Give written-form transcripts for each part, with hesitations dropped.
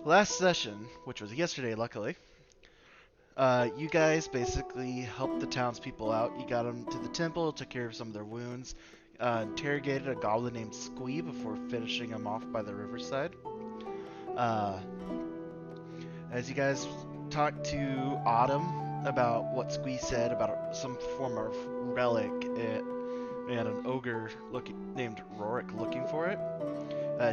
Last session, which was yesterday, luckily, you guys basically helped the townspeople out. You got them to the temple, took care of some of their wounds, interrogated a goblin named Squee before finishing him off by the riverside. Uh, as you guys talked to Autumn about what Squee said about some form of relic and an ogre named Rorik looking for it,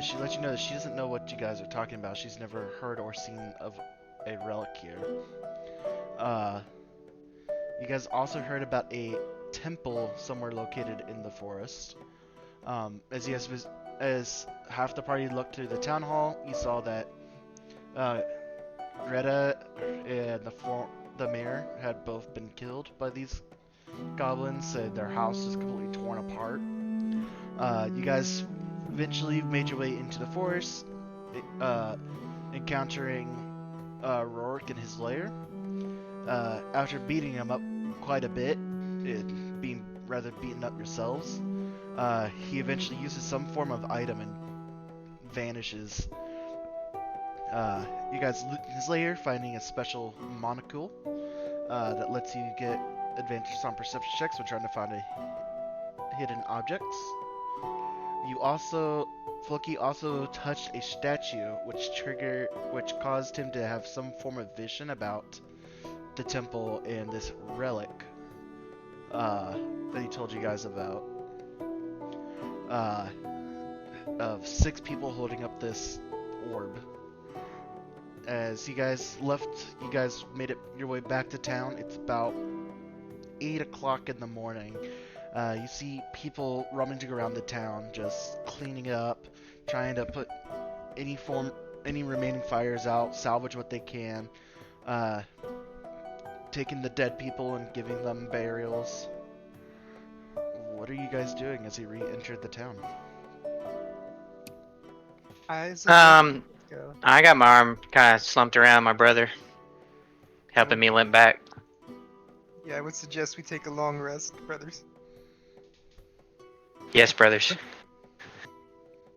she let you know that she doesn't know what you guys are talking about. She's never heard or seen of a relic here. Uh, you guys also heard about a temple somewhere located in the forest. As half the party looked to the town hall, you saw that uh, Greta and the mayor had both been killed by these goblins. Their house is completely torn apart. You guys eventually made your way into the forest, encountering Rourke in his lair. After beating him up quite a bit, being rather beaten up yourselves, he eventually uses some form of item and vanishes. You guys loot his lair, finding a special monocle that lets you get advantage on perception checks when trying to find hidden objects. Floki also touched a statue, which caused him to have some form of vision about the temple and this relic that he told you guys about. Of 6 people holding up this orb. As you guys made your way back to town. It's about 8 o'clock in the morning. You see people rummaging around the town, just cleaning up, trying to put any remaining fires out, salvage what they can, taking the dead people and giving them burials. What are you guys doing as he re-entered the town? I got my arm kind of slumped around my brother, helping me limp back. Yeah, I would suggest we take a long rest, brothers. Yes, brothers.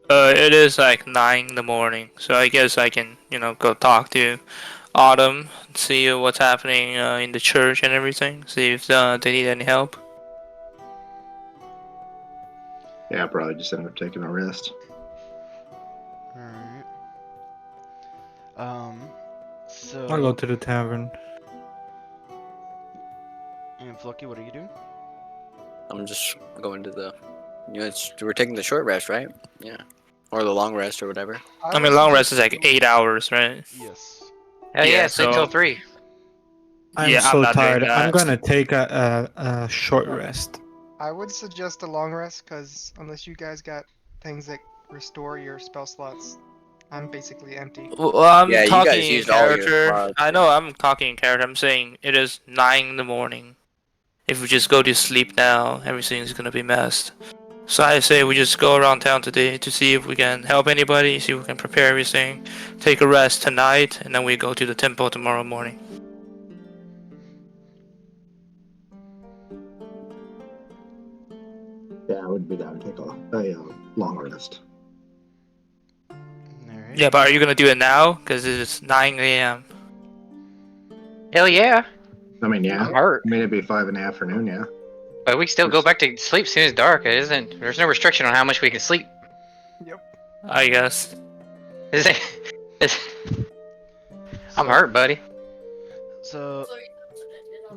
It is like 9 in the morning, so I guess I can, go talk to Autumn, see what's happening in the church and everything, see if they need any help. Yeah, I probably just end up taking a rest. Alright. So... I'll go to the tavern. And Floki, what are you doing? I'm just going to the. We're taking the short rest, right? Yeah, or the long rest or whatever. I mean, long rest is like 8 hours, right? Yes. Hell yeah, Yeah, sleep so- till 3. I'm I'm so not doing tired. I'm that. gonna take a short rest. I would suggest a long rest, because unless you guys got things that restore your spell slots, I'm basically empty. Well, I'm Yeah, you guys talking in used all your character. slots, I know I'm talking in character. I'm saying it is 9 in the morning. If we just go to sleep now, everything's gonna be messed. So I say we just go around town today to see if we can help anybody, see if we can prepare everything, take a rest tonight, and then we go to the temple tomorrow morning. Yeah, I would be down to take a long rest. Alright. Yeah, but are you gonna do it now? Because it's 9 a.m. Hell yeah. I mean, yeah. I'm hurt. I mean, it'd be 5 in the afternoon, yeah. But we still go back to sleep as soon as it's dark. There's no restriction on how much we can sleep. I guess. Is it? I'm hurt, buddy. So,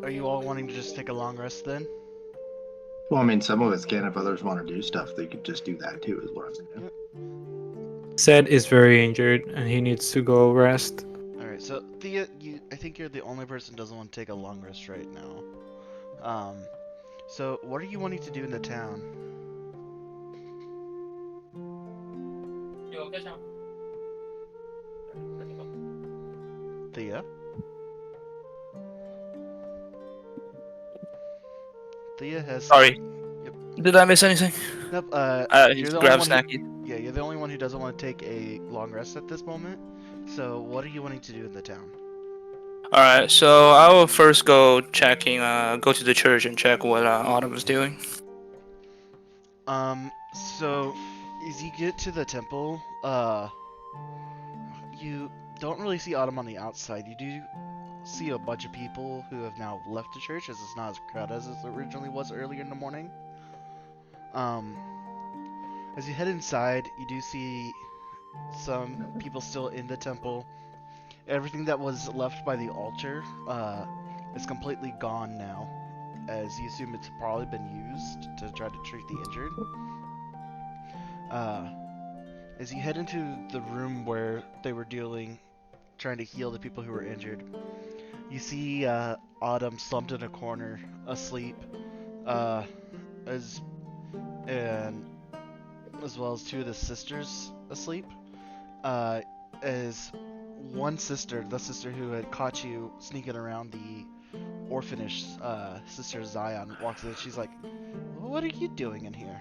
are you all wanting to just take a long rest then? Well, I mean, some of us can. If others want to do stuff, they could just do that too, is what I'm saying. Zed is very injured and he needs to go rest. Alright, so Thea, I think you're the only person who doesn't want to take a long rest right now. So what are you wanting to do in the town? Thea? Thea has... Sorry. Yep. Did I miss anything? Nope, Just the grab only one snacky. Yeah, you're the only one who doesn't want to take a long rest at this moment. So what are you wanting to do in the town? Alright, so I will first go to the church and check what Autumn is doing. So as you get to the temple, don't really see Autumn on the outside. You do see a bunch of people who have now left the church, as it's not as crowded as it originally was earlier in the morning. As you head inside, you do see some people still in the temple. Everything that was left by the altar is completely gone now, as you assume it's probably been used to try to treat the injured. As you head into the room where they were trying to heal the people who were injured, you see Autumn slumped in a corner, asleep, as well as two of the sisters asleep. As one sister, the sister who had caught you sneaking around the orphanage, Sister Zion, walks in. She's like, "What are you doing in here?"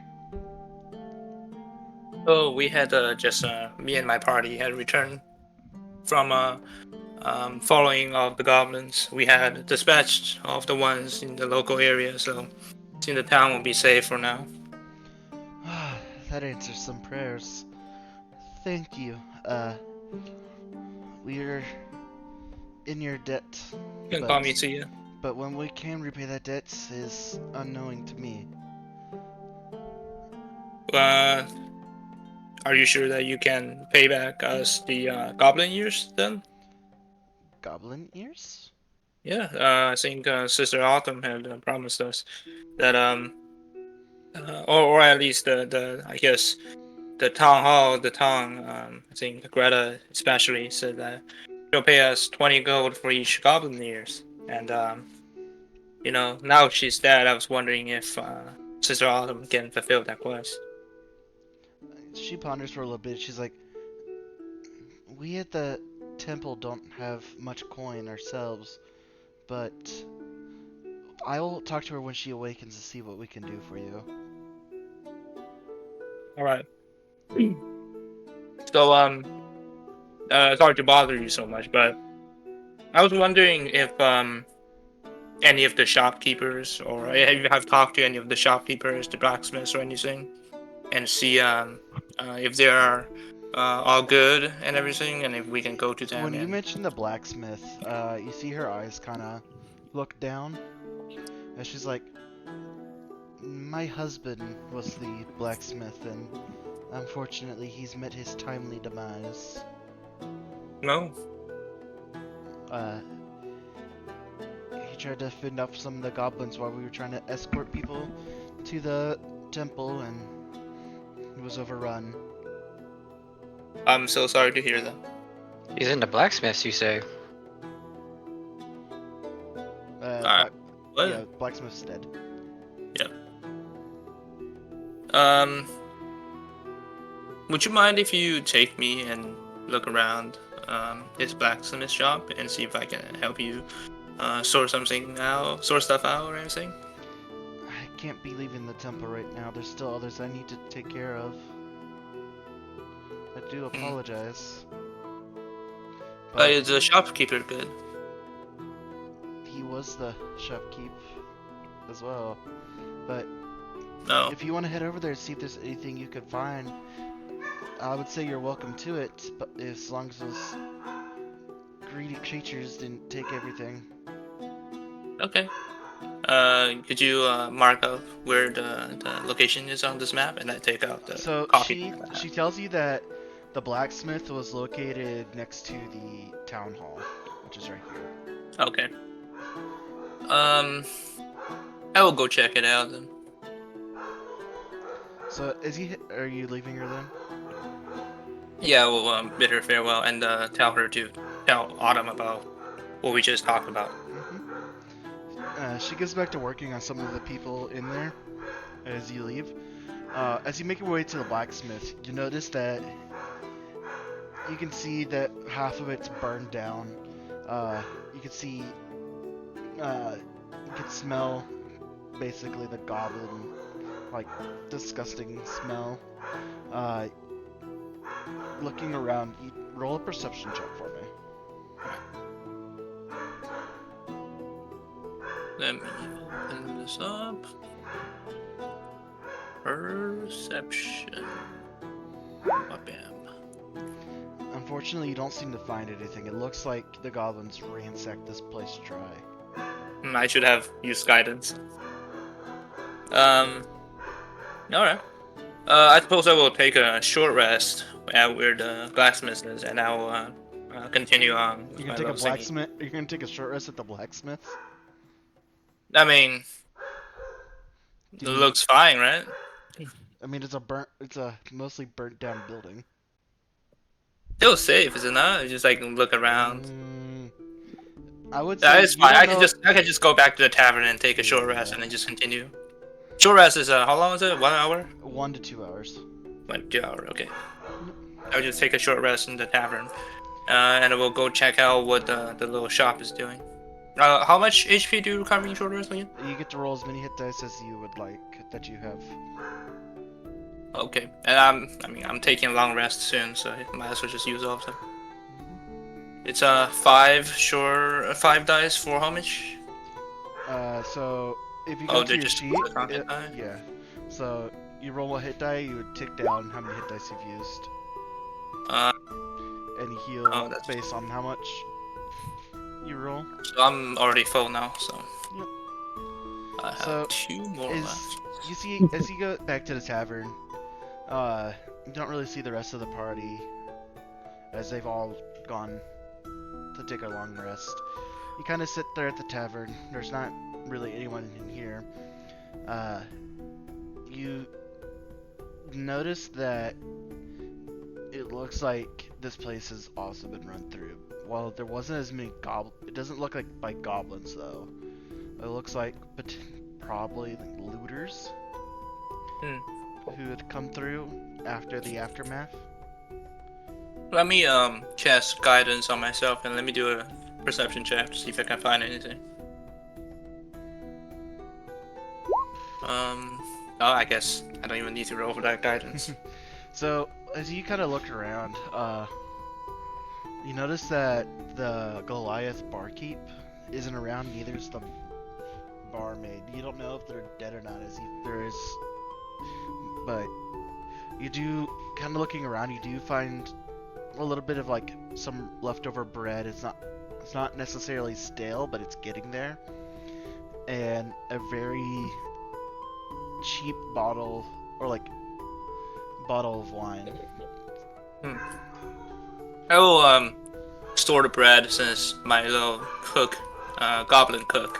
Oh, we had just me and my party had returned from following of the goblins. We had dispatched of the ones in the local area, so I think the town will be safe for now. That answers some prayers. Thank you. We're in your debt. You can call me Tia. But when we can repay that debt is unknowing to me. Are you sure that you can pay back us the goblin years then? Goblin ears? Yeah, I think Sister Autumn had promised us that or at least the I guess the town hall, the town, I think Greta especially said that she'll pay us 20 gold for each goblin ears. And now she's dead. I was wondering if Sister Autumn can fulfill that quest. She ponders for a little bit. She's like, "We at the temple don't have much coin ourselves, but I will talk to her when she awakens to see what we can do for you." All right. So sorry to bother you so much, but I was wondering if any of the shopkeepers, or if you have talked to any of the shopkeepers, the blacksmiths, or anything, and see if they are all good and everything, and if we can go to them. When you And mention the blacksmith, you see her eyes kind of look down, and she's like, "My husband was the blacksmith, and unfortunately he's met his timely demise. no, He tried to fend off some of the goblins while we were trying to escort people to the temple, and it was overrun." I'm so sorry to hear that. He's into blacksmiths, you say? Alright. What? Yeah, blacksmith's dead. Would you mind if you take me and look around his blacksmith shop and see if I can help you sort stuff out or anything? I can't be leaving the temple right now. There's still others I need to take care of. I do apologize. Is the shopkeeper good? He was the shopkeep as well. But No. if you want to head over there and see if there's anything you could find, I would say you're welcome to it, but as long as those greedy creatures didn't take everything. Okay. Could you mark out where the location is on this map, and I take out the So copy? she tells you that the blacksmith was located next to the town hall, which is right here. Okay. I will go check it out then. So are you leaving her then? Yeah, we'll bid her farewell and tell Autumn about what we just talked about. She gets back to working on some of the people in there as you leave. As you make your way to the blacksmith, you notice that you can see that half of it's burned down. You can see, you can smell basically the goblin, like, disgusting smell. Looking around, you roll a perception check for me. Let me open this up. Perception. Bam. Unfortunately, you don't seem to find anything. It looks like the goblins ransacked this place dry. I should have used guidance. Alright. I suppose I will take a short rest at where the blacksmith is, and I'll continue on with You're my gonna take a little singing. blacksmith. You're gonna take a short rest at the blacksmith. I mean, it Do you- looks fine, right? I mean, it's a mostly burnt down building. Still safe, is it not? It's just like look around. I would Yeah, say it's you fine. don't I can just go back to the tavern and take a short rest and then just continue. Short rest is how long is it? 1 hour? 1 to 2 hours. Like 2 hour, okay. I'll just take a short rest in the tavern. And we'll go check out what the little shop is doing. How much HP do you recover in short rest again? You get to roll as many hit dice as you would like that you have. Okay. And I'm taking a long rest soon, so I might as well just use all of them. It's 5 dice for how much? So if you Oh, go to they're your just sheet, click on hit die? yeah. So you roll a hit die, you would tick down how many hit dice you've used, Uh, and you heal Oh, that's- based on how much you roll. so I'm already full now, so. Yep. I have So, 2 more is- left. You see, as you go back to the tavern, you don't really see the rest of the party, as they've all gone to take a long rest. You kind of sit there at the tavern. There's not really anyone in here. You notice that it looks like this place has also been run through. While there wasn't as many it doesn't look like by goblins though. It looks like probably like looters who had come through after the aftermath. Let me cast guidance on myself and let me do a perception check to see if I can find anything. Oh, I guess I don't even need to roll for that guidance. So as you kind of look around, you notice that the Goliath barkeep isn't around. Neither is the barmaid. You don't know if they're dead or not, as there is, but you do kind of looking around. You do find a little bit of like some leftover bread. It's not necessarily stale, but it's getting there, and a very cheap bottle of wine. I will store the bread since my little cook, goblin cook,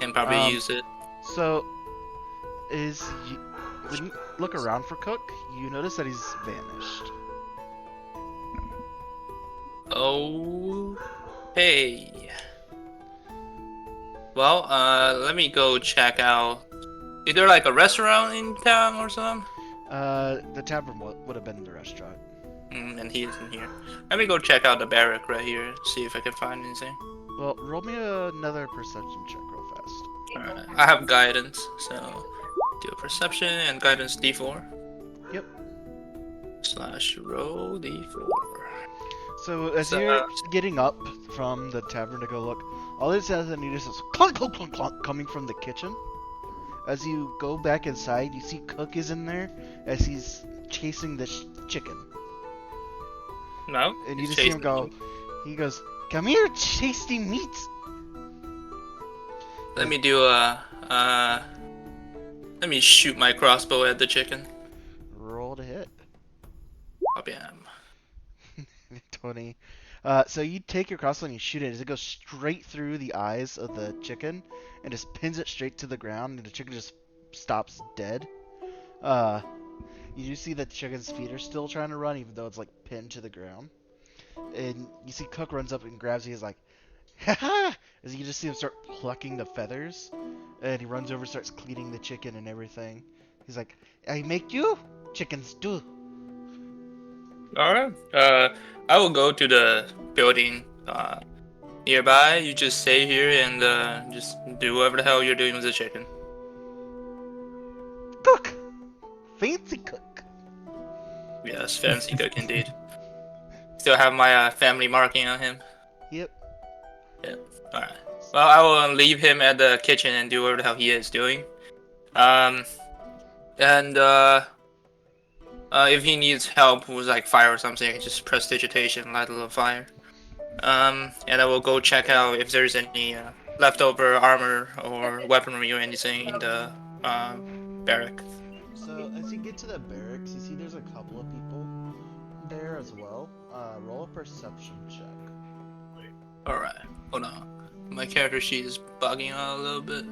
can probably use it. So, when you look around for Cook, you notice that he's vanished. Oh, hey. Well, let me go check out. Is there like a restaurant in town or something? The tavern would have been the restaurant. And he isn't here. Let me go check out the barrack right here, see if I can find anything. Well, roll me another perception check real fast. Alright, I have guidance, so do a perception and guidance D4. Yep. / roll D4. So, as So, you're getting up from the tavern to go look, all it says that you notice is clunk, clunk, clunk, clunk coming from the kitchen. As you go back inside, you see Cook is in there as he's chasing the chicken. No? And you he's just see him chasing go, me. he goes, "Come here, tasty meat!" Let me do let me shoot my crossbow at the chicken. Roll to hit. Oh, bam. 20. So you take your crossbow and you shoot it as it goes straight through the eyes of the chicken and just pins it straight to the ground, and the chicken just stops dead. You do see that the chicken's feet are still trying to run, even though it's like pinned to the ground. And you see Cook runs up and grabs you. He's like, "Ha ha!" As you just see him start plucking the feathers, and he runs over, starts cleaning the chicken and everything. He's like, "I make you chicken stew." Alright. I will go to the building nearby. You just stay here and just do whatever the hell you're doing with the chicken. Cook! Fancy Cook! Yes, fancy cook indeed. Still have my family marking on him. Yep. Alright. Well, I will leave him at the kitchen and do whatever the hell he is doing. And If he needs help with like fire or something, I can just press digitation, light a little fire. And I will go check out if there's any leftover armor or weaponry or anything in the barrack. So as you get to the barracks, you see there's a couple of people there as well. Roll a perception check. Alright, hold on. My character sheet is bugging out a little bit.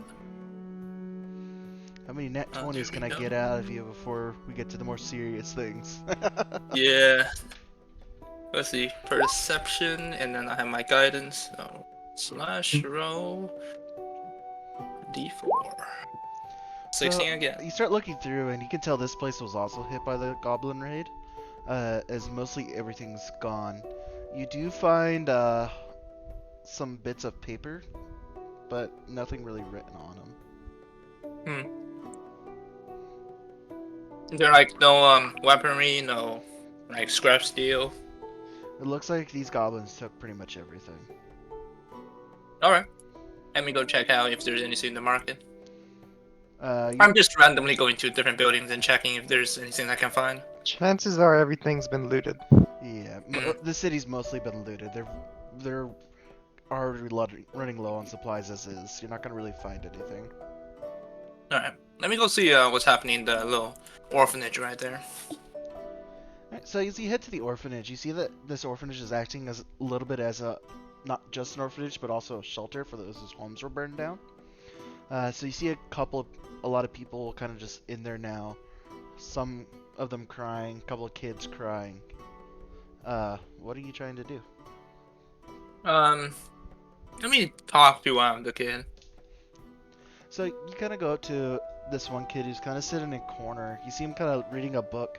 How many net There 20s can we I go. get out of you before we get to the more serious things? Yeah. Let's see, perception, and then I have my guidance. So slash roll d4. 16 So again. you start looking through, and you can tell this place was also hit by the goblin raid, as mostly everything's gone. You do find some bits of paper, but nothing really written on them. There like no weaponry, no like scrap steel. It looks like these goblins took pretty much everything. Alright. Let me go check out if there's anything in the market. You, I'm just randomly going to different buildings and checking if there's anything I can find. Chances are everything's been looted. yeah, the city's mostly been looted. They're already running low on supplies as is. You're not gonna really find anything. Alright. Let me go see what's happening in the little orphanage right there. Alright, so as you head to the orphanage, you see that this orphanage is acting as a little bit as a not just an orphanage, but also a shelter for those whose homes were burned down. So you see a lot of people kind of just in there now. Some of them crying, a couple of kids crying. What are you trying to do? Let me talk to the kid. So you kind of go up to this one kid who's kind of sitting in a corner. You see him kind of reading a book.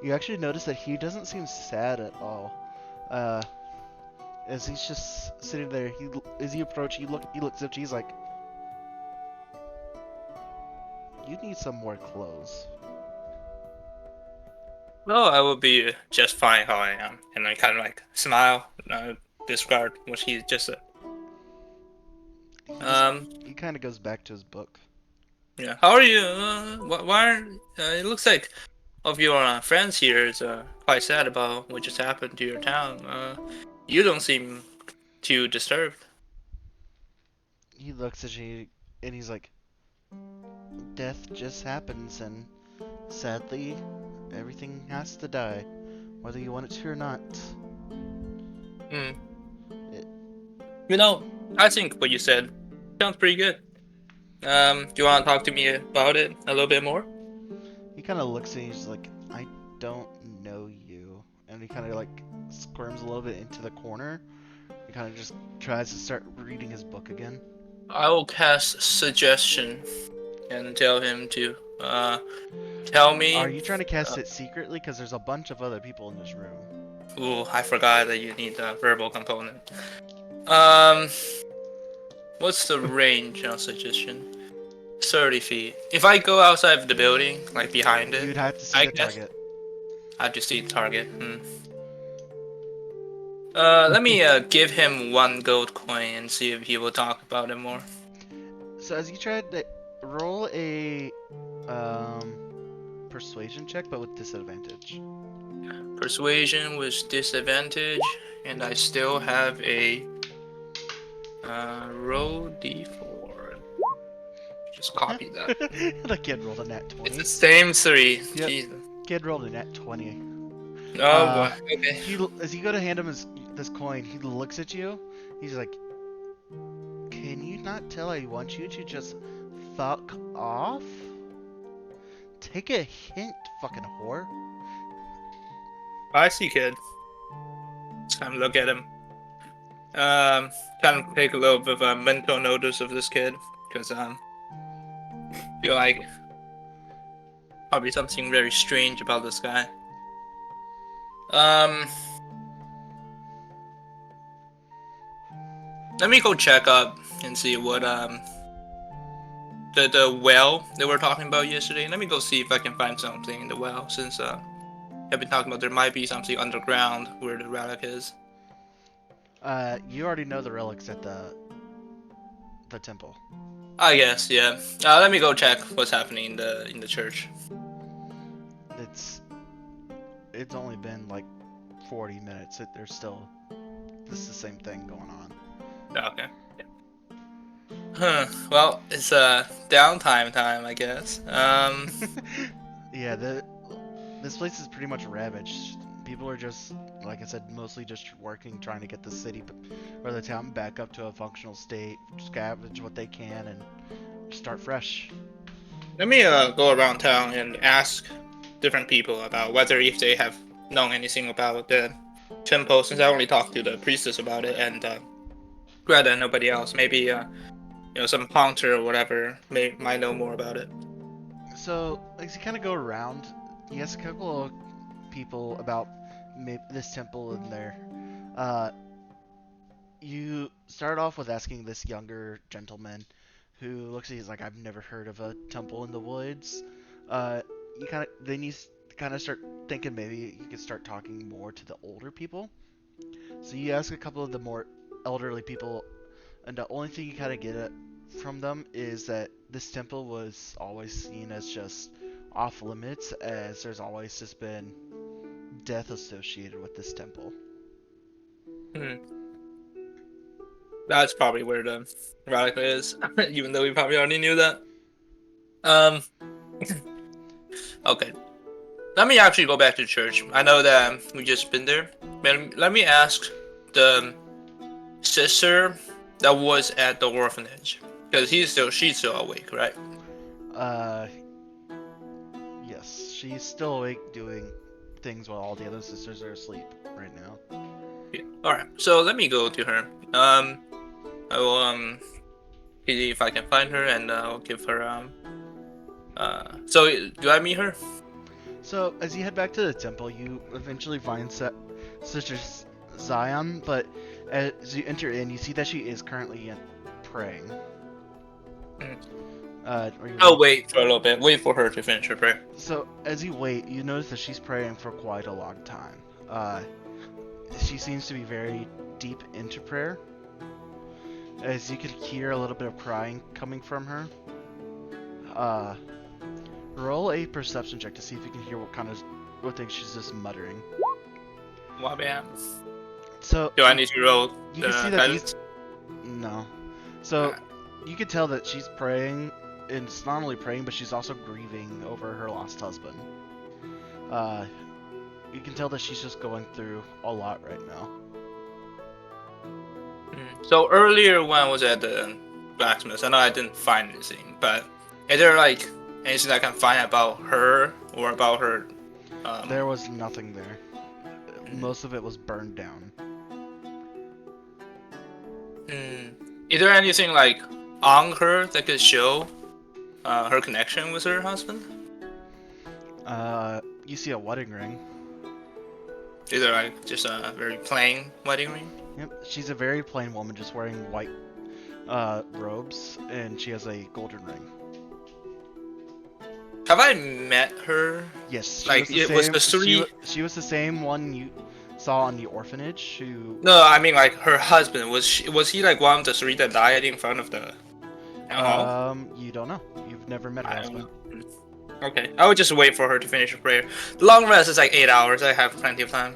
You actually notice that he doesn't seem sad at all. As he's just sitting there, as you approach, he looks up to you, he's like, "You need some more clothes." Well, I will be just fine how I am. And I kind of like smile, discard what he just said. He kind of goes back to his book. Yeah. How are you? Why aren't, it looks like of your friends here is quite sad about what just happened to your town. You don't seem too disturbed. He looks at you and he's like, "Death just happens, and sadly, everything has to die, whether you want it to or not." Hmm. You know, I think what you said sounds pretty good. Do you want to talk to me about it a little bit more? He kind of looks at you, he's like, "I don't know you," and he kind of like squirms a little bit into the corner. He kind of just tries to start reading his book again. I will cast suggestion and tell him to tell me. Are you trying to cast it secretly? Because there's a bunch of other people in this room. Ooh, I forgot that you need the verbal component. What's the range of suggestion? 30 feet. If I go outside of the building, like behind it, You'd have to see I the guess target. I have to see the target. Let me give him 1 gold coin and see if he will talk about it more. So as you try to roll a persuasion check, but with disadvantage. Persuasion with disadvantage, and I still have a roll d4. Just copy that. The kid rolled a nat It's 20. the same 3. Yep. Jesus. Kid rolled a nat 20. Oh boy. Okay. As you go to hand him this coin, he looks at you. He's like, "Can you not tell I want you to just fuck off? Take a hint, fucking whore." I see, kid. Let's kind of look at him. Kind of take a little bit of a mental notice of this kid, because feel like probably something very strange about this guy. Let me go check up and see what the well that we were talking about yesterday. Let me go see if I can find something in the well, since I've been talking about there might be something underground where the relic is. You already know the relics at the temple. I guess, yeah. Let me go check what's happening in the church. It's it's only been like 40 minutes. There's still this is the same thing going on. Okay. Huh. Well, it's downtime time, I guess. Yeah, this place is pretty much ravaged. People are just, like I said, mostly just working, trying to get the city or the town back up to a functional state, scavenge what they can, and start fresh. Let me go around town and ask different people about whether if they have known anything about the temple. Since I only talked to the priestess about it, and rather nobody else, maybe some hunter or whatever might know more about it. So, as you kind of go around, you ask a couple of people about this temple in there. You start off with asking this younger gentleman who looks at you like, I've never heard of a temple in the woods. You kind of start thinking maybe you could start talking more to the older people. So you ask a couple of the more elderly people, and the only thing you kind of get from them is that this temple was always seen as just off limits, as there's always just been death associated with this temple. Hmm. That's probably where the relic is, even though we probably already knew that. Okay. Let me actually go back to church. I know that we just been there. But let me ask the sister that was at the orphanage, because she's still awake, right? Yes, she's still awake doing things while all the other sisters are asleep right now. Yeah. All right. So let me go to her. I will see if I can find her, and I'll give her So do I meet her? So, as you head back to the temple, you eventually find Sister Zion, but as you enter in, you see that she is currently praying. I'll wait for a little bit. Wait for her to finish her prayer. So, as you wait, you notice that she's praying for quite a long time. She seems to be very deep into prayer, as you could hear a little bit of crying coming from her. Roll a perception check to see if you can hear what things she's just muttering. What man? So Do I need to roll you the can see that guidance? No. So you could tell that she's praying, and it's not only praying, but she's also grieving over her lost husband. You can tell that she's just going through a lot right now. So earlier when I was at the blacksmith, I know I didn't find anything, but is there like anything I can find about her or about her? There was nothing there. Most of it was burned down. Is there anything like on her that could show her connection with her husband? You see a wedding ring. Is there like just a very plain wedding ring? Yep, she's a very plain woman, just wearing white robes, and she has a golden ring. Have I met her? Yes, Like it was the three. She was the same one you saw on the orphanage. Who? No, I mean like her husband. Was he like one of the three that died in front of the town hall? You don't know. You've never met her husband. Okay, I would just wait for her to finish her prayer. The long rest is like 8 hours. I have plenty of time.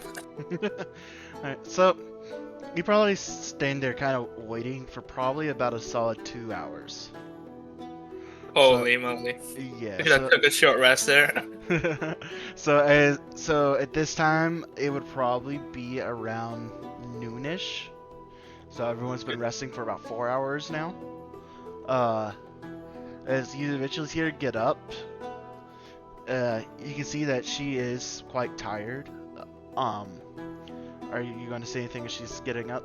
Alright, so you probably stand there kind of waiting for probably about a solid 2 hours. Holy moly! Yeah. I took a short rest there. so at this time it would probably be around noonish. So everyone's been resting for about 4 hours now. As you eventually see her get up, you can see that she is quite tired. Are you going to say anything as she's getting up?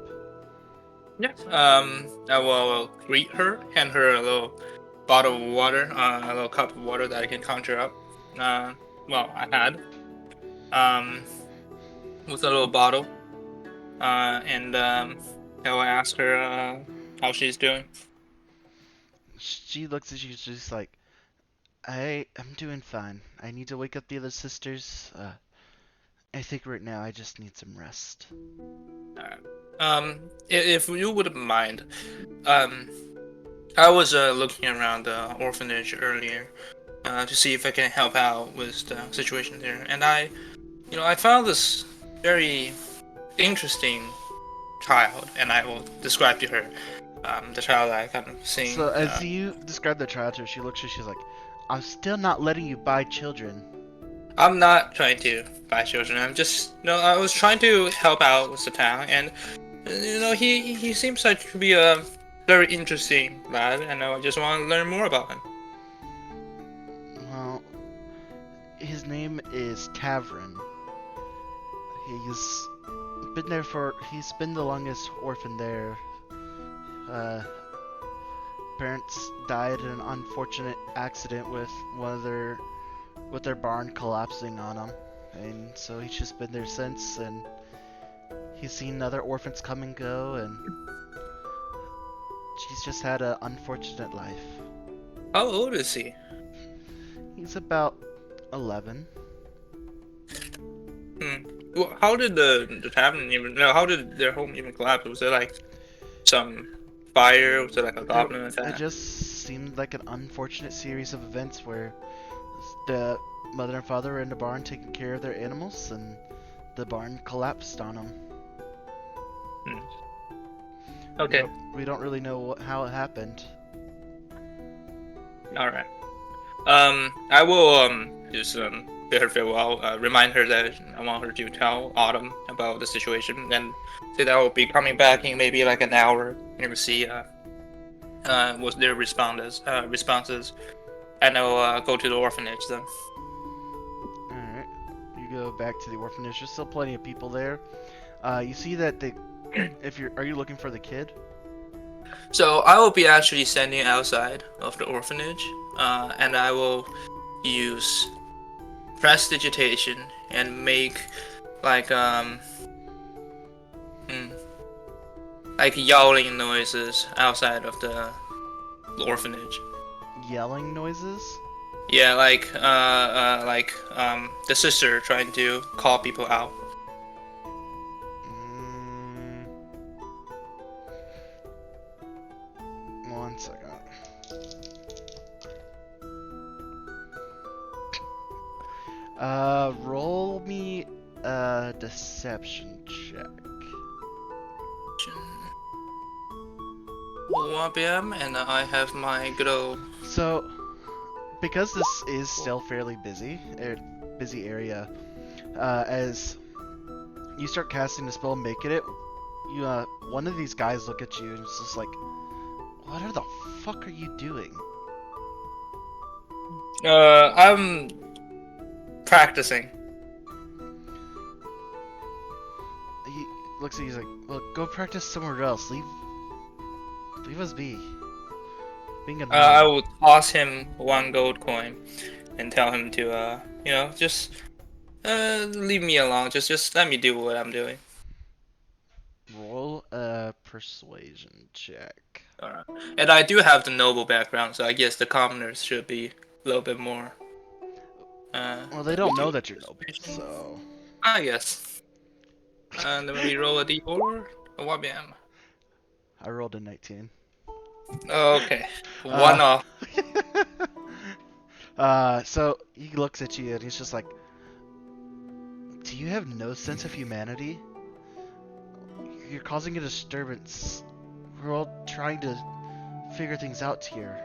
Yeah. I will greet her, hand her a little bottle of water, a little cup of water that I can conjure up. Well, I had. With a little bottle. And I will ask her how she's doing. She looks at you just like, I'm doing fine. I need to wake up the other sisters. I think right now I just need some rest. If you wouldn't mind, I was looking around the orphanage earlier to see if I can help out with the situation there, and I I found this very interesting child, and I will describe to her the child I kind of seen. So as you describe the child to her, she looks at you, she's like, I'm still not letting you buy children. I'm not trying to buy children. I'm just, I was trying to help out with the town, and he seems like to be a very interesting lad, and I just want to learn more about him. Well, his name is Tavern. He's he's been the longest orphan there. Parents died in an unfortunate accident with with their barn collapsing on them, and so he's just been there since, and he's seen other orphans come and go, and he's just had an unfortunate life. How old is he? He's about 11. Well, how did the tavern even? No, how did their home even collapse? Was there like some fire? Was there like a goblin It attack? just seemed like an unfortunate series of events where the mother and father were in the barn taking care of their animals, and the barn collapsed on them. Okay. We don't really know how it happened. All right. I will just bid her farewell. Remind her that I want her to tell Autumn about the situation, and say that I will be coming back in maybe like an hour. And we'll see what their responses, and I'll go to the orphanage then. Alright. You go back to the orphanage. There's still plenty of people there. You see that they are you looking for the kid? So I will be actually standing outside of the orphanage, and I will use prestidigitation and make like like yowling noises outside of the orphanage. Yelling noises? Yeah, like the sister trying to call people out. One second. Roll me a deception check. 1 p.m. and I have my good old. So, because this is still fairly busy area, as you start casting the spell and making it, one of these guys look at you and it's just like, what the fuck are you doing? I'm practicing. He looks at you, he's like, well, go practice somewhere else. Leave us be. Being annoying. I will toss him 1 gold coin and tell him to, just leave me alone. Just let me do what I'm doing. Roll a persuasion check. Alright. And I do have the noble background, so I guess the commoners should be a little bit more. Well, they don't know that you're noble, so. I guess. And then we roll a d4. A 1 p.m. I rolled a 19. Okay. 1 off. So he looks at you and he's just like, do you have no sense of humanity? You're causing a disturbance. We're all trying to figure things out here.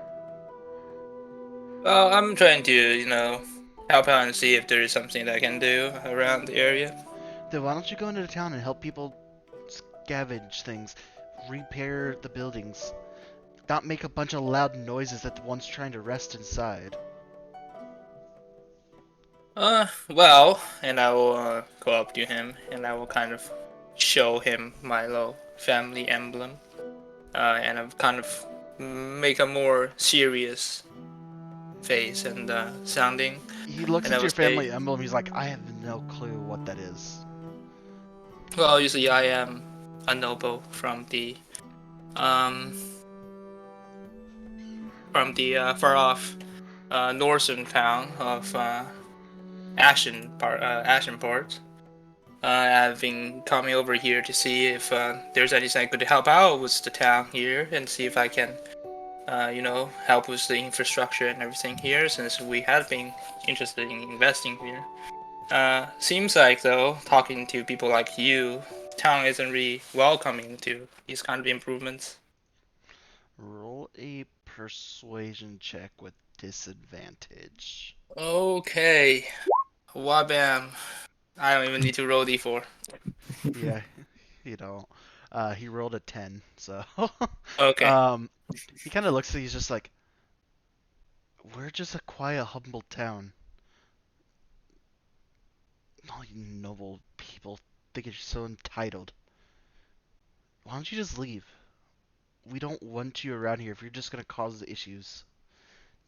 Well, I'm trying to, help out and see if there is something that I can do around the area. Then why don't you go into the town and help people scavenge things, repair the buildings, not make a bunch of loud noises that the one's trying to rest inside. Well, and I will go up to him and I will kind of show him my little family emblem, and I've kind of make a more serious face and sounding. He looks And at I your would say- family emblem, he's like, I have no clue what that is. Well, you see, I am a noble from the far off northern town of Ashenport. I've been coming over here to see if there's anything I could help out with the town here, and see if I can, help with the infrastructure and everything here, since we have been interested in investing here. Seems like though, talking to people like you, town isn't really welcoming to these kind of improvements. Roll a persuasion check with disadvantage. Okay. Wabam. I don't even need to roll d4. Yeah, you don't. He rolled a 10, so Okay. he kind of looks at you, he's just like, we're just a quiet, humble town. All you noble people think you're so entitled. Why don't you just leave? We don't want you around here if you're just gonna cause issues.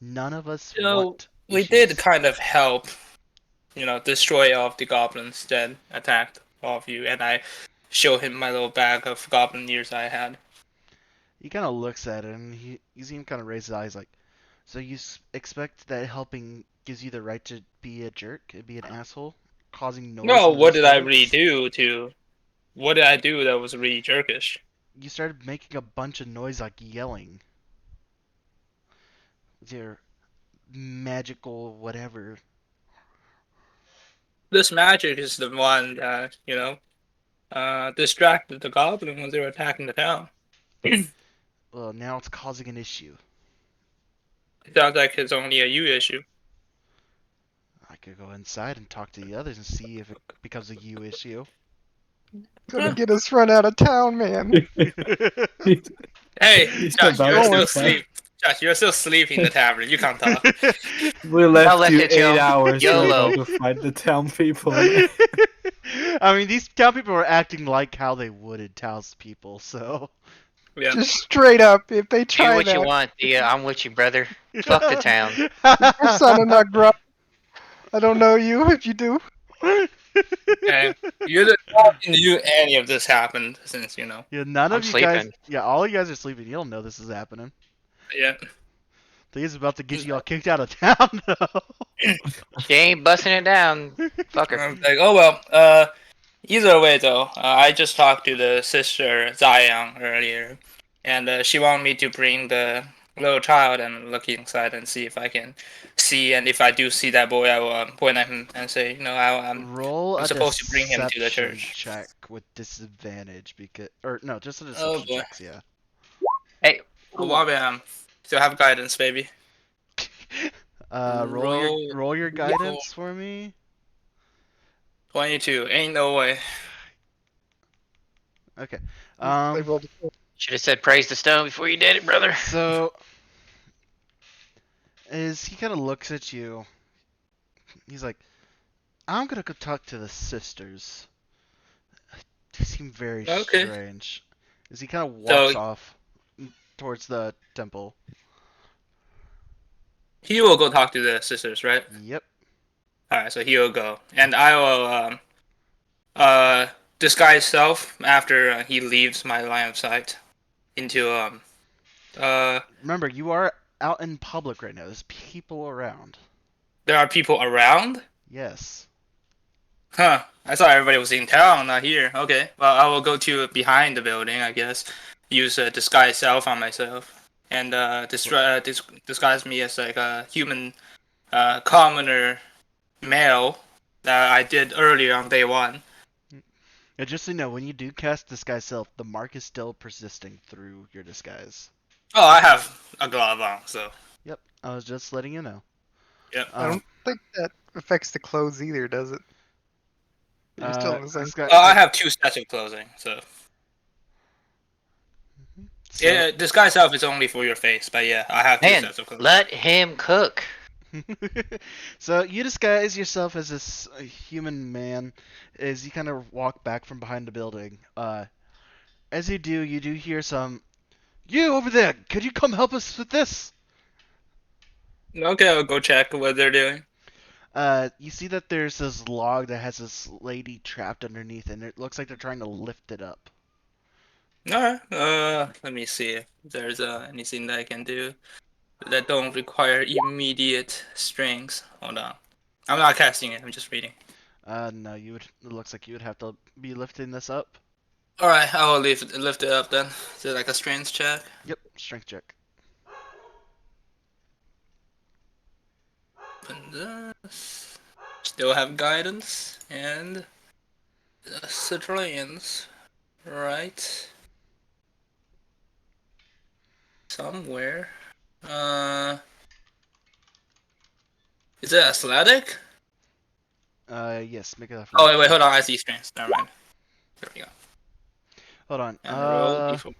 None of us So want we did issues. kind of help, destroy all of the goblins that attacked all of you, and I show him my little bag of goblin ears I had. He kind of looks at it and you see him kind of raise his eyes like, so you expect that helping gives you the right to be a jerk, be an asshole, causing noise No, in the what did I really disturbance? do to? What did I do that was really jerkish? You started making a bunch of noise like yelling. With your magical whatever. This magic is the one that distracted the goblin when they were attacking the town. Well, now it's causing an issue. It sounds like it's only a you issue. I could go inside and talk to the others and see if it becomes a you issue. Gonna get us run out of town, man. Hey, He's Josh, about you're to still fight. asleep. Josh, you're still asleep in the tavern. You can't talk. We Y'all left left you it, 8 y'all. hours. You're YOLO. about to fight the town people. Man. I mean, these town people are acting like how they would in townspeople, so. Yeah. Just straight up, if they Do try what you that, want, Thea. I'm with you, brother. Fuck the town. son of not grunt. I don't know you. If you do, Okay. You didn't knew any of this happened since Yeah, none I'm of you guys. sleeping. Yeah, all you guys are sleeping. You don't know this is happening. Yeah. He's about to get you all kicked out of town, though. She ain't busting it down. Fuck her. I'm like, oh well. Either way though, I just talked to the sister Zayang earlier, and she wanted me to bring the little child and look inside and see if I can see, and if I do see that boy, I will point at him and say, Roll I'm a supposed to bring him to the deception church. check with disadvantage because, or no, just a Oh deception boy. checks. Yeah. Hey. Oh, Wabam. Still have guidance, baby. Roll your guidance for me. 22. Ain't no way. Okay. they rolled a Should have said praise the stone before you did it, brother. So as he kind of looks at you, he's like, "I'm gonna go talk to the sisters." They seem very Okay. strange. As he kind of walks So off towards the temple. he will go talk to the sisters, right? Yep. Alright, so he will go. And I will disguise self after he leaves my line of sight into Remember, you are out in public right now. There's people around. there are people around? Yes. Huh. I thought everybody was in town, not here. Okay. Well, I will go to behind the building, I guess. Use a disguise self on myself. And disguise me as like a human commoner male that I did earlier on day one. Yeah, just so you know, when you do cast Disguise Self, the mark is still persisting through your disguise. Oh, I have a glove on, so. Yep, I was just letting you know. Yep. I don't think that affects the clothes either, does it? You're still in the same. I have 2 sets of clothing, so. So, Yeah, disguise self is only for your face, but yeah, I have 2 Man, sets of clothing. let him cook. so you disguise yourself as this human man as you kind of walk back from behind the building. As you do hear some, "You over there, could you come help us with this?" Okay, I'll go check what they're doing. You see that there's this log that has this lady trapped underneath, and it looks like they're trying to lift it up. Alright, let me see if there's anything that I can do that don't require immediate strings. Hold on. I'm not casting it, I'm just reading. No, you would. It looks like you would have to be lifting this up. Alright, I will lift it up then. Is it like a strength check? Yep, strength check. Open this. They'll have guidance and civilians, right? Somewhere. Is it athletic? Yes, make it Oh athletic wait, check. hold on. I see strengths. Never mind. There we go. Hold on. And roll d4.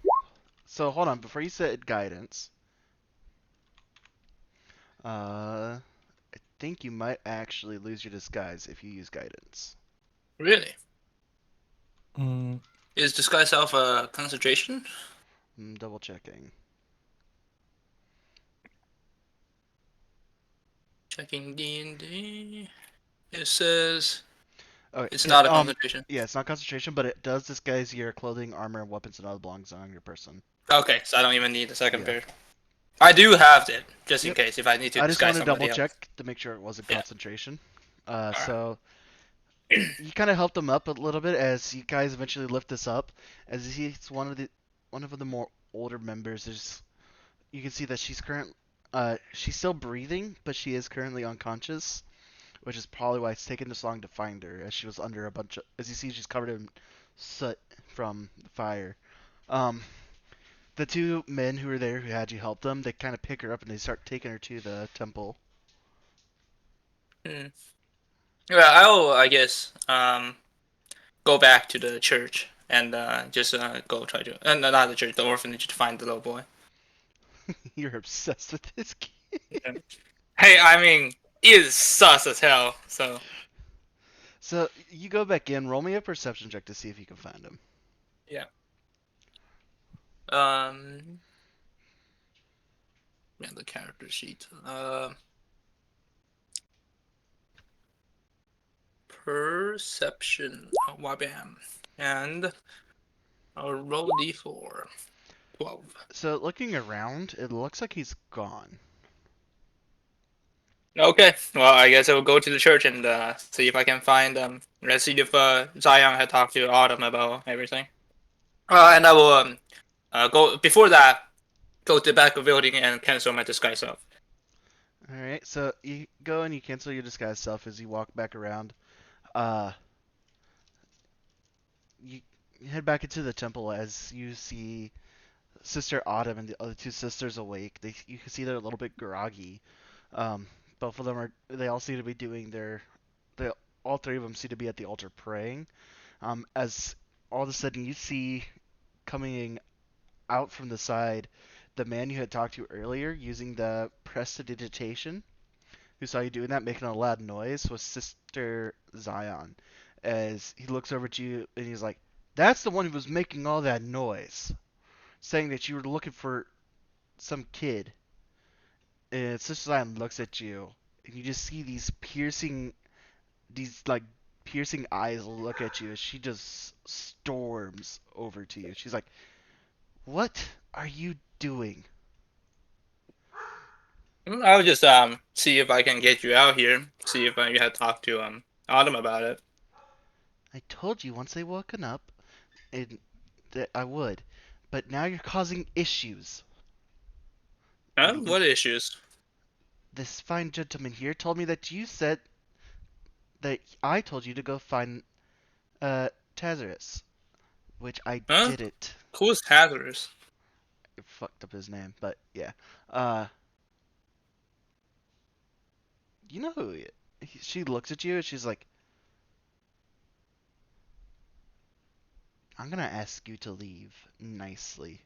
So hold on, before you said guidance, I think you might actually lose your disguise if you use guidance. Really? Mm, Is disguise self a concentration? Double checking. Checking D&D. It says Okay, it's not a concentration. yeah, it's not concentration, but it does disguise your clothing, armor, and weapons and other belongings on your person. Okay, so I don't even need the second Yeah. pair. I do have it, just in Yep. case if I need to I just want disguise to double somebody else. check to make sure it wasn't Yeah. concentration. Alright. So you kind of helped him up a little bit as you guys eventually lift this up. As he's one of the more older members. You can see that she's still breathing, but she is currently unconscious, which is probably why it's taken this long to find her, as she was under a bunch of. As you see, she's covered in soot from the fire. Um, the two men who were there who had you help them, they kind of pick her up and they start taking her to the temple. Hmm. Yeah, I'll, I guess, go back to the church and just go try to, not the church, the orphanage to find the little boy. You're obsessed with this kid. Yeah. Hey, I mean, he is sus as hell, so. So you go back in, roll me a perception check to see if you can find him. Yeah. Yeah, the character sheet. Perception. Oh, wabam. And I'll roll d4. 12. So looking around, it looks like he's gone. Okay, well, I guess I will go to the church and see if I can find let's see if Zion had talked to Autumn about everything. And I will go before that, go to the back of the building and cancel my disguise self. All right, so you go and you cancel your disguise self as you walk back around. Uh, you head back into the temple as you see Sister Autumn and the other two sisters awake. You can see they're a little bit groggy. Both of them are. They all seem to be doing their. They all three of them seem to be at the altar praying. As all of a sudden you see coming out from the side the man you had talked to earlier using the prestidigitation, who saw you doing that, making a loud noise, was Sister Zion. As he looks over at you and he's like, "That's the one who was making all that noise, saying that you were looking for some kid." And Sister Zion looks at you, and you just see these like piercing eyes look at you as she just storms over to you. She's like, "What are you doing?" I'll just see if I can get you out here. See if you had talked to Autumn about it. "I told you once they woken up, and that I would, but now you're causing issues." Huh? And What issues? this fine gentleman here told me that you said that I told you to go find Tazarus, which I Huh? didn't. Who's Hazardous? I fucked up his name, but yeah. Uh, you know who she looks at you and she's like, "I'm gonna ask you to leave nicely."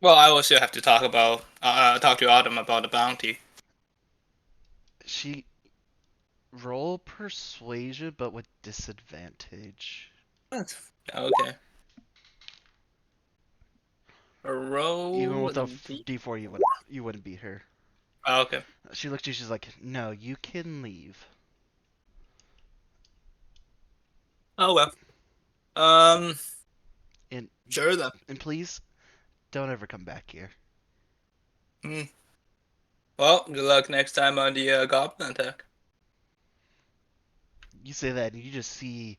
Well, I will still have to talk to Autumn about the bounty. She roll persuasion, but with disadvantage. What? Okay. A Even roll with a and D4, you wouldn't beat her. Oh, okay. She looked at you. She's like, "No, you can leave." Oh well. Um. And Sure then. and please don't ever come back here. Hmm. Well, good luck next time on the goblin attack. You say that, and you just see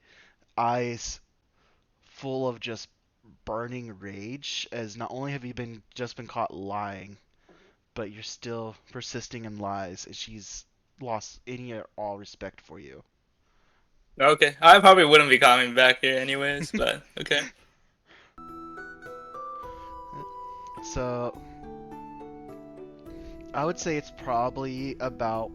eyes full of just burning rage. As not only have you been caught lying, but you're still persisting in lies. And she's lost any or all respect for you. Okay, I probably wouldn't be coming back here anyways, but okay. So I would say it's probably about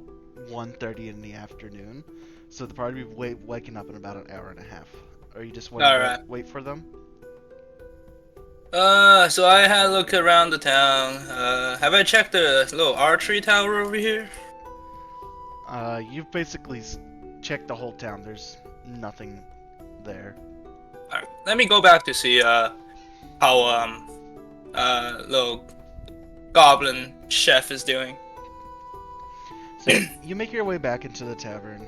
1:30 in the afternoon. So they'll probably be waking up in about an hour and a half. Are you just waiting Alright. to wait for them? So I had a look around the town. Have I checked the little archery tower over here? You've basically checked the whole town. There's nothing there. Alright, let me go back to see how little goblin chef is doing. So you make your way back into the tavern.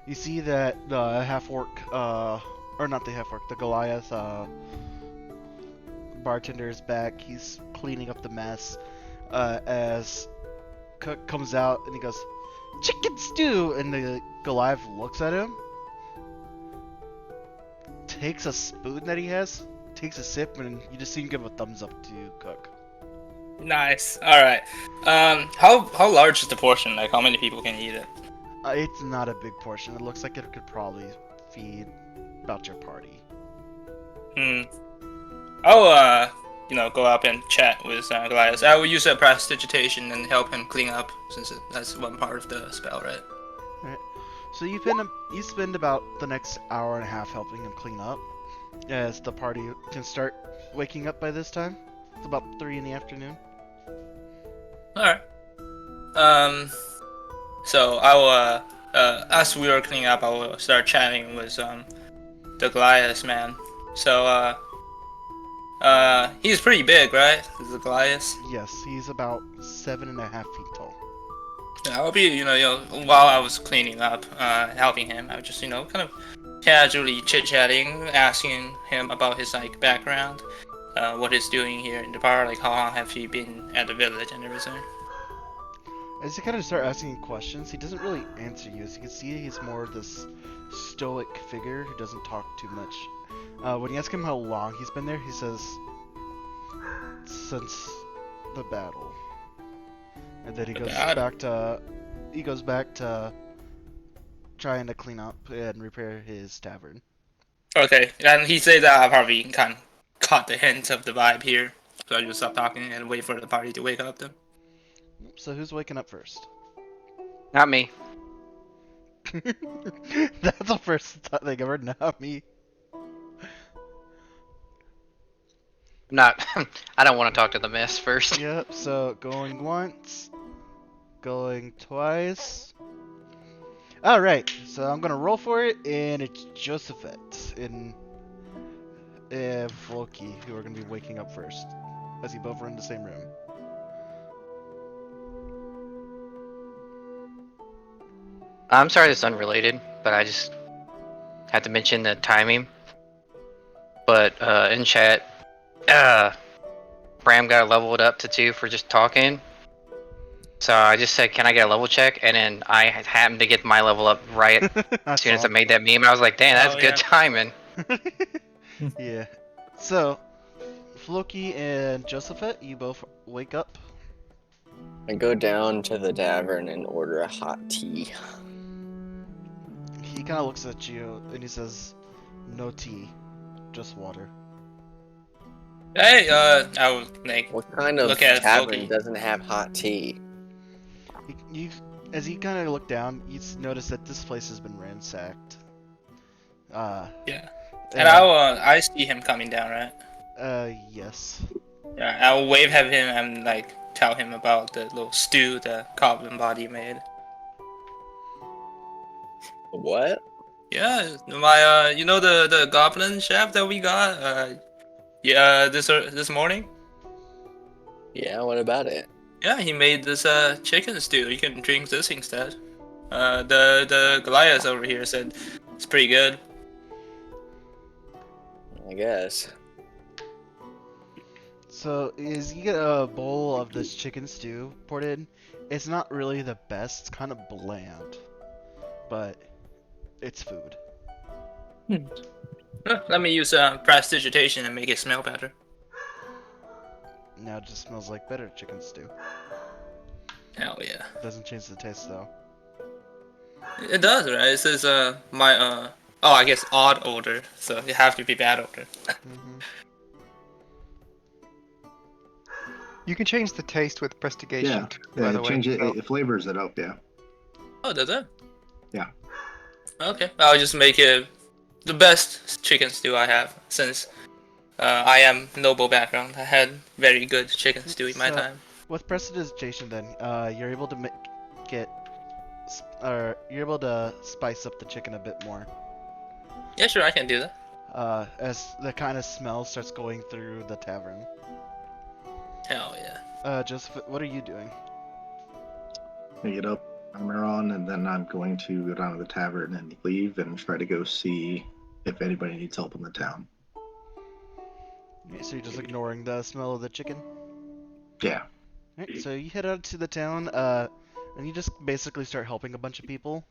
You see that the half-orc, or not the half-orc, the Goliath, bartender is back. He's cleaning up the mess. As Cook comes out and he goes, "Chicken stew!" And the Goliath looks at him, takes a spoon that he has, takes a sip, and you just see him give a thumbs up to Cook. Nice. Alright. How large is the portion? Like, how many people can eat it? It's not a big portion. It looks like it could probably feed about your party. I'll, go up and chat with Goliath. I will use a prestidigitation and help him clean up, since that's one part of the spell, right? Right. So you spend about the next hour and a half helping him clean up, as the party can start waking up by this time. It's about 3 in the afternoon. Alright. So I will, as we were cleaning up, I will start chatting with, the Goliath man. So, he's pretty big, right? The Goliath? Yes, he's about 7.5 feet tall. Yeah, I'll be, while I was cleaning up, helping him, I was just, kind of casually chit-chatting, asking him about his, like, background, what he's doing here in the bar, like, how long have he been at the village and everything. As you kind of start asking questions, he doesn't really answer you. As you can see, he's more of this stoic figure who doesn't talk too much. When you ask him how long he's been there, he says, "Since the battle." And then he goes back to trying to clean up and repair his tavern. Okay, and he said that I probably kind of caught the hint of the vibe here, so I just stop talking and wait for the party to wake up then. So who's waking up first? Not me. That's the first thing ever, not me. Not. I don't want to talk to the mess first. Yep, so going once, going twice. Alright, so I'm gonna roll for it, and it's Josephet and Volky who are gonna be waking up first, as you both are in the same room. I'm sorry this is unrelated, but I just had to mention the timing. But in chat, Bram got leveled up to 2 for just talking. So I just said, "Can I get a level check?" And then I happened to get my level up right as soon as I made that meme. I was like, "Damn, that's good timing." Yeah. So, Floki and Josephet, you both wake up. I go down to the tavern and order a hot tea. He kind of looks at you and he says, "No tea, just water." Hey, I would like What kind of look at tavern Floki. doesn't have hot tea? As you kind of look down, you notice that this place has been ransacked. Yeah. And I see him coming down, right? Yes. Yeah, I'll wave at him and like tell him about the little stew the goblin body made. What? Yeah, my the goblin chef that we got this morning. Yeah, what about it? Yeah, he made this chicken stew. You can drink this instead. The Goliath over here said it's pretty good. I guess. So, as you get a bowl of this chicken stew poured in, it's not really the best. It's kind of bland, but it's food. Let me use prestidigitation and make it smell better. Now it just smells like better chicken stew. Hell yeah. Doesn't change the taste though. It does, right? It says my oh, I guess odd odor, so you have to be bad odor. Mm-hmm. You can change the taste with prestigation Yeah, too, yeah. by the It way. changes. So, It flavors it up. Yeah. Oh, does it? Yeah. Okay, I'll just make it the best chicken stew I have, since I am noble background. I had very good chicken stew in my So, time. with prestidigitation, then you're able to you're able to spice up the chicken a bit more. Yeah, sure, I can do that. As the kind of smell starts going through the tavern. Hell yeah. Joseph, what are you doing? I get up, armor on, and then I'm going to go down to the tavern and leave and try to go see if anybody needs help in the town. Okay, so you're just ignoring the smell of the chicken? Yeah. Alright, so you head out to the town, and you just basically start helping a bunch of people.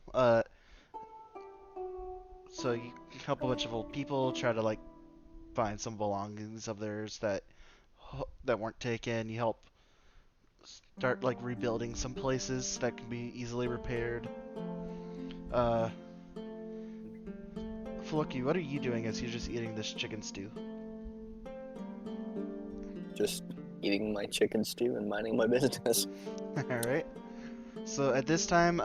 So you help a bunch of old people, try to like find some belongings of theirs that weren't taken. You help start like rebuilding some places that can be easily repaired. Floki, what are you doing as you're just eating this chicken stew? Just eating my chicken stew and minding my business. Alright. So at this time,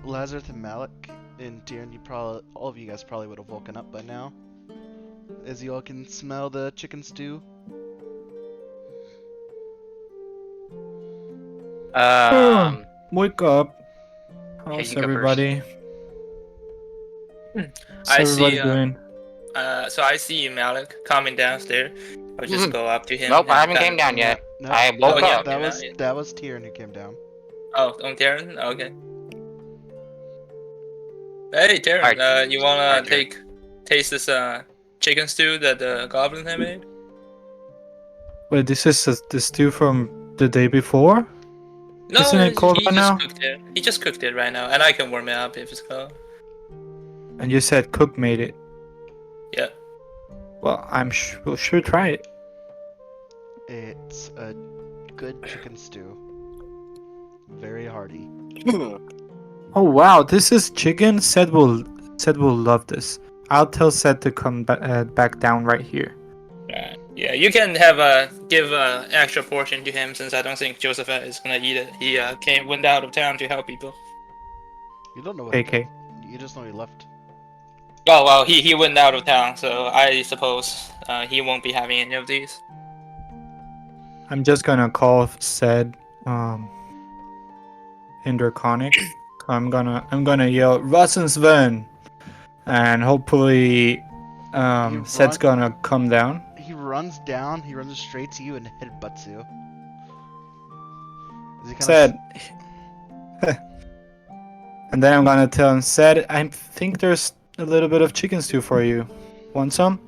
Lazarus and Malik and Tyrion, all of you guys probably would have woken up by now. As you all can smell the chicken stew. Wake up. Hey, How's you go everybody? How's I everybody see. doing? So I see Malik coming downstairs. I'll just go up to him. Nope, I and haven't kinda- came down yet. No, I that, woke yeah, up. that came was out, yeah. that was Tyrion who came down. Oh, on Taryn? Okay. Hey, Taryn, Alright. you wanna Alright, taste this chicken stew that the goblin had made? Wait, this is the stew from the day before? No, Isn't it cold he right just now? cooked it. He just cooked it right now, and I can warm it up if it's cold. And you said Cook made it. Yeah. Well, we'll sure try it. It's a good chicken stew. Very hearty. Oh wow, this is chicken. Seth will love this. I'll tell Seth to come back down right here. Yeah, you can have give a extra portion to him, since I don't think Josephat is gonna eat it. He went out of town to help people. You don't know what AK. you just know he left. Oh well, he went out of town, so I suppose he won't be having any of these. I'm just gonna call Seth in Draconic. I'm gonna yell Rassensven, and hopefully Seth's gonna come down. He runs down, he runs straight to you and headbutts you. Seth. And then I'm gonna tell him, Seth, I think there's a little bit of chicken stew for you. Want some?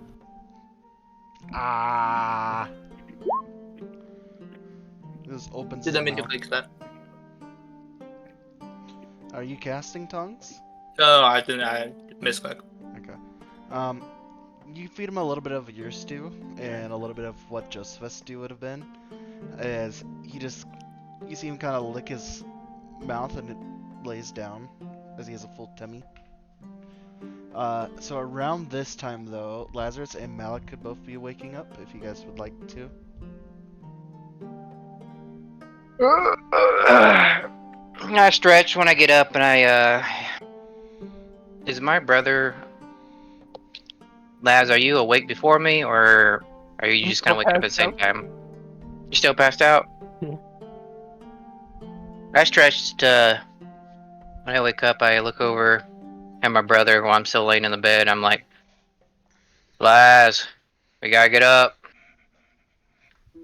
Ah. This opens his Didn't mean to mouth. click that. Are you casting tongues? No, I didn't. I misclicked. Okay. You feed him a little bit of your stew and a little bit of what Joseph's stew would have been. As you see him kind of lick his mouth and it lays down as he has a full tummy. So around this time though, Lazarus and Malik could both be waking up if you guys would like to. I stretch when I get up, and I is my brother Laz, are you awake before me, or are you just gonna wake up at the same time? You still passed out? Yeah. I stretched, when I wake up, I look over at my brother while I'm still laying in the bed. I'm like, Laz, we gotta get up.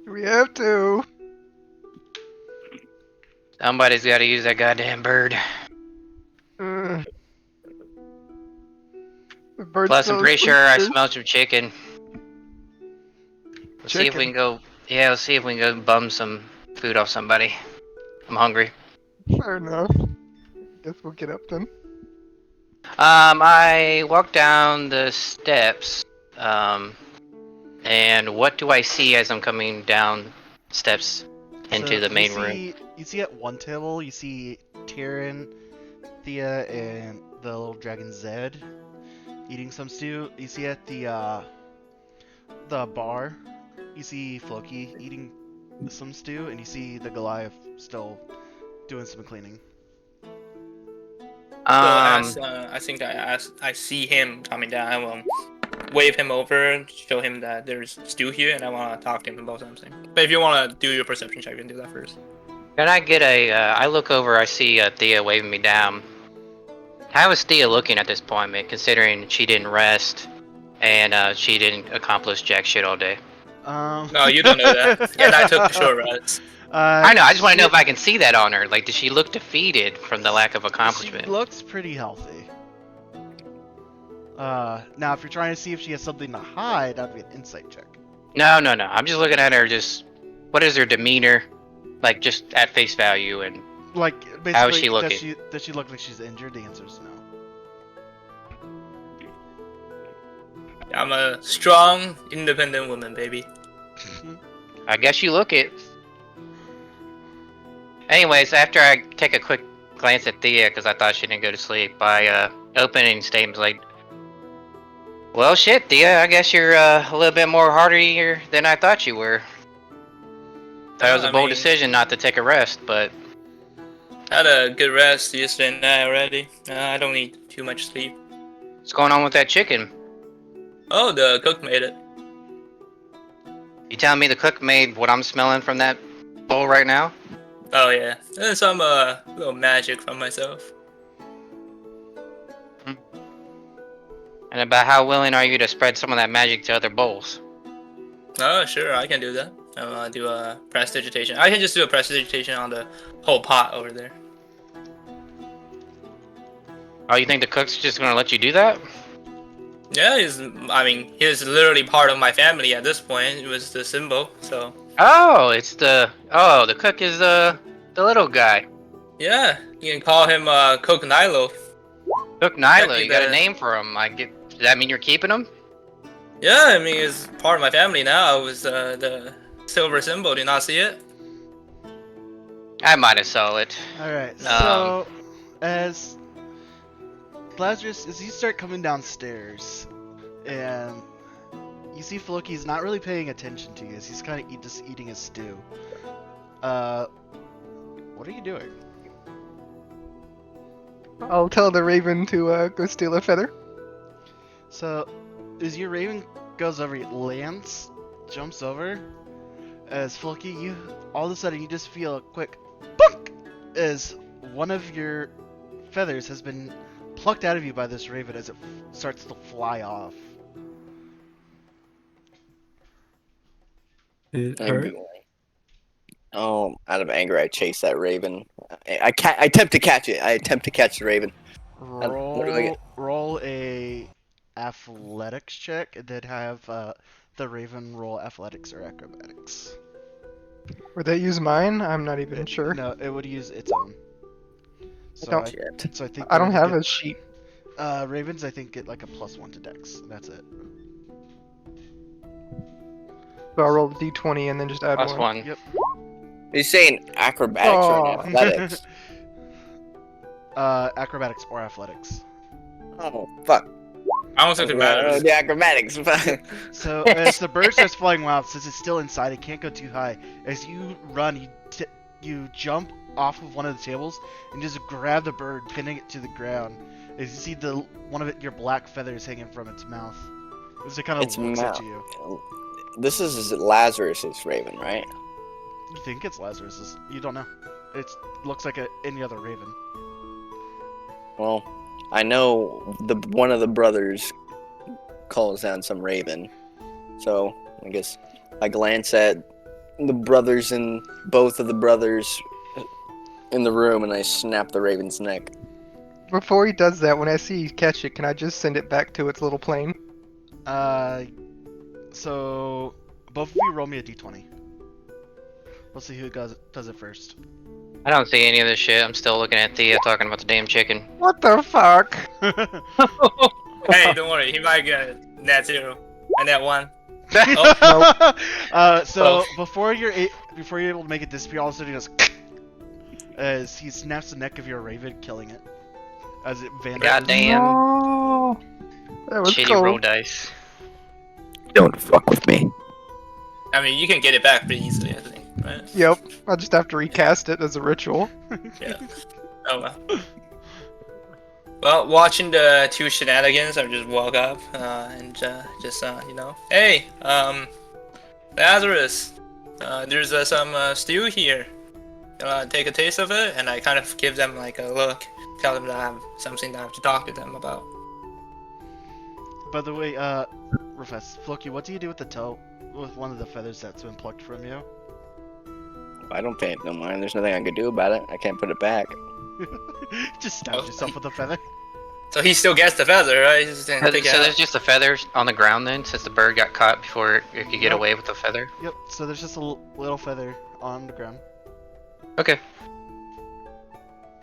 We have to. Somebody's gotta use that goddamn bird. The bird's Plus, I'm still pretty sure I asleep. smelled some chicken. Let's see if we can go. Yeah, let's see if we can go bum some food off somebody. I'm hungry. Fair enough. Guess we'll get up then. I walk down the steps. And what do I see as I'm coming down steps? into the main room. You see at one table, you see Tyrion, Thea, and the little dragon Zed eating some stew. You see at the bar, you see Floki eating some stew, and you see the Goliath still doing some cleaning. I think I see him coming down. I will wave him over, show him that there's Stu here, and I want to talk to him about something. But if you want to do your perception check, you can do that first. Can I get a? I look over. I see Thea waving me down. How is Thea looking at this point, man? Considering she didn't rest and she didn't accomplish jack shit all day. No, you don't know that. And I took the short rest. I know. I just want to know if I can see that on her. Like, does she look defeated from the lack of accomplishment? She looks pretty healthy. Now, if you're trying to see if she has something to hide, that'd be an insight check. No. I'm just looking at her. Just what is her demeanor, like, just at face value, and like basically, how is she looking? Does she look like she's injured? The answer is no. I'm a strong, independent woman, baby. I guess you look it. Anyways, after I take a quick glance at Thea, because I thought she didn't go to sleep, I opening statements like, well, shit, Thea, I guess you're a little bit more hardier than I thought you were. That was a bold decision not to take a rest, but... I had a good rest yesterday night already. I don't need too much sleep. What's going on with that chicken? Oh, the cook made it. You telling me the cook made what I'm smelling from that bowl right now? Oh yeah, and some little magic from myself. And about how willing are you to spread some of that magic to other bowls? Oh sure, I can do that. I'll do a prestidigitation. I can just do a prestidigitation on the whole pot over there. Oh, you think the cook's just gonna let you do that? Yeah, he's literally part of my family at this point. It was the symbol, so. Oh, the cook is the little guy. Yeah, you can call him Cook Nilo. Cook Nilo, you got a name for him. Does that mean you're keeping him? Yeah, I mean, it's part of my family now. It was the silver symbol. Did you not see it? I might have saw it. Alright, so as Lazarus, as you start coming downstairs, and you see Floki's not really paying attention to you, as he's kind of just eating his stew. What are you doing? I'll tell the raven to go steal a feather. So, as your raven goes over, it lands, jumps over, as Floki, you all of a sudden you just feel a quick bunk as one of your feathers has been plucked out of you by this raven as it starts to fly off. It hurt. Oh, out of anger, I chase that raven. I attempt to catch it. I attempt to catch the raven. What do I get? Roll a athletics check, and then have the raven roll athletics or acrobatics. Would they use mine? I'm not even sure. No, it would use its own. So don't- I think I don't have get, a sheet. Ravens, I think, get like a +1 to Dex. That's it. So I'll roll the d20 and then just add Plus one. Yep. Are you saying acrobatics or Oh. athletics? Acrobatics or athletics. Oh, fuck. I almost took the matters. The acrobatics. So as the bird starts flying wild, since it's still inside, it can't go too high. As you run, you jump off of one of the tables and just grab the bird, pinning it to the ground. As you see one of your black feathers hanging from its mouth. As it kind of looks at you. This is Lazarus's raven, right? You think it's Lazarus's? You don't know. It looks like any other raven. Well, I know one of the brothers calls down some raven, so I guess I glance at the brothers and both of the brothers in the room, and I snap the raven's neck. Before he does that, when I see you catch it, can I just send it back to its little plane? So both of you roll me a d20. We'll see who does it first. I don't see any of this shit. I'm still looking at Thea talking about the damn chicken. What the fuck? Hey, don't worry. He might get net 0 and net 1. So before before you're able to make it disappear, all of a sudden he goes as he snaps the neck of your raven, killing it. As it vanishes. Goddamn No. That was shitty roll cool. dice. Don't fuck with me. I mean, you can get it back pretty easily, I think, right? Yep. I'll just have to recast it as a ritual. Yeah. Oh well. Well, watching the two shenanigans, I just walk up and just you know, hey, Lazarus, there's some stew here. Take a taste of it, and I kind of give them like a look, tell them that I have something that I have to talk to them about. By the way, Rufus, Floki, what do you do with the toe, with one of the feathers that's been plucked from you? I don't pay it no mind. There's nothing I can do about it. I can't put it back. Just stab yourself with a feather. So he still gets the feather, right? He just didn't So take it there's out. just the feathers on the ground then, since the bird got caught before it could get Yep. away with the feather. Yep, so there's just a little feather on the ground. Okay.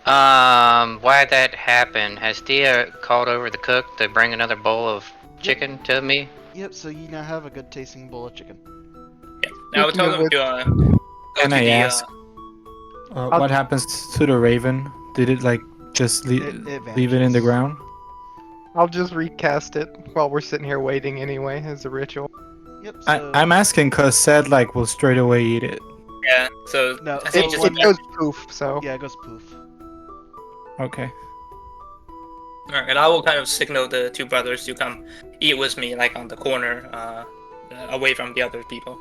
Why'd that happen? Has Thea called over the cook to bring another bowl of chicken to me? Yep, so you now have a good tasting bowl of chicken. Yeah. Now I would tell Speaking them of to go Can to I the, ask? What happens to the raven? Did it like just It leave it in the vanishes. ground? I'll just recast it while we're sitting here waiting anyway as a ritual. Yep, so... I'm asking cause said like will straight away eat it. Yeah. So No, I so think It, just it goes poof, so. Yeah, it goes poof. Okay. Alright, and I will kind of signal the two brothers to come eat with me, like on the corner, away from the other people.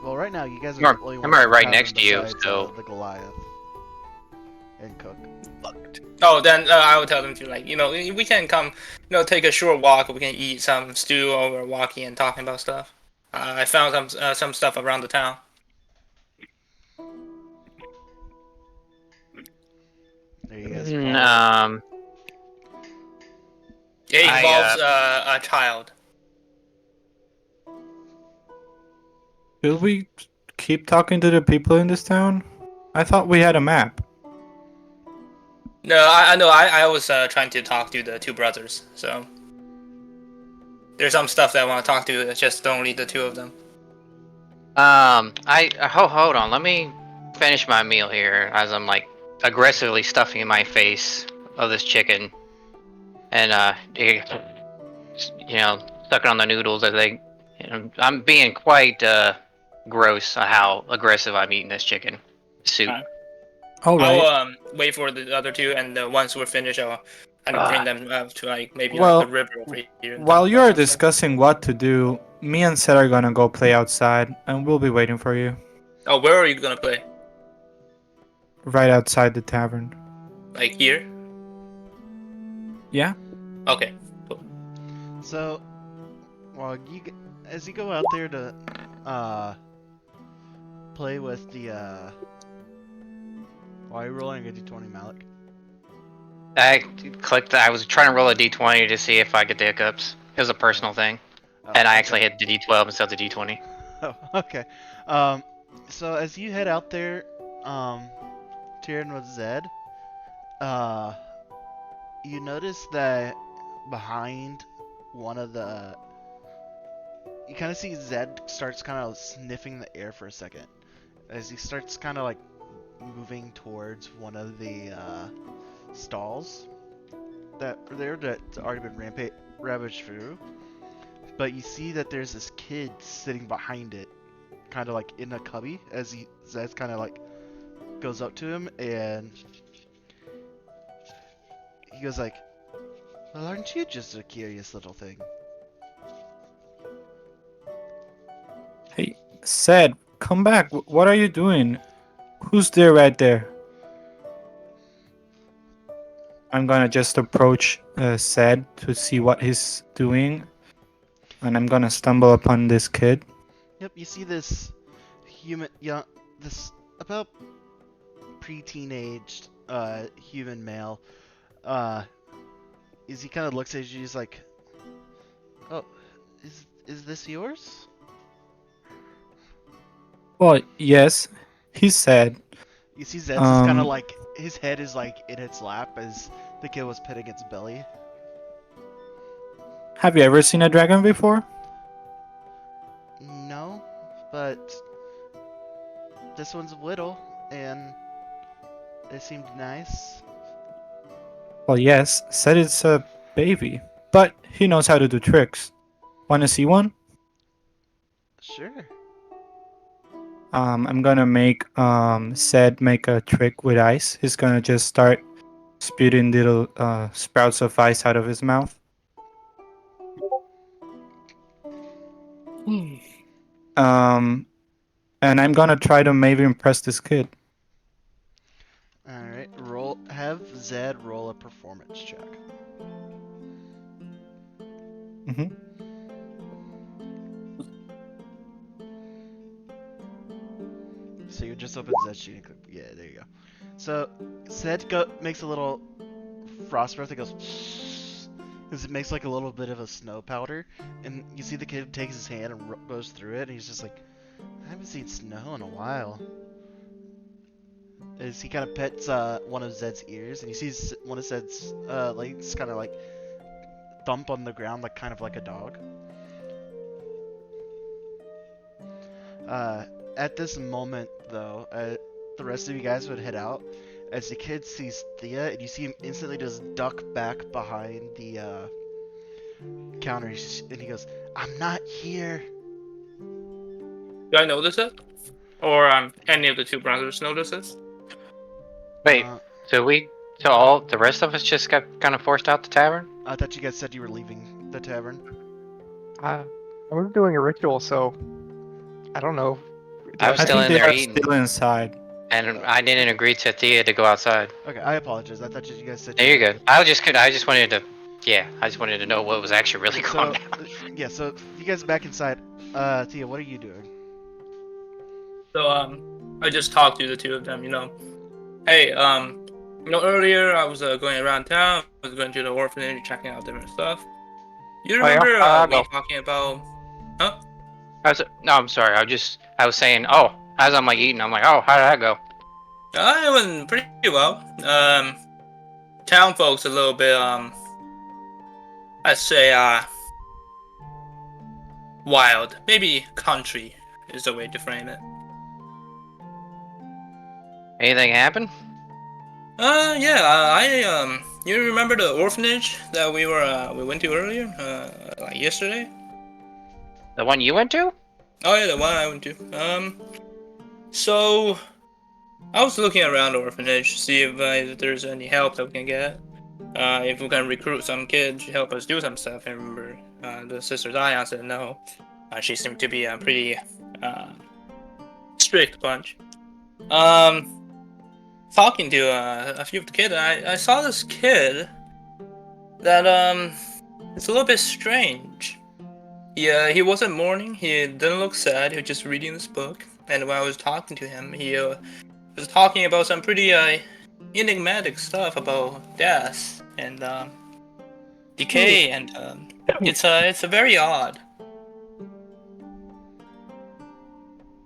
Well, right now, you guys are I'm the only I'm ones right in the tavern next to you, besides, so- the Goliath. And Cook. Oh, then I would tell them to, like, you know, we can come, you know, take a short walk. We can eat some stew while we're walking and talking about stuff. I found some stuff around the town. There you guys Mm, follow. It I, involves a child. Should we keep talking to the people in this town? I thought we had a map. No, I know. I was trying to talk to the two brothers, so there's some stuff that I want to talk to. It's just only the two of them. Hold on. Let me finish my meal here as I'm like aggressively stuffing my face of this chicken, and you know, sucking on the noodles as they. You know, I'm being quite gross on how aggressive I'm eating this chicken soup. Alright. All right. I'll wait for the other two, and once we're finished, I'll kind of bring them to like maybe Well, like the river over here. and While talk you're about some stuff. discussing what to do, me and Seth are gonna go play outside, and we'll be waiting for you Oh, where are you gonna play? right outside the tavern. Like here? Yeah. Okay. So, well, as you go out there to play with the why are you rolling a d20, Malik? I clicked. I was trying to roll a d20 to see if I get the hiccups. It was a personal thing, Oh, and I okay. actually hit the d12 instead of the d20. Oh, okay. So as you head out there, Tyrion with Zed, you notice that behind one of the, you kind of see Zed starts kind of sniffing the air for a second, as he starts kind of like moving towards one of the stalls that are there that's already been ravaged through. But you see that there's this kid sitting behind it, kind of like in a cubby, as Zed kind of like goes up to him, and he goes like, "Well, aren't you just a curious little thing?" Hey, Seth, come back. What are you doing? Who's there right there? I'm gonna just approach Seth to see what he's doing, and I'm gonna stumble upon this kid. Yep, you see this this about pre-teenaged human male. As he kind of looks at you, he's like, "Oh, is this yours?" Well, yes, he said. You see Zed's is kind of Um, like his head is like in its lap as the kid was petting its belly. Have you ever seen a dragon before? No, but this one's little, and it seemed nice. Well, yes, said it's a baby, but he knows how to do tricks. Wanna see one? Sure. I'm gonna make said make a trick with ice. He's gonna just start spewing little sprouts of ice out of his mouth. Um, and I'm gonna try to maybe impress this kid. All right. Have Zed roll a performance check. hmm So you just open Zed's sheet and click. Yeah, there you go. So Zed makes a little frost breath that goes. Because it makes like a little bit of a snow powder, and you see the kid takes his hand and goes through it, and he's just like, I haven't seen snow in a while. As he kind of pets one of Zed's ears, and you see one of Zed's legs kind of like thump on the ground, like kind of like a dog. At this moment, though, the rest of you guys would head out as the kid sees Thea, and you see him instantly just duck back behind the counter, and he goes, "I'm not here." Do I notice it? Or any of the two brothers notice it? Wait, Uh, so all the rest of us just got kind of forced out the tavern? I thought you guys said you were leaving the tavern. I was doing a ritual, so I don't know. I was I still think in they there are eating, still inside. and I didn't agree to Thea to go outside. Okay, I apologize. I thought you guys said. No, you're good. I just wanted to, I just wanted to know what was actually really going So, down. yeah. So you guys back inside. Thea, what are you doing? So I just talked to the two of them. Hey, earlier I was going around town. I was going to the orphanage, checking out different stuff. You Oh, yeah? remember How'd that me go? talking about? Huh? No, I'm sorry. I was saying, oh, as I'm like eating, I'm like, oh, how did that go? It went pretty well. Town folks a little bit I'd say wild. Maybe country is the way to frame it. Anything happen? Yeah, you remember the orphanage that we went to earlier, like yesterday? The one you went to? Oh yeah, the one I went to. So I was looking around the orphanage, see if there's any help that we can get. If we can recruit some kids to help us do some stuff. I remember the sister Diane said no. She seemed to be a pretty strict bunch. Talking to a few of the kids, I saw this kid that it's a little bit strange. He wasn't mourning. He didn't look sad. He was just reading this book. And when I was talking to him, he was talking about some pretty enigmatic stuff about death and decay, and it's a very odd.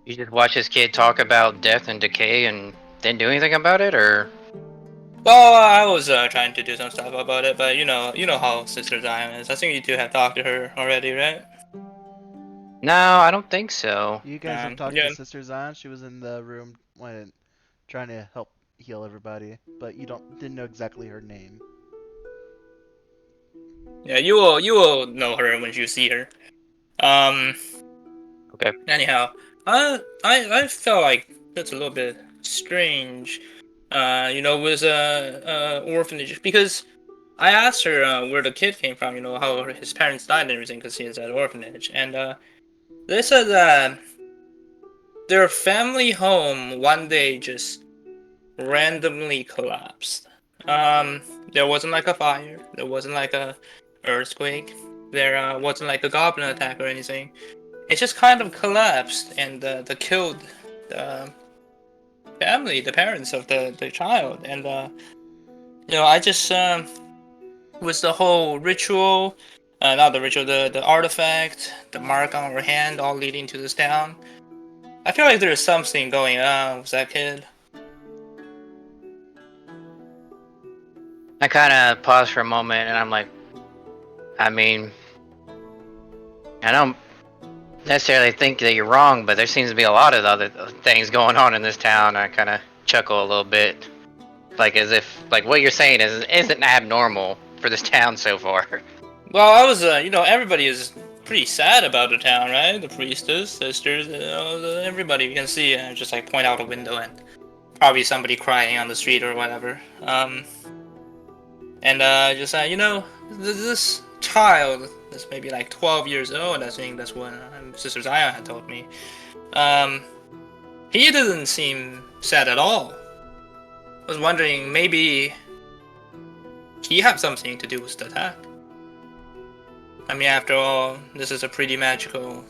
You just watch this kid talk about death and decay and didn't do anything about it, or? Well, I was trying to do some stuff about it, but you know how Sister Zion is. I think you two have talked to her already, right? No, I don't think so. You guys have talked Yeah. to Sister Zion. She was in the room when trying to help heal everybody, but you didn't know exactly her name. Yeah, you will know her when you see her. Okay. Anyhow, I felt like that's a little bit strange. With orphanage, because I asked her where the kid came from. How his parents died and everything, because he is at orphanage, and they said that their family home one day just randomly collapsed. There wasn't like a fire. There wasn't like a earthquake. There wasn't like a goblin attack or anything. It just kind of collapsed and they killed the family, the parents of the child. And I just with the whole ritual, not the ritual, the artifact, the mark on her hand, all leading to this town. I feel like there's something going on with that kid. I kind of paused for a moment, and I'm like, I mean, I know necessarily think that you're wrong, but there seems to be a lot of other things going on in this town. I kind of chuckle a little bit, like as if like what you're saying isn't abnormal for this town so far. Well, I was, everybody is pretty sad about the town, right? The priestess, sisters, everybody you can see, just like point out a window and probably somebody crying on the street or whatever. This child that's maybe like 12 years old, I think that's what Sister Zion had told me. He didn't seem sad at all. I was wondering, maybe he had something to do with the attack. I mean, after all, this is a pretty magical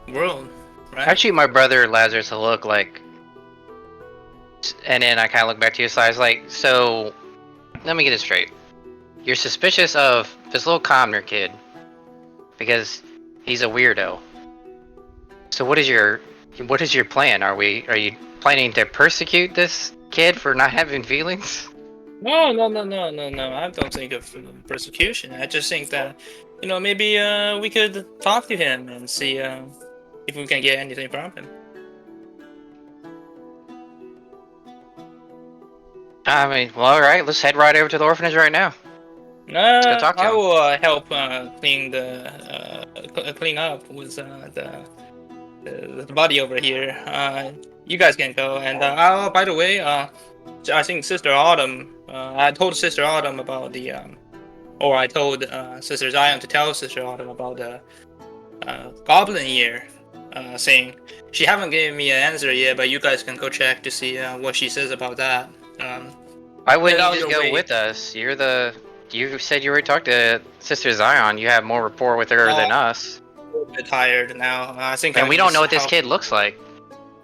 world, right? Actually, my brother Lazarus will look like, and then I kind of look back to your side, like, so, let me get it straight. You're suspicious of this little commoner kid because he's a weirdo. So what is your plan? Are you planning to persecute this kid for not having feelings? No. I don't think of persecution. I just think that, maybe we could talk to him and see if we can get anything from him. I mean, well, all right. Let's head right over to the orphanage right now. go talk to I him. will help clean up with the body over here. You guys can go. And by the way, I think Sister Autumn. I told Sister Autumn about the or I told Sister Zion to tell Sister Autumn about the Goblin Year thing. She haven't given me an answer yet, but you guys can go check to see what she says about that. Why wouldn't Get you on just your go way. with us? You said you already talked to Sister Zion. You have more rapport with her than us. I'm a bit tired now. I think And I we can don't just know what this help. kid looks like.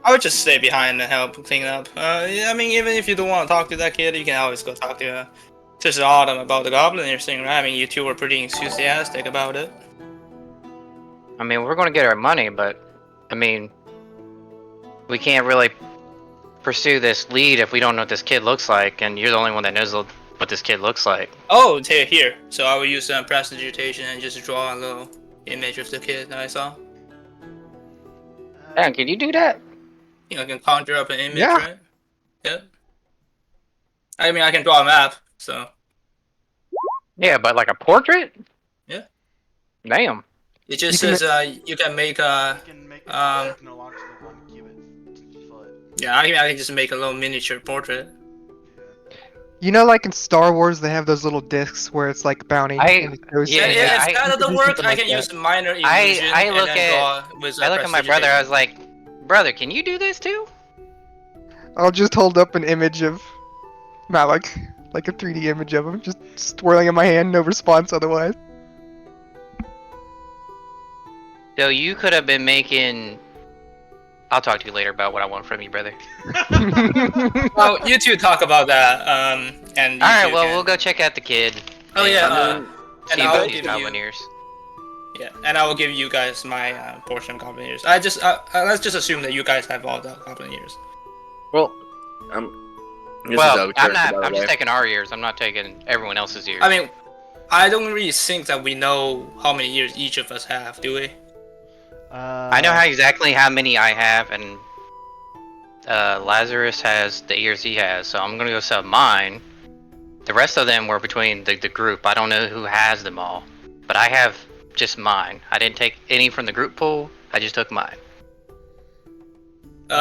I would just stay behind and help clean up. Yeah, I mean, even if you don't want to talk to that kid, you can always go talk to Sister Autumn about the Goblin Year thing, right? I mean, you two were pretty enthusiastic about it. I mean, we're gonna get our money, but I mean, we can't really pursue this lead if we don't know what this kid looks like, and you're the only one that knows what this kid looks like. Oh, here. So I will use prestidigitation and just draw a little image of the kid that I saw. Dan, can you do that? You know, I can conjure up an image, Yeah. right? Yep. I mean, I can draw a map, so. Yeah, but like a portrait? Yeah. Damn. It just You can says you can make a. You can make it no longer than 1 cubit foot. Yeah, I can just make a little miniature portrait. You know, like in Star Wars, they have those little discs where it's like bounty. and it shows yeah, things. yeah, If that you doesn't do work, something I like can that. use minor illusion I look and then at- draw with I look at my brother, I was prestidigitation. like, brother, can you do this too? I'll just hold up an image of Malik, like a 3D image of him, just swirling in my hand, no response otherwise. So you could have been making. I'll talk to you later about what I want from you, brother. Well, you two talk about that, and you Alright, two well, can- we'll go check out the kid. Oh yeah, See and about I'll these give goblin you. ears. Yeah, and I will give you guys my portion of Goblin Years. Let's just assume that you guys have all the Goblin Years. Well, this Well, is out of I'm character, not. by the I'm just way. taking our ears. I'm not taking everyone else's ears. I mean, I don't really think that we know how many years each of us have, do we? I know exactly how many I have, and Lazarus has the ears he has, so I'm gonna go sell mine. The rest of them were between the group. I don't know who has them all, but I have just mine. I didn't take any from the group pool. I just took mine. real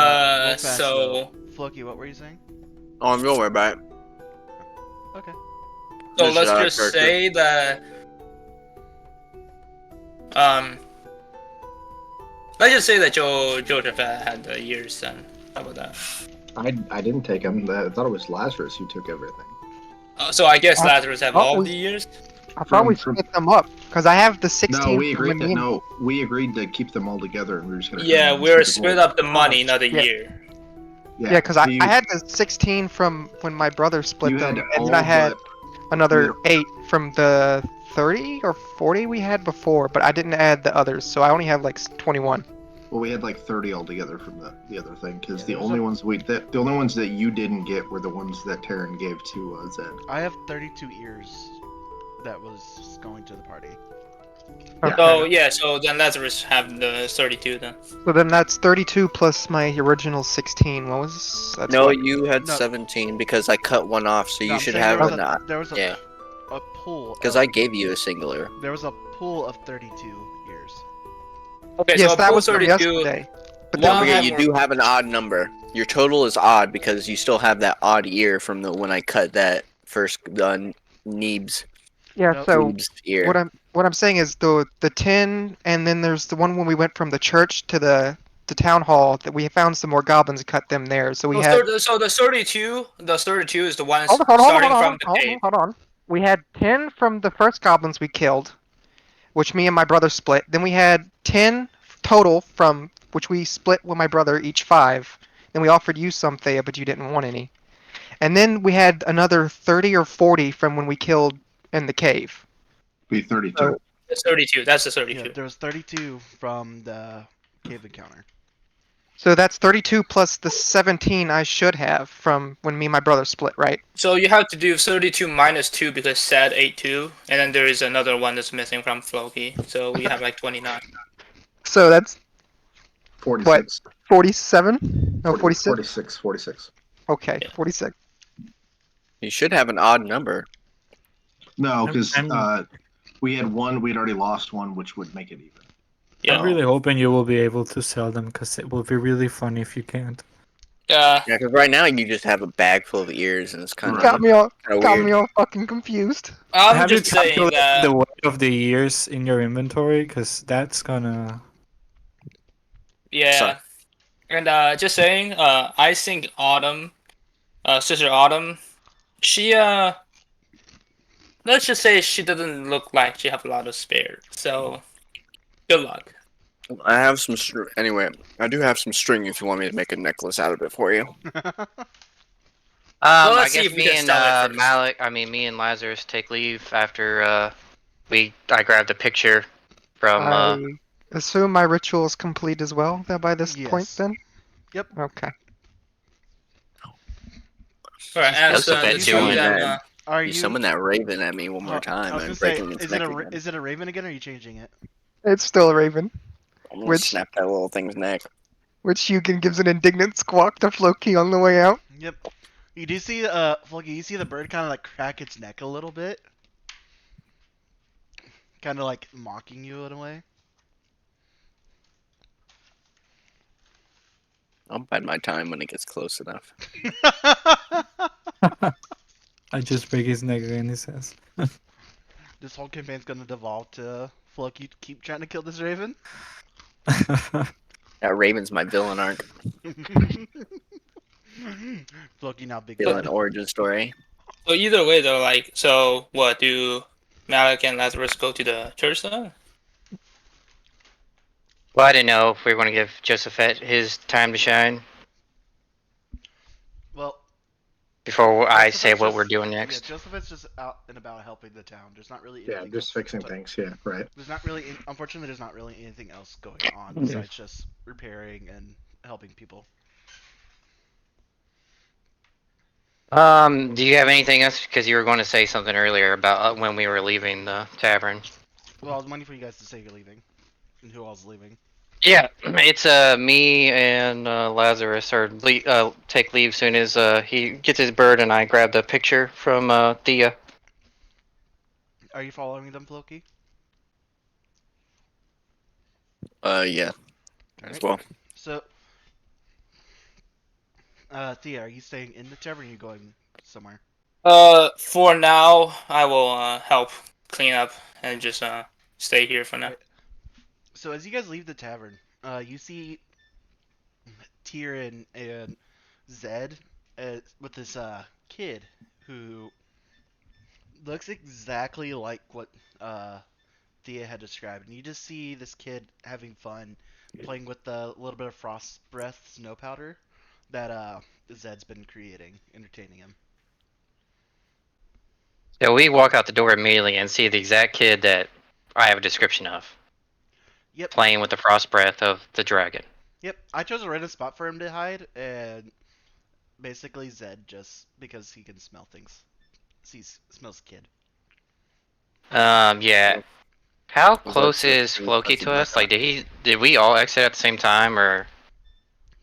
fast, So Floki, what were you saying? Oh, I'm going about it. Okay. so This is let's out of just character. say that let's just say that Joseph had the years then. How about that? I didn't take him. I thought it was Lazarus who took everything. So I guess Lazarus have all we- the years. I thought we From- split them up because I have the 16. No, we from agreed when me and- we agreed to keep them all together, and we were just gonna. Yeah, turn them we're into split gold. up the money, not the Yeah. year. Yeah, because so you- I had the 16 from when my brother split you them, had and then all I had but- another yeah. 8 from the 30 or 40 we had before, but I didn't add the others, so I only have like 21. Well, we had like 30 altogether from the other thing, because Yeah, the there's only a- ones the only ones that you didn't get were the ones that Taryn gave to Zed. I have 32 ears that was going to the party. Yeah. So yeah, so then Lazarus have the 32 then. So then that's 32 plus my original 16. What was that's No, what? you had No. 17 because I cut one off, so No, you I'm should saying have there was yeah, a pool because of I gave you a singular. there was a pool of 32 ears. Okay, Yes, so that pool was from 32. yesterday. But Don't then we One forget, had you more. do have an odd number. Your total is odd because you still have that odd ear from the when I cut that first Neeb's yeah. Nope. So ear. what I'm saying is the 10, and then there's the one when we went from the church to the town hall that we found some more goblins and cut them there. So we had So the 32, is the ones hold on, starting from the cave. hold on. We had 10 from the first goblins we killed, which me and my brother split. Then we had 10 total from which we split with my brother, each 5. Then we offered you some, Thea, but you didn't want any. And then we had another 30 or 40 from when we killed in the cave. Be 32. So, That's 32. That's the Yeah, 32. there was 32 from the cave encounter. so that's 32 plus the 17 I should have from when me and my brother split, right? So you have to do 32 minus 2 because Sad ate 2, and then there is another one that's missing from Floki. So we have like 29. So that's 46. 47? No, 46? 46. 46. Okay, Yeah. 46. You should have an odd number. No, because I'm- we had one. We'd already lost one, which would make it even. Yeah. I'm really hoping you will be able to sell them because it will be really funny if you can't. Yeah, because right now you just have a bag full of ears, and it's kind of Got me all weird. fucking confused. I'm Have just you saying calculated that. the weight of the years in your inventory? Because that's gonna. Yeah. Sorry. And just saying, I think Autumn, Sister Autumn, she let's just say she doesn't look like she have a lot of spare. So good luck. I have some anyway. I do have some string if you want me to make a necklace out of it for you. Well, I let's see guess if we me can and sell it first. me and Lazarus take leave after I grabbed the picture from I assume my ritual is complete as well by this point Yes. then? Yep. Okay. Alright, Just ask Joseph you at see doing them. that. Are You you? summon that raven at me one more I time was gonna and say, breaking its is it neck a again. is it a raven again? Or are you changing it? It's still a raven, I'm gonna which snap that little thing's neck. Yugen gives an indignant squawk to Floki on the way out. Yep. You do see Fluggy, you see the bird kind of like crack its neck a little bit, kind of like mocking you in a way. I'll bide my time when it gets close enough. I just break his neck again, he says. This whole campaign's gonna devolve to Fluggy keep trying to kill this raven. That raven's my villain arc, Fluggy now big villain head. origin story. So either way though, like, so what, do Malik and Lazarus go to the church then? Well, I didn't know if we were going to give Josephet his time to shine Well, before I Joseph's say what just- we're doing Yeah, next. Joseph's just out and about helping the town. There's not really Yeah, anything just else fixing to- things. Yeah, right. There's not really, unfortunately, there's not really anything else going on besides just repairing and helping people. Do you have anything else? Because you were going to say something earlier about when we were leaving the tavern. Well, I was waiting for you guys to say you're leaving, and who else is leaving. Yeah, it's me and Lazarus take leave soon as he gets his bird and I grab the picture from Thea. Are you following them, Floki? Yeah, as Alright. well. So, Thea, are you staying in the tavern or are you going somewhere? For now, I will help clean up and just stay here for now. Right. So as you guys leave the tavern, you see Tyr and Zed with this kid who looks exactly like what Thea had described, and you just see this kid having fun playing with the little bit of frost breath snow powder that Zed's been creating, entertaining him. So we walk out the door immediately and see the exact kid that I have a description of. Yep. Playing with the frost breath of the dragon. Yep. I chose a random spot for him to hide, and basically Zed just because he can smell things. Smells kid. Yeah. How Was that close just is me Floki closing to my us? Like, eyes? did we all exit at the same time, or?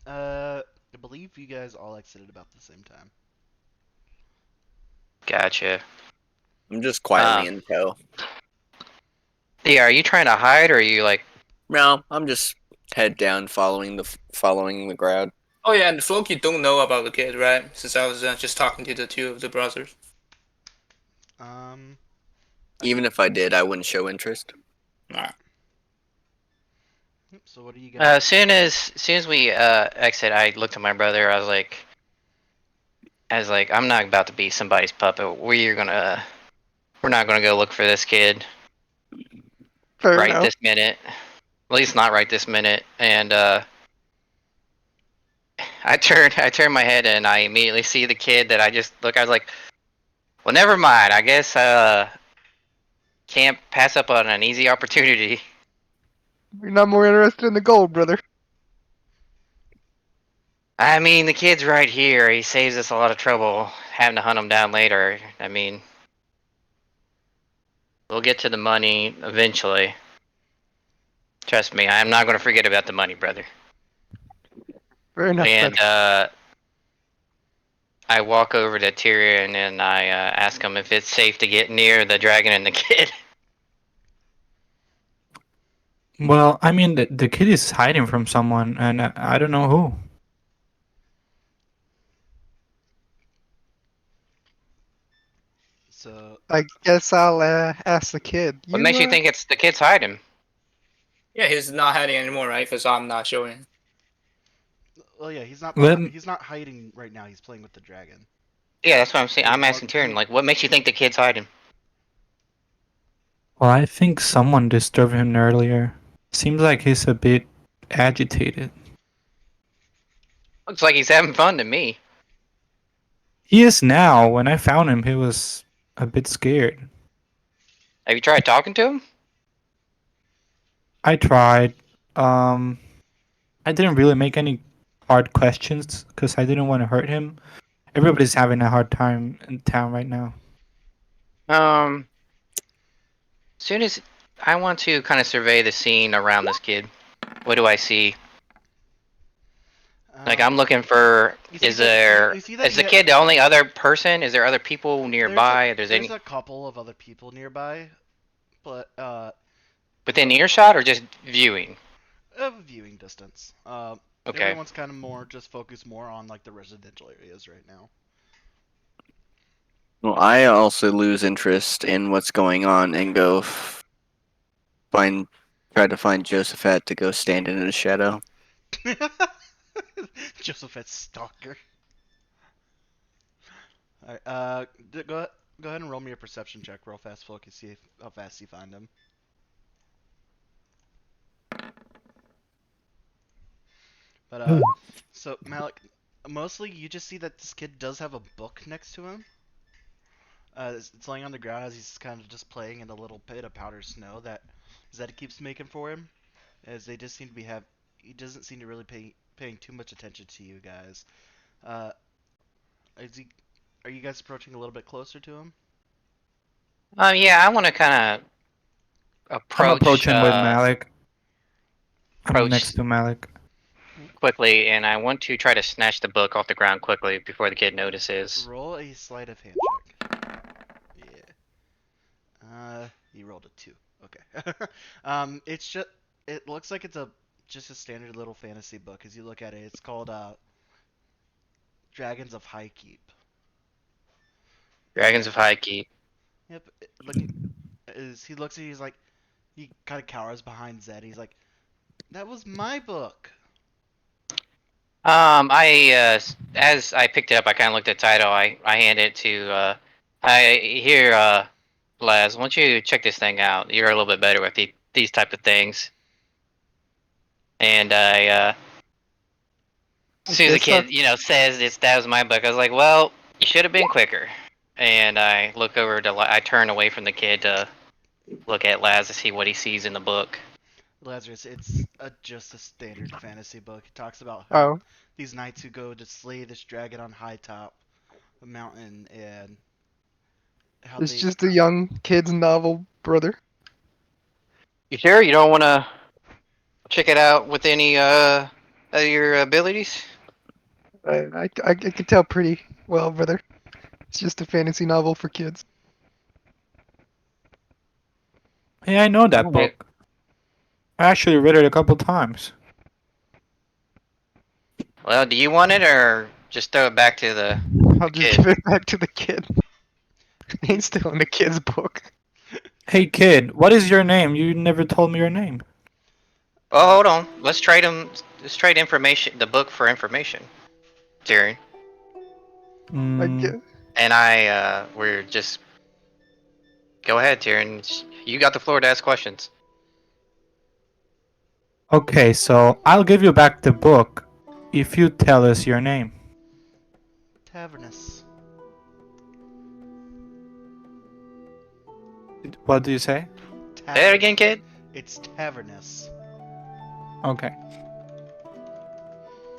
I believe you guys all exited about the same time. Gotcha. I'm just quietly Uh, in tow. yeah, are you trying to hide, or are you like? No, I'm just head down, following the crowd. Oh yeah, and Floki don't know about the kid, right? Since I was just talking to the two of the brothers. Um, I Even think. if I did, I wouldn't show interest. Alright. So what are you guys? As soon as we exit, I looked at my brother. I was like, I'm not about to be somebody's puppet. We're not gonna go look for this kid Fair right enough. this minute. At least not right this minute. And I turn my head and I immediately see the kid that I just look. I was like, well, never mind. I guess can't pass up on an easy opportunity. You're not more interested in the gold, brother. I mean, the kid's right here. He saves us a lot of trouble having to hunt him down later. I mean, we'll get to the money eventually. Trust me, I'm not going to forget about the money, brother. Fair enough, And brother. I walk over to Tyrion and I ask him if it's safe to get near the dragon and the kid. Well, I mean, the kid is hiding from someone, and I don't know who. So I guess I'll ask the kid. What makes you think it's the kid's hiding? Yeah, he's not hiding anymore, right? Because I'm not showing. well, yeah, Let he's not hiding right now. He's playing with the dragon. Yeah, that's what I'm saying. He I'm walk asking Tyrion, he like, what makes you think the kid's hiding? Well, I think someone disturbed him earlier. Seems like he's a bit agitated. Looks like he's having fun to me. He is now. When I found him, he was a bit scared. Have you tried talking to him? I tried. Um, I didn't really make any hard questions because I didn't want to hurt him. Everybody's having a hard time in town right now. Soon as I want to kind of survey the scene around this kid, what do I see? Like, I'm looking for. you see that you see that Is the he kid the only other person? Is there other people there's nearby? If there's there's any a couple of other people nearby, but within earshot or just viewing? of viewing distance. Okay. Everyone's kind of more just focused more on like the residential areas right now. Well, I also lose interest in what's going on and go find, try to find Josephat to go stand in his shadow. Josephat's stalker. Alright, go ahead and roll me a perception check real fast, Flo, see how fast you find him. But so Malik, mostly you just see that this kid does have a book next to him. It's laying on the ground as he's kind of just playing in a little pit of powdered snow that Zed keeps making for him. As they just seem to he doesn't seem to really paying too much attention to you guys. Uh, is he? Are you guys approaching a little bit closer to him? Yeah, I want to kind of I'm approaching with Malik. I'm next approach to Malik. quickly, and I want to try to snatch the book off the ground quickly before the kid notices. Roll a sleight of hand check. Yeah. You rolled a 2. Okay. It's just it looks like it's just a standard little fantasy book. As you look at it, it's called Dragons of High Keep. Dragons of And High Keep. yep, looking as he looks at you, he's like he kind of cowers behind Zed. He's like, "That was my book." As I picked it up, I kind of looked at the title. I hand it to Laz. Why don't you check this thing out? You're a little bit better with these type of things. And as soon as the Guess I'll kid, says that was my book, I was like, well, you should have been quicker. And I look over I turn away from the kid to look at Laz to see what he sees in the book. Lazarus, it's just a standard fantasy book. It talks about how Oh, these knights who go to slay this dragon on high top a mountain and how it's they just a young kid's novel, brother. You sure you don't want to check it out with any of your abilities? I can tell pretty well, brother. It's just a fantasy novel for kids. Hey, I know that Okay. book. I actually read it a couple times. Well, do you want it or just throw it back to the I'll just kid? give it back to the kid. He's still in the kid's book. Hey, kid, what is your name? You never told me your name. Oh, hold on. Let's trade him. Let's trade information. The book for information, Tyrion. I Mm, guess. And we're just go ahead, Tyrion. You got the floor to ask questions. okay, so I'll give you back the book if you tell us your name. Tavernus. What do you say? Say it again, kid. It's Tavernus. Okay.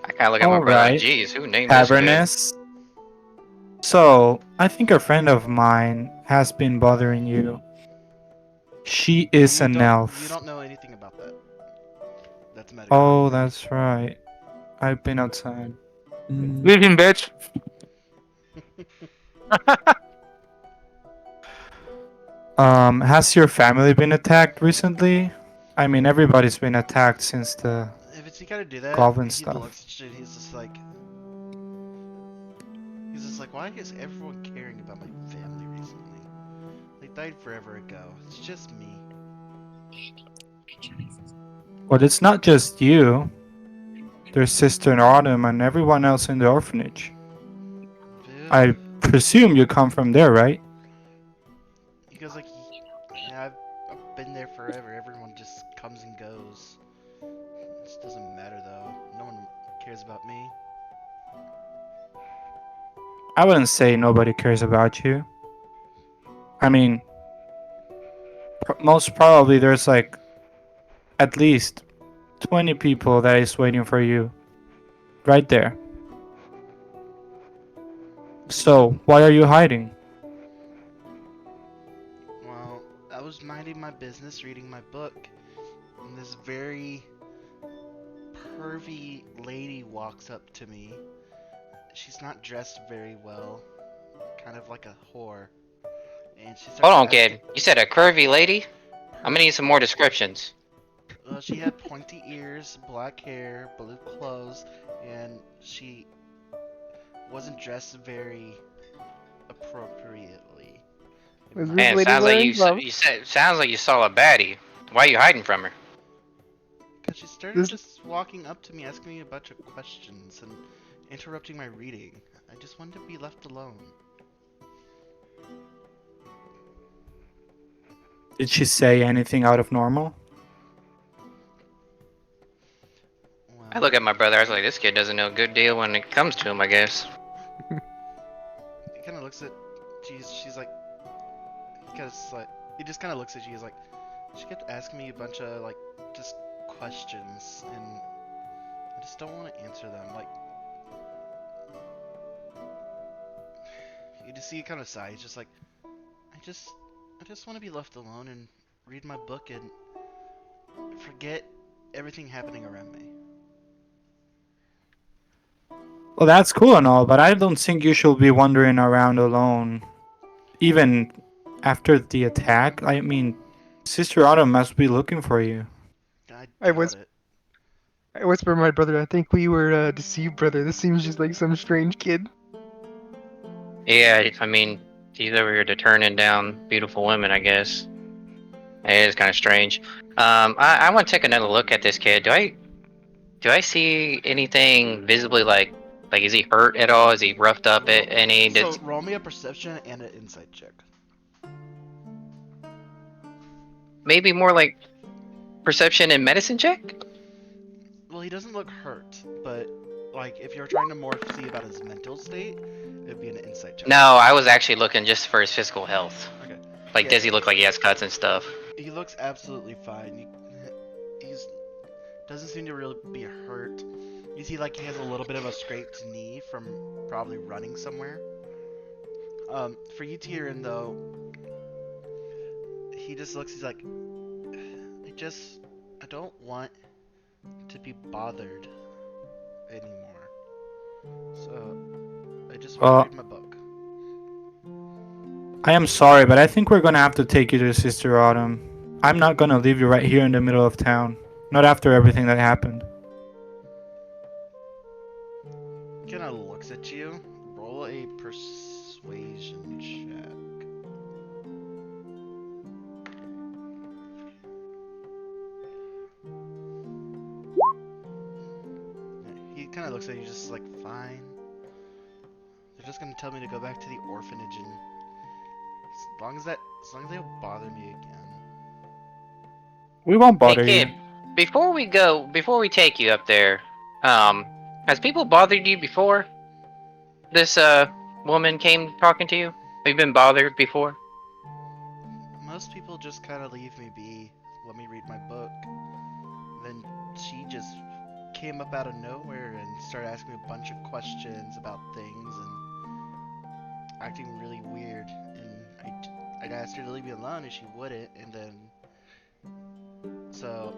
I kind of look at my All brother like, right. geez, who named this kid? Tavernus. So, I think a friend of mine has been bothering you. She is You an don't. elf. You don't know anything about that. That's metagaming. Oh, that's right. I've been outside. Leave him, bitch. Has your family been attacked recently? I mean, everybody's been attacked since the If it's he gotta do that, goblin he stuff. looks at shit. He's just like, why is everyone caring about my family recently? They died forever ago. It's just me. But it's not just you. There's Sister Autumn and everyone else in the orphanage. Yeah. I presume you come from there, right? He goes like, yeah, I've been there forever. Everyone just comes and goes. This doesn't matter though. No one cares about me. I wouldn't say nobody cares about you. I mean, most probably there's like at least 20 people that is waiting for you right there. So, why are you hiding? Well, I was minding my business, reading my book, and this very pervy lady walks up to me. She's not dressed very well, kind of like a whore. And she starts Hold on, asking. kid. You said a curvy lady? I'm gonna need some more descriptions. She had pointy ears, black hair, blue clothes, and she wasn't dressed very appropriately. Was this Man, lady sounds like wearing gloves? sounds like you saw a baddie. Why are you hiding from her? Because she started This- just walking up to me, asking me a bunch of questions, and interrupting my reading. I just wanted to be left alone. Did she say anything out of normal? Well, I look at my brother. I was like, this kid doesn't know a good deal when it comes to him, I guess. he kind of looks at. She's like. He just kind of looks at you. He's like. She kept asking me a bunch of like just questions, and I just don't want to answer them. Like. You just see it kind of sigh. He's just like, I just want to be left alone and read my book and forget everything happening around me. Well, that's cool and all, but I don't think you should be wandering around alone. Even after the attack, I mean, Sister Autumn must be looking for you. I I doubt was- it. I whispered to my brother, I think we were deceived, brother. This seems just like some strange kid. Yeah, I mean, he's over here to turning down beautiful women, I guess. It is kind of strange. I want to take another look at this kid. Do I see anything visibly like is he hurt at all? Is he roughed up at any? So roll me a perception and an insight check. Maybe more like perception and medicine check? Well, he doesn't look hurt, but like if you're trying to more see about his mental state, it'd be an insight check. No, I was actually looking just for his physical health. Okay. Like, Yeah. does he look like he has cuts and stuff? He looks absolutely fine. He's doesn't seem to really be hurt. You see, like he has a little bit of a scraped knee from probably running somewhere. For you, Tyrion, though, he just looks. He's like, I don't want to be bothered anymore. So I just want to Well, read my book. I am sorry, but I think we're gonna have to take you to Sister Autumn. I'm not gonna leave you right here in the middle of town. Not after everything that happened. Kind of looks at you. Roll a persuasion check. He kind of looks at you, just like, fine. They're just gonna tell me to go back to the orphanage, and as long as they don't bother me again. We won't Hey bother you. kid, before we take you up there, has people bothered you before? This woman came talking to you? Have you been bothered before? Most people just kind of leave me be, let me read my book. Then she just came up out of nowhere and started asking me a bunch of questions about things and acting really weird. And I asked her to leave me alone and she wouldn't. And then, so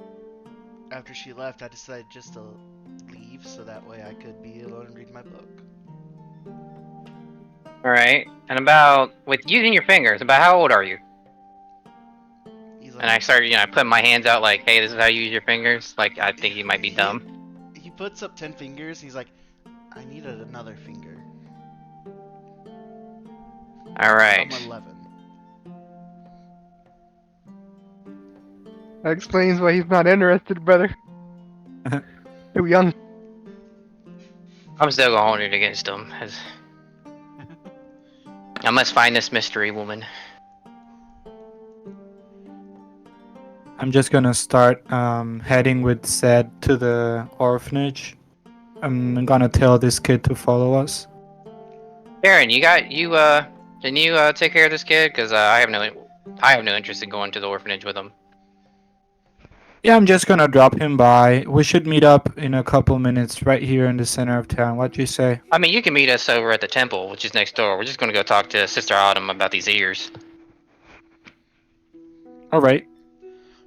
after she left, I decided just to leave so that way I could be alone and read my book. Alright. And about with using your fingers, about how old are you? He's And I like, started, putting my hands out like, hey, this is how you use your fingers. Like, I think you might be dumb. he puts up 10 fingers. He's like, I needed another finger. Alright. I'm 11. That explains why he's not interested, brother. Too young. I'm still gonna hold it against him. I must find this mystery woman. I'm just gonna start heading with Zed to the orphanage. I'm gonna tell this kid to follow us. Aaron, can you take care of this kid? Cause I have no interest in going to the orphanage with him. Yeah, I'm just gonna drop him by. We should meet up in a couple minutes right here in the center of town. What do you say? I mean, you can meet us over at the temple, which is next door. We're just gonna go talk to Sister Autumn about these ears. Alright.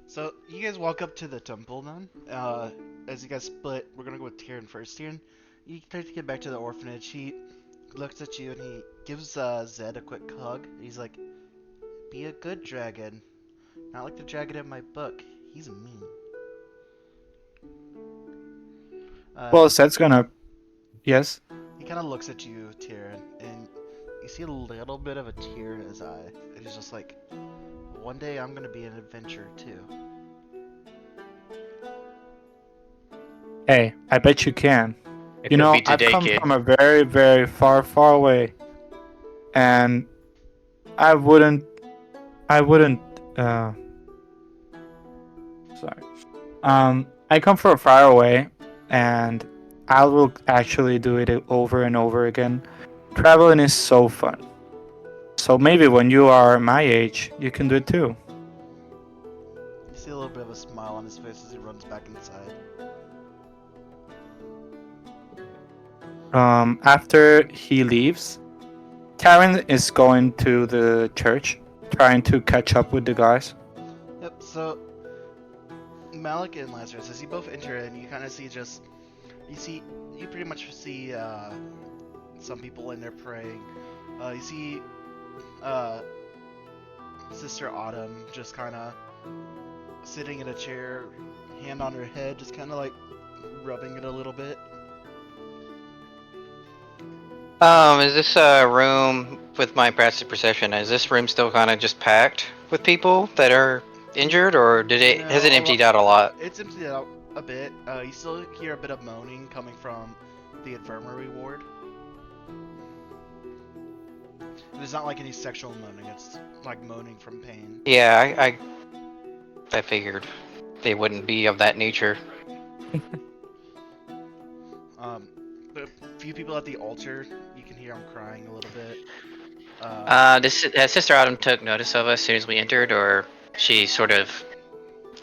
So you guys walk up to the temple then. As you guys split, we're gonna go with Tyrion first. Tyrion, you try to get back to the orphanage. He looks at you and he gives Zed a quick hug. He's like, "Be a good dragon, not like the dragon in my book. He's mean." Well, Zed's gonna... Yes? He kind of looks at you, Tyrion, and you see a little bit of a tear in his eye. And he's just like, "One day I'm gonna be an adventurer too." Hey, I bet you can. It You could know, be I've today, come kid. from a very, very far, far away. And I wouldn't... Sorry. I come from far away, and I will actually do it over and over again. Traveling is so fun. So maybe when you are my age, you can do it too. You see a little bit of a smile on his face as he runs back inside. After he leaves, Karen is going to the church, trying to catch up with the guys. Yep, so Malik and Lazarus, as you both enter and you kind of see you pretty much see some people in there praying. You see Sister Autumn just kind of sitting in a chair, hand on her head, just kind of like rubbing it a little bit. Is this room with my passive perception? Is this room still kind of just packed with people that are injured, or has it emptied out a lot? It's emptied out a bit. You still hear a bit of moaning coming from the infirmary ward. And it's not like any sexual moaning, it's like moaning from pain. Yeah, I figured they wouldn't be of that nature. The few people at the altar, you can hear them crying a little bit. Has Sister Autumn took notice of us as soon as we entered, or she's sort of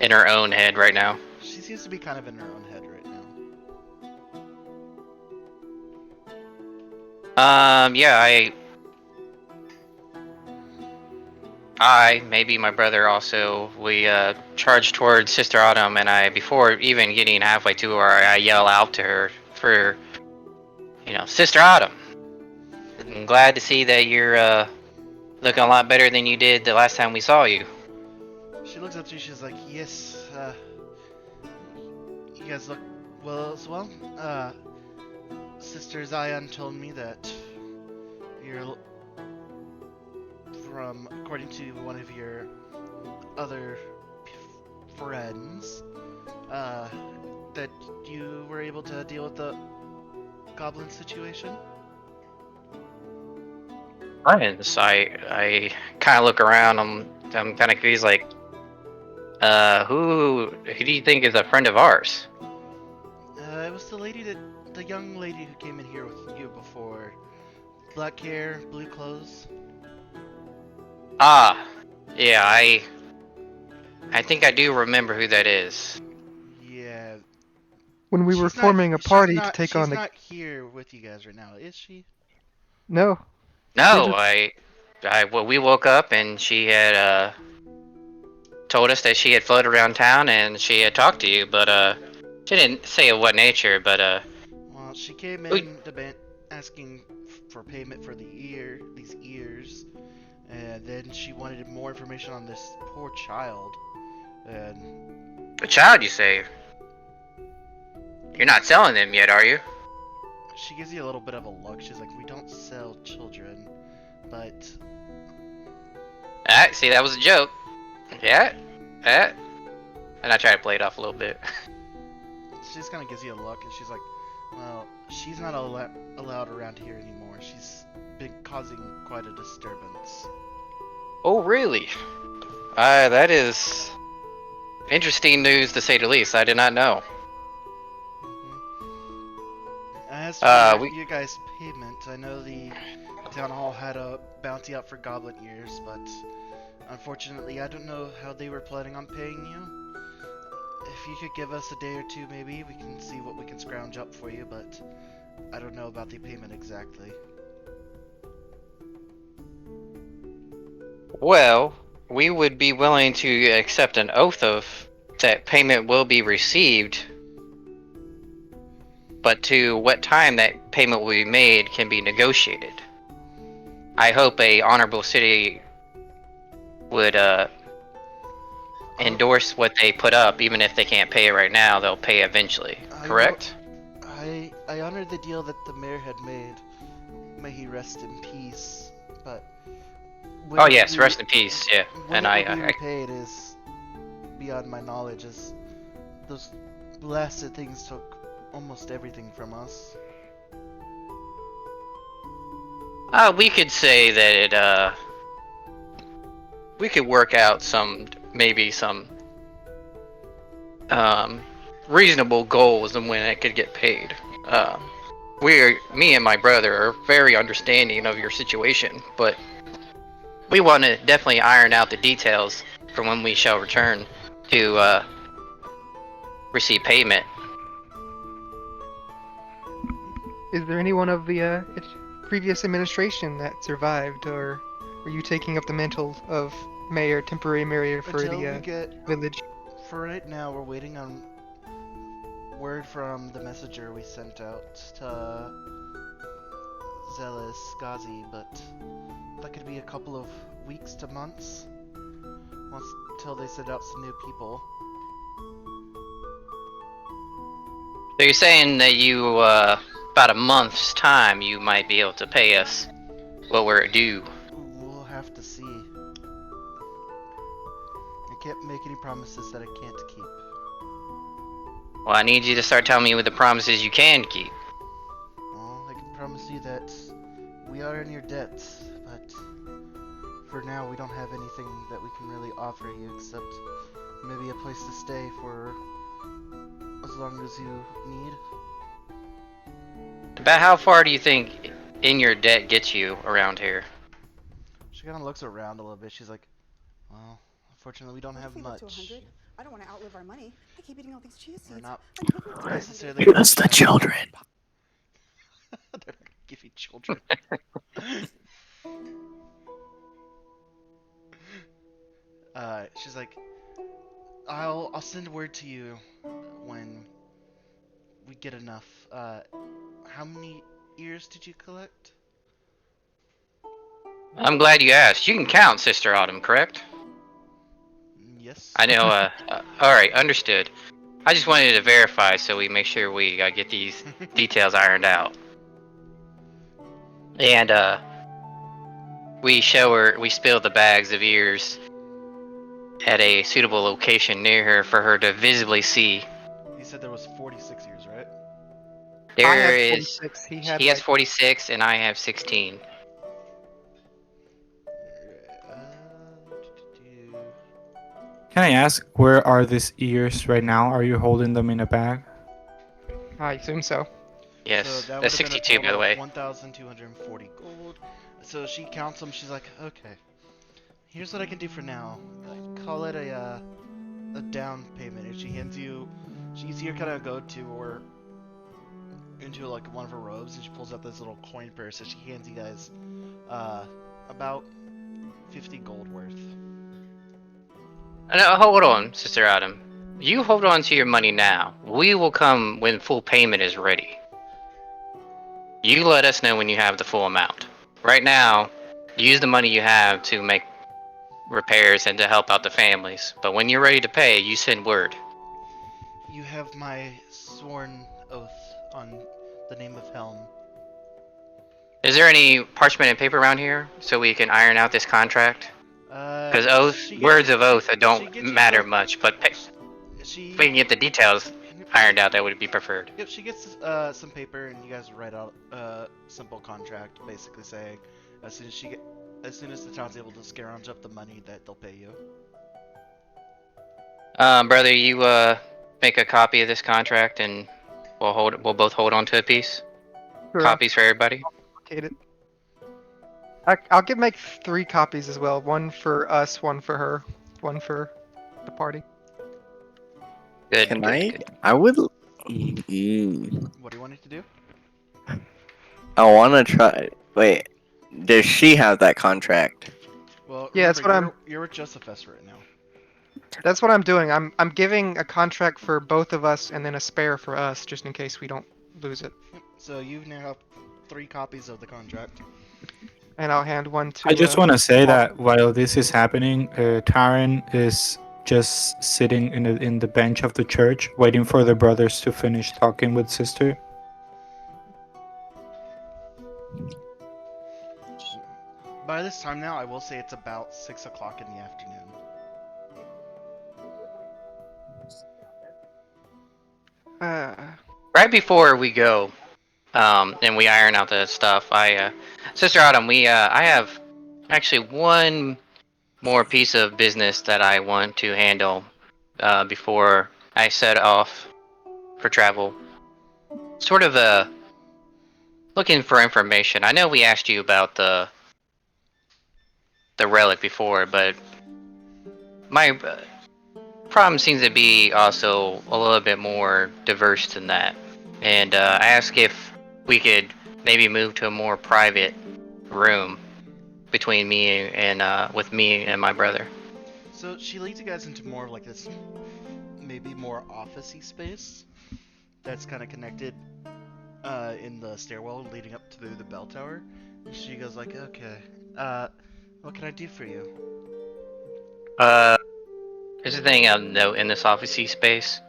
in her own head right now? She seems to be kind of in her own head right now. Yeah, maybe my brother also, we charge towards Sister Autumn, and before even getting halfway to her, I yell out to her for, Sister Autumn. I'm glad to see that you're looking a lot better than you did the last time we saw you. She looks up to you. She's like, "Yes, you guys look well as well. Sister Zion told me that you're from, according to one of your other friends, that you were able to deal with the goblin situation." Friends, I kind of look around. I'm kind of confused. Like, who do you think is a friend of ours? It was the young lady who came in here with you before. Black hair, blue clothes. Ah, yeah, I think I do remember who that is. Yeah. When we were forming a party to take on She's the. not here with you guys right now, is she? No. No, just- well, we woke up and she had told us that she had floated around town and she had talked to you, but she didn't say of what nature. But Well, she came we, in asking for payment for these ears, and then she wanted more information on this poor child. And a child, you say? You're not selling them yet, are you? she gives you a little bit of a look. She's like, "We don't sell children, but Ah, see, that was a joke. Yeah, and I try to play it off a little bit. she just kind of gives you a look, and she's like, well, she's not allowed around here anymore. She's been causing quite a disturbance." Oh, really? That is interesting news to say the least. I did not know. As for We you guys' payment, I know the town hall had a bounty out for goblin ears, but unfortunately, I don't know how they were planning on paying you. If you could give us a day or two, maybe we can see what we can scrounge up for you, but I don't know about the payment exactly. Well, we would be willing to accept an oath of that payment will be received, but to what time that payment will be made can be negotiated. I hope a honorable city would endorse what they put up, even if they can't pay it right now, they'll pay eventually. Correct? I honor the deal that the mayor had made. May he rest in peace. But when Oh it yes, would be- rest in peace. Yeah, when and it would be repaid is beyond my knowledge, as those blasted things took almost everything from us. we could say that we could work out maybe some reasonable goals and when it could get paid. Me and my brother are very understanding of your situation, but we want to definitely iron out the details for when we shall return to receive payment. Is there anyone of the previous administration that survived, or were you taking up the mantle of temporary mayor for Until we the get, village? for right now, we're waiting on word from the messenger we sent out to Zealous Ghazi, but that could be a couple of weeks to months until they send out some new people. So you're saying that you about a month's time you might be able to pay us what we're due. We'll have to see. I can't make any promises that I can't keep. Well, I need you to start telling me what the promises you can keep. Well, I can promise you that we are in your debt, but for now we don't have anything that we can really offer you except maybe a place to stay for as long as you need. About how far do you think in your debt gets you around here? She kind of looks around a little bit. She's like, well, unfortunately we don't have much. To 100? I don't want to outlive our money. I keep eating all these chia seeds. We're not I could live to 100. necessarily... Just the children. They're not gonna give you children. She's like, I'll send word to you when we get enough. How many ears did you collect? I'm glad you asked. You can count, Sister Autumn, correct? Yes. I know, alright, understood. I just wanted to verify so we make sure we get these details ironed out. And, we spill the bags of ears at a suitable location near her for her to visibly see. You said there was 46 ears, right? I There had is. 46. He He had has like 46 and I have 16. Can I ask, where are these ears right now? Are you holding them in a bag? I assume so. Yes, So that would that's have been a 62 by the total way. of 1,240 gold. So she counts them. She's like, okay, here's what I can do for now. Call it a down payment. And she hands you. You see her kind of go to her into like one of her robes, and she pulls out this little coin purse, and she hands you guys about 50 gold worth. No, hold on, Sister Adam. You hold on to your money now. We will come when full payment is ready. You let us know when you have the full amount. Right now, use the money you have to make repairs and to help out the families. But when you're ready to pay, you send word. You have my sworn oath on the name of Helm. Is there any parchment and paper around here so we can iron out this contract? Because words of oath don't matter much, but if we can get the details ironed out, that would be preferred. Yep, she gets some paper, and you guys write out a simple contract, basically saying as soon as the town's able to scrounge up the money, that they'll pay you. Brother, you make a copy of this contract, and we'll both hold on to a piece. Sure. Copies for everybody. Complicated. I'll make 3 copies as well. One for us, one for her, one for the party. Good. Can good, I? good. I would. What do you want it to do? I want to try. Wait, does she have that contract? Well, Yeah, that's remember, what you're with Josephus right now. That's what I'm doing. I'm giving a contract for both of us and then a spare for us, just in case we don't lose it. Yep. So you now have 3 copies of the contract. And I'll hand one to. I just want to say that while this is happening, Taryn is just sitting in the bench of the church, waiting for the brothers to finish talking with sister. By this time now, I will say it's about 6 o'clock in the afternoon. Right before we go, and we iron out the stuff, Sister Autumn, I have actually one more piece of business that I want to handle, before I set off for travel. Sort of, looking for information. I know we asked you about the relic before, but my problem seems to be also a little bit more diverse than that. And I asked if we could maybe move to a more private room between me and with me and my brother. So she leads you guys into more of like this, maybe more office-y space that's kind of connected in the stairwell leading up to the bell tower. And she goes like, okay, what can I do for you? There's a thing of note in this officey space.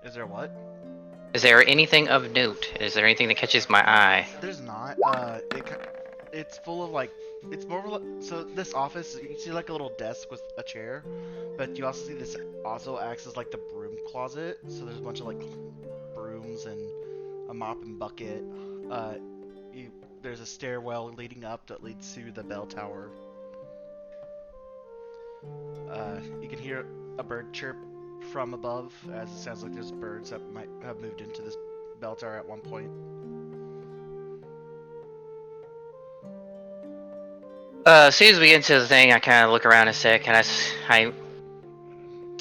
Is there what? Is there anything of note? Is there anything that catches my eye? There's not. It's full of like, it's more like, so this office, you see like a little desk with a chair, but you also see this also acts as like the broom closet. So there's a bunch of like brooms and a mop and bucket. There's a stairwell leading up that leads to the bell tower. You can hear a bird chirp from above, as it sounds like there's birds that might have moved into this bell tower at one point. As soon as we get into the thing, I kind of look around a sec, and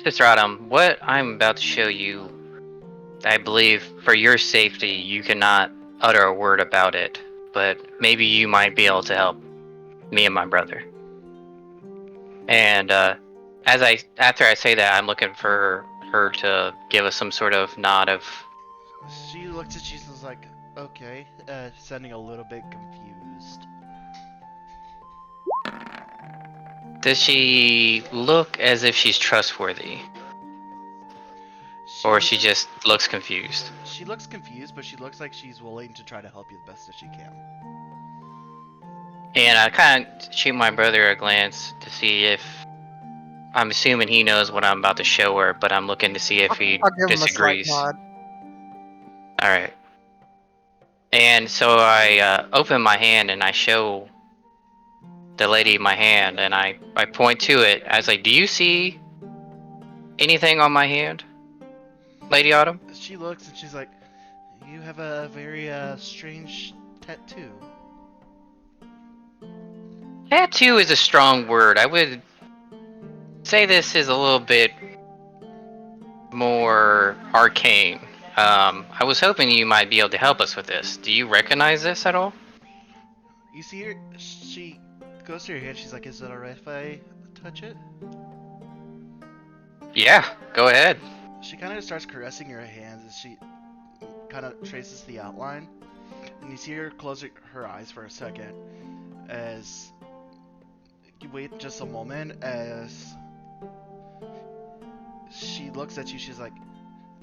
Sister Autumn, what I'm about to show you, I believe for your safety, you cannot utter a word about it, but maybe you might be able to help me and my brother. And After I say that, I'm looking for her to give us some sort of nod of. She looks at you and is like, okay, sounding a little bit confused. Does she look as if she's trustworthy, or she just looks confused? She looks confused, but she looks like she's willing to try to help you the best that she can. And I kind of shoot my brother a glance to see if. I'm assuming he knows what I'm about to show her, but I'm looking to see if he I'll give him a slight disagrees. nod. Alright. And so I open my hand and I show the lady my hand, and I point to it. I was like, do you see anything on my hand, Lady Autumn? She looks and she's like, you have a very strange tattoo. Tattoo is a strong word. I would say this is a little bit more arcane. I was hoping you might be able to help us with this. Do you recognize this at all? You see her, she goes to your hand, she's like, is it alright if I touch it? Yeah, go ahead. She kind of starts caressing your hands as she kind of traces the outline. And you see her close her eyes for a second as you wait just a moment as she looks at you. She's like,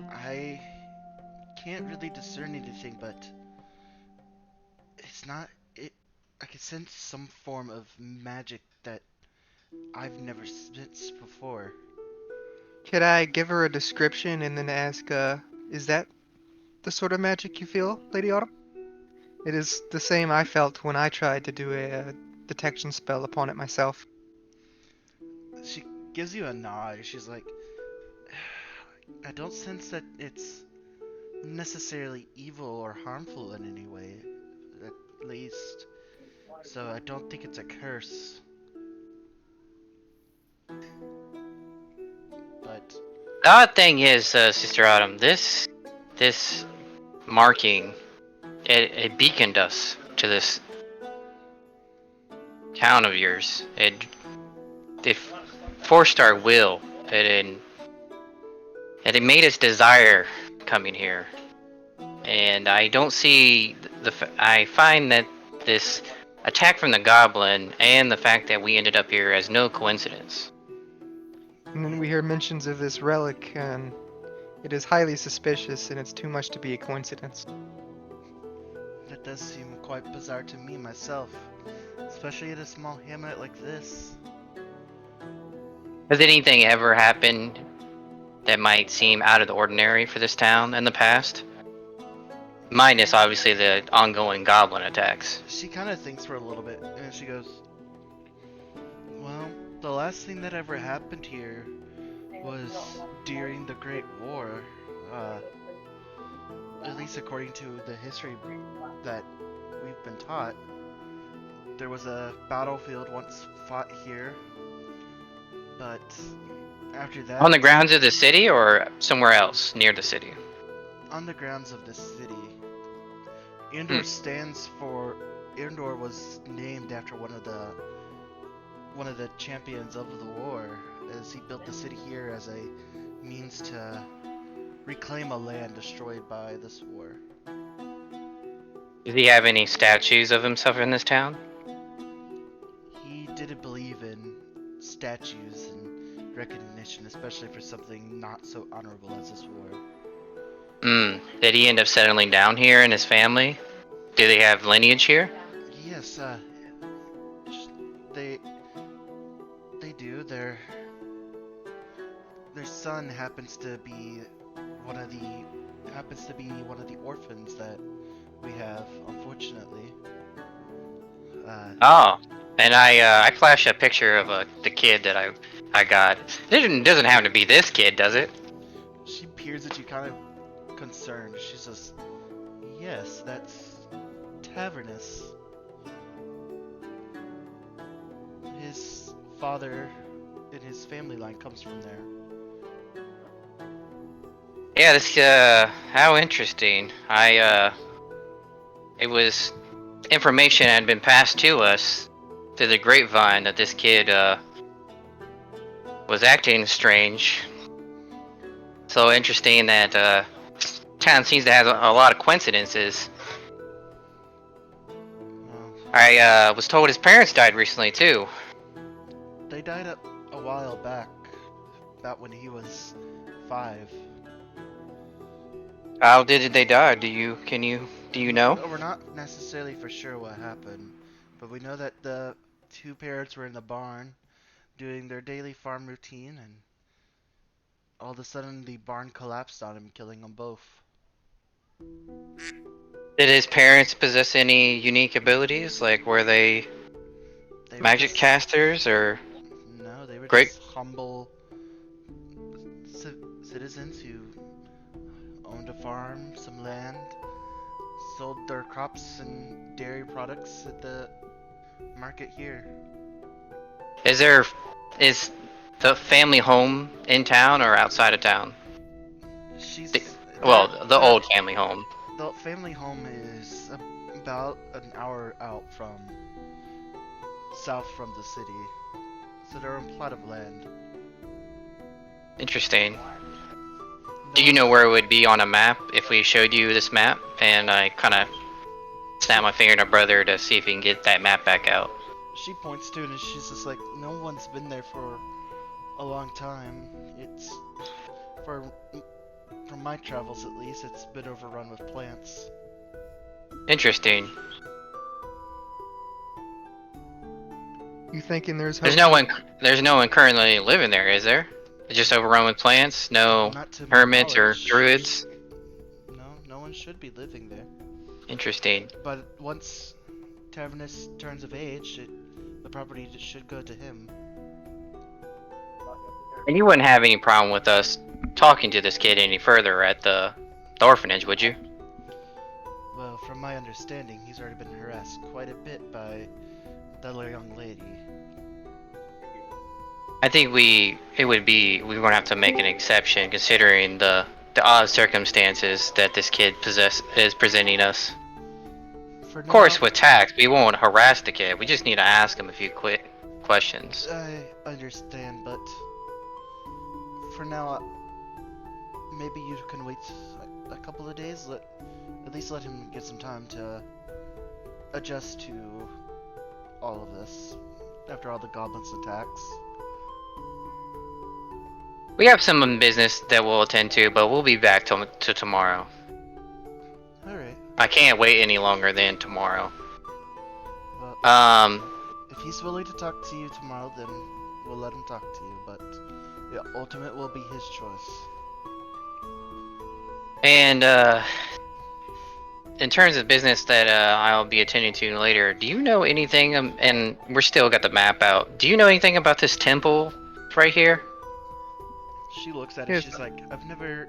I can't really discern anything, but it's not it. I can sense some form of magic that I've never sensed before. Could I give her a description and then ask, is that the sort of magic you feel, Lady Autumn? It is the same I felt when I tried to do a detection spell upon it myself. She gives you a nod. She's like, I don't sense that it's necessarily evil or harmful in any way, at least. So I don't think it's a curse. But The odd thing is, Sister Autumn, this marking, it beaconed us to this town of yours. It forced our will. It made us desire coming here. And I don't see I find that this attack from the goblin and the fact that we ended up here as no coincidence. And then we hear mentions of this relic, and it is highly suspicious, and it's too much to be a coincidence. that does seem quite bizarre to me myself, especially at a small hamlet like this. Has anything ever happened that might seem out of the ordinary for this town in the past? Minus, obviously, the ongoing goblin attacks. She kind of thinks for a little bit, and she goes, well, the last thing that ever happened here was during the Great War. At least according to the history that we've been taught. There was a battlefield once fought here, but after that... On the grounds of the city or somewhere else near the city? On the grounds of the city. Indor stands for... Indor was named after one of the champions of the war, as he built the city here as a means to reclaim a land destroyed by this war. Does he have any statues of himself in this town? He didn't believe in statues and recognition, especially for something not so honorable as this war. Did he end up settling down here in his family? Do they have lineage here? Yes, they do. Their son happens to be one of the orphans that we have, unfortunately. And I flash a picture of the kid that I got. It doesn't have to be this kid, does it? She peers at you, kind of concerned. She says, "Yes, that's Tavernus. His father in his family line comes from there." Yeah, this how interesting. It was information had been passed to us through the grapevine that this kid was acting strange. So interesting that town seems to have a lot of coincidences. Well, I was told his parents died recently too. they died a while back, about when he was 5. How did they die? Do you know? We're not necessarily for sure what happened, but we know that the 2 parents were in the barn doing their daily farm routine, and all of a sudden the barn collapsed on him, killing them both. Did his parents possess any unique abilities? Like were they They were magic just casters or no, they were great? just humble citizens who owned a farm, some land, sold their crops and dairy products at the market here. Is the family home in town or outside of town? She's The, they're, well, the they're old family home. The family home is about an hour out from south from the city, so they're on a plot of land. Interesting. No Do you know one's- where it would be on a map if we showed you this map and I kind of snap my finger at my brother to see if he can get that map back out? She points to it and she's just like, no one's been there for a long time. It's for from my travels at least, it's been overrun with plants. Interesting. You thinking there's hope? There's no one currently living there, is there? It's just overrun with plants. No Not to my hermits or knowledge. druids. No one should be living there. Interesting. But once Tavernus turns of age, the property should go to him. And you wouldn't have any problem with us talking to this kid any further at the orphanage, would you? Well, from my understanding, he's already been harassed quite a bit by the young lady. I think we're gonna have to make an exception considering the odd circumstances that this kid is presenting us. For Of course, now, with tax, we won't harass the kid. We just need to ask him a few quick questions. I understand, but for now, maybe you can wait a couple of days. At least let him get some time to adjust to all of this after all the goblins' attacks. We have some business that we'll attend to, but we'll be back to tomorrow. All right. I can't wait any longer than tomorrow. Well, if he's willing to talk to you tomorrow, then we'll let him talk to you. But the ultimate will be his choice. And in terms of business that I'll be attending to later, do you know anything? And we're still got the map out. Do you know anything about this temple right here? She looks at it. Yes. She's like, I've never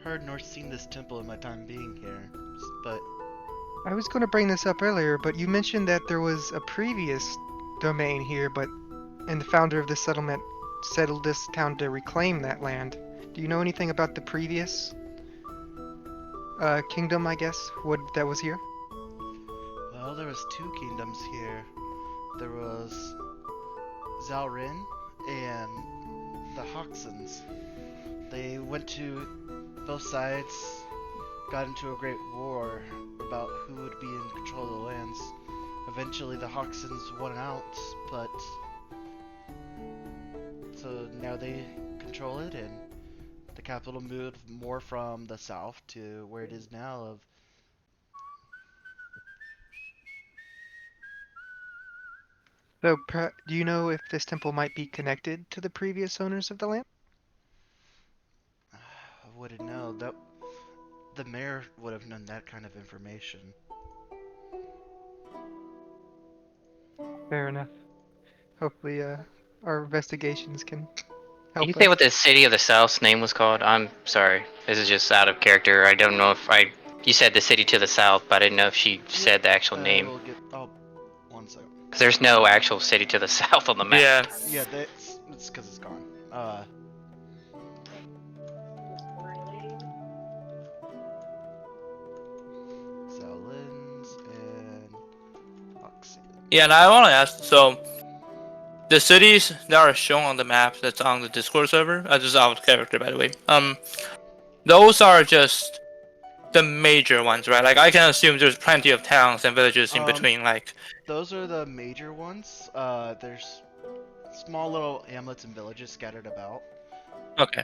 heard nor seen this temple in my time being here, but I was going to bring this up earlier, but you mentioned that there was a previous domain here, and the founder of this settlement settled this town to reclaim that land. Do you know anything about the previous kingdom, I guess, that was here? well, there was 2 kingdoms here. There was Zalrin and the Hoxons. They went to both sides, got into a great war about who would be in control of the lands. Eventually the Hoxons won out, but so now they control it, and the capital moved more from the south to where it is now of So, do you know if this temple might be connected to the previous owners of the land? I wouldn't know. That the mayor would have known that kind of information. Fair enough. Hopefully, our investigations can Can help you say us. what the city of the South's name was called? I'm sorry. This is just out of character. I don't know if I. You said the city to the south, but I didn't know if she said the actual name. We'll get. Oh, one second. Because there's no actual city to the south on the map. Yeah. Yeah, it's because it's gone. Zalins and Oxy. Yeah, and I want to ask. So, the cities that are shown on the map that's on the Discord server, just out of character by the way. Those are just the major ones, right? Like I can assume there's plenty of towns and villages in between. Like Those are the major ones. There's small little hamlets and villages scattered about. okay,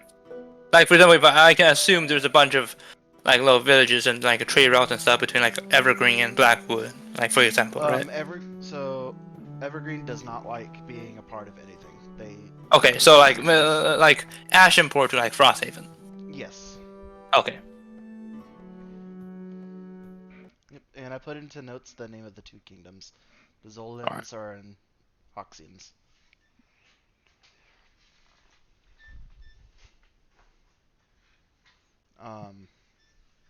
like for example, if I can assume there's a bunch of like little villages and like trade routes and stuff between like Evergreen and Blackwood, like for example, right? So Evergreen does not like being a part of anything. They Okay, so like Ashenport to like Frosthaven. yes. Okay. Yep. And I put into notes the name of the two kingdoms. The Zolans Alright. are in Hoxians. Um,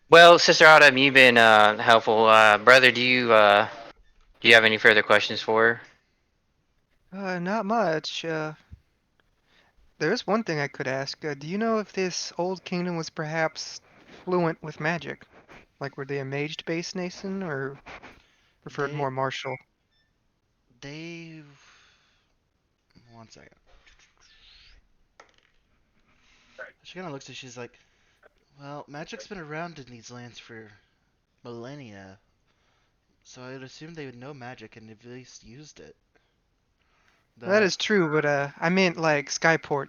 Well, Sister Autumn, you've been helpful. Brother, do you have any further questions for her? Not much. There is one thing I could ask. Do you know if this old kingdom was perhaps fluent with magic? Like, were they a mage-based nation, or preferred they more martial? they. One second. She kind of looks at. She's like, "Well, magic's been around in these lands for millennia, so I would assume they would know magic and at least used it." That The is true, but I meant like Skyport,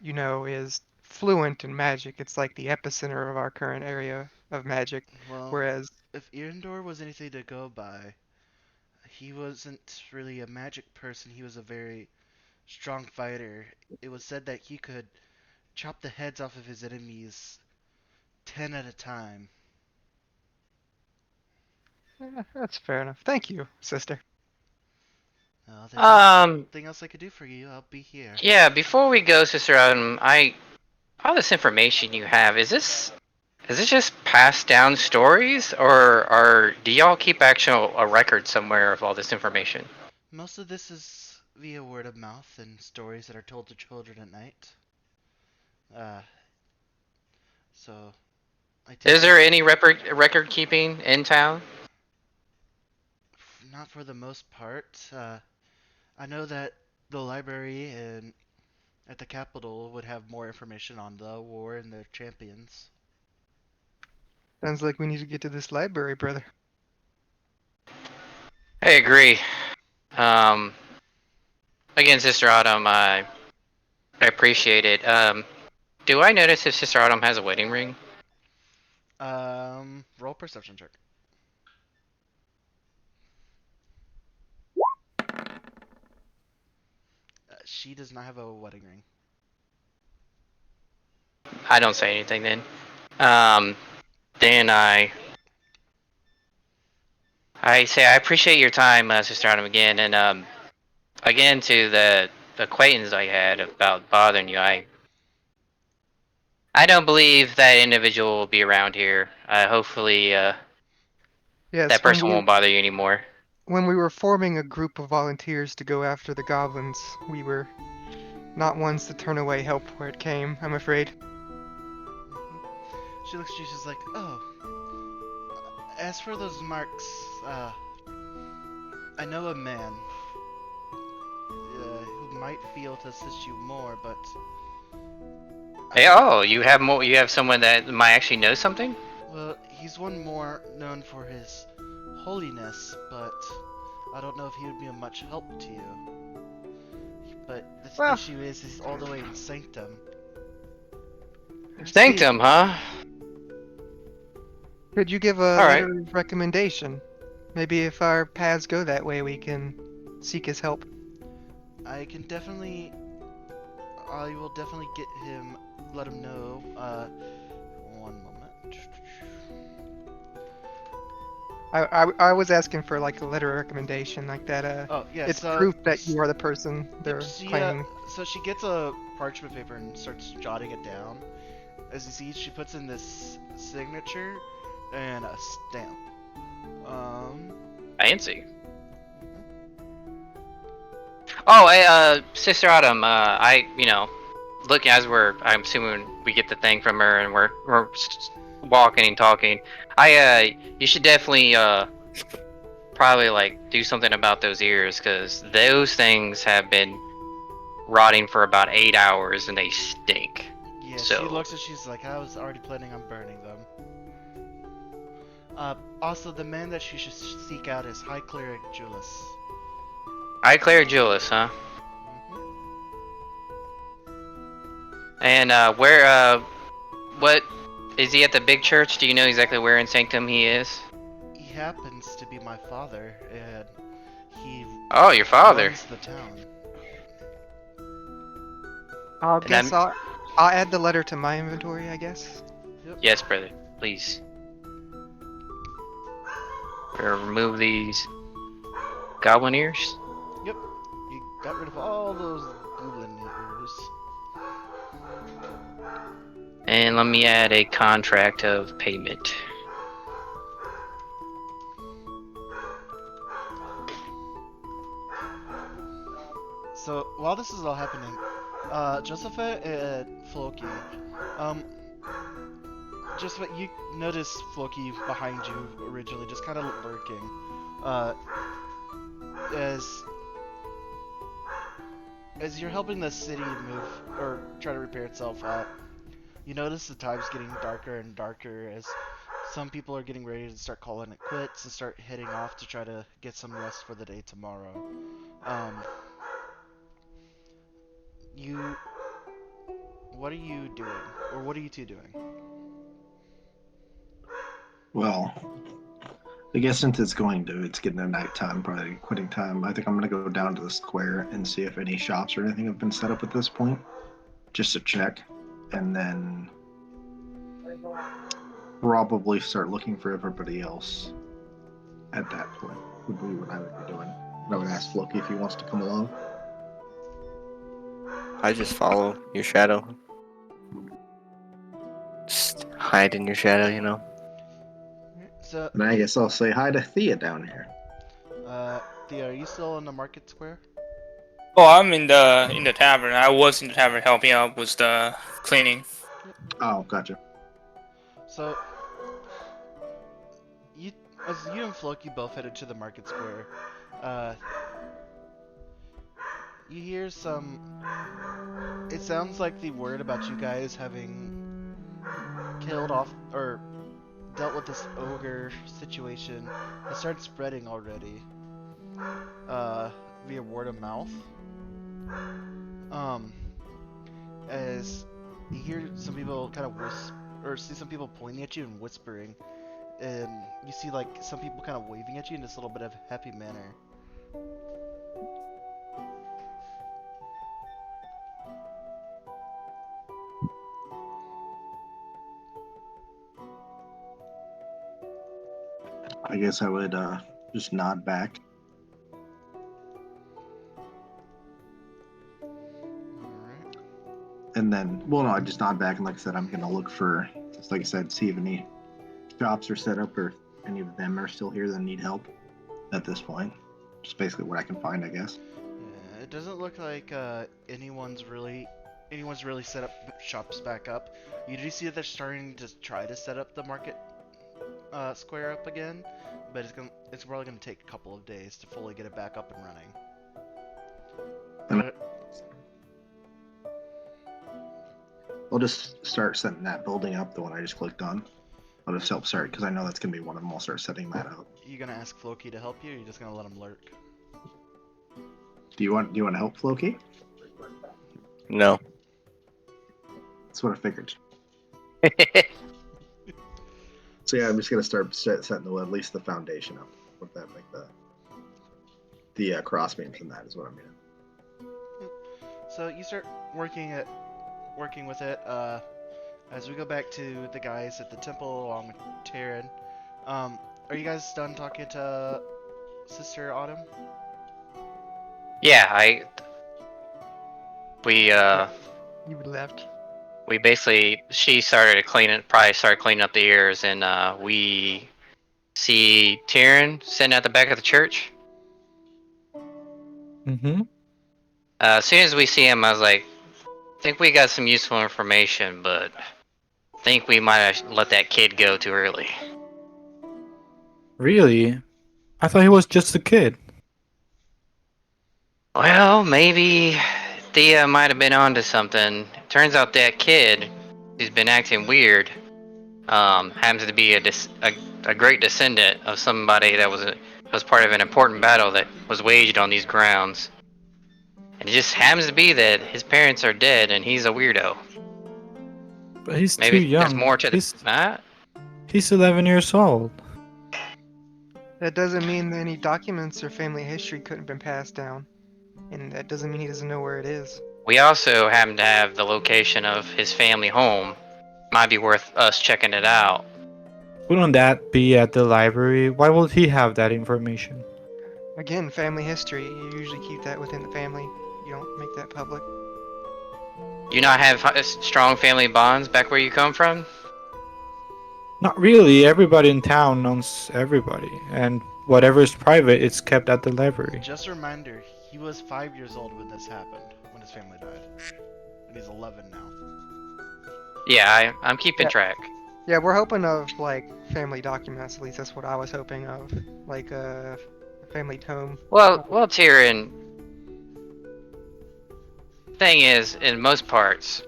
is fluent in magic. It's like the epicenter of our current area of magic, well, whereas if Irindor was anything to go by, he wasn't really a magic person. He was a very strong fighter. It was said that he could chop the heads off of his enemies 10 at a time. that's fair enough. Thank you, sister. There's nothing else I could do for you. I'll be here. Yeah, before we go, Sister Autumn, all this information you have, is this just passed down stories, or do y'all keep actual a record somewhere of all this information? Most of this is via word of mouth and stories that are told to children at night. Uh, so I take Is there any record keeping in town? not for the most part. I know that the library and at the capital would have more information on the war and their champions. Sounds like we need to get to this library, brother. I agree. Um, Again, Sister Autumn, I appreciate it. Do I notice if Sister Autumn has a wedding ring? Roll perception check. She does not have a wedding ring. I don't say anything then. Um, then I say I appreciate your time, Sister Autumn, again, and again to the acquaintance I had about bothering you. I don't believe that individual will be around here. Hopefully, Yes, that person won't bother you anymore. when we were forming a group of volunteers to go after the goblins, we were not ones to turn away help where it came, I'm afraid. She looks at you, she's like, oh, as for those marks, I know a man who might feel to assist you more, but... Hey, oh, you have more. You have someone that might actually know something. Well, he's one more known for his holiness, but I don't know if he would be of much help to you. But the Well- issue is, he's all the way in Sanctum. Sanctum, huh? Could you give a Alright. letter of recommendation? Maybe if our paths go that way, we can seek his help. I will definitely get him, let him know, one moment. I was asking for like a letter of recommendation, like that. Oh, yes. It's proof that you are the person they're She, claiming. so she gets a parchment paper and starts jotting it down. As you see, she puts in this signature and a stamp. Fancy. Oh, hey, Sister Autumn. Looking as I'm assuming we get the thing from her and we're walking and talking. You should definitely probably like do something about those ears, because those things have been rotting for about 8 hours and they stink. Yeah, So- she looks and she's like, I was already planning on burning them. Also, the man that she should seek out is High Cleric Julius. I Claire Julius, huh? And what is he at the big church? Do you know exactly where in Sanctum he is? He happens to be my father, and he Oh, your father. runs the town. I'll And guess I'll add the letter to my inventory, I guess. Yes, brother. Please. Remove these goblin ears. Yep, you got rid of all those goblin ears. And let me add a contract of payment. So while this is all happening, Josepha and Floki, just what you notice Floki behind you originally, just kind of lurking, as you're helping the city move or try to repair itself. You notice the time's getting darker and darker as some people are getting ready to start calling it quits and start heading off to try to get some rest for the day tomorrow. What are you doing? Or what are you two doing? Well, I guess since it's getting to nighttime, probably quitting time, I think I'm gonna go down to the square and see if any shops or anything have been set up at this point, just to check, and then probably start looking for everybody else at that point, would be what I would be doing. And I would ask Floki if he wants to come along. I just follow your shadow. Just hide in your shadow, you know. So, And I guess I'll say hi to Thea down here. Thea, are you still in the market square? Oh, I'm in the tavern. I was in the tavern helping out with the cleaning. Oh, gotcha. So, as you and Floki both headed to the market square, you hear some. It sounds like the word about you guys having killed off or dealt with this ogre situation has started spreading already. Via word of mouth. As you hear some people kind of or see some people pointing at you and whispering, and you see like some people kind of waving at you in this little bit of happy manner. I guess I would just nod back. Alright. And then, well, no, I just nod back, and like I said, I'm gonna look for, just like I said, see if any shops are set up or if any of them are still here that need help at this point. Just basically what I can find, I guess. Yeah, it doesn't look like anyone's really set up shops back up. You do see that they're starting to try to set up the market square up again, but it's probably gonna take a couple of days to fully get it back up and running. And I'll just start setting that building up, the one I just clicked on. I'll just help start, because I know that's gonna be one of them. I'll start setting that up. You gonna ask Floki to help you, or you just gonna let him lurk? Do you want to help, Floki? No. That's what I figured. So yeah, I'm just gonna start setting at least the foundation up. With that, like the cross beams and that is what I mean. So you start working with it. As we go back to the guys at the temple along with Taryn, are you guys done talking to Sister Autumn? Yeah, we You left. we basically she started cleaning up the ears, and we see Tyrion sitting at the back of the church. Mm-hmm. As soon as we see him, I was like, I think we got some useful information, but I think we might have let that kid go too early. Really? I thought he was just a kid. Well, maybe Thea might have been onto something. Turns out that kid who's been acting weird happens to be a great descendant of somebody that was part of an important battle that was waged on these grounds. And it just happens to be that his parents are dead and he's a weirdo. But he's too Maybe there's young. more to He's 11 years old. That doesn't mean that any documents or family history couldn't have been passed down. And that doesn't mean he doesn't know where it is. We also happen to have the location of his family home. Might be worth us checking it out. Wouldn't that be at the library? Why would he have that information? Again, family history. You usually keep that within the family. You don't make that public. You not have strong family bonds back where you come from? Not really. Everybody in town knows everybody. And whatever is private, it's kept at the library. Just a reminder, he was 5 years old when this happened, when his family died. And he's 11 now. Yeah, I'm keeping track. Yeah, we're hoping of, like, family documents. At least that's what I was hoping of. Like, a family tome. Well, Tyrion. Thing is, in most parts,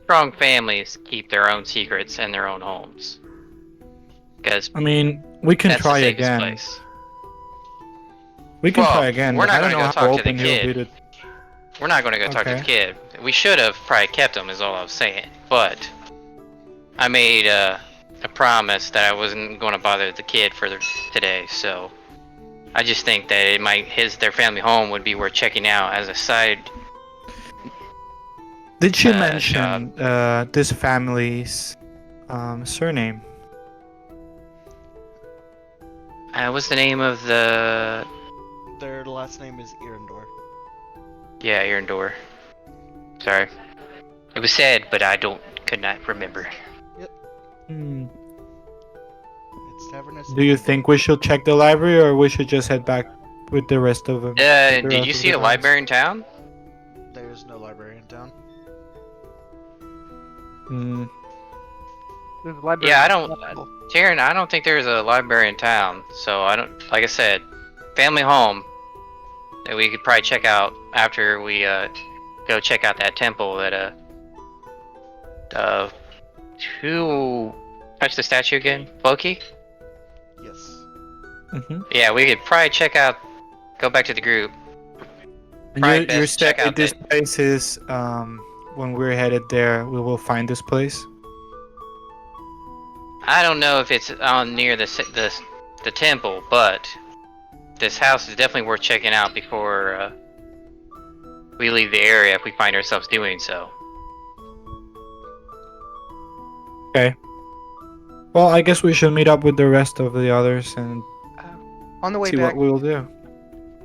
strong families keep their own secrets in their own homes. Because I mean, we can that's try the safest again. place. We can Well, try again. we're But not I don't gonna know go how talk to the open he'll be kid. to. We're not going to go talk to the kid. We should have probably kept him, is all I was saying. But I made a promise that I wasn't going to bother the kid for today. So I just think that it might their family home would be worth checking out as a side. Did she mention this family's surname? What's the name of the? Their last name is Irendor. Yeah, Erendor. Sorry. It was said, but could not remember. Hmm. It's Tavernus. Do you think we should check the library, or we should just head back with the rest of them? Did you see a library in town? There's no library in town. Hmm. There's a library. Yeah, Taryn, I don't think there's a library in town. So I don't. Like I said, family home that we could probably check out after we go check out that temple that who touched the statue again? Loki? Yes. Mm-hmm. Yeah, we could probably check out. Go back to the group. And you're check saying out this place is when we're headed there, we will find this place. I don't know if it's on near the temple, but this house is definitely worth checking out before we leave the area if we find ourselves doing so. Okay. Well, I guess we should meet up with the rest of the others and On the way see back, what we'll do.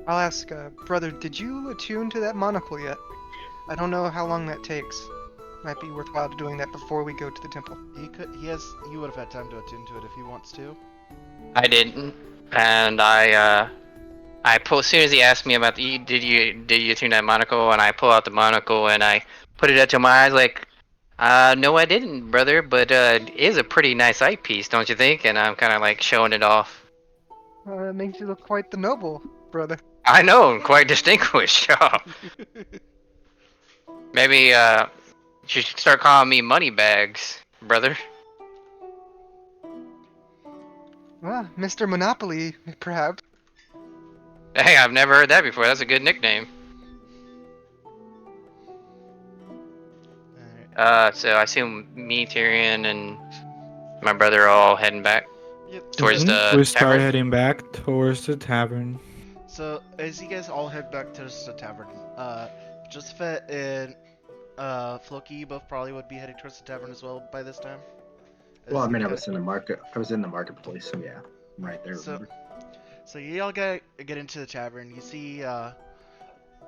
I'll ask, brother, did you attune to that monocle yet? I don't know how long that takes. Might be worthwhile doing that before we go to the temple. He would have had time to attune to it if he wants to. I didn't, and I pull as soon as he asked me about did you tune that monocle, and I pull out the monocle and I put it up to my eyes like, no I didn't, brother, but it is a pretty nice eyepiece, don't you think? And I'm kind of like showing it off. It makes you look quite the noble, brother. I know, I'm quite distinguished. Maybe you should start calling me Moneybags, brother. Ah, Mr. Monopoly, perhaps. Hey, I've never heard that before. That's a good nickname. So I assume me, Tyrion, and my brother are all heading back towards the We start tavern. heading back towards the tavern. So as you guys all head back towards the tavern, Josephat and Floki, you both probably would be heading towards the tavern as well by this time. Well, I mean, I was in the marketplace, so yeah, I'm right there. So you all get into the tavern. You see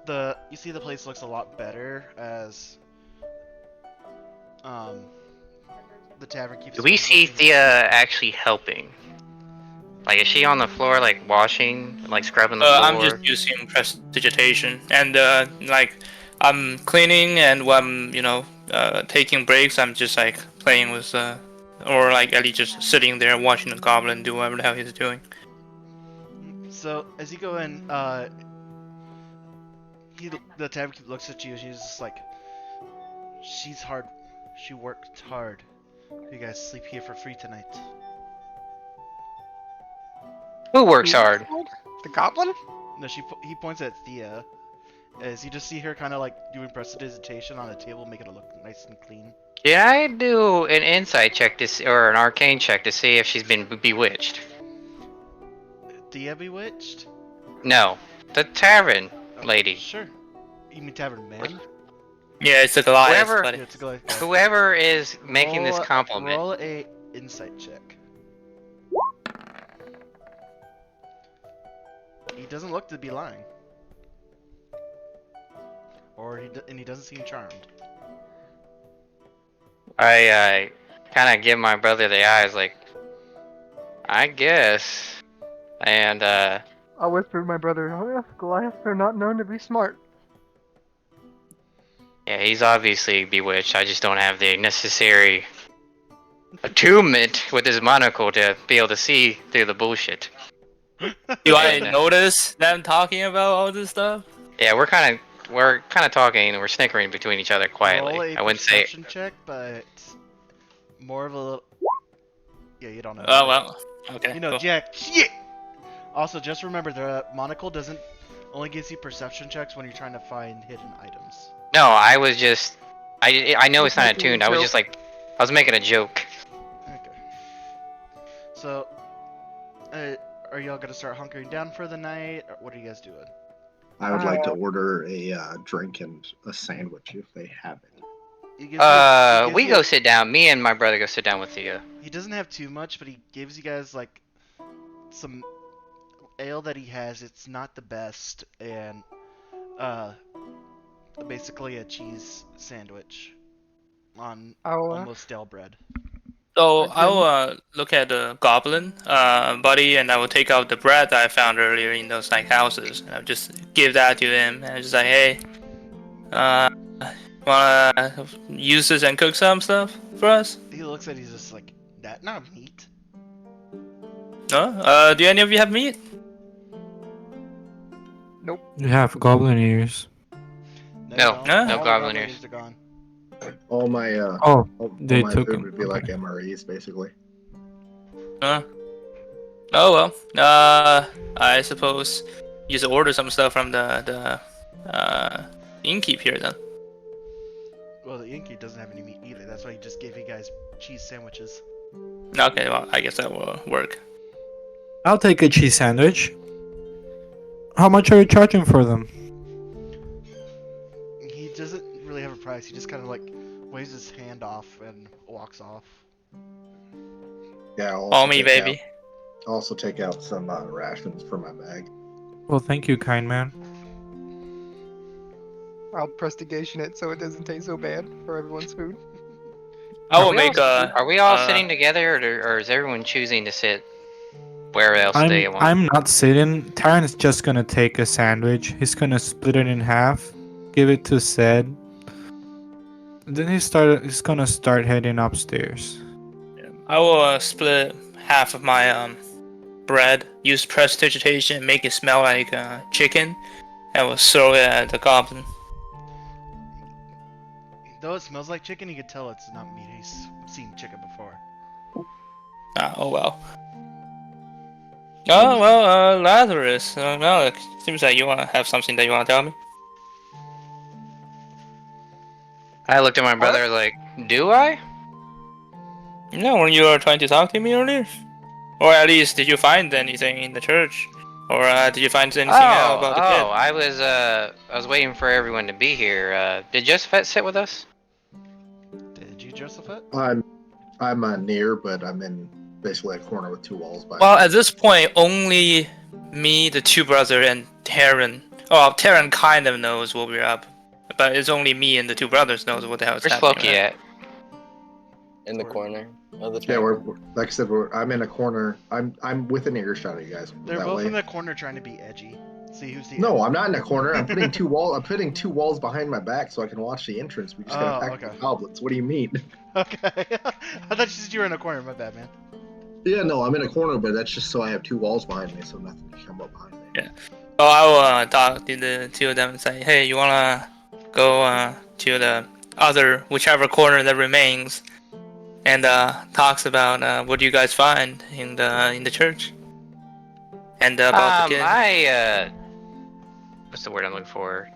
the place looks a lot better as the tavern keeps. Do we see Thea actually helping? Like, is she on the floor, like washing, like scrubbing the floor? I'm just using prestidigitation, and like I'm cleaning, and when I'm taking breaks, I'm just like playing with or like at least just sitting there watching the goblin do whatever the hell he's doing. So as you go in, The tavern keep looks at you and she's just like, she's hard. She worked hard. You guys sleep here for free tonight. Who works hard? The goblin? No, he points at Thea. As you just see her kind of like doing prestidigitation on a table, making it look nice and clean. Did I do an insight check or an arcane check to see if she's been bewitched? Thea bewitched? No, the tavern lady. Sure. You mean tavern man? Yeah, it's a Goliath, Whoever- buddy. Yeah, it's a guy. Whoever is making this compliment. Roll a insight check. He doesn't look to be lying. And he doesn't seem charmed. I kind of give my brother the eyes, like, I guess. And I whispered to my brother, oh yeah, Goliaths are not known to be smart. yeah, he's obviously bewitched. I just don't have the necessary attunement with his monocle to be able to see through the bullshit. Do I notice them talking about all this stuff? Yeah, we're kind of talking and we're snickering between each other quietly. Roll a I wouldn't say. perception check, but more of a little. Yeah, you don't know. Oh, well. Okay. You know, cool. Jack. Shit. Also, just remember the monocle doesn't only gives you perception checks when you're trying to find hidden items. No, I was just. I know it's not Making a attuned. I was joke. just like, I was making a joke. Okay. So, are y'all gonna start hunkering down for the night? Or what are you guys doing? I would like to order a drink and a sandwich if they have it. He gives you- he gives We you- go sit down. Me and my brother go sit down with Thea. He doesn't have too much, but he gives you guys like some ale that he has. It's not the best, and basically a cheese sandwich on I'll, almost stale bread. So Okay. I will look at the goblin buddy, and I will take out the bread that I found earlier in those like houses, and I'll just give that to him, and just like, hey, wanna use this and cook some stuff for us? He looks at it, he's just like, that not meat. No? Do any of you have meat? You have goblin ears. No, all no the goblin ears. are gone. All my Oh, all they my took food them. would be like Okay. MREs basically. Oh well. I suppose you just order some stuff from the innkeep here then. Well, the innkeep doesn't have any meat either. That's why he just gave you guys cheese sandwiches. Okay, well I guess that will work. I'll take a cheese sandwich. How much are you charging for them? He doesn't really have a price. He just kind of like waves his hand off and walks off. Yeah, I'll All also me, take baby. I'll also take out some rations for my bag. Well, thank you, kind man. I'll prestigation it so it doesn't taste so bad for everyone's food. I will we make all, Are we all uh, sitting together, or is everyone choosing to sit where else they want? I'm not sitting. Taran's just gonna take a sandwich. He's gonna split it in half, give it to Sed. Then he's gonna start heading upstairs. I will split half of my bread, use prestidigitation, make it smell like chicken, and will throw it at the goblin. Though it smells like chicken, you can tell it's not meat. He's seen chicken before. Oh well. Oh well, Lazarus. Well, it seems like you want to have something that you want to tell me. I looked at my brother like, do I? No, when you were trying to talk to me earlier, or at least did you find anything in the church, or did you find anything out about the kid? I was waiting for everyone to be here. Did Josephat sit with us? Did you, Josephat? I'm near, but I'm in basically a corner with two walls by Well, at this point, only me, the two brother, and Terran. Oh, Terran kind of knows what we're up, but it's only me and the two brothers knows what the hell is Where's happening. Floki at? In the corner of the Yeah, town. we're like I said, I'm in a corner. I'm within earshot of you guys. They're that both way. in the corner trying to be edgy. See who's the No, I'm not in a corner. I'm putting two walls behind my back so I can watch the entrance. We just gotta Oh, attack okay. the goblins. What do you mean? Okay. I thought you said you were in a corner. My bad, man. Yeah, no, I'm in a corner, but that's just so I have two walls behind me, so nothing can come up behind me. Yeah. Oh, I will talk to the two of them and say, hey, you wanna go to the other, whichever corner that remains, and talks about what you guys find in the church, and about the kid. What's the word I'm looking for?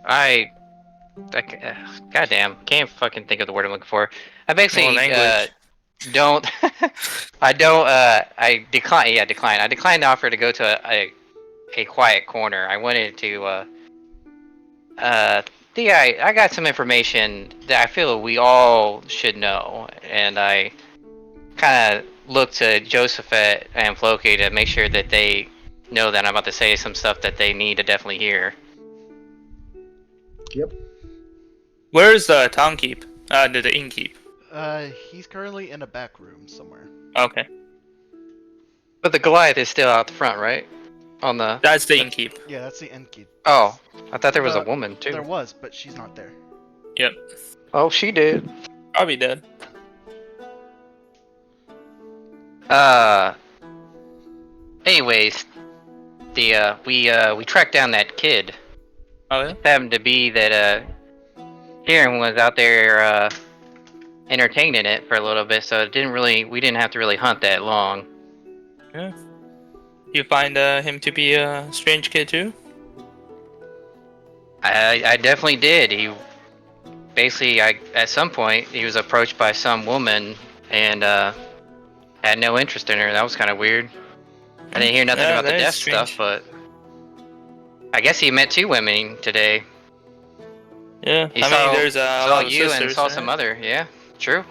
Goddamn, can't fucking think of the word I'm looking for. I More basically language. don't. I don't. I decline. Yeah, decline. I declined the offer to go to a quiet corner. I wanted to. Yeah, I got some information that I feel we all should know, and I kind of look to Josephet and Floki to make sure that they know that I'm about to say some stuff that they need to definitely hear. Where's the town keep? The innkeep. He's currently in a back room somewhere. Okay, But the Goliath is still out the front, right? On the. that's the innkeep. Yeah, that's the innkeep. Oh, I thought there was a The- woman too. There was, but she's not there. Yep, Oh, she did. probably dead. Anyways, we tracked down that kid. Oh yeah. It happened to be that Kieran was out there entertaining it for a little bit, so we didn't have to really hunt that long. Yeah. You find him to be a strange kid too? I definitely did. He basically, at some point, he was approached by some woman and had no interest in her. That was kind of weird. I didn't hear nothing Yeah, about the that is death strange. stuff, but I guess he met two women today. Yeah. He I saw, mean, there's a saw lot of you sisters, and saw right? some other. Yeah, true.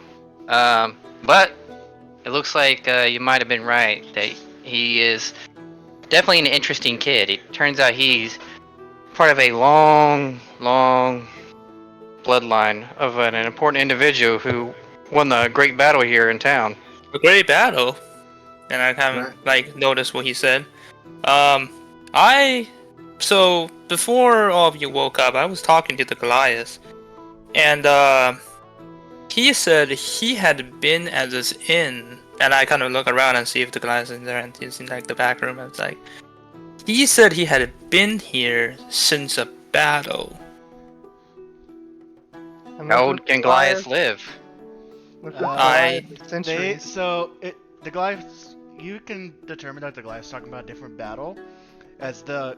But it looks like you might have been right that he is definitely an interesting kid. It turns out he's part of a long bloodline of an important individual who won the great battle here in town. A great battle. And I kind of like noticed what he said. So before all of you woke up, I was talking to the Goliath, and he said he had been at this inn, and I kind of look around and see if the Goliath is in there, and he's in like the back room. And it's like he said he had been here since a battle. And How look old at can the Goliath live? Look at I- Goliath, centuries. The Goliath, you can determine that the Goliath's talking about a different battle, as the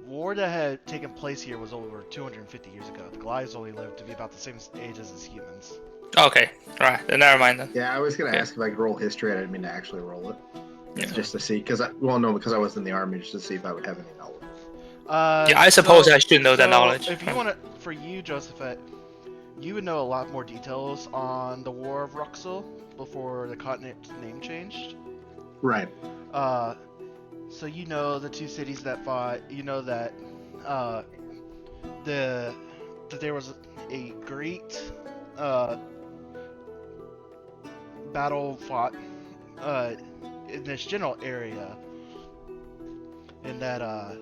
war that had taken place here was over 250 years ago. The Goliaths only lived to be about the same age as his humans. Okay, alright, then never mind then. Yeah, I was gonna Yeah. ask if I could roll history. I didn't mean to actually roll it, Yeah. just to see, because I was in the army, just to see if I would have any knowledge. Yeah, I suppose I should know that knowledge. If you want to, for you, Josephet, you would know a lot more details on the War of Ruxel before the continent's name changed. Right. So you know the two cities that fought. You know that that there was a great battle fought in this general area, and that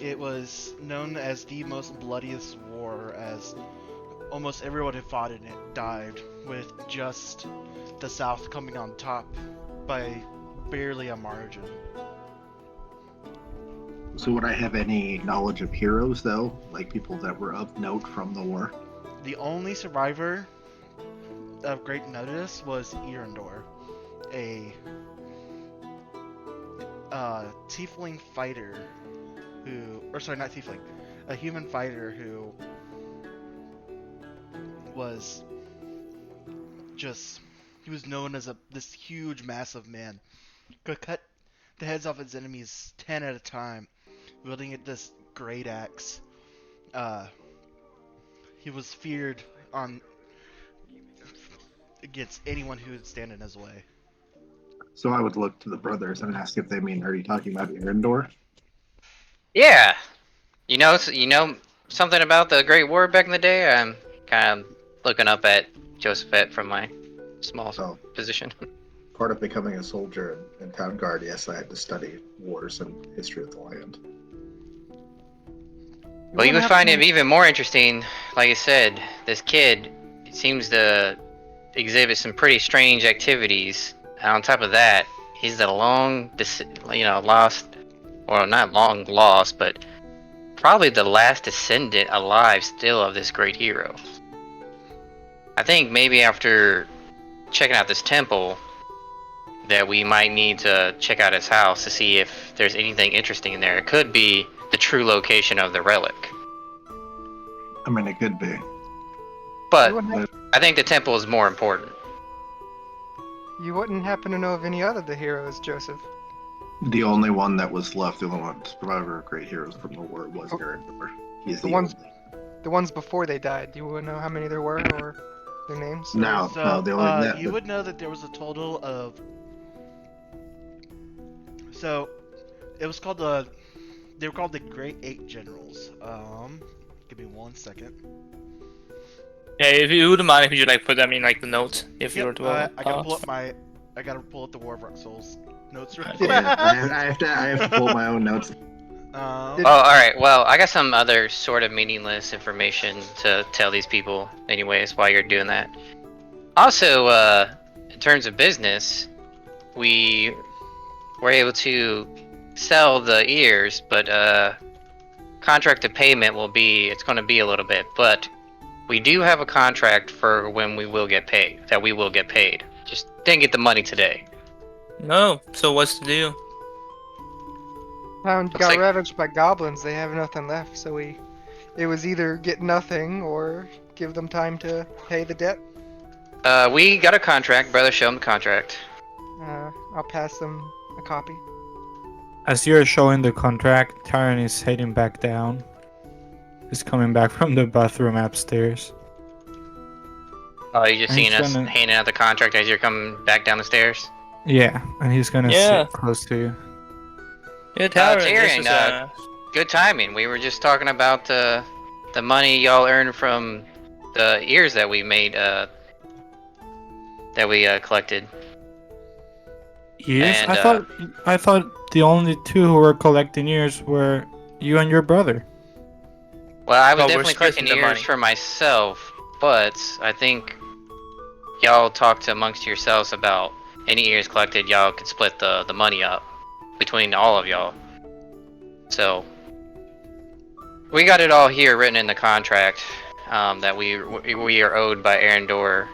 it was known as the most bloodiest war, as almost everyone who fought in it died, with just the South coming on top by barely a margin. So would I have any knowledge of heroes, though, like people that were of note from the war? The only survivor of great notice was Erendor, a tiefling fighter who, or sorry, not tiefling, a human fighter who was just, he was known as this huge, massive man. Could cut the heads off his enemies 10 at a time, wielding it this great axe. He was feared against anyone who would stand in his way. So I would look to the brothers and ask if they mean, are you talking about Erendor? Yeah, you know something about the Great War back in the day. I'm kind of looking up at Josephet from my small Oh. position. Part of becoming a soldier and town guard, yes, I had to study wars and history of the land. Well, you would find it even more interesting. Like I said, this kid seems to exhibit some pretty strange activities. And on top of that, he's the lost well, not long lost, but probably the last descendant alive still of this great hero. I think maybe after checking out this temple, that we might need to check out his house to see if there's anything interesting in there. It could be the true location of the relic. I mean, it could be. But You wouldn't, I think the temple is more important. you wouldn't happen to know of any other the heroes, Joseph? The only one that was left, the only one survivor of great heroes from the war was Oh. Erendor. He's The the ones- only. The ones before they died. Do you want to know how many there were or their names? No, So no, the only that. you would know that there was a total of. So, it was called the. They were called the Great Eight Generals. Give me 1 second. Yeah, if you wouldn't mind, if you like put them in like the notes, if you were Yep, to. I gotta pull up my. I gotta pull up the War of Rock Souls notes real Okay. quick. Yeah, I have to pull my own notes. Oh, alright, well, I got some other sort of meaningless information to tell these people, anyways, while you're doing that. Also, in terms of business, we were able to sell the ears, but, contracted payment it's gonna be a little bit, but we do have a contract for when we will get paid, that we will get paid. Just didn't get the money today. No. So what's the deal? Town Looks got like- ravaged by goblins. They have nothing left, so it was either get nothing or give them time to pay the debt. We got a contract, brother, show him the contract. I'll pass them a copy. As you're showing the contract, Tyron is heading back down. He's coming back from the bathroom upstairs. Oh, you just And seeing he's us gonna- handing out the contract as you're coming back down the stairs? Yeah, and he's gonna Yeah. sit close to you. Yeah, Tyron, Tyrion, this is, Good timing. We were just talking about the money y'all earned from the ears that we made, that we collected. Ears? And, I thought the only two who were collecting ears were you and your brother. Well, I was Well, we're definitely collecting splitting the ears money. for myself, but I think y'all talked amongst yourselves about any ears collected, y'all could split the money up between all of y'all. So we got it all here written in the contract, that we are owed by Erendor.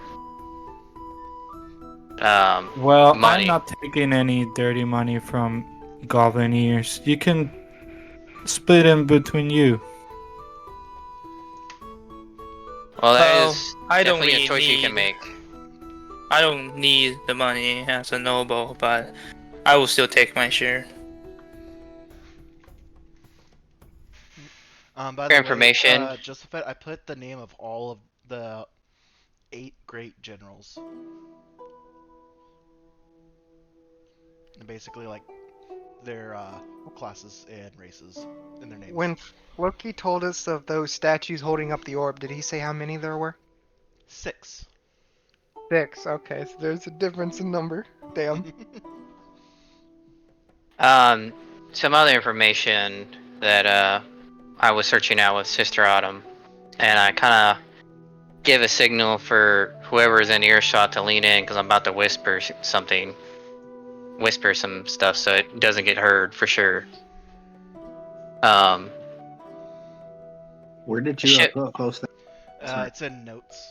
Well, Money. I'm not taking any dirty money from goblin ears. You can split them between you. Well, that Well, is I don't definitely really a choice you can need- make. I don't need the money as a noble, but I will still take my share. By For the information. way, Josephat, I put the name of all of the 8 great generals. And basically, like, their classes and races in their names. When Loki told us of those statues holding up the orb, did he say how many there were? 6. 6. Okay, so there's a difference in number. Damn. Some other information that I was searching out with Sister Autumn, and I kind of give a signal for whoever is in earshot to lean in because I'm about to whisper some stuff so it doesn't get heard for sure. Where did you Shit. post that? Sorry. It's in notes.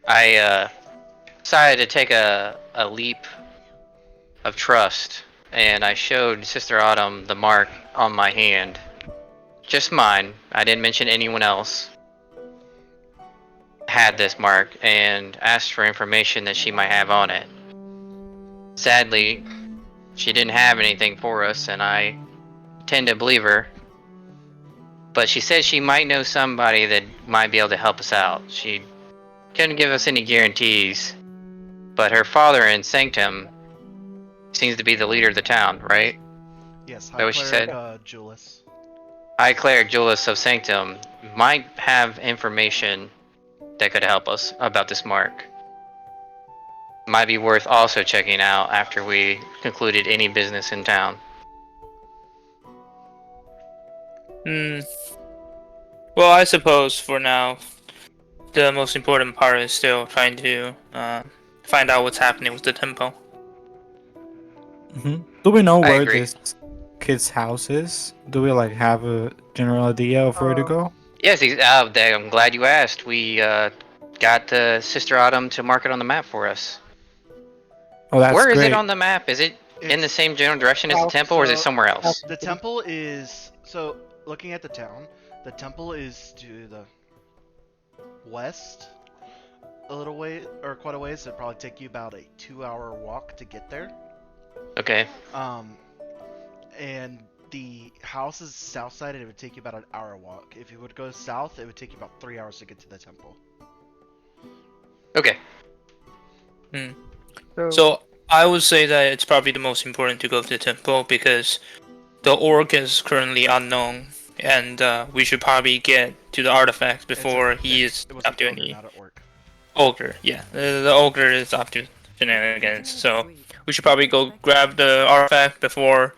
I decided to take a leap of trust, and I showed Sister Autumn the mark on my hand. Just mine. I didn't mention anyone else had this mark, and asked for information that she might have on it. Sadly, she didn't have anything for us, and I tend to believe her. But she said she might know somebody that might be able to help us out. She couldn't give us any guarantees, but her father in Sanctum seems to be the leader of the town, right? Yes, that what she High Cleric, said? Julius. High Cleric Julius of Sanctum might have information that could help us about this mark. Might be worth also checking out after we concluded any business in town. Hmm. Well, I suppose for now, the most important part is still trying to find out what's happening with the temple. Do we know I where agree. this kid's house is? Do we like have a general idea of where to go? Yes, I'm glad you asked. We got Sister Autumn to mark it on the map for us. Oh, that's Where is it great. on the map? Is it in the It's same general direction as the south, temple, or is it so somewhere else? the temple is so looking at the town. The temple is to the west, a little way or quite a ways. It'd probably take you about a 2-hour walk to get there. Okay. And the house is south side, and it would take you about an hour walk. If you would go south, it would take you about 3 hours to get to the temple. Okay. So I would say that it's probably the most important to go to the temple because the orc is currently unknown, and we should probably get to the artifact before he is It was up an to ogre, any not an orc. ogre. Yeah, the ogre is up to shenanigans. So we should probably go grab the artifact before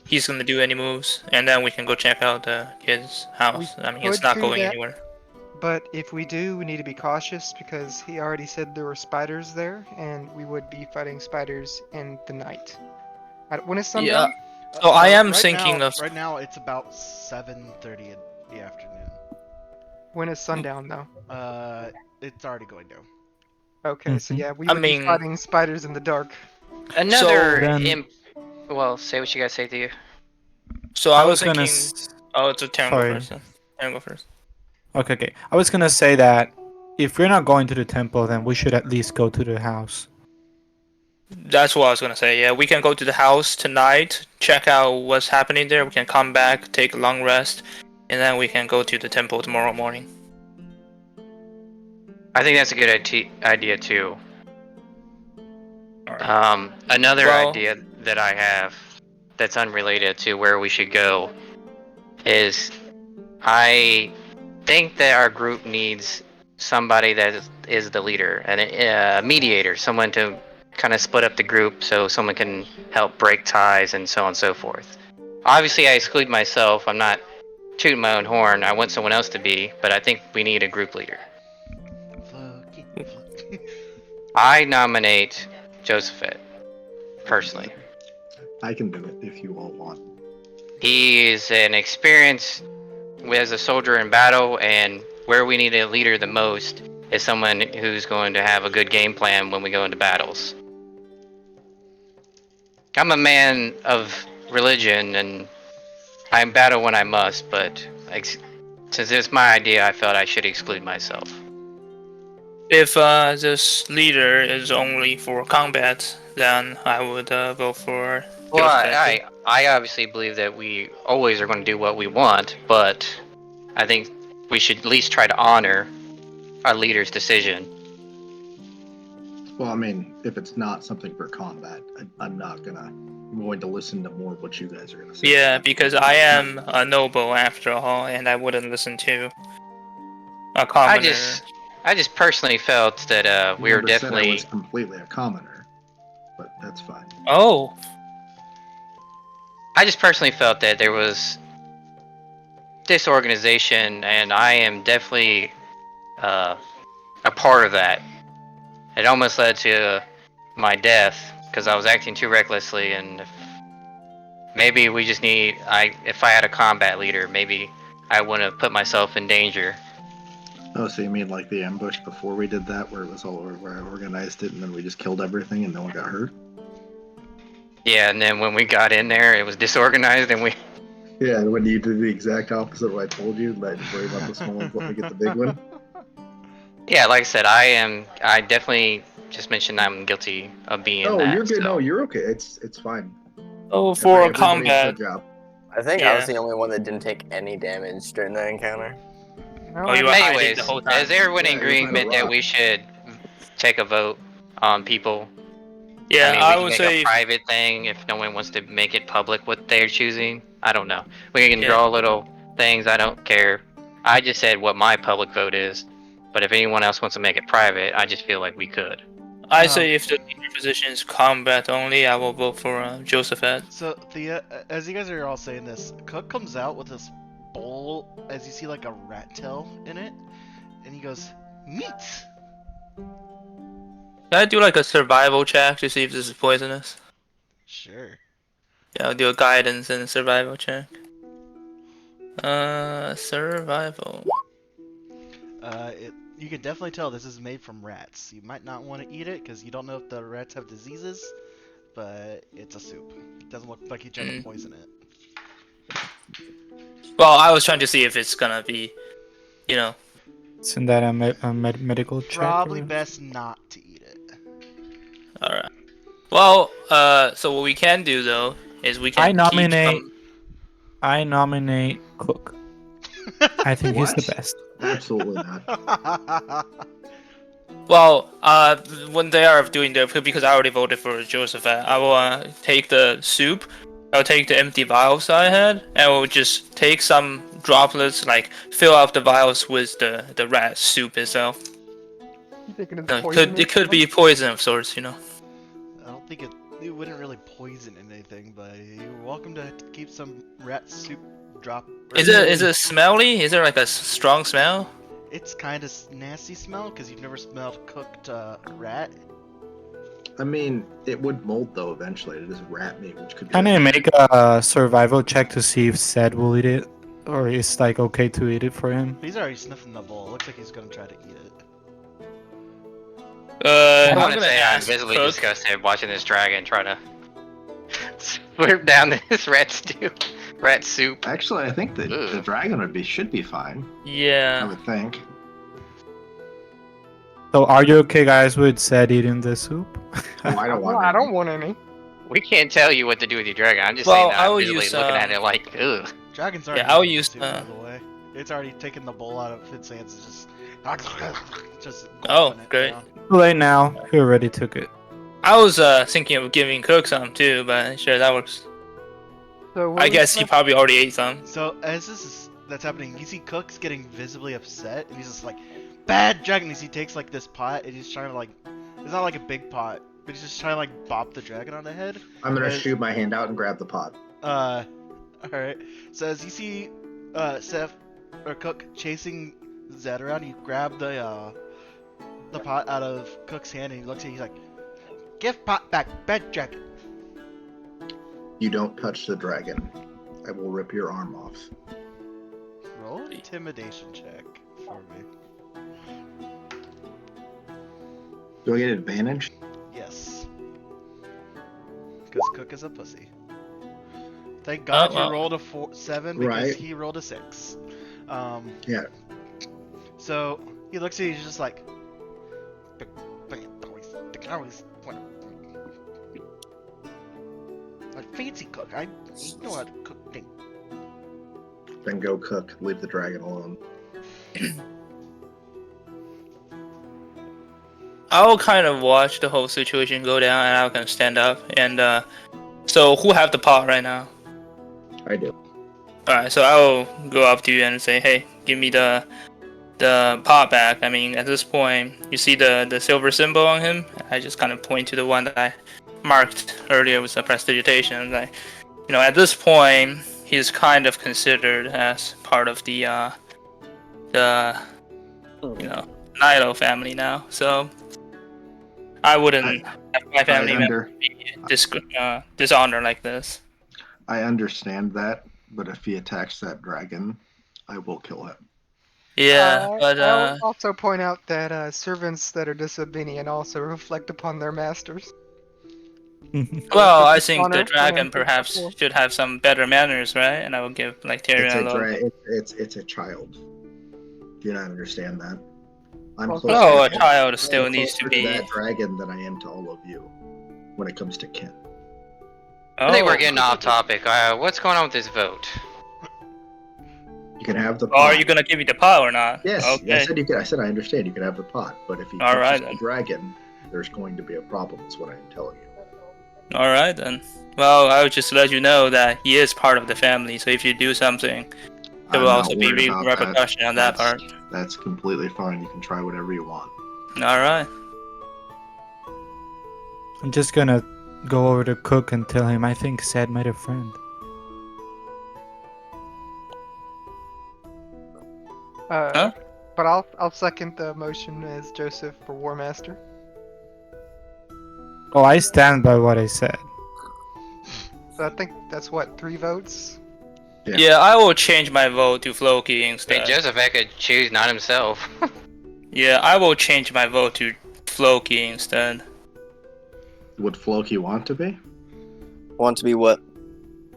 he's gonna do any moves, and then we can go check out the kid's house. I mean, it's could not do going that. anywhere. But if we do, we need to be cautious because he already said there were spiders there, and we would be fighting spiders in the night. When is sundown? Yeah. So I am right thinking now, of. Right now, it's about 7:30 in the afternoon. When is sundown though? It's already going down. Okay, so yeah, we I would be mean- fighting spiders in the dark. Another then- well, say what you guys say to you. So I was gonna thinking. Oh, it's a Tango sorry. first. Then. Tango first. Okay. I was gonna say that if we're not going to the temple, then we should at least go to the house. That's what I was gonna say. Yeah, we can go to the house tonight, check out what's happening there. We can come back, take a long rest, and then we can go to the temple tomorrow morning. I think that's a good idea too. Alright. Another Well- idea that I have that's unrelated to where we should go is I think that our group needs somebody that is the leader, a mediator, someone to kind of split up the group so someone can help break ties and so on and so forth. Obviously, I exclude myself. I'm not tooting my own horn. I want someone else to be, but I think we need a group leader. I nominate Josephat, personally. I can do it if you all want. He is an experience as a soldier in battle, and where we need a leader the most is someone who's going to have a good game plan when we go into battles. I'm a man of religion, and I battle when I must, but since it's my idea, I felt I should exclude myself. If this leader is only for combat, then I would vote for. Well, Josephat. I obviously believe that we always are going to do what we want, but I think we should at least try to honor our leader's decision. Well, I mean, if it's not something for combat, I'm not gonna. I'm going to listen to more of what you guys are gonna say. Yeah, because I am a noble after all, and I wouldn't listen to a commoner. I just personally felt that we were Never said I definitely. was completely a commoner, but that's fine. Oh, I just personally felt that there was disorganization, and I am definitely a part of that. It almost led to my death because I was acting too recklessly, and maybe we just need. If I had a combat leader, maybe I wouldn't have put myself in danger. Oh, so you mean like the ambush before we did that, where it was all where I organized it, and then we just killed everything and no one got hurt? Yeah, and then when we got in there, it was disorganized, and we. Yeah, when you did the exact opposite of what I told you, like worry about the small ones, let me get the big one. Yeah, like I said, I definitely just mentioned I'm guilty of being Oh, that. you're good. so- No, you're okay. It's fine. oh, for Everybody combat. did their job. I think I was Yeah. the only one that didn't take any damage during that encounter. No, Oh, you were hiding Anyways, the whole time. is everyone in Yeah, you're agreement kinda that we should take a vote on people? Yeah, I mean, I we can would make say. a private thing if no one wants to make it public what they're choosing. I don't know. We can Yeah. draw little things. I don't care. I just said what my public vote is. But if anyone else wants to make it private, I just feel like we could. I say if the leader position is combat only, I will vote for Josephat. So, Thea, as you guys are all saying this, Cook comes out with this bowl, as you see like a rat tail in it, and he goes, "Meat!" Can I do like a survival check to see if this is poisonous? Sure. Yeah, I'll do a guidance and a survival check. Survival. You can definitely tell this is made from rats. You might not want to eat it because you don't know if the rats have diseases, but it's a soup. It doesn't look like you trying to poison it. Well, I was trying to see if it's gonna be, you know. Isn't that a medical check? Probably or- best not to eat it. All right. Well, so what we can do though is we I can nominate. keep I nominate Cook. I think he's the What? best. Absolutely not. Well, when they are doing their, because I already voted for Joseph, I will take the soup. I'll take the empty vials I had, and we'll just take some droplets, like fill up the vials with the rat soup itself. You thinking it's No, poison? it could be poison of sorts, you know. I don't think it wouldn't really poison anything, but you're welcome to keep some rat soup drop. Is it smelly? Is there like a strong smell? It's kind of nasty smell because you've never smelled cooked rat. I mean, it would mold though eventually. It is rat meat, which could be. Can I make a survival check to see if Sed will eat it, or it's like okay to eat it for him? He's already sniffing the bowl. Looks like he's gonna try to eat it. I'm I'm gonna say I'm ask visibly Cook. disgusted watching this dragon try to slurp down this rat stew, rat soup. Actually, I think that the Ugh. dragon should be fine. I Yeah. would think. So are you okay, guys, with Sed eating the soup? Oh, I don't want. Well, I any. don't want any. We can't tell you what to do with your dragon. I'm just Well, saying that I I'm will visibly use, looking at it like, ugh. Dragon's already I'll eating the use, soup, by the way. It's already taken the bowl out of its hands. It's just Oh, gulping it great. down. Too late now. He already took it. I was thinking of giving Cook some too, but sure that works. So what I was guess he that? probably already ate some. So as that's happening, you see Cook's getting visibly upset, and he's just like, "Bad dragon!" As he takes like this pot, and he's trying to like, it's not like a big pot, but he's just trying to like bop the dragon on the head. I'm gonna As- shoot my hand out and grab the pot. All right. So as you see, Seth or Cook chasing Zed around, you grab the pot out of Cook's hand, and he looks at you. He's like, "Give pot back, bad dragon." You don't touch the dragon. I will rip your arm off. Roll an intimidation check for me. Do I get advantage? Yes. Because Cook is a pussy. Thank God well. you rolled a 7 because Right. he rolled a 6. Yeah. So he looks at you, he's just like, like fancy cook. I know how to cook things. Then go cook. Leave the dragon alone. I'll kind of watch the whole situation go down, and I'll kind of stand up. And so who have the pot right now? I do. All right, so I'll go up to you and say, "Hey, give me the pot back." I mean, at this point, you see the silver symbol on him. I just kind of point to the one that I marked earlier with the prestidigitation. Like, you know, at this point, he's kind of considered as part of the Nilo family now. So I wouldn't have my family member be dishonored like this. I understand that, but if he attacks that dragon, I will kill him. Yeah, but I'll also point out that servants that are disobedient also reflect upon their masters. well, I It's think the honor, dragon and perhaps respect. should have some better manners, right? And I will give like Tyrion a little. It's a child. Do you not understand that? I'm Well, closer Oh, a to- child I'm still needs to closer be. that dragon than I am to all of you when it comes to kin. I think Oh. we're getting off topic. What's going on with this vote? You can have the Oh, pot. are you gonna give me the pot or not? Yes, Okay. I said you could. I said I understand you can have the pot, but if he All touches right, the then. dragon, there's going to be a problem. Is what I'm telling you. All right then. Well, I would just let you know that he is part of the family. So if you do something, there I'm will not also be worried about repercussion on that part. That's completely fine. You can try whatever you want. All right. I'm just gonna go over to Cook and tell him I think Sed made a friend. But I'll second the motion as Joseph for War Master. Oh, I stand by what I said. So I think that's what, 3 votes? Yeah. Yeah, I will change my vote to Floki I mean, instead. Joseph could choose, not himself. Yeah, I will change my vote to Floki instead. Would Floki want to be Want to be what?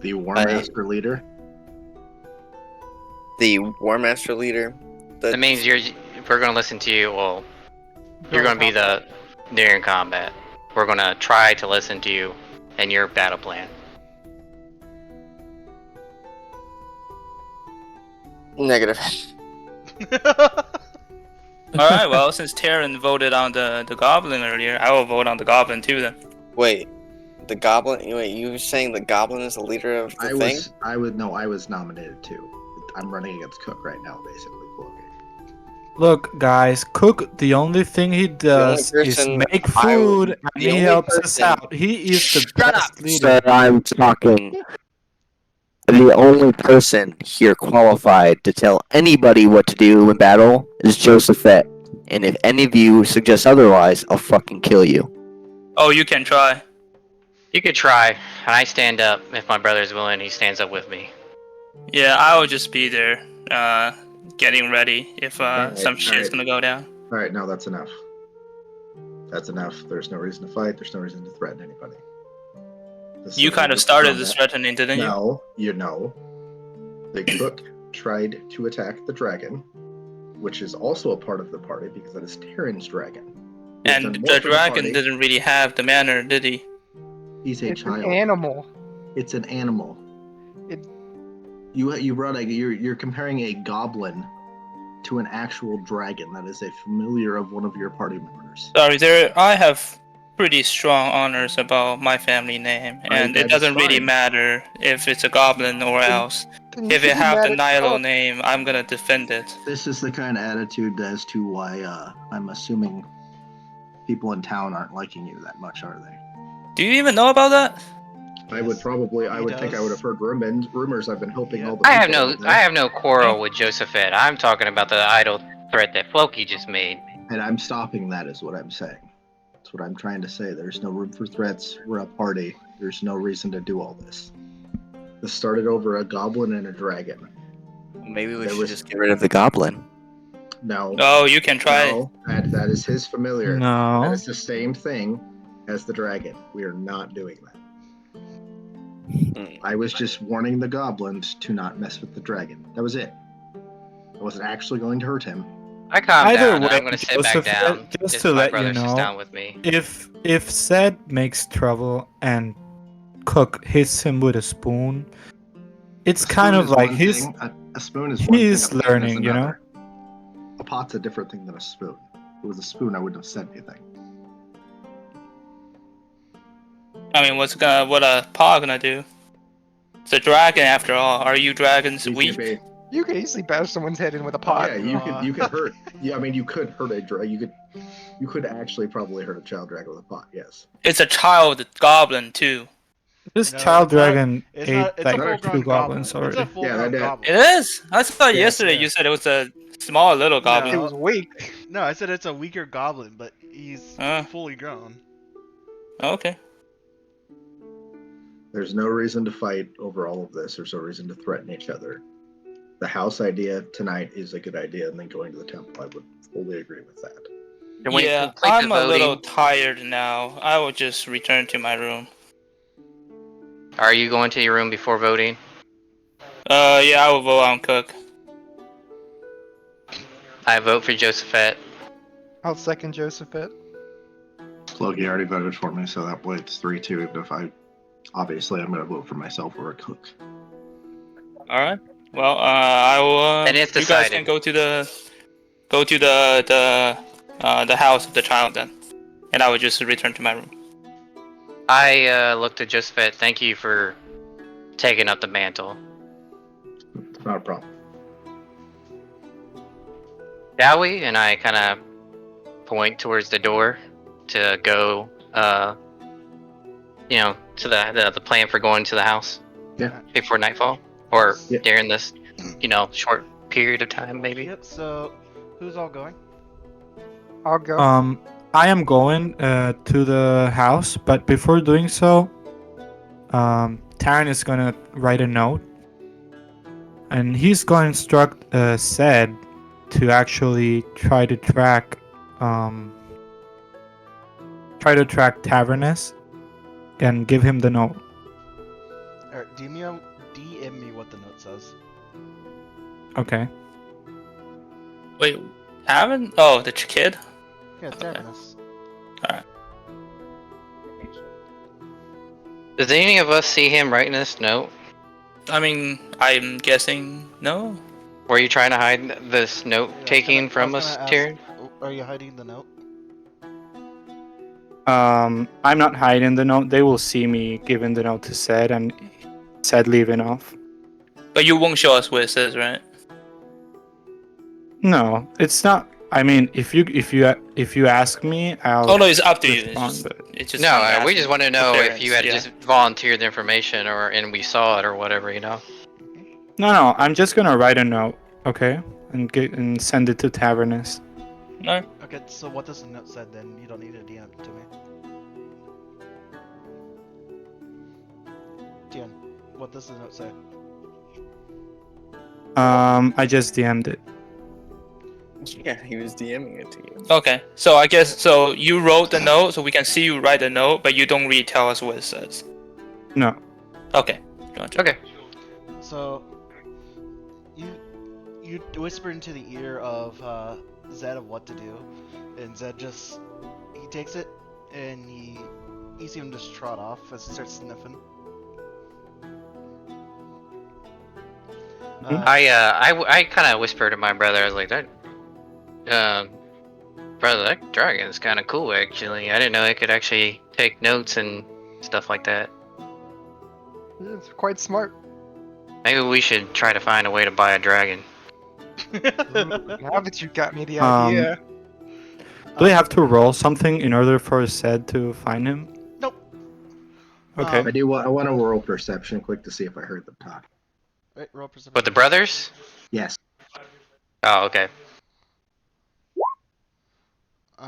the War Master leader? The War Master leader? That means we're gonna listen to you. Well, you're gonna be the during combat. We're gonna try to listen to you and your battle plan. Negative. Alright, well, since Terran voted on the Goblin earlier, I will vote on the Goblin too then. Wait, the Goblin? Wait, you were saying the Goblin is the leader of the thing? I was nominated too. I'm running against Cook right now, basically. Floki. Look, guys, Cook, the only thing he does is person make I would- food and the he only helps us person- out. He is the Shut best up, leader. sir, I'm talking. The only person here qualified to tell anybody what to do in battle is Josephette. And if any of you suggest otherwise, I'll fucking kill you. Oh, you can try. You could try, and I stand up if my brother's willing. He stands up with me. Yeah, I will just be there, getting ready if Alright, some shit's alright. gonna go down. All right, no, that's enough. That's enough. There's no reason to fight. There's no reason to threaten anybody. This You is kind of just started combat. this threatening, didn't you? No, you know. The Cook tried to attack the dragon, which is also a part of the party because that is Terran's dragon. He has And done more the for dragon party. didn't really have the manner, did he? He's a It's child. an animal. It's an animal. It- You brought you're comparing a goblin to an actual dragon that is a familiar of one of your party members. Sorry, I have pretty strong honors about my family name, and that it is doesn't really fine. matter if it's a goblin or else. Then you If should it be have mad the at Nilo Cook. name, I'm gonna defend it. This is the kind of attitude as to why I'm assuming people in town aren't liking you that much, are they? Do you even know about that? I would probably, I He would think I does. would have heard rumors. I've been hoping Yeah. all the I have people no, out there- I have no quarrel with Josephette. I'm talking about the idle threat that Floki just made. And I'm stopping that, is what I'm saying. That's what I'm trying to say. There's no room for threats. We're a party. There's no reason to do all this. This started over a goblin and a dragon. Maybe we There should was- just get rid of the Goblin. No. Oh, you can try. No, that is his familiar. That No. is the same thing as the dragon. We are not doing that. I was just warning the goblins to not mess with the dragon. That was it. I wasn't actually going to hurt him. I calm Either down. And way, I'm gonna sit back Joseph, down. just if to my let you brother sits know, down with me. If Zed makes trouble and Cook hits him with a spoon, it's A kind spoon of is like one his. thing, a spoon is one he's thing. A pot is learning, you know? another. A pot's a different thing than a spoon. If it was a spoon, I wouldn't have said anything. I mean, what a paw gonna do? It's a dragon after all. Are you dragons You weak? could be- You could easily bash someone's head in with a pot. yeah, you could hurt. Yeah, I mean, you could hurt you could actually probably hurt a child dragon with a pot. Yes. It's a child goblin too. This No, child it's not- dragon It's ate not. It's a like full-grown 2 goblins goblin. already. It's a full-grown that did. goblin. It is. I thought Yeah, yesterday yeah. you said it was a small little It goblin. was weak. No, I said it's a weaker goblin, but he's fully grown. Okay. There's no reason to fight over all of this. There's no reason to threaten each other. The house idea tonight is a good idea, and then going to the temple, I would fully agree with that. Can we Yeah, complete the I'm a little voting? tired now. I will just return to my room. Are you going to your room before voting? Yeah, I will vote on Cook. I vote for Josephette. I'll second Josephette. Loki already voted for me, so that way it's 3-2. Even if obviously, I'm going to vote for myself or a Cook. All right. Well, I will. Then it's you guys decided. can go to the house of the child then, and I will just return to my room. I looked at Josephette. Thank you for taking up the mantle. It's not a problem. Shall we? And I kind of point towards the door to go, to the plan for going to the house. Yeah. Before nightfall, or Yeah. during this, short period of time, maybe. Yep. So, who's all going? I'll go. I am going to the house, but before doing so, Taryn is gonna write a note, and he's going to instruct Zed to actually try to track Tavernus and give him the note. Alright, DM me what the note says. Okay. Wait, haven't? Oh, the kid? Yeah, Okay. Tavernus. Does any of us see him writing this note? I mean, I'm guessing no. Were you trying to hide this note taking from us, Tyrion? Are you hiding the note? I'm not hiding the note. They will see me giving the note to Zed and Zed leaving off. But you won't show us what it says, right? No, it's not. I mean, if you ask me, I'll. Oh no, it's up to you. respond, It's just No, I'm we asking just want to for know if parents, you had yeah. just volunteered the information and we saw it or whatever, you know? No, I'm just gonna write a note, okay, and send it to Tavernus. No. Okay, so what does the note say then? You don't need to DM it to me. Tian, what does the note say? I just DM'd it. Yeah, he was DMing it to you. Okay, so I guess so. You wrote the note, so we can see you write the note, but you don't really tell us what it says. No. Okay, gotcha. Okay. So, you whisper into the ear of Zed of what to do, and Zed he takes it, and you see him just trot off as he starts sniffing. I kind of whispered to my brother. I was like, brother, that dragon's kind of cool, actually. I didn't know it could actually take notes and stuff like that. It's quite smart. Maybe we should try to find a way to buy a dragon. Now that you got me the Um, idea. Do we have to roll something in order for Zed to find him? Nope. Okay. I do. I want to roll perception quick to see if I heard them talk. Right, roll perception. With the brothers? Yes. Oh, okay.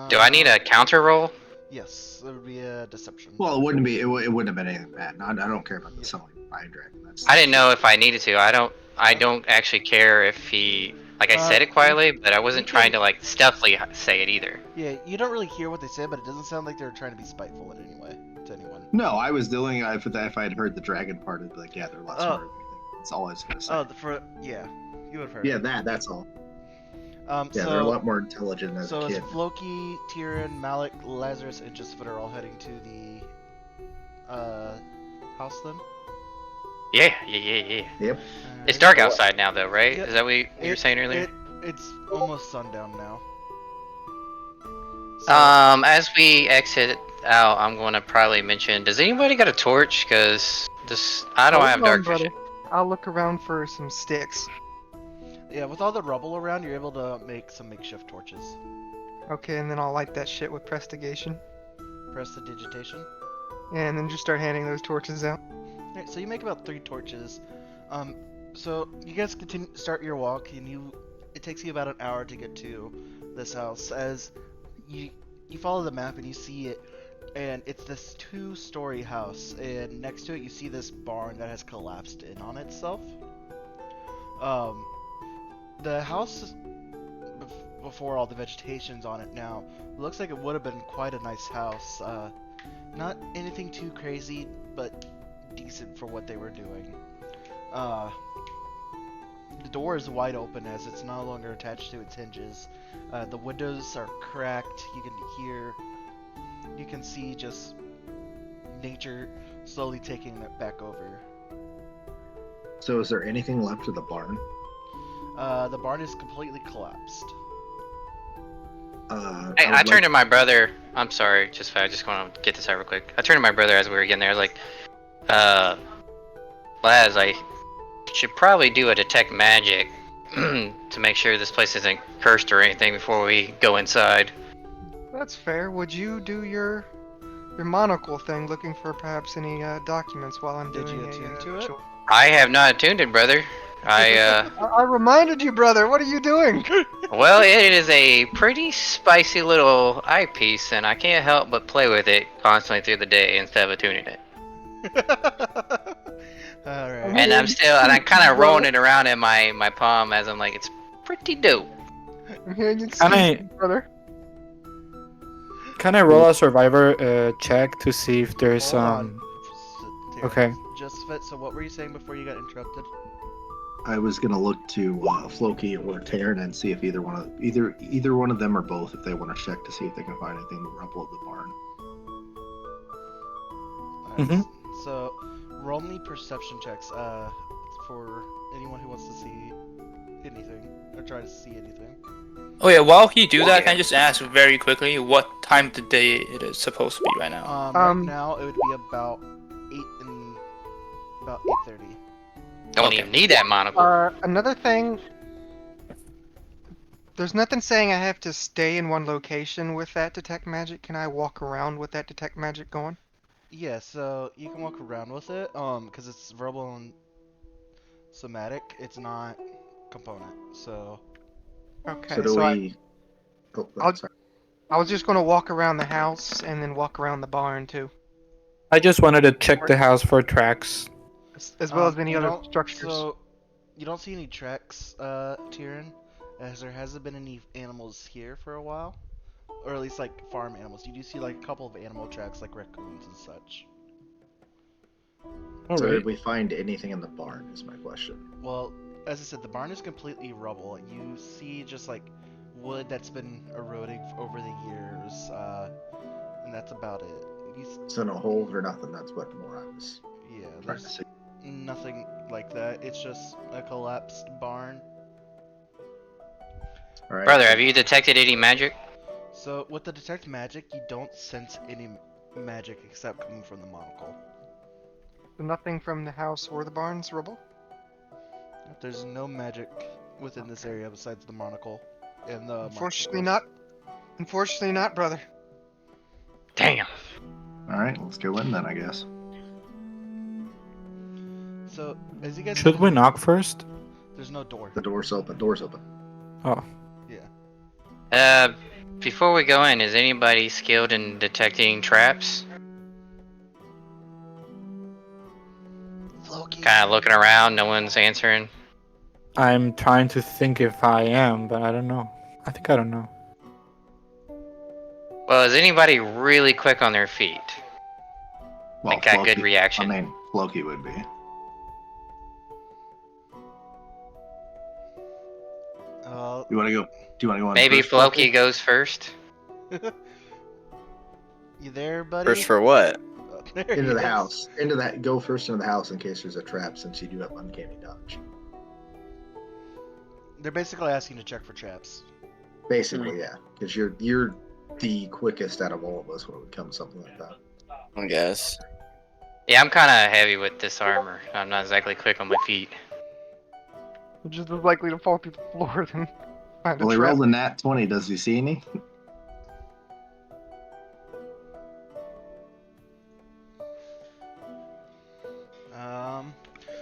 Do I need a counter roll? Yes, it would be a deception. Well, it wouldn't be. It wouldn't have been anything bad. I don't care about the selling by a dragon. That's. I didn't know if I needed to. I don't actually care if he. Like, I said it quietly, but I wasn't trying to, like, stealthily say it either. Yeah, you don't really hear what they say, but it doesn't sound like they're trying to be spiteful in any way to anyone. No, I was dealing. If I had heard the dragon part, I'd be like, yeah, they're a lot smarter than we think. That's all I was gonna say. Yeah, you would have heard. Yeah, that's all. Yeah, so, they're a lot more intelligent as so a it's kid. Floki, Tyrion, Malik, Lazarus, and Joseph are all heading to the house then. Yeah. Yep. It's dark outside now, though, right? Yep. Is that what you were saying earlier? It's almost sundown now. So, As we exit out, I'm going to probably mention, does anybody got a torch? Because I don't have dark vision. I'll look around for some sticks. yeah, with all the rubble around, you're able to make some makeshift torches. Okay, and then I'll light that shit with prestigation. Prestidigitation. And then just start handing those torches out. Alright, so you make about 3 torches. So you guys start your walk, and it takes you about an hour to get to this house. As you follow the map and you see it, and it's this 2-story house, and next to it you see this barn that has collapsed in on itself. The house before all the vegetation's on it now looks like it would have been quite a nice house. Not anything too crazy, but decent for what they were doing. The door is wide open as it's no longer attached to its hinges. The windows are cracked. You can see just nature slowly taking it back over. So, is there anything left of the barn? The barn is completely collapsed. I turned to my brother. I'm sorry, I just want to get this out real quick. I turned to my brother as we were getting there. I was like, Laz, I should probably do a detect magic to make sure this place isn't cursed or anything before we go inside. That's fair. Would you do your monocle thing, looking for perhaps any documents while I'm Did doing you attune to it? ritual? I have not attuned it, brother. I reminded you, brother. What are you doing? Well, it is a pretty spicy little eyepiece, and I can't help but play with it constantly through the day instead of attuning it. All right. And I'm kind of rolling it around in my palm as I'm like, it's pretty dope. I'm hearing you Can excuse me, brother. I roll a survivor check to see if there's Hold on. Terrence, Okay. Just fit. So what were you saying before you got interrupted? I was gonna look to Floki or Taryn and see if either one of them or both, if they want to check to see if they can find anything in the rubble of the barn. Mhm. So roll me perception checks. For anyone who wants to see anything or try to see anything. Oh yeah, while he do that, can I just ask very quickly what time of the day it is supposed to be right now? Right now it would be about 8:30. Don't Okay. even need that monocle. Another thing. There's nothing saying I have to stay in one location with that detect magic. Can I walk around with that detect magic going? Yeah, so you can walk around with it, because it's verbal and somatic. It's not component. So Okay, So do we? Oh, I'll- sorry. I was just gonna walk around the house and then walk around the barn too, I just wanted to check the house for tracks. as well as any you other don't- structures. So you don't see any tracks, Tyrion, as there hasn't been any animals here for a while, or at least like farm animals. You do see like a couple of animal tracks, like raccoons and such. So Alright. did we find anything in the barn? Is my question. Well, as I said, the barn is completely rubble. You see just like wood that's been eroding over the years, and that's about it. So no holes or nothing. That's what more I was Yeah, trying to there's see. nothing like that. It's just a collapsed barn. All right. Brother, have you detected any magic? So with the detect magic, you don't sense any magic except coming from the monocle. Nothing from the house or the barn's rubble. There's no magic within this area besides the monocle and the Unfortunately marsupials. not. Unfortunately not, brother. Damn. All right, let's go in then, I guess. So as you guys Should we knock first? there's no door. The door's open. Door's open. Oh. Yeah. Before we go in, is anybody skilled in detecting traps? Floki. Kind of looking around, no one's answering. I'm trying to think if I am, but I don't know. I think I don't know. Well, is anybody really quick on their feet? Well, Like got good reaction. I mean, Floki would be. You want to go? Do you want to go in Maybe first, Floki? Floki goes first. You there, buddy? First for what? There he Into the is. house. Go first into the house in case there's a trap, since you do have uncanny dodge. They're basically asking to check for traps. Basically, yeah, because you're the quickest out of all of us when it would come to something like that. I guess. Yeah, I'm kind of heavy with this armor. I'm not exactly quick on my feet. Which is as likely to fall through the floor than find Well, a he trap. rolled a nat 20. Does he see any?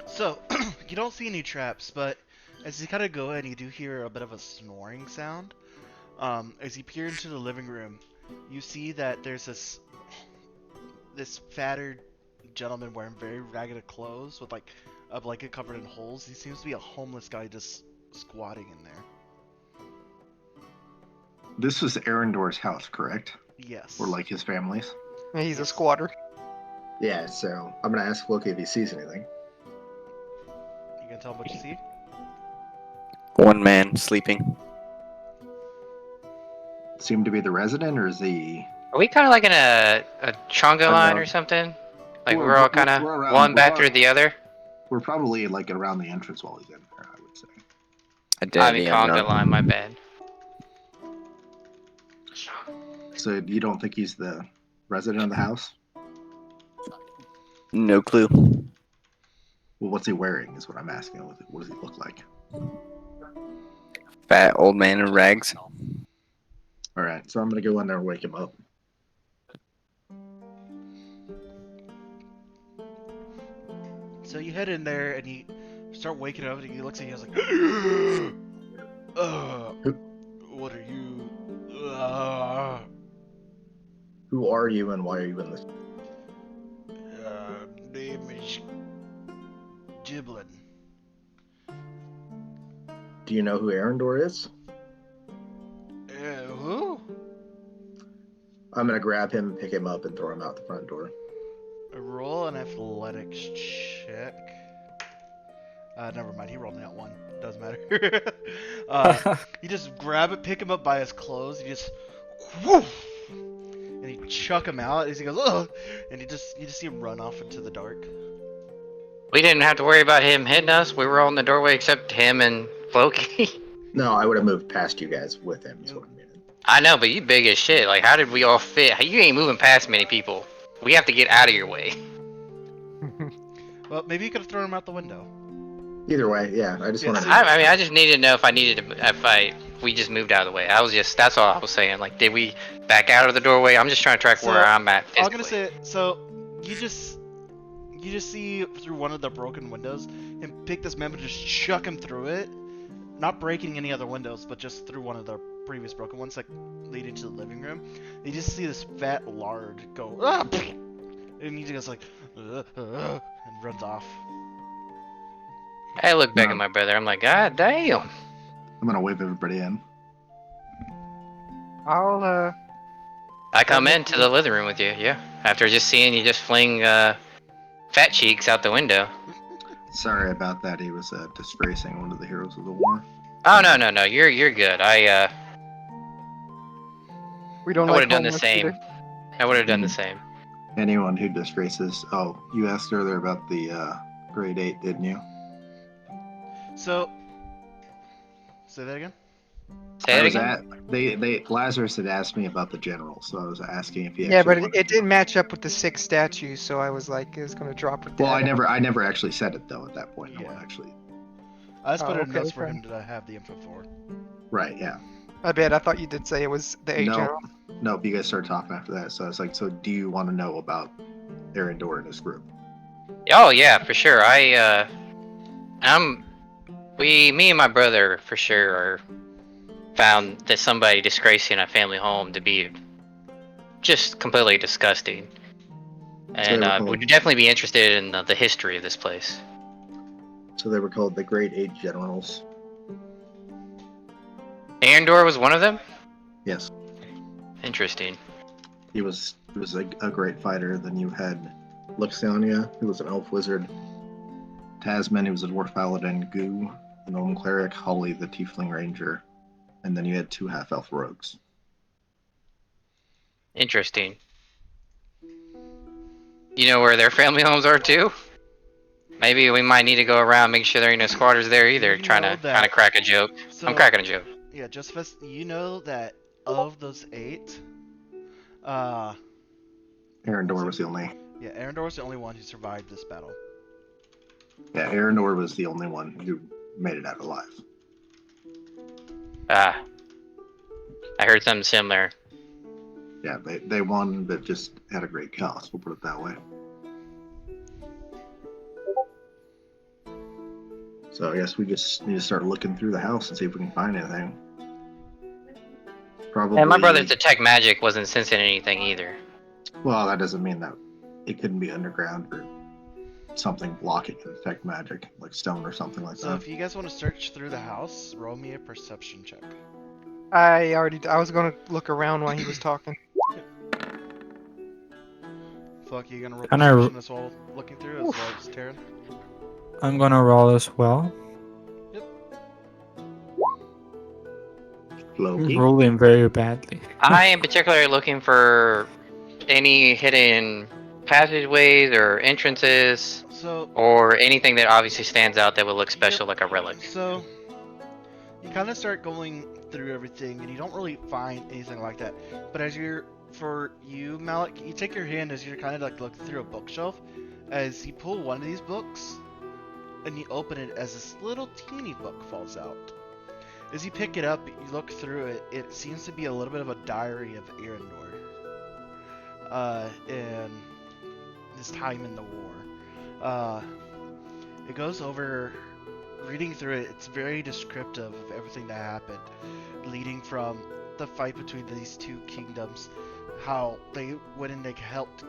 So you don't see any traps, but as you kind of go in, you do hear a bit of a snoring sound. As you peer into the living room, you see that there's this fatter gentleman wearing very ragged clothes with like a blanket covered in holes. He seems to be a homeless guy just squatting in there. This was Arendor's house, correct? Yes. Or like his family's? Yeah, he's a squatter. Yeah, so I'm gonna ask Floki if he sees anything. You can tell him what you see? One man sleeping. Seem to be the resident, or is he? Are we kind of like in a chunga line know. or something? Like We're- we're all we're- kind of we're around- one we're after around- the other? We're probably like around the entrance while he's in there, I would say. I mean Identity conga unknown. line, my bad. So you don't think he's the resident of the house? No clue. Well, what's he wearing is what I'm asking. What does he look like? Fat old man in rags. All right, so I'm gonna go in there and wake him up. So you head in there and you start waking up, and he looks at you and he's like, what are you? Who are you and why are you in this? Giblin. Do you know who Arendor is? Who? I'm gonna grab him, pick him up, and throw him out the front door. Roll an athletics check. Never mind. He rolled an one. Doesn't matter. You just grab it, pick him up by his clothes. You just, woof, and you chuck him out as he goes, ugh, and you just see him run off into the dark. We didn't have to worry about him hitting us. We were all in the doorway except him and Floki. No, I would have moved past you guys with him. Is what I mean. I know, but you big as shit. Like, how did we all fit? You ain't moving past many people. We have to get out of your way. Well, maybe you could have thrown him out the window. Either way, yeah. I just Yeah, wanted. so- I mean, I just needed to know if we just moved out of the way. That's all I was saying. Like, did we back out of the doorway? I'm just trying to track where I'm at physically. I'm gonna say so. You just see through one of the broken windows and pick this man and just chuck him through it, not breaking any other windows, but just through one of the previous broken ones, like leading to the living room. You just see this fat lard go, ah! And he just like, and runs off. I look back at my brother. I'm like, God damn. I'm gonna wave everybody in. I'll I come into the living room with you, yeah. After just seeing you just fling fat cheeks out the window. Sorry about that. He was disgracing one of the heroes of the war. Oh no, you're good. we don't I would have like done the homeless same. either. I would have done the same. Anyone who disgraces. Oh, you asked earlier about the grade 8, didn't you? So, say that again. Say I it was again. Lazarus had asked me about the general, so I was asking if he. Yeah, actually but wanted it to- didn't match up with the 6 statues, so I was like, it was gonna drop her dead. Well, I never actually said it though. At that point, no one Yeah. actually. I just put it in okay, notes for fine. him to have the info for. Right? Yeah. I bet. I thought you did say it was the 8 No. general. No, but you guys started talking after that, so I was like, so do you want to know about Arendor and his group? Oh yeah, for sure. Me and my brother for sure are found that somebody disgracing a family home to be just completely disgusting, and would definitely be interested in the history of this place. So they were called the Grade 8 Generals. Arendor was one of them. Yes, Interesting. he was a great fighter. Then you had Luxiania, who was an elf wizard. Tasman, who was a dwarf paladin. Goo, the gnome cleric. Holly, the tiefling ranger. And then you had 2 half-elf rogues. Interesting. You know where their family homes are too? Maybe we might need to go around, make sure there ain't no squatters there either. You Trying know to that- kind of crack a joke. So, I'm cracking a joke. Yeah, Josephus, you know that of those 8, Arendor was the only. yeah, Arendor was the only one who survived this battle. Yeah, Arendor was the only one who made it out alive. I heard something similar. Yeah, they won, but just at a great cost. We'll put it that way. So I guess we just need to start looking through the house and see if we can find anything. Probably. And my brother detect magic wasn't sensing anything either. Well, that doesn't mean that it couldn't be underground or something blocking to detect magic, like stone or something like So that. if you guys want to search through the house, roll me a perception check. I was gonna look around while he was talking. Fuck, you gonna roll Can I perception as well looking through as well as Taryn? I'm gonna roll as well. Loki. I'm rolling very badly. I am particularly looking for any hidden passageways or entrances So, or anything that obviously stands out that would look special, like a relic. So, you kind of start going through everything, and you don't really find anything like that. But for you, Malik, you take your hand as you're kind of like looking through a bookshelf, as you pull one of these books, and you open it as this little teeny book falls out. As you pick it up, you look through it, it seems to be a little bit of a diary of Arendor. And his time in the war. It goes over, reading through it, it's very descriptive of everything that happened, leading from the fight between these 2 kingdoms, how they went and they helped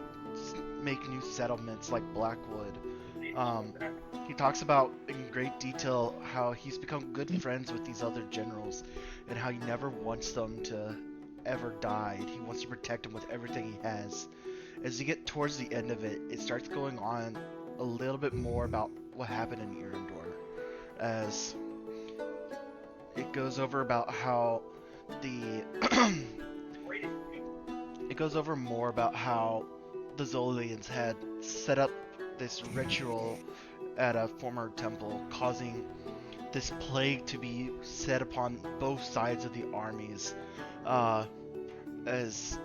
make new settlements like Blackwood. He talks about in great detail how he's become good friends with these other generals and how he never wants them to ever die. He wants to protect them with everything he has. As you get towards the end of it, it starts going on a little bit more about what happened in Erendor, as it goes over about how the it goes over more about how the Zolians had set up this ritual at a former temple, causing this plague to be set upon both sides of the armies, as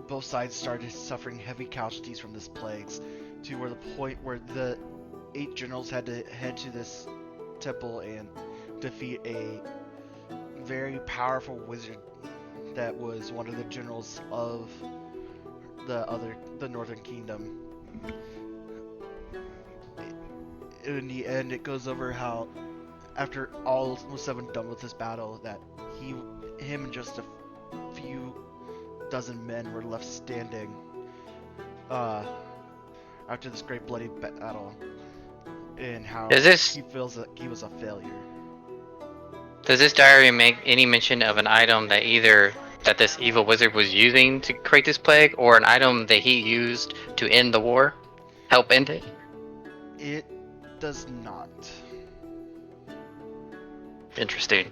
both sides started suffering heavy casualties from this plagues, to where the point where the 8 generals had to head to this temple and defeat a very powerful wizard that was one of the generals of the Northern Kingdom. In the end, it goes over how after all was said and done with this battle, that him and just a few dozen men were left standing after this great bloody battle, and how he feels that he was a failure. Does this diary make any mention of an item that this evil wizard was using to create this plague, or an item that he used to end the war? Help end it? It does not. Interesting.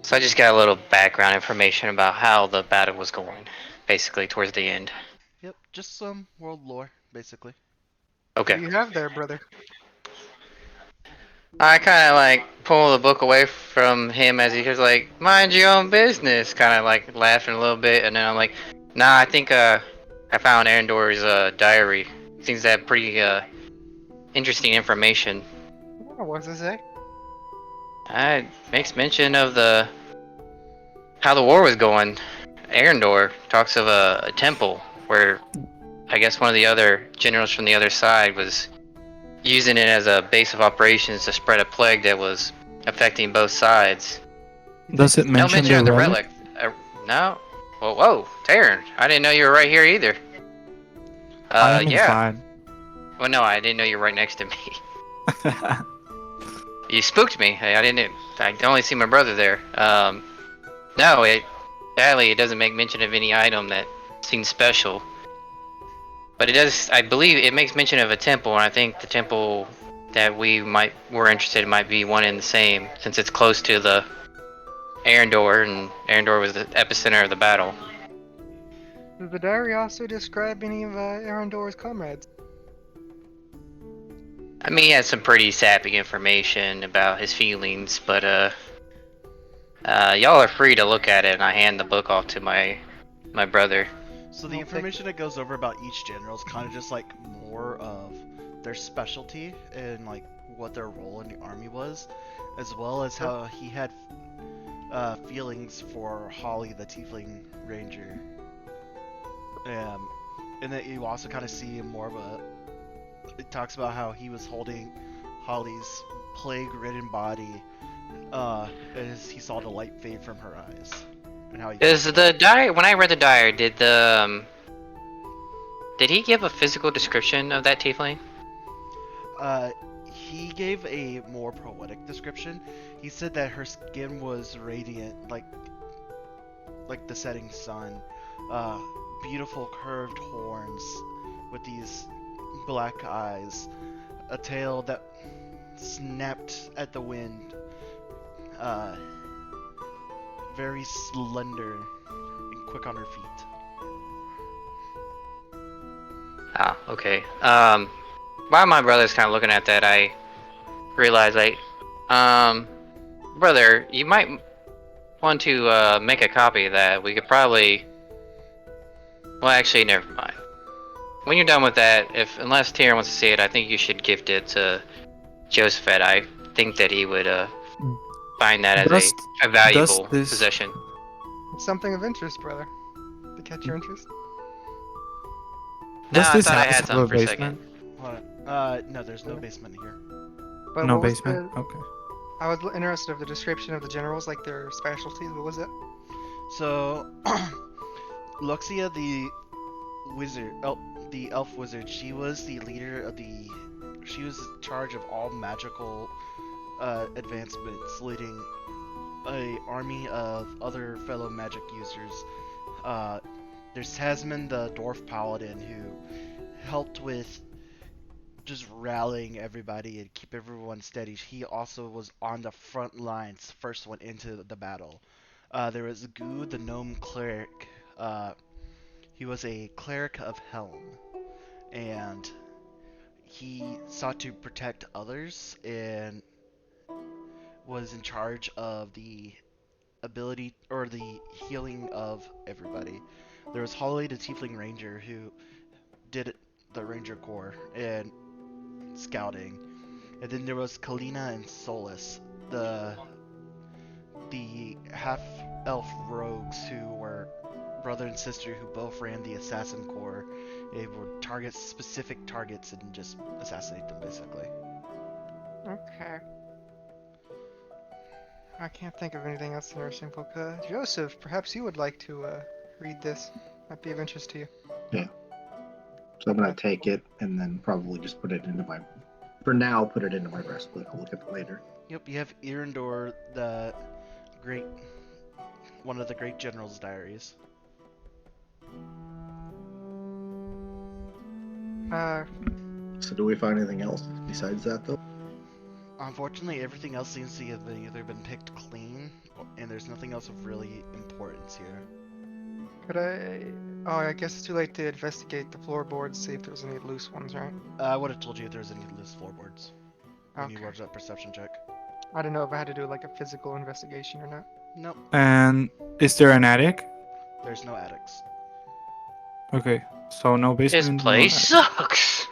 So I just got a little background information about how the battle was going, basically, towards the end. Yep, just some world lore, basically. Okay. What do you have there, brother? I kind of like pull the book away from him as he was like, mind your own business, kind of like laughing a little bit, and then I'm like, nah, I think I found Erendor's diary. Seems to have pretty interesting information. Oh, what does it say? It makes mention of how the war was going. Erendor talks of a temple where I guess one of the other generals from the other side was using it as a base of operations to spread a plague that was affecting both sides. Does it No mention mention of the the relic? relic. No. Well, whoa, Taryn, I didn't know you were right here either. I am yeah. inside. Well, no, I didn't know you were right next to me. You spooked me. I only see my brother there. No, sadly, it doesn't make mention of any item that seems special. But it does, I believe it makes mention of a temple, and I think the temple that we're interested in might be one and the same, since it's close to the Erendor, and Erendor was the epicenter of the battle. Does the diary also describe any of Erendor's comrades? I mean, he has some pretty sappy information about his feelings, but y'all are free to look at it, and I hand the book off to my brother. So the information that goes over about each general is kind of just like more of their specialty and like what their role in the army was, as well as how he had feelings for Holly, the Tiefling Ranger. And that you also kind of see more of it talks about how he was holding Holly's plague-ridden body as he saw the light fade from her eyes. And how he when I read the diary, did he give a physical description of that tiefling? He gave a more poetic description. He said that her skin was radiant, like the setting sun. Beautiful curved horns with these black eyes, a tail that snapped at the wind. Very slender and quick on her feet. Ah, okay. While my brother's kind of looking at that, I realize, brother, you might want to make a copy of that. We could probably. Well, actually, never mind. When you're done with that, unless Tyrion wants to see it, I think you should gift it to Josephat. I think that he would find that as a valuable possession. It's something of interest, brother. To catch your interest. No, Does I this thought I house had have a something for a basement? second. No, there's no basement here. But No what was basement? Okay. I was interested of the description of the generals, like their specialties. What was it? So, Luxia, the wizard, the elf wizard, she was the leader of the. She was in charge of all magical advancements, leading a army of other fellow magic users. There's Tasman, the dwarf paladin, who helped with just rallying everybody and keep everyone steady. He also was on the front lines, first one into the battle. There was Goo, the gnome cleric. He was a cleric of Helm, and he sought to protect others and was in charge of the ability or the healing of everybody. There was Holly, the tiefling ranger, who did the ranger corps and scouting. And then there was Kalina and Solus, the half elf rogues who were brother and sister who both ran the assassin corps. They would target specific targets and just assassinate them basically. Okay. I can't think of anything else in our book. Joseph, perhaps you would like to read this. Might be of interest to you. So I'm gonna take it and then probably just put it into my. For now, put it into my breastplate. I'll look at it later. Yep, you have Irendor, one of the great general's diaries. So do we find anything else besides that though? Unfortunately, everything else seems to have either been picked clean, and there's nothing else of really importance here. Could I? Oh, I guess it's too late to investigate the floorboards, see if there's any loose ones, right? I would have told you if there was any loose floorboards when you Okay. rolled that perception check. I don't know if I had to do like a physical investigation or not. Nope, And is there an attic? there's no attics. Okay, so no This basement. place sucks.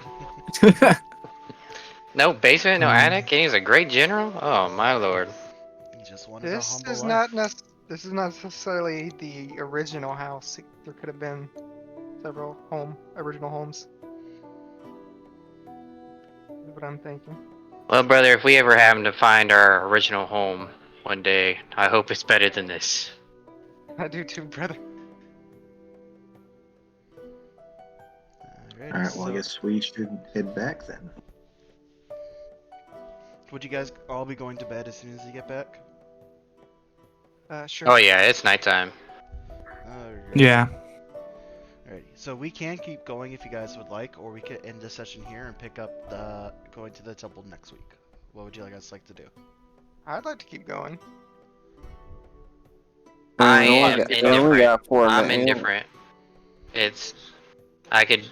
No basement, no attic, and he's a great general? Oh my lord. He just wanted a This humble is life. this is not necessarily the original house. There could have been several original homes. Is what I'm thinking. Well, brother, if we ever happen to find our original home one day, I hope it's better than this. I do too, brother. Alright, All right. Well, so I guess we should head back then. would you guys all be going to bed as soon as you get back? Sure. Oh yeah, it's nighttime. Alright. Yeah. Alrighty, so we can keep going if you guys would like, or we could end this session here and pick up going to the temple next week. What would you guys like to do? I'd like to keep going. I We am got- indifferent. we got 4 I'm minutes. indifferent. I could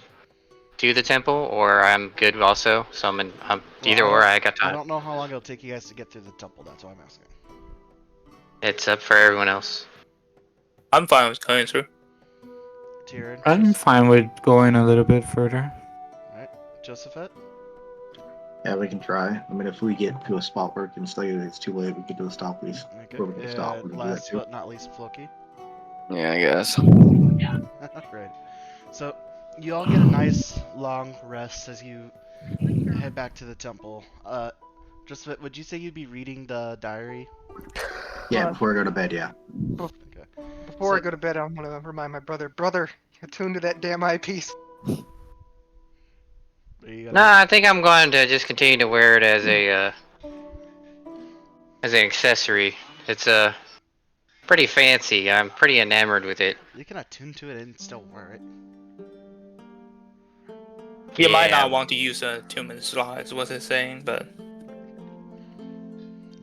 do the temple, or I'm good also. So I'm either Well, or. I got I time. don't know how long it'll take you guys to get through the temple. That's why I'm asking. It's up for everyone else. I'm fine with going through. Tyrion, I'm fine with going a little bit further. Alright, Josephette? Yeah, we can try. I mean, if we get to a spot where it can say it's too late, we can do a stop lease. Okay. Where we can stop. We can do that Last too. but not least, Floki. Yeah, I guess. Right. So, you all get a nice long rest as you head back to the temple. Josephette, would you say you'd be reading the diary? Yeah, Uh, before I go to bed. Yeah. Okay. Before I So- go to bed, I'm gonna remind my brother. Brother, attune to that damn eyepiece. Are you gonna Nah, I think I'm going to just continue to wear it as as an accessory. It's pretty fancy. I'm pretty enamored with it. You can attune to it and still wear it. You might Yeah. not want to use a 2-minute slot, is what it's saying, but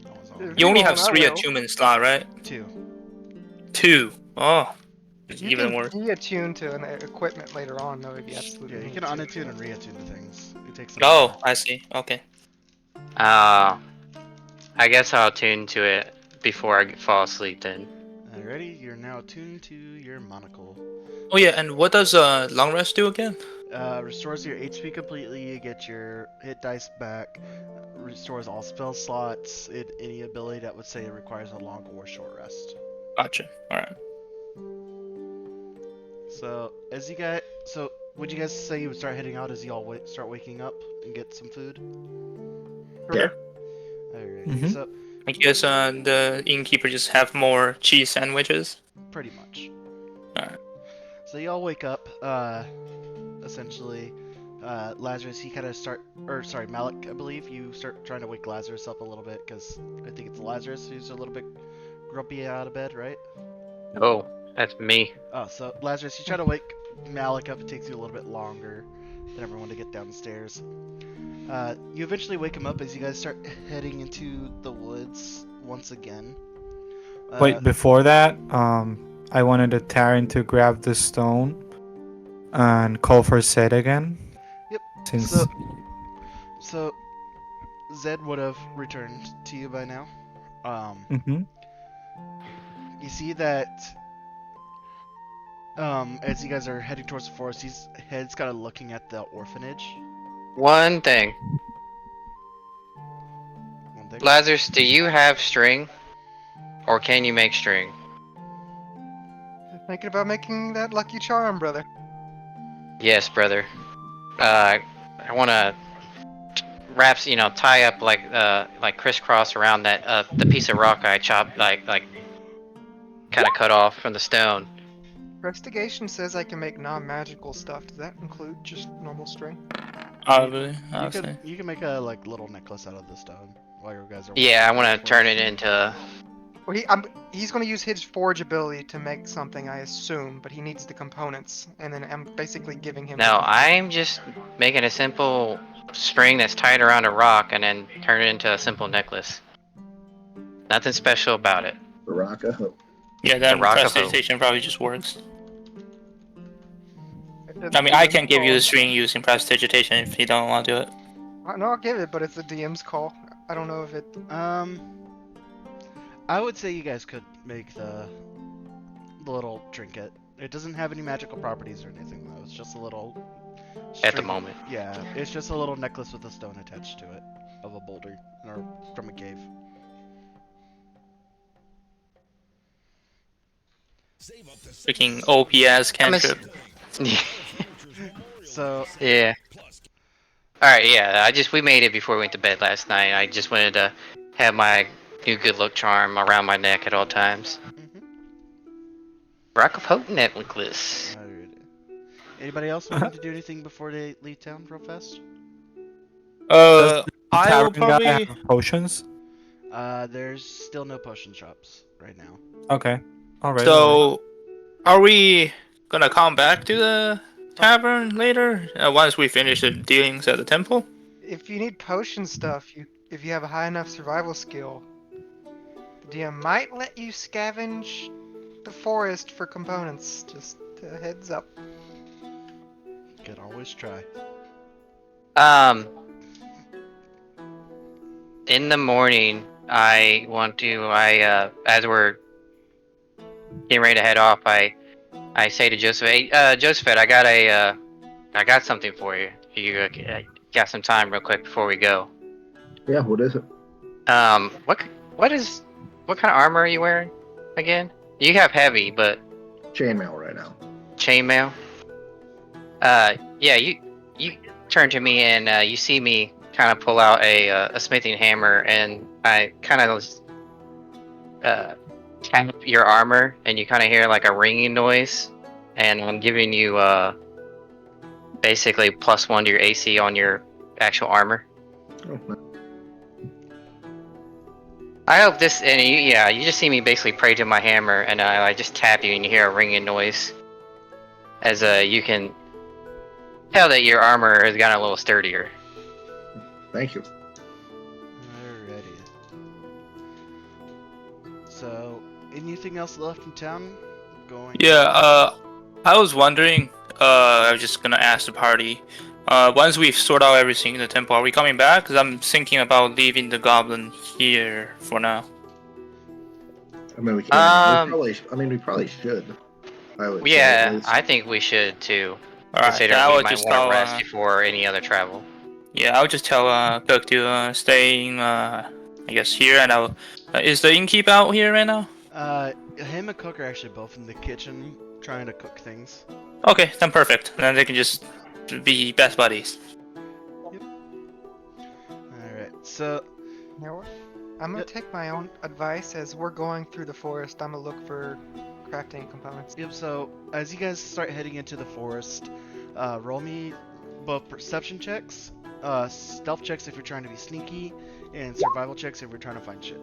No one's on If it. you only have won't, I 3 a will. 2-minute slot, right? 2. 2. Oh, it's You even can worse. de-attune to an equipment later on, though, if you Yeah, absolutely you need can to. unattune and reattune to things. It takes some Oh, time. I see. Okay. I guess I'll tune to it before I fall asleep then. Alrighty, you're now attuned to your monocle. Oh yeah, and what does long rest do again? Restores your HP completely, you get your hit dice back, restores all spell slots, any ability that would say it requires a long or short rest. Gotcha. All right. So, would you guys say you would start heading out as you all start waking up and get some food? Yeah. Alright, Mhm. so, I guess the innkeeper just have more cheese sandwiches. pretty much. Alright. So So you all wake up. Essentially, Lazarus. He kind of sorry, Malik. I believe you start trying to wake Lazarus up a little bit because I think it's Lazarus who's a little bit grumpy out of bed, right? Oh, that's me. Oh, so Lazarus, you try to wake Malik up. It takes you a little bit longer than everyone to get downstairs. You eventually wake him up as you guys start heading into the woods once again. Wait, before that, I wanted the Terran to grab the stone and call for Sid again. Yep. Since So Zed would have returned to you by now. Mhm. You see that as you guys are heading towards the forest, his head's kind of looking at the orphanage. One thing. One thing. Lazarus, do you have string? Or can you make string? Thinking about making that lucky charm, brother. Yes, brother. I want to tie up like crisscross around that the piece of rock I chopped, like kind of cut off from the stone. Investigation says I can make non-magical stuff. Does that include just normal string? Probably, I'll say. You can make a little necklace out of the stone while you guys are. Yeah, I want to walking turn towards it into. Well, he's going to use his forge ability to make something, I assume, but he needs the components, and then I'm basically giving him. No, I'm just making a simple string that's tied around a rock and then turn it into a simple necklace. Nothing special about it. The Rock of Hope. Yeah, then Rock of Hope. prestidigitation probably just works. It's I mean, I DM's can give you the call. string using prestidigitation if you don't want to do it. No, I'll give it, but it's the DM's call. I don't know if it. I would say you guys could make the little trinket. It doesn't have any magical properties or anything though. It's just a little. At the string- moment. Yeah, it's just a little necklace with a stone attached to it of a boulder or from a cave. Freaking OPS cantrip. So Yeah. Alright, yeah, we made it before we went to bed last night. I just wanted to have my new good luck charm around my neck at all times. Rock of Hope necklace. alrighty. Anybody else wanting to do anything before they leave town real fast? Does the I will Tavern guy probably. have potions? There's still no potion shops right now. Okay. Alright. So, are we gonna come back to the tavern later? Once we finish the dealings at the temple? If you need potion stuff, if you have a high enough survival skill, the DM might let you scavenge the forest for components. Just a heads up. Can always try. In the morning, as we're getting ready to head off, I say to Joseph, "Hey, Joseph, I got something for you. If you got some time, real quick before we go." Yeah, what is it? What kind of armor are you wearing again? You have heavy, but Chainmail right now. chainmail. Yeah, you turn to me and you see me kind of pull out a smithing hammer, and I kind of tap your armor, and you kind of hear like a ringing noise, and I'm giving you basically +1 to your AC on your actual armor. Oh, no. I hope this, and you just see me basically pray to my hammer, and I just tap you, and you hear a ringing noise, as you can tell that your armor has gotten a little sturdier. Thank you. Alrighty. So, anything else left in town? Yeah, I was wondering, I was just gonna ask the party, once we've sorted out everything in the temple, are we coming back? Because I'm thinking about leaving the goblin here for now. I mean, we can. We probably should. I would say, at Yeah, least. I think we should too. Alright, Considering I we would might just want to tell, rest before any other travel. yeah, I'll just tell Cook to staying, I guess here, and I'll. Is the innkeep out here right now? Him and Cook are actually both in the kitchen trying to cook things. Okay, then perfect. Then they can just be best buddies. Alright, so You know what? I'm gonna take my own advice as we're going through the forest. I'm gonna look for crafting components. Yep, so as you guys start heading into the forest, roll me both perception checks, stealth checks if you're trying to be sneaky, and survival checks if you're trying to find shit.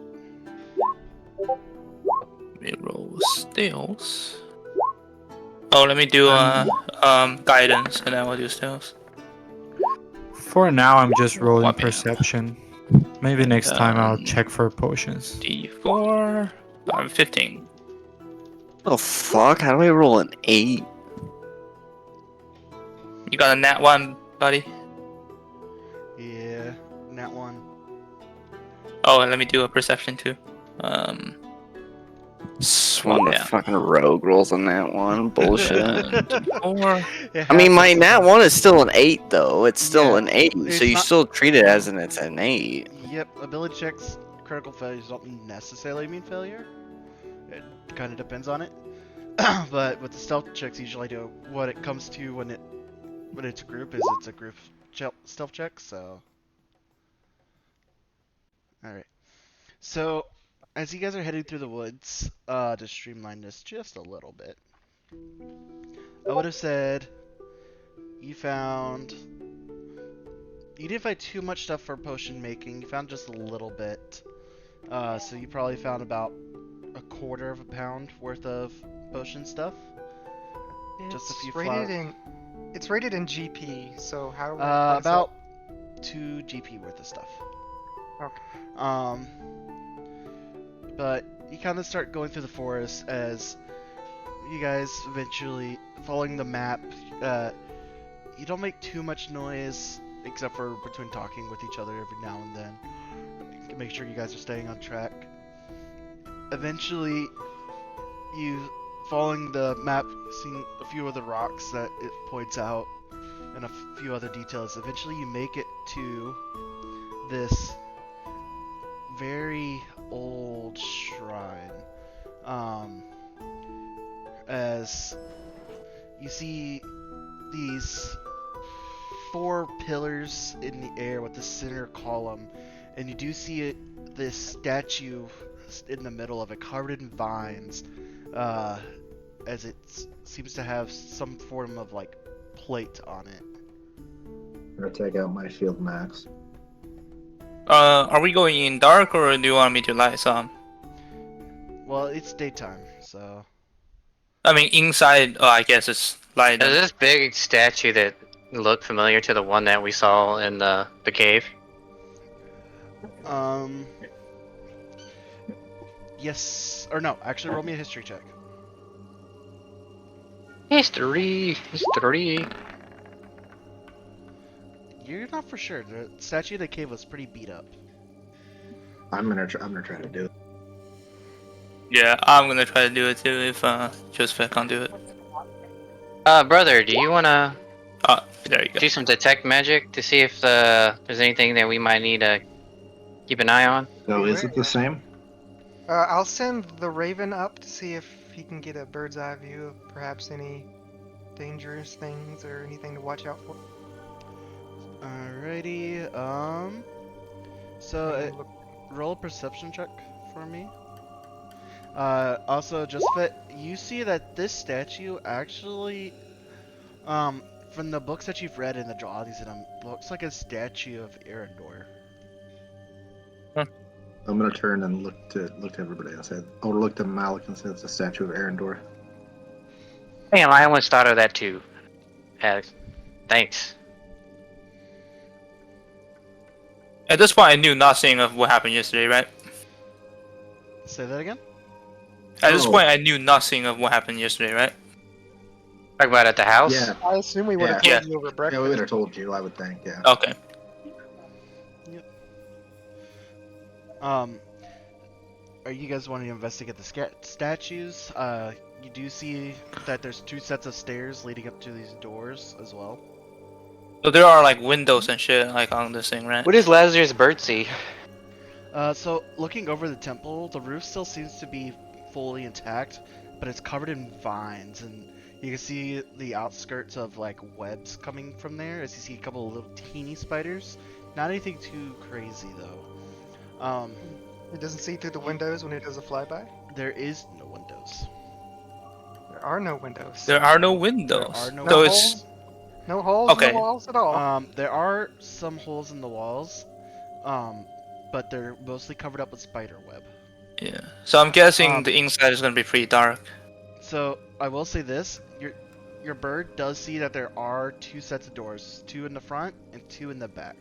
We roll stealth. Oh, let me do guidance, and then we'll do stealth. For now, I'm just rolling Whopping. perception. Maybe next time I'll check for potions. D4. 15. Oh fuck! How do I roll an 8? You got a nat 1, buddy. Yeah, nat 1. Oh, and let me do a perception too. One Swap of the down. fucking rogue rolls on that one. Bullshit. Or It I mean, my happens nat sometimes. 1 is still an 8, though. It's still Yeah, an 8, it's so you not- still treat it as it's an 8. Yep, ability checks, critical failures don't necessarily mean failure. It kind of depends on it. But with the stealth checks, usually do what it comes to when it's a group is it's a group stealth check. So, all right. So, as you guys are heading through the woods, to streamline this just a little bit, I would have said you didn't find too much stuff for potion making. You found just a little bit. So you probably found about a quarter of a pound worth of potion stuff. Just a few It's rated in GP, so how? how does About 2 GP worth of stuff. Okay. But you kind of start going through the forest as you guys eventually, following the map, you don't make too much noise except for between talking with each other every now and then. Make sure you guys are staying on track. Eventually, you, following the map, seeing a few of the rocks that it points out and a few other details, eventually you make it to this very old shrine. As you see these 4 pillars in the air with the center column, and you do see this statue in the middle of it, covered in vines, as it seems to have some form of like plate on it. I'm gonna take out my field max. are we going in dark, or do you want me to light some? Well, it's daytime, so I mean, inside. Oh, I guess it's light. Does this big statue that look familiar to the one that we saw in the cave? yes or no. Actually, roll me a history check. History. You're not for sure. The statue in the cave was pretty beat up. I'm gonna try to do it. Yeah, I'm gonna try to do it too if Joseph can't do it. Brother, do you wanna There you go. do some detect magic to see if there's anything that we might need to keep an eye on? So is it the same? I'll send the Raven up to see if he can get a bird's eye view of perhaps any dangerous things or anything to watch out for. Alrighty. So roll a perception check for me. Also, just you see that this statue actually, from the books that you've read and the drawings in them, looks like a statue of Arendor. I'm gonna turn and look to everybody and say, or look to Malik and say it's a statue of Arendor. Damn, I almost thought of that too, Alex. Thanks. At this point, I knew nothing of what happened yesterday, right? Say that again? At this Oh. point, I knew nothing of what happened yesterday, right? Talk about at the house? Yeah, I assume we would have Yeah. told you over yeah, breakfast. we would have told you. I would think. Yeah. Okay. Are you guys wanting to investigate the statues? You do see that there's 2 sets of stairs leading up to these doors as well. So there are like windows and shit like on this thing, right? What does Lazarus Bird see? So looking over the temple, the roof still seems to be fully intact, but it's covered in vines, and you can see the outskirts of like webs coming from there. As you see a couple of little teeny spiders. Not anything too crazy though. It doesn't see through the windows when it does a flyby. There is no windows. There are no windows. There are no There windows. are no so windows. it's No holes in Okay. the walls at all. There are some holes in the walls, but they're mostly covered up with spider web. yeah. So I'm guessing Um, the inside is gonna be pretty dark. So I will say this: your bird does see that there are 2 sets of doors, 2 in the front and 2 in the back.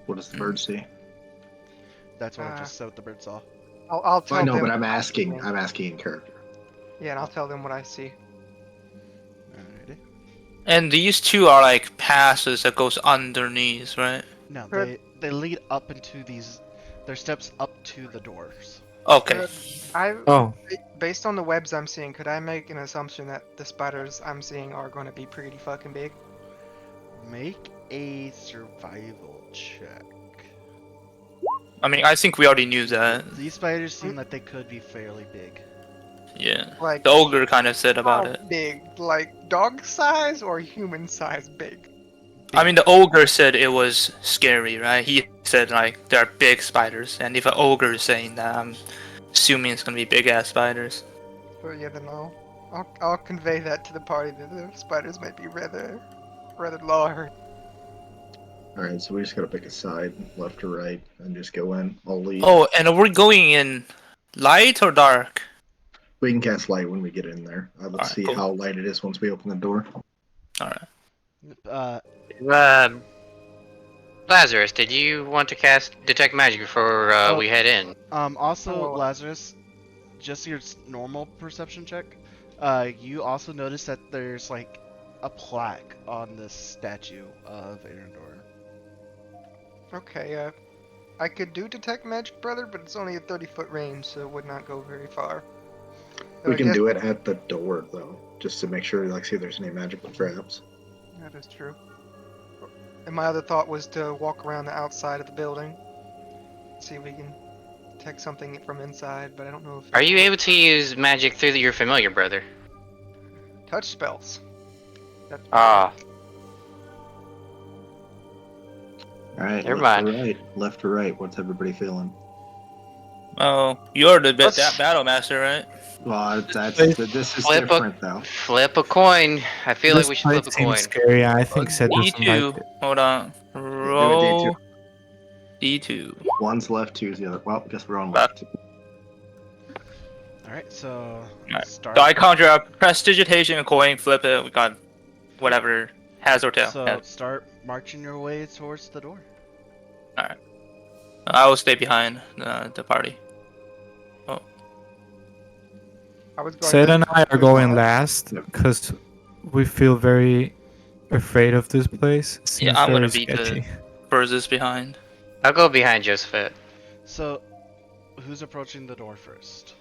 What does the bird see? That's what I just said. What the bird saw. I'll tell I know, them. but I'm what I asking. see. I'm asking in character. Yeah, and I'll tell them what I see. Alrighty. And these two are like passes that goes underneath, right? No, Good. they lead up into these. They're steps up to the doors. Okay. Oh, Based on the webs I'm seeing, could I make an assumption that the spiders I'm seeing are going to be pretty fucking big? Make a survival check. I mean, I think we already knew that. These spiders seem like they could be fairly big. Yeah. Like The ogre kind of said about how it. big? Like dog size or human size big? I mean, the ogre said it was scary, right? He said like there are big spiders, and if an ogre is saying that, I'm assuming it's gonna be big ass spiders. So yeah, then I'll convey that to the party that the spiders might be rather large. All right, so we just gotta pick a side, left or right, and just go in. I'll lead. Oh, and are we going in light or dark? We can cast light when we get in there. Let's Alright, see cool. how light it is once we open the door. All right. Lazarus, did you want to cast detect magic before we head in? Also, Oh. Lazarus, just your normal perception check. You also notice that there's like a plaque on this statue of Arendor. Okay, I could do detect magic, brother, but it's only a 30-foot range, so it would not go very far. So We I can guess do it at the door though, just to make sure, like, see if there's any magical traps. that is true. And my other thought was to walk around the outside of the building, see if we can detect something from inside, but I don't know if Are you able to use magic through your familiar brother? touch spells. That's Ah, All right, Never left mind. or right, left or right. What's everybody feeling? Oh, you're the Let's- battle master, right? Well, this is Flip different though. flip a coin. I feel like this we should flip a fight seems coin. scary. I think Seth doesn't like D2. it. Hold on. Do a Roll D2. One's left, two's the other. Well, guess we're on left. All right, so Alright. start. So I conjure up prestidigitation, a coin, flip it. We got whatever has or tail. So Yeah. start marching your way towards the door. I will stay behind the party. I was going Seth to- and I are going last because we feel very afraid of this place. It seems Yeah, I'm gonna very be the- sketchy. Furthest behind. I'll go behind Joseph. So, who's approaching the door first?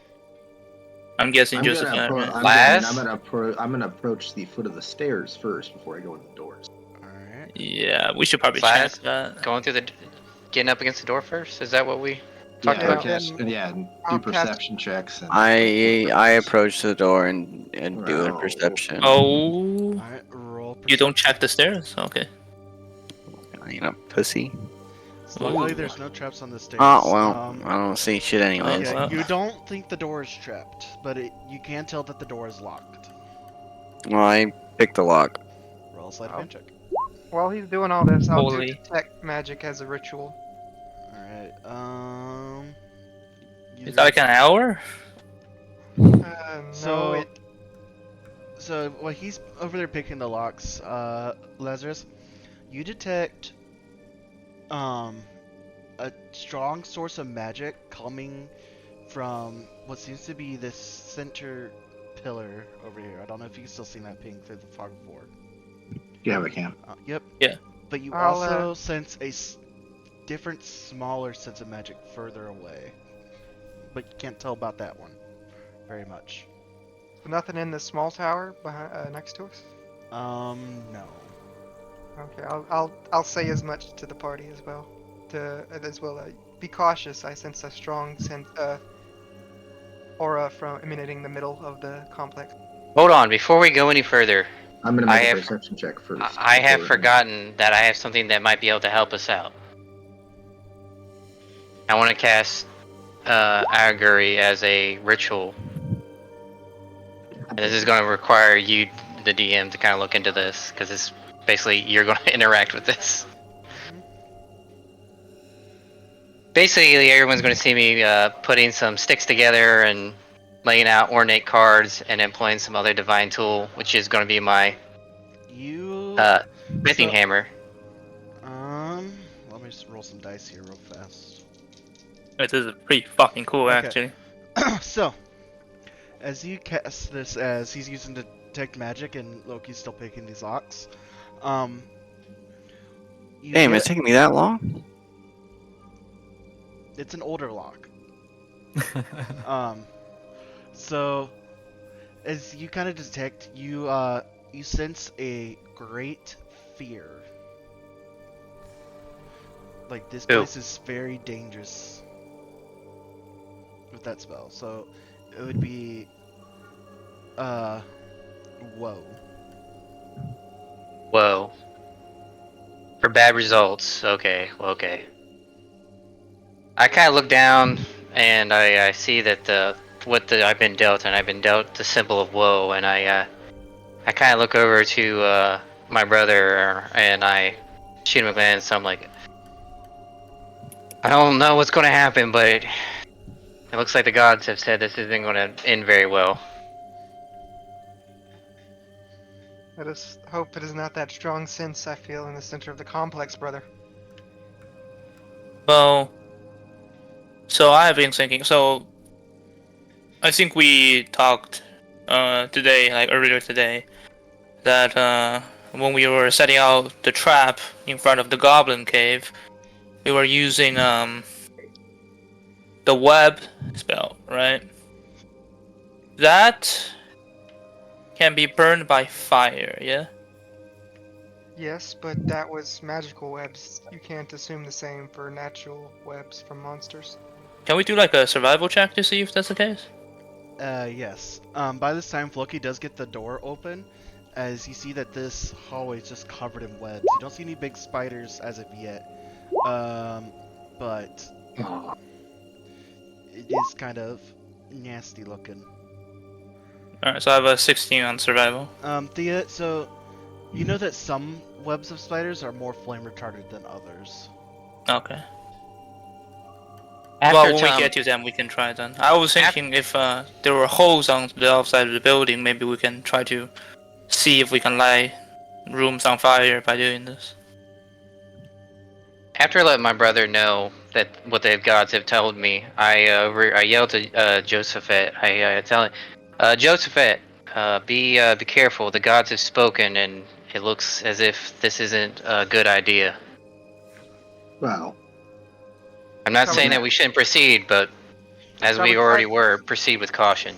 I'm guessing I'm Joseph. gonna, Right? Last? I'm gonna approach the foot of the stairs first before I go in the doors. All right. Yeah, we should probably Last? check that. Going through getting up against the door first. Is that what we? Yeah, Talked about and I'll do cast- perception checks. And I approach the door and do a Oh. perception. All Oh, right. Roll. you don't check the stairs? Okay. You know, pussy. Luckily, Ooh. there's no traps on the stairs. Oh well, I don't see shit Oh, anyways. well. You don't think the door is trapped, but you can tell that the door is locked. Well, I picked the lock. Roll a sleight of hand check. While he's doing all this, I'll do Holy. detect magic as a ritual. All right. Is that like an hour? No, So, it, so while he's over there picking the locks, Lazarus, you detect a strong source of magic coming from what seems to be this center pillar over here. I don't know if you can still see that ping through the fog board. yeah, we can. Yep. Yeah. But you I'll, also sense a different, smaller sense of magic further away. But you can't tell about that one very much. nothing in the small tower behind, next to us. No. Okay, I'll say as much to the party as well. Be cautious. I sense a strong aura from emanating the middle of the complex. Hold on, before we go any further, I'm gonna make I a have- perception check first. I have before- forgotten that I have something that might be able to help us out. I want to cast Aguri as a ritual. And this is going to require you, the DM, to kind of look into this because it's basically you're going to interact with this. Basically, everyone's going to see me putting some sticks together and laying out ornate cards and employing some other divine tool, which is going to be my You. smithing hammer. Let me just roll some dice here real fast. This is pretty fucking cool, Okay. actually. So, as you cast this, as he's using detect magic and Loki's still picking these locks, you Damn, get- it's taking me that long? it's an older lock. So as you kind of detect, you sense a great fear. Like this Ew. place is very dangerous with that spell. So it would be whoa. Whoa. For bad results. Okay, well, okay. I kind of look down and I see that I've been dealt, and I've been dealt the symbol of woe, and I kind of look over to my brother and I shoot him a glance. So I'm like, I don't know what's going to happen, but it looks like the gods have said this isn't going to end very well. Let us hope it is not that strong sense I feel in the center of the complex, brother. Well, so I have been thinking. So I think we talked today, like earlier today, that when we were setting out the trap in front of the goblin cave, we were using the web spell, right? That can be burned by fire, yeah? Yes, but that was magical webs. You can't assume the same for natural webs from monsters. Can we do like a survival check to see if that's the case? Yes. By this time, Floki does get the door open, as you see that this hallway is just covered in webs. You don't see any big spiders as of yet, but it is kind of nasty looking. Alright, so I have a 16 on survival. Thea, so you know that some webs of spiders are more flame retardant than others. Okay. After Well, when we Tom, get to them, we can try then. I was thinking if there were holes on the outside of the building, maybe we can try to see if we can light rooms on fire by doing this. after I let my brother know that what the gods have told me, I yelled to Josephet. I tell him, Josephet, be careful. The gods have spoken, and it looks as if this isn't a good idea. Well, I'm not Shall saying we- that we shouldn't proceed, but as Shall we we already try- were, proceed with caution.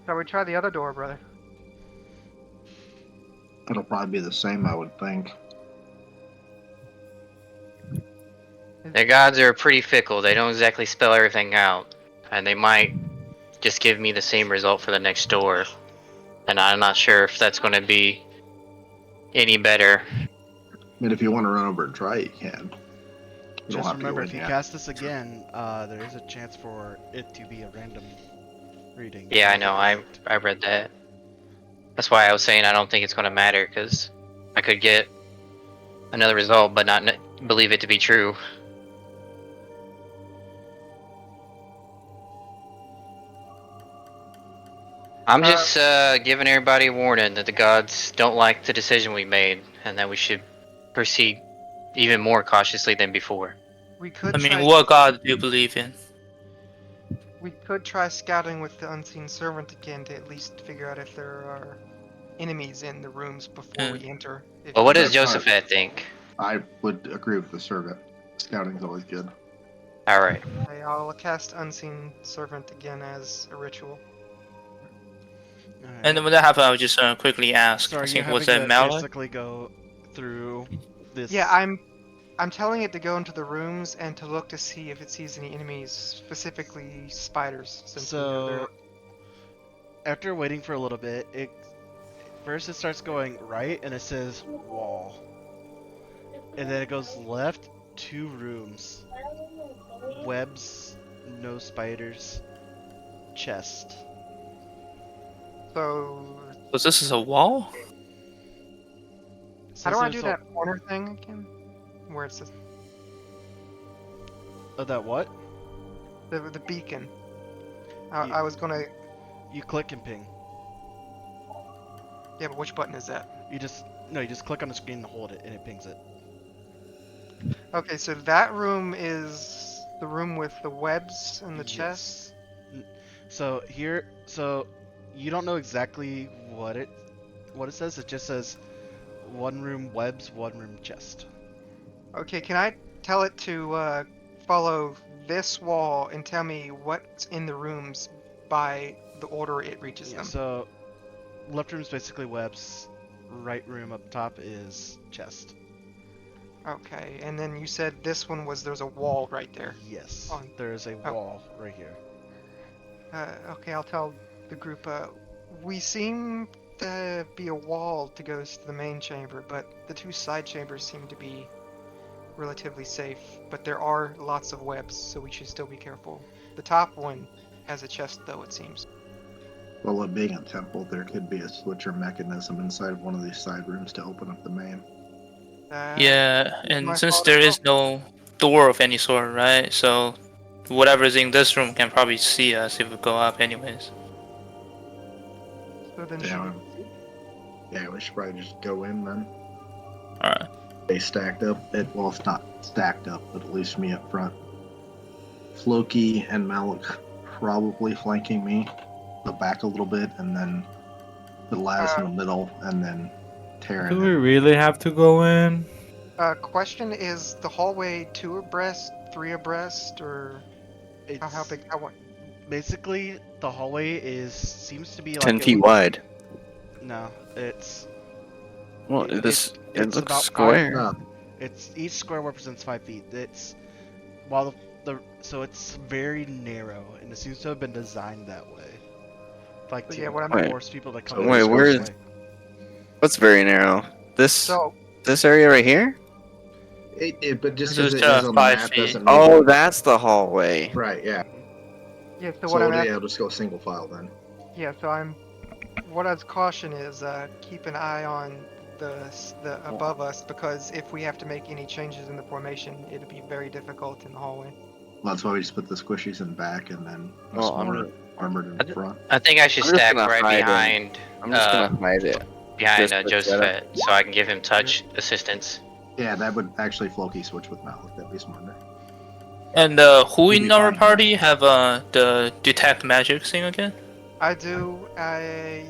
Shall we try the other door, brother? it'll probably be the same, I would think. Their gods are pretty fickle. They don't exactly spell everything out, and they might just give me the same result for the next door. And I'm not sure if that's going to be any better. I mean, if you want to run over and try it, you can. You don't Just have to remember, go if in you yet. cast this again, there is a chance for it to be a random reading. Yeah, I know. I read that. That's why I was saying I don't think it's going to matter, because I could get another result, but not believe it to be true. I'm just giving everybody a warning that the gods don't like the decision we made, and that we should proceed even more cautiously than before. We could I mean, try. what god do you believe in? We could try scouting with the unseen servant again to at least figure out if there are enemies in the rooms before we enter. If Well, what does That's not- Josephat think? I would agree with the servant. Scouting's always good. Alright. I'll cast unseen servant again as a ritual. Alright. And then when that happens, I would just quickly ask. So are I you think having was that to melee? basically go through this? Yeah, I'm telling it to go into the rooms and to look to see if it sees any enemies, specifically spiders. Since we know they're So after waiting for a little bit, it starts going right, and it says wall, and then it goes left, 2 rooms, webs, no spiders, chest. So So this is a wall? how Says do I there's do that corner thing again? Where it says that what? the beacon. You- I was gonna. You click and ping. Yeah, but which button is that? You just click on the screen and hold it, and it pings it. Okay, so that room is the room with the webs and the Yes. chests. So you don't know exactly what it says. It just says one room webs, one room chest. Okay, can I tell it to follow this wall and tell me what's in the rooms by the order it reaches Yeah. them? So left room is basically webs. Right room up top is chest. Okay, and then you said this one was there's a wall right there. Yes. On- There's a oh. wall right here. Okay, I'll tell the group. We seem to be a wall to go to the main chamber, but the two side chambers seem to be relatively safe. But there are lots of webs, so we should still be careful. The top one has a chest, though, it seems. Well, it being a temple, there could be a switcher mechanism inside of one of these side rooms to open up the main. Yeah, my and since fault there as is no door of any sort, right? So whatever's in this room can probably see us if we go up anyways. So then Yeah, should yeah, we should probably just go in then. Alright. They stacked up. Well, it's not stacked up, but at least me up front. Floki and Malik probably flanking me, but back a little bit, and then the Laz in the middle, and then Terran. Do we really have to go in? question is the hallway 2 abreast, 3 abreast, or how It's big? How what? basically the hallway seems to be like 10 it feet looks- wide. No, it's Well, it- this it it's looks about square. No, it's each square represents 5 feet. It's while so it's very narrow, and it seems to have been designed that way, like So to yeah, what I'm- Wait. force people to come. So in Wait, this where way. is- What's very narrow? This So area right here? but just This because is, it is on the 5 map feet. doesn't mean. Oh, that's the hallway. Right, yeah. yeah, so So, what I'm yeah, asking. I'll just go single file then. Yeah, so what I'd caution is keep an eye on the above us, because if we have to make any changes in the formation, it'd be very difficult in the hallway. Well, that's why we just put the squishies in back and then us Well, I'm more gonna- armored in front. I think I should I'm just stack gonna right hide behind I'm just gonna hide it. behind just for Joseph so I can give him touch assistance. Yeah, that would actually Floki switch with Malik. That'd be smarter. And who You'd in be our fine. party have the detect magic thing again? I do. I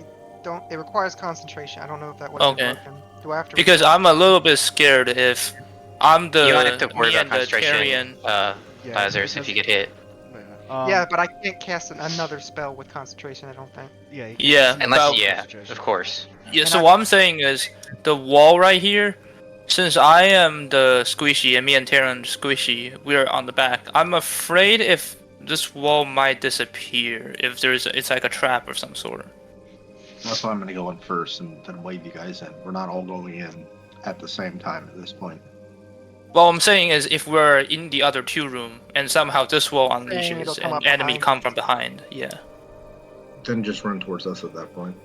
don't. It requires concentration. I don't know if that would have Okay. been broken. Do I have to? Because I'm a little bit scared if I'm the You don't have to worry me about and the concentration, Tyrion. Yeah, Lazarus, if because- you get hit. Yeah, but I can't cast another spell with concentration. I don't think. yeah, you Yeah, can- Unless, Well- yeah, concentration. of course. Yeah, And so I- what I'm saying is the wall right here. Since I am the squishy and me and Tyrion squishy, we're on the back. I'm afraid if this wall might disappear if it's like a trap of some sort. That's why I'm gonna go in first and then wave you guys in. We're not all going in at the same time at this point. What I'm saying is if we're in the other 2 room and somehow this wall Saying it'll unleashes come and up enemy behind. come from behind, yeah, Then just run towards us at that point.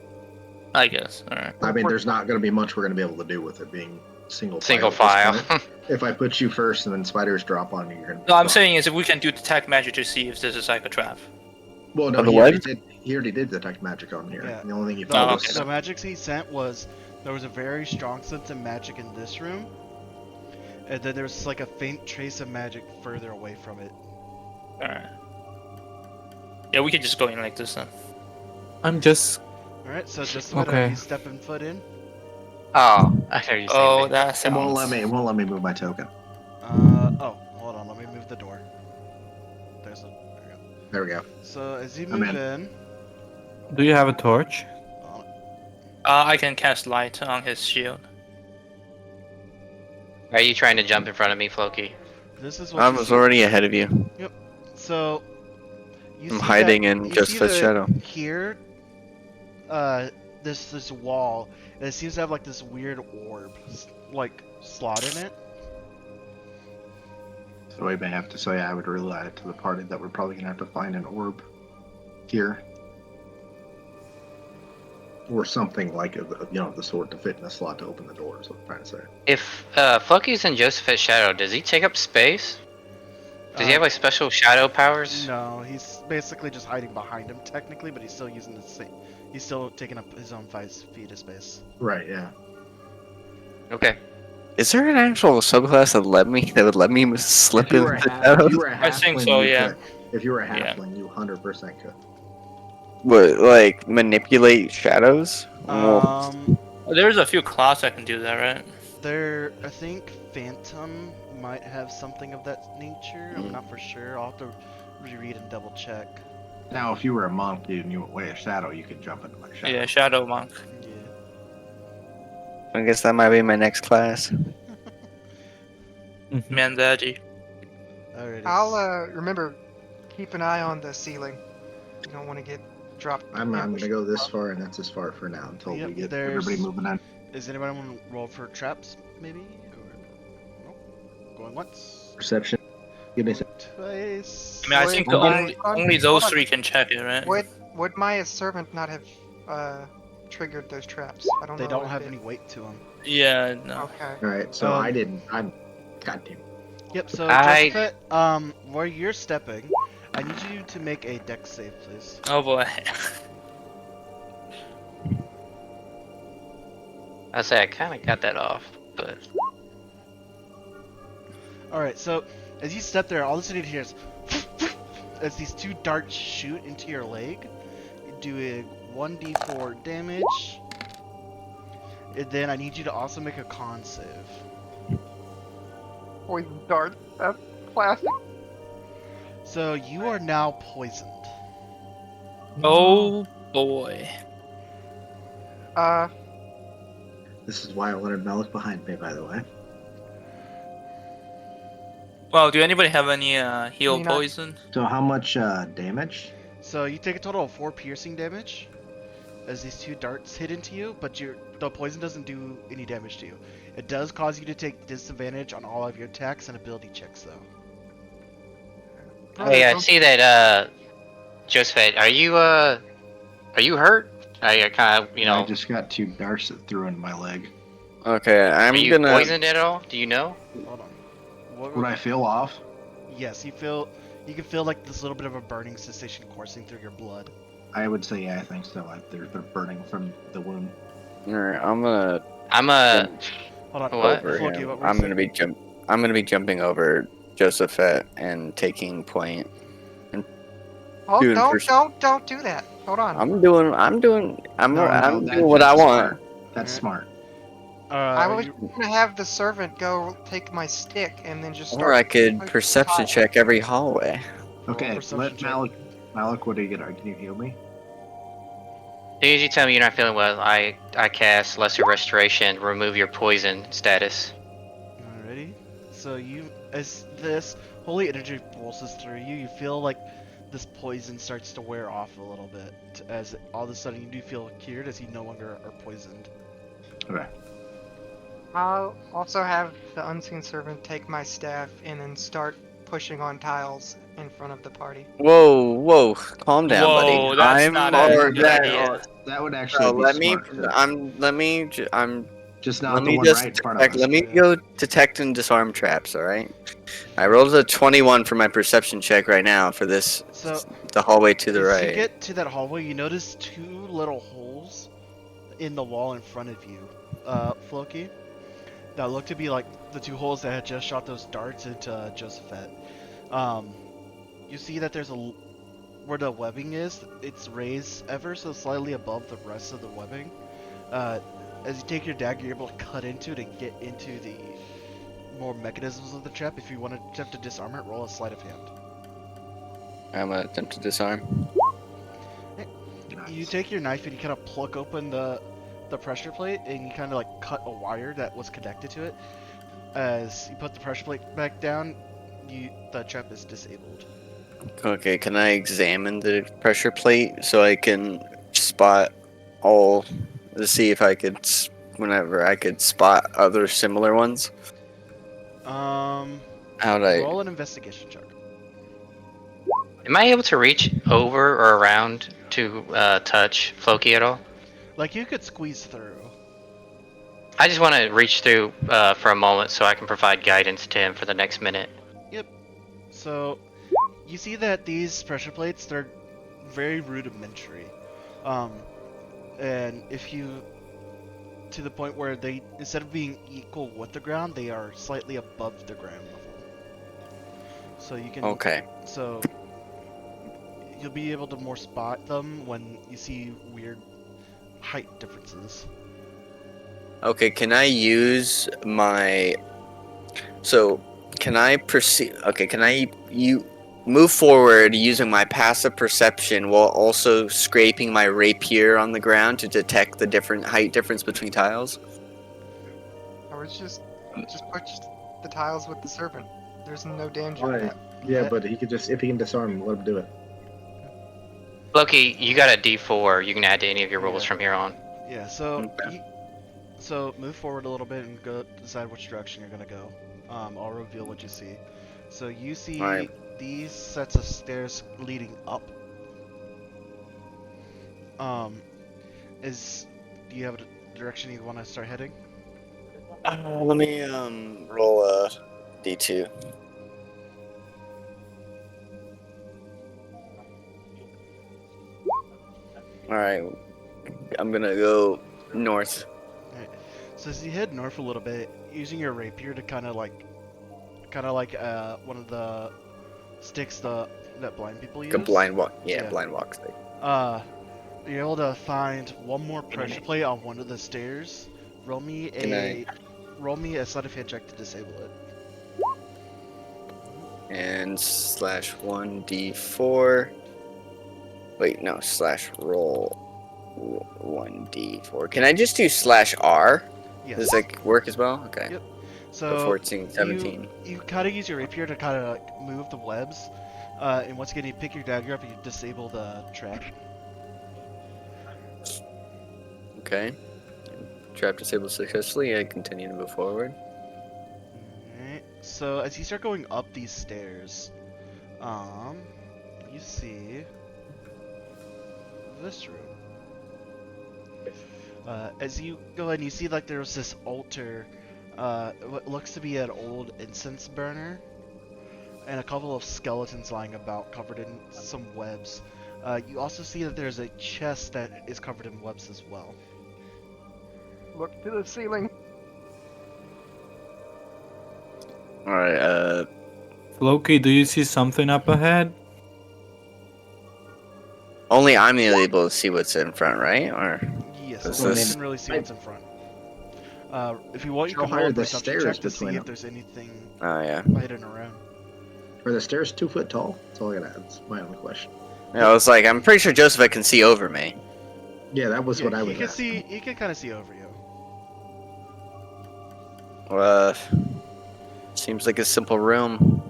I guess. All right. I mean, there's not gonna be much we're gonna be able to do with it being single Single file. at this file. point. If I put you first and then spiders drop on you, you're gonna. No, I'm saying is if we can do detect magic to see if this is like a trap. Well, no, On the he already web? did. He already did detect magic on here. Yeah. The only thing he The, found Oh, was okay. the magic he sent was there was a very strong sense of magic in this room, and then there's like a faint trace of magic further away from it. All right. Yeah, we can just go in like this then. I'm just All right, so just a minute, Okay. he's stepping foot in. Oh, I heard you saying Oh, that. that It sounds. won't let me. It won't let me move my token. Oh, hold on, let me move the door. There we go. There we go. So as you I'm move in. in, Do you have a torch? I can cast light on his shield. Are you trying to jump in front of me, Floki? this is what I you was see. already ahead of you. So you I'm see hiding that, in you just see the that shadow. Here, this wall, and it seems to have like this weird orb, like slot in it. So we may have to say I would relay it to the party that we're probably gonna have to find an orb here. Or something like the sort to fit in a slot to open the door. Is what I'm trying to say. If Floki's in Joseph's shadow, does he take up space? Does he have like special shadow powers? No, he's basically just hiding behind him technically, but he's still using the same. He's still taking up his own 5 feet of space. Right. Yeah. Okay. Is there an actual subclass that would let me slip If you in were a the half, shadows? if you were a I think halfling, so, you yeah. could. If you were a Yeah. halfling, you 100% could. What, like manipulate shadows? Well, There's a few class that can do that, right? I think Phantom might have something of that nature. I'm not for sure. I'll have to reread and double check. Now, if you were a monk and you went way a shadow, you could jump into my shadow. Yeah, Shadow Monk. Yeah. I guess that might be my next class. Mandaji. Alrighty. I'll remember, keep an eye on the ceiling. You don't want to get dropped. I'm gonna ambushed. go this far, and that's as far for now until Yep, we get there's- everybody moving in. Is anybody want to roll for traps, maybe? Or nope. Going once. Perception. Give me a Going twice. I mean, I Wait, think wait, only hold those on. 3 can check it, right? Would my servant not have triggered those traps? I don't They know. don't if have it- any weight to them. Yeah, no. Okay. All right, so Um, I didn't. I'm. Goddamn. Yep. So I- Joseph, where you're stepping, I need you to make a dex save, please. Oh boy. I say I kind of got that off, but All right. So as you step there, all of a sudden you hear is as these 2 darts shoot into your leg. You do a 1d4 damage. And then I need you to also make a con save. Poison dart. That's classic. So you are now poisoned. Oh boy. This is why I wanted Malik behind me, by the way. Well, do anybody have any heal Me not. poison? So how much damage? So you take a total of 4 piercing damage as these 2 darts hit into you, but the poison doesn't do any damage to you. It does cause you to take disadvantage on all of your attacks and ability checks, though. hey, I see that Joseph, are you hurt? I kind of, I just got 2 darts that threw into my leg. Okay, I'm are you gonna. poisoned at all? Do you know? Hold on. What Would I feel off? Yes, you can feel like this little bit of a burning sensation coursing through your blood. I would say, yeah, I think so. They're burning from the wound. Alright, I'm gonna I'm a. Hold on. What? over Floki, him. what were you saying? I'm gonna be jumping over Josephette and taking point. Oh, Dude, don't do that. Hold on. I'm doing what I that's want. smart. That's smart. I was You- gonna have the servant go take my stick and then just start. Or I could like, perception tile. check every hallway. roll a Okay, perception let check. Malik, what do you get? Can you heal me? As soon as you tell me you're not feeling well, I cast Lesser Restoration, remove your poison status. Alrighty. So as this holy energy pulses through you, you feel like this poison starts to wear off a little bit. As all of a sudden you do feel cured, as you no longer are poisoned. Okay. I'll also have the unseen servant take my staff and then start pushing on tiles in front of the party. Whoa, calm down, Whoa, buddy. that's I'm not or a good that, idea. or- That would actually no, be let me. smart. too. I'm. Just not Let the me one just right in front of detect, us. let me go detect and disarm traps. All right. I rolled a 21 for my perception check right now for this. So The hallway to the as right. you get to that hallway, you notice 2 little holes in the wall in front of you, Floki, that look to be like the 2 holes that had just shot those darts into Josephette. You see that there's where the webbing is, it's raised ever so slightly above the rest of the webbing. As you take your dagger, you're able to cut into it and get into the more mechanisms of the trap. If you want to attempt to disarm it, roll a sleight of hand. I'm gonna attempt to disarm. You take your knife and you kind of pluck open the pressure plate and you kind of like cut a wire that was connected to it. As you put the pressure plate back down, the trap is disabled. Okay, can I examine the pressure plate so I can spot all to see if I could, whenever I could spot other similar ones? How'd I? Roll an investigation check. Am I able to reach over or around to touch Floki at all? Like you could squeeze through. I just want to reach through for a moment so I can provide guidance to him for the next minute. Yep. So you see that these pressure plates, they're very rudimentary. And if you, to the point where they, instead of being equal with the ground, they are slightly above the ground level. So you can, Okay. so you'll be able to more spot them when you see weird height differences. Okay, can I use my... So, can I proceed... Okay, can I move forward using my passive perception while also scraping my rapier on the ground to detect the different height difference between tiles? I was just push the tiles with the servant. There's no danger in Right. that. Yeah, Let- but he could just, if he can disarm him, let him do it. Loki, you got a D4. You can add to any of your rolls Yeah. from here on. Yeah, so Okay. so move forward a little bit and go decide which direction you're gonna go. I'll reveal what you see. So you see Alright. these sets of stairs leading up. Do you have a direction you want to start heading? Let me roll a d2. All right, I'm gonna go north. Alright. So as you head north a little bit, using your rapier to kind of like one of the sticks that blind people use. A blind walk. Yeah, Yeah. blind walk thing. You're able to find one more pressure plate on one of the stairs. Roll me a sleight of hand check to disable it. And /1d4. Wait, no, /roll 1d4. Can I just do /r? Yes. Does that work as well? Okay. Yep. So So 14, 17. You kind of use your rapier to kind of like move the webs, and once again you pick your dagger up and you disable the trap. Okay. Trap disabled successfully. I continue to move forward. Alright. So as you start going up these stairs, you see this room. As you go in, you see like there's this altar, what looks to be an old incense burner, and a couple of skeletons lying about covered in some webs. You also see that there's a chest that is covered in webs as well. Look to the ceiling. All right. Loki, do you see something up ahead? Only I'm able to see what's in front, right? Or Yes, Is only you this- can really see what's in front. If you want, you How can high roll are a the perception stairs check to see between if them? there's anything oh yeah. hidden around. Are the stairs 2 foot tall? That's all I gotta add. That's my only question. Yeah, I was like, I'm pretty sure Joseph can see over me. Yeah, that was Yeah, what I he was can asking. see. He can kind of see over you. Seems like a simple room.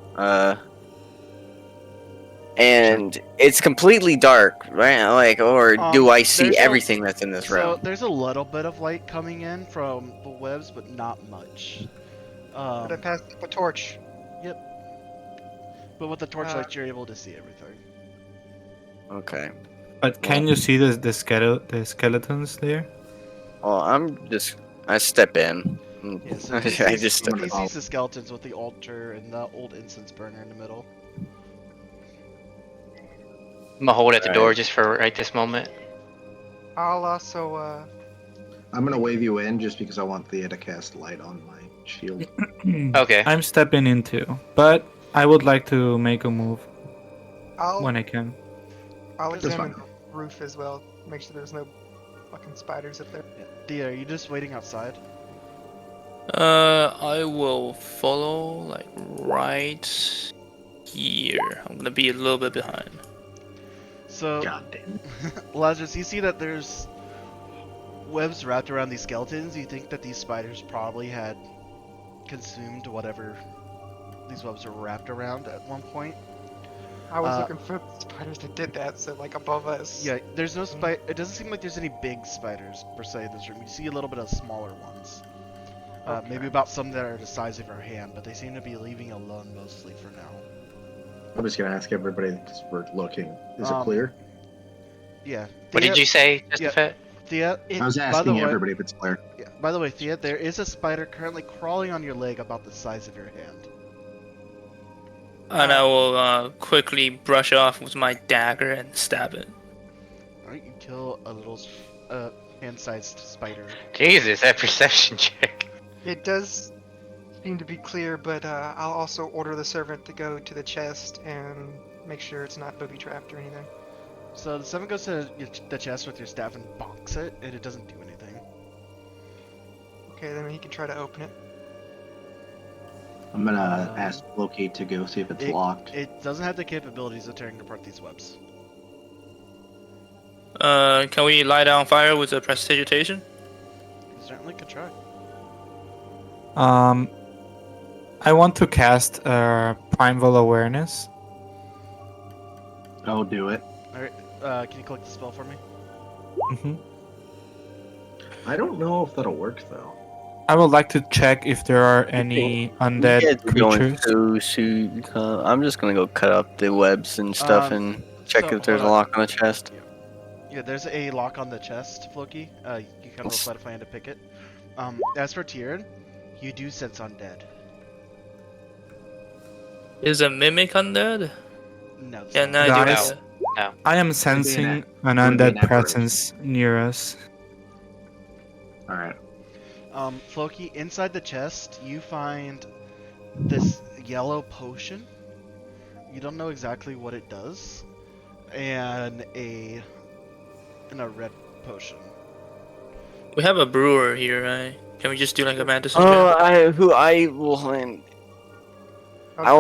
And it's completely dark, right? Like, or do I see there's everything that's in this So room? there's a little bit of light coming in from the webs, but not much. But I passed up a torch. But with the torchlight, you're able to see everything. Okay. But can you see the skeletons there? Well, I step in. Yeah, so I he just sees, step he in. sees the skeletons with the altar and the old incense burner in the middle. I'm gonna hold at the door Alright. just for right this moment. I'll also I'm gonna wave you in just because I want Thea to cast light on my shield. Okay. I'm stepping in too, but I would like to make a move when I can. I'll That's examine fine. the roof as well. Make sure there's no fucking spiders up there. Yeah. Dia, are you just waiting outside? I will follow like right here. I'm gonna be a little bit behind. So, God damn it. Lazarus, you see that there's webs wrapped around these skeletons. You think that these spiders probably had consumed whatever these webs were wrapped around at one point. I was looking for spiders that did that, so like above us. Yeah, there's no spider. It doesn't seem like there's any big spiders per se in this room. You see a little bit of smaller ones. Maybe about some that are the size of your hand, but they seem to be leaving alone mostly for now. I'm just gonna ask everybody because we're looking. Is it Um, clear? Yeah. What Thea- did you say, just yeah. a Thea, I was by the asking way, everybody if it's clear. yeah, by the way, Thea, there is a spider currently crawling on your leg about the size of your hand. And I will quickly brush off with my dagger and stab it. Alright, you kill a little hand-sized spider. Jesus, that perception check. It does seem to be clear, but I'll also order the servant to go to the chest and make sure it's not booby-trapped or anything. So the servant goes to the chest with your staff and bonks it, and it doesn't do anything. Okay, then he can try to open it. I'm gonna ask Loki to go see if it's locked. It doesn't have the capabilities of tearing apart these webs. Can we light on fire with the prestidigitation? You certainly could try. I want to cast Primeval Awareness. I'll do it. Alright, can you click the spell for me? hmm I don't know if that'll work though. I would like to check if there are any undead You guys are going creatures. so soon. I'm just gonna go cut up the webs and stuff and check so, if there's a hold on. lock on the chest. Yeah, there's a lock on the chest, Floki. You can roll sleight of hand to pick it. As for Tyrion, you do sense undead. Is a mimic undead? No. it's Can not. I do Guys, that? I am sensing an would be an undead aberration. presence near us. Alright. Floki, inside the chest, you find this yellow potion. You don't know exactly what it does, and a red potion. We have a brewer here, right? Can we just do like a medicine Oh, check? I will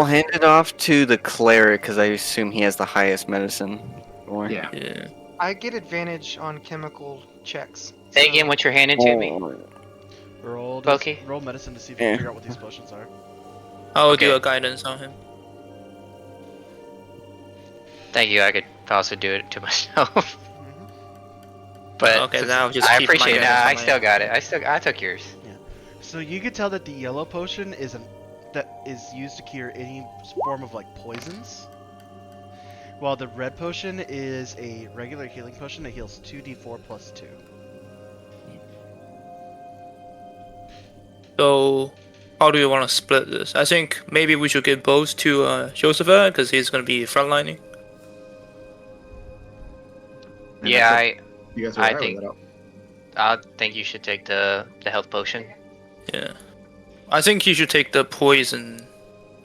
hand it off to the cleric because I assume he has the highest medicine. Or... Yeah. Yeah. I get advantage on chemical checks. Say so- again what you're handing to me. Roll Floki? roll medicine to see if you can figure out what these potions are. I will Okay. do a guidance on him. Thank you. I could also do it to myself. Mm-hmm. But Okay, since- then I'll just I keep my appreciate it. guidance on I my still end. got it. I took yours. So you can tell that the yellow potion that is used to cure any form of like poisons, while the red potion is a regular healing potion that heals 2d4 plus 2. So, how do you want to split this? I think maybe we should give both to Josephat because he's going to be frontlining. And Yeah, that's it. You guys are I alright think- with that? I think you should take the health potion. Yeah. I think you should take the poison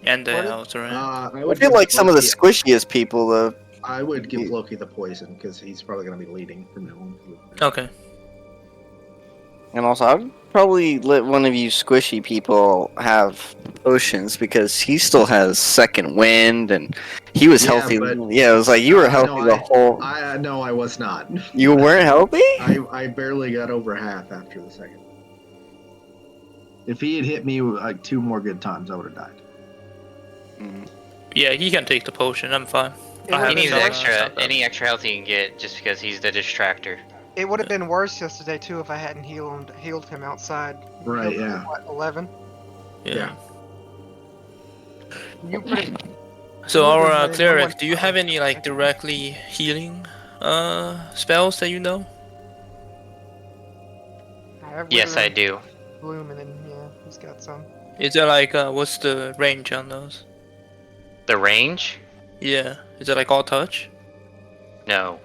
and the What is- health, right? I would feel give like some of the Loki- squishiest people, I would give Loki the poison because he's probably gonna be leading from now on. Okay. and also I'd probably let one of you squishy people have potions because he still has second wind and he was Yeah, healthy. but- Yeah, it was like you were healthy no, the whole. No, I was not. You weren't healthy? I barely got over half after the second. If he had hit me like 2 more good times, I would have died. Yeah, he can take the potion. I'm fine. It I would've He have been needs worse- extra, any extra health he can get just because he's the distractor. It would have been worse yesterday too if I hadn't healed him outside. Right, Healed him, yeah. What, 11? Yeah. You pretty, So You our would've been cleric, more- do you have any like directly healing spells that you know? I have Yes, Wither I and do. Bloom, and then yeah, he's got some. Is there like what's the range on those? The range? Yeah. Is it like all touch? No.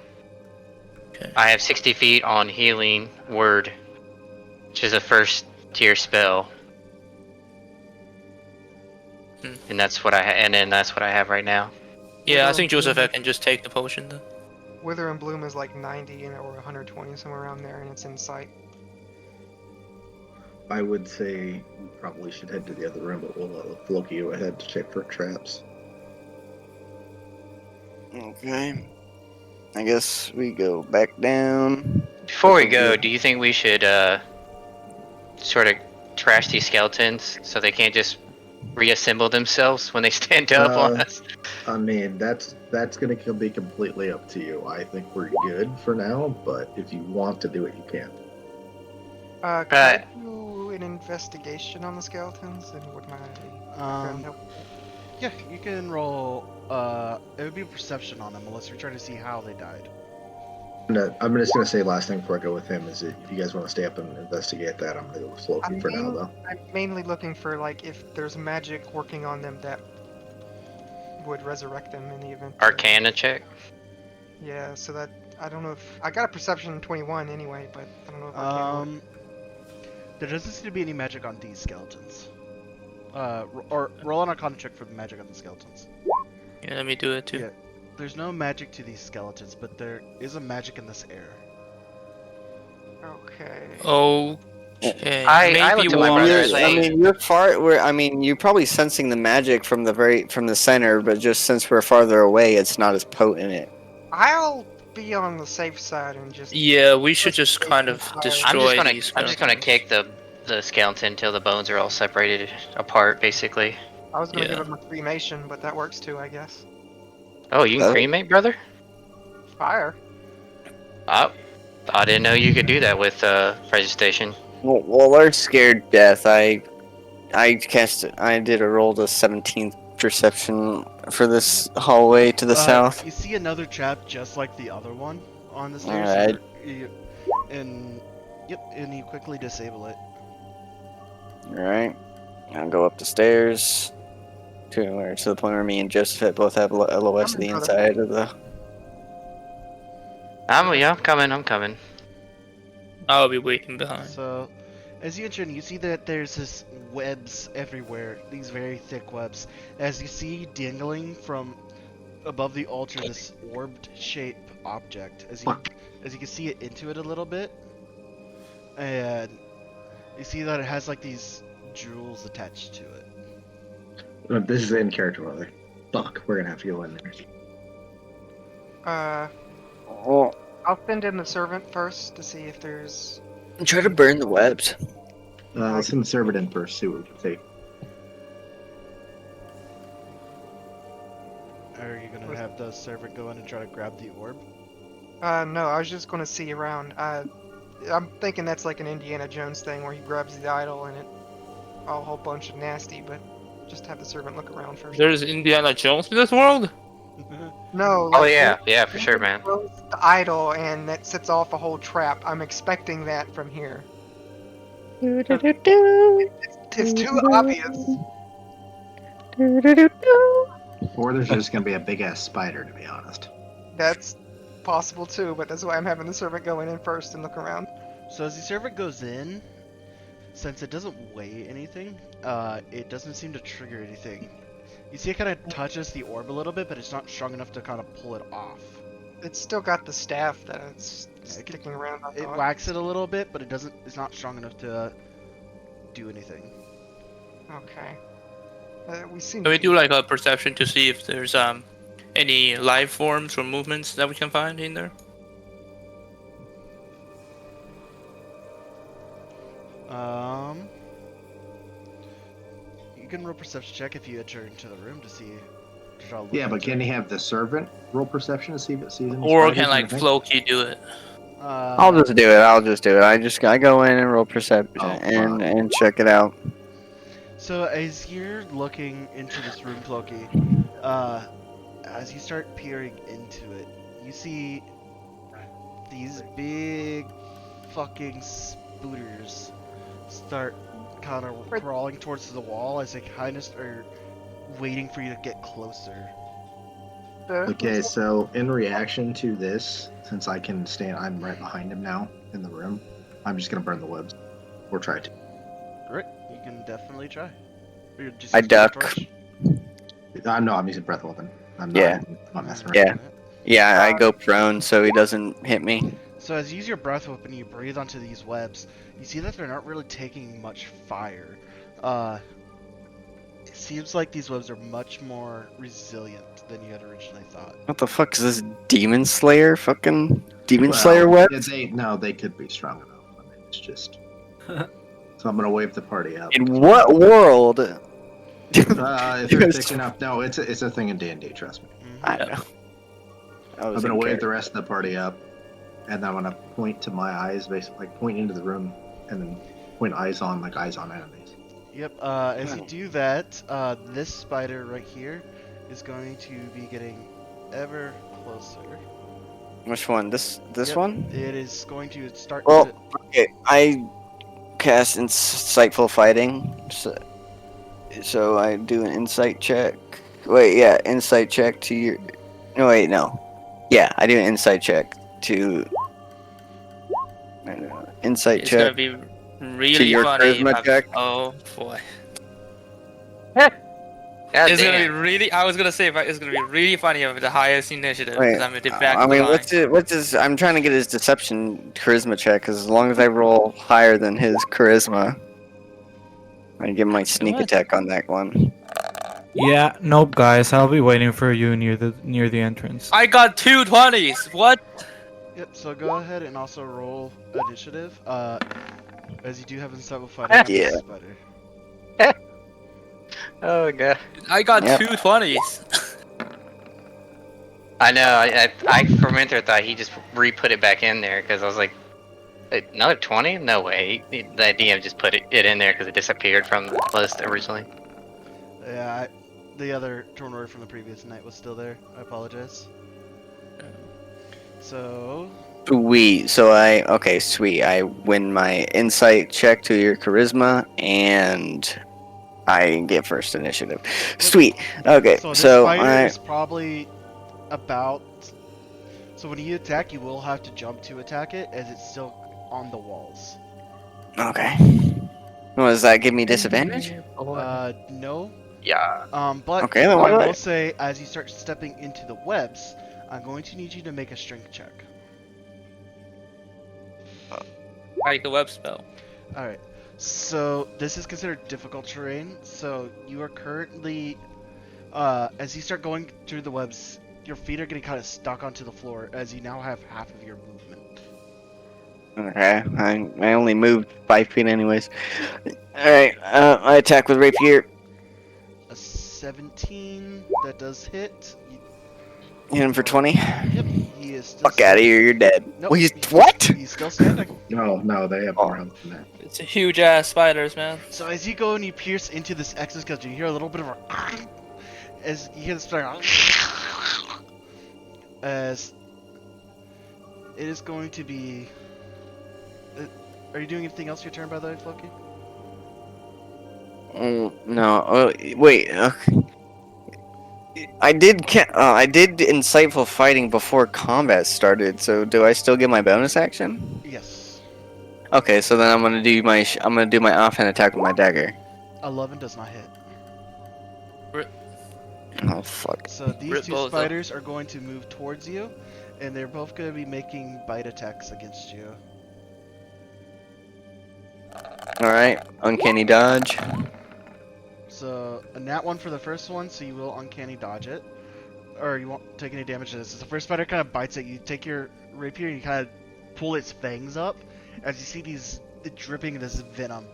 Okay. I have 60 feet on healing word, which is a first tier spell. Hmm. And that's what that's what I have right now. Yeah, I Wither think and Bloom. Josephat can just take the potion then. Wither and Bloom is like 90 or 120 somewhere around there, and it's in sight. I would say we probably should head to the other room, but we'll let Loki go ahead to check for traps. Okay. I guess we go back down. Before we go, do you think we should sort of trash these skeletons so they can't just reassemble themselves when they stand up on us? I mean, that's gonna be completely up to you. I think we're good for now, but if you want to do it, you can. Can I do an investigation on the skeletons, and would my friend help? Yeah, you can roll. It would be a perception on them unless you're trying to see how they died. I'm just gonna say last thing before I go with him is that if you guys want to stay up and investigate that, I'm gonna go with Floki for now though. I'm mainly looking for like if there's magic working on them that would resurrect them in the event. Arcana check. Yeah, so that I don't know if I got a perception 21 anyway, but I don't know if Arcana would. There doesn't seem to be any magic on these skeletons. Or roll an Arcana check for the magic on the skeletons. Yeah, let me do it too. Yeah, there's no magic to these skeletons, but there is a magic in this air. Okay. Okay. I maybe looked at my one. brother, You're, it's I like- mean, you're far. I mean, you're probably sensing the magic from the center, but just since we're farther away, it's not as potent. I'll be on the safe side and just. Yeah, we should just kind of I'm destroy I'm these. just gonna skeletons. kick the skeleton until the bones are all separated apart, basically. I was gonna give Yeah. him a cremation, but that works too, I guess. Oh, you can Oh. cremate, brother? Fire. Oh, I didn't know you could do that with Presentation. Well, they're scared death. I did a roll to 17th perception for this hallway to the south. You see another trap just like the other one on the stairs. Alright. And you quickly disable it. All right, I'll go up the stairs to the point where me and Joseph both have LOS to the inside of the. I'm coming. I'll be waiting behind. So, as you enter in, you see that there's this webs everywhere. These very thick webs. As you see dangling from above the altar, this orbed shape object. As you can see it into it a little bit, and you see that it has like these jewels attached to it. This is in character, brother. Fuck, we're gonna have to go in there. Oh, I'll send in the servant first to see if there's. try to burn the webs. Let's send the servant in first. See what we can see. Are you gonna have the servant go in and try to grab the orb? No, I was just gonna see around. I'm thinking that's like an Indiana Jones thing where he grabs the idol and it a whole bunch of nasty, but just have the servant look around first. There's Indiana Jones in this world? No. Oh like, yeah, for sure, man. throws the idol and that sets off a whole trap. I'm expecting that from here. It's too obvious. Or there's just gonna be a big ass spider, to be honest. That's possible too, but that's why I'm having the servant go in first and look around. So as the servant goes in, since it doesn't weigh anything, it doesn't seem to trigger anything. You see it kind of touches the orb a little bit, but it's not strong enough to kind of pull it off. It's still got the staff that it's Yeah, it sticking around. I It thought. whacks it a little bit, but it's not strong enough to do anything. Okay. We seem. Can we do like a perception to see if there's any life forms or movements that we can find in there? You can roll perception check if you enter into the room to see. To try to look Yeah, but into can it. he have the servant roll perception to see if it sees any Or spiders can or like anything? Floki do it? I'll just do it. I go in and roll perception Oh, and check it out. So as you're looking into this room, Floki, as you start peering into it, you see these big fucking spooters start kind of crawling towards the wall as they kind of are waiting for you to get closer. Okay, so in reaction to this, since I can stand, I'm right behind him now in the room. I'm just gonna burn the webs, or try to. Great, you can definitely try. Or just I use the duck. torch. No, I'm using breath weapon. I'm not, Yeah. I'm not messing around. Yeah. Yeah, I go prone so he doesn't hit me. So as you use your breath weapon, you breathe onto these webs. You see that they're not really taking much fire. It seems like these webs are much more resilient than you had originally thought. What the fuck is this Demon Slayer? Fucking Demon Well, Slayer yeah, webs? they could be strong enough. I mean, it's just. So I'm gonna wave the party up. In what world? If they're thick enough, no, it's a thing in D&D. Trust me. I don't know. I'm gonna wave the rest of the party up, and then I'm gonna point to my eyes, basically, like point into the room, and then point eyes on enemies. Yep, as you do that, this spider right here is going to be getting ever closer. Which one? This Yep, one? It is going to start Well, to. okay. I cast insightful fighting, so I do an insight check. Wait, yeah, insight check to your. No, wait, no. Yeah, I do an insight check to. Insight It's gonna check be to really your funny if charisma check. oh boy. God It's gonna be damn. really. I was gonna say, but it's gonna be really funny if the highest initiative Wait, because I'm at the back I of the mean, line. what's his? I'm trying to get his deception charisma check, because as long as I roll higher than his charisma, I get my sneak What? attack on that one. Yeah, nope, guys. I'll be waiting for you near the entrance. I got 2 20s. What? Yep. So go ahead and also roll initiative. As you do have insightful fighting on Yeah. this spider. Oh god. I got Yep. 2 20s. I know. I for a minute there thought he just re-put it back in there because I was like, another 20? No way. The DM just put it in there because it disappeared from the list originally. Yeah, the other torn order from the previous night was still there. I apologize. So Sweet. So sweet. I win my insight check to your charisma, and I get first initiative. Sweet. Okay. So this So spider is probably about. So when you attack, you will have to jump to attack it, as it's still on the walls. okay. Well, does that give me disadvantage? No. Yeah. But Okay, then I what do will say, as you start stepping into the webs, I'm going to need you to make a strength check. Like the web spell. All right. So this is considered difficult terrain. So you are currently, as you start going through the webs, your feet are getting kind of stuck onto the floor as you now have half of your movement. Okay. I only moved 5 feet anyways. All right. I attack with rapier. A 17 that does hit. Hit him for 20. Yep, he is still Fuck out of standing. here. You're dead. Nope. Well, what? He's still standing. No, they have more health than that. It's a huge ass spiders, man. So as you go and you pierce into this exoskeleton, you hear a little bit of a as you hear the spider as it is going to be. Are you doing anything else your turn, by the way, Floki? Oh, no. Oh, wait. I did insightful fighting before combat started. So do I still get my bonus action? Yes. Okay, so then I'm gonna do my offhand attack with my dagger. 11 does not hit. Oh fuck. So these Rip two both up. spiders are going to move towards you, and they're both going to be making bite attacks against you. All right, uncanny dodge. So a nat 1 for the first one, so you will uncanny dodge it, or you won't take any damage to this. As the first spider kind of bites it, you take your rapier and you kind of pull its fangs up, as you see it dripping this venom.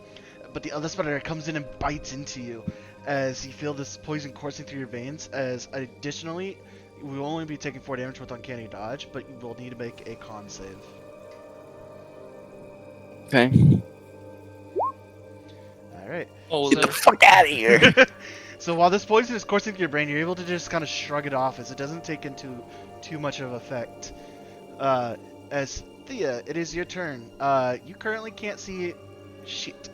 But the other spider comes in and bites into you, as you feel this poison coursing through your veins. As additionally, you will only be taking 4 damage with uncanny dodge, but you will need to make a con save. Okay. Alright. Oh, Get the fuck out of here. So while this poison is coursing through your brain, you're able to just kind of shrug it off, as it doesn't take into too much of effect. As Thea, it is your turn. You currently can't see shit.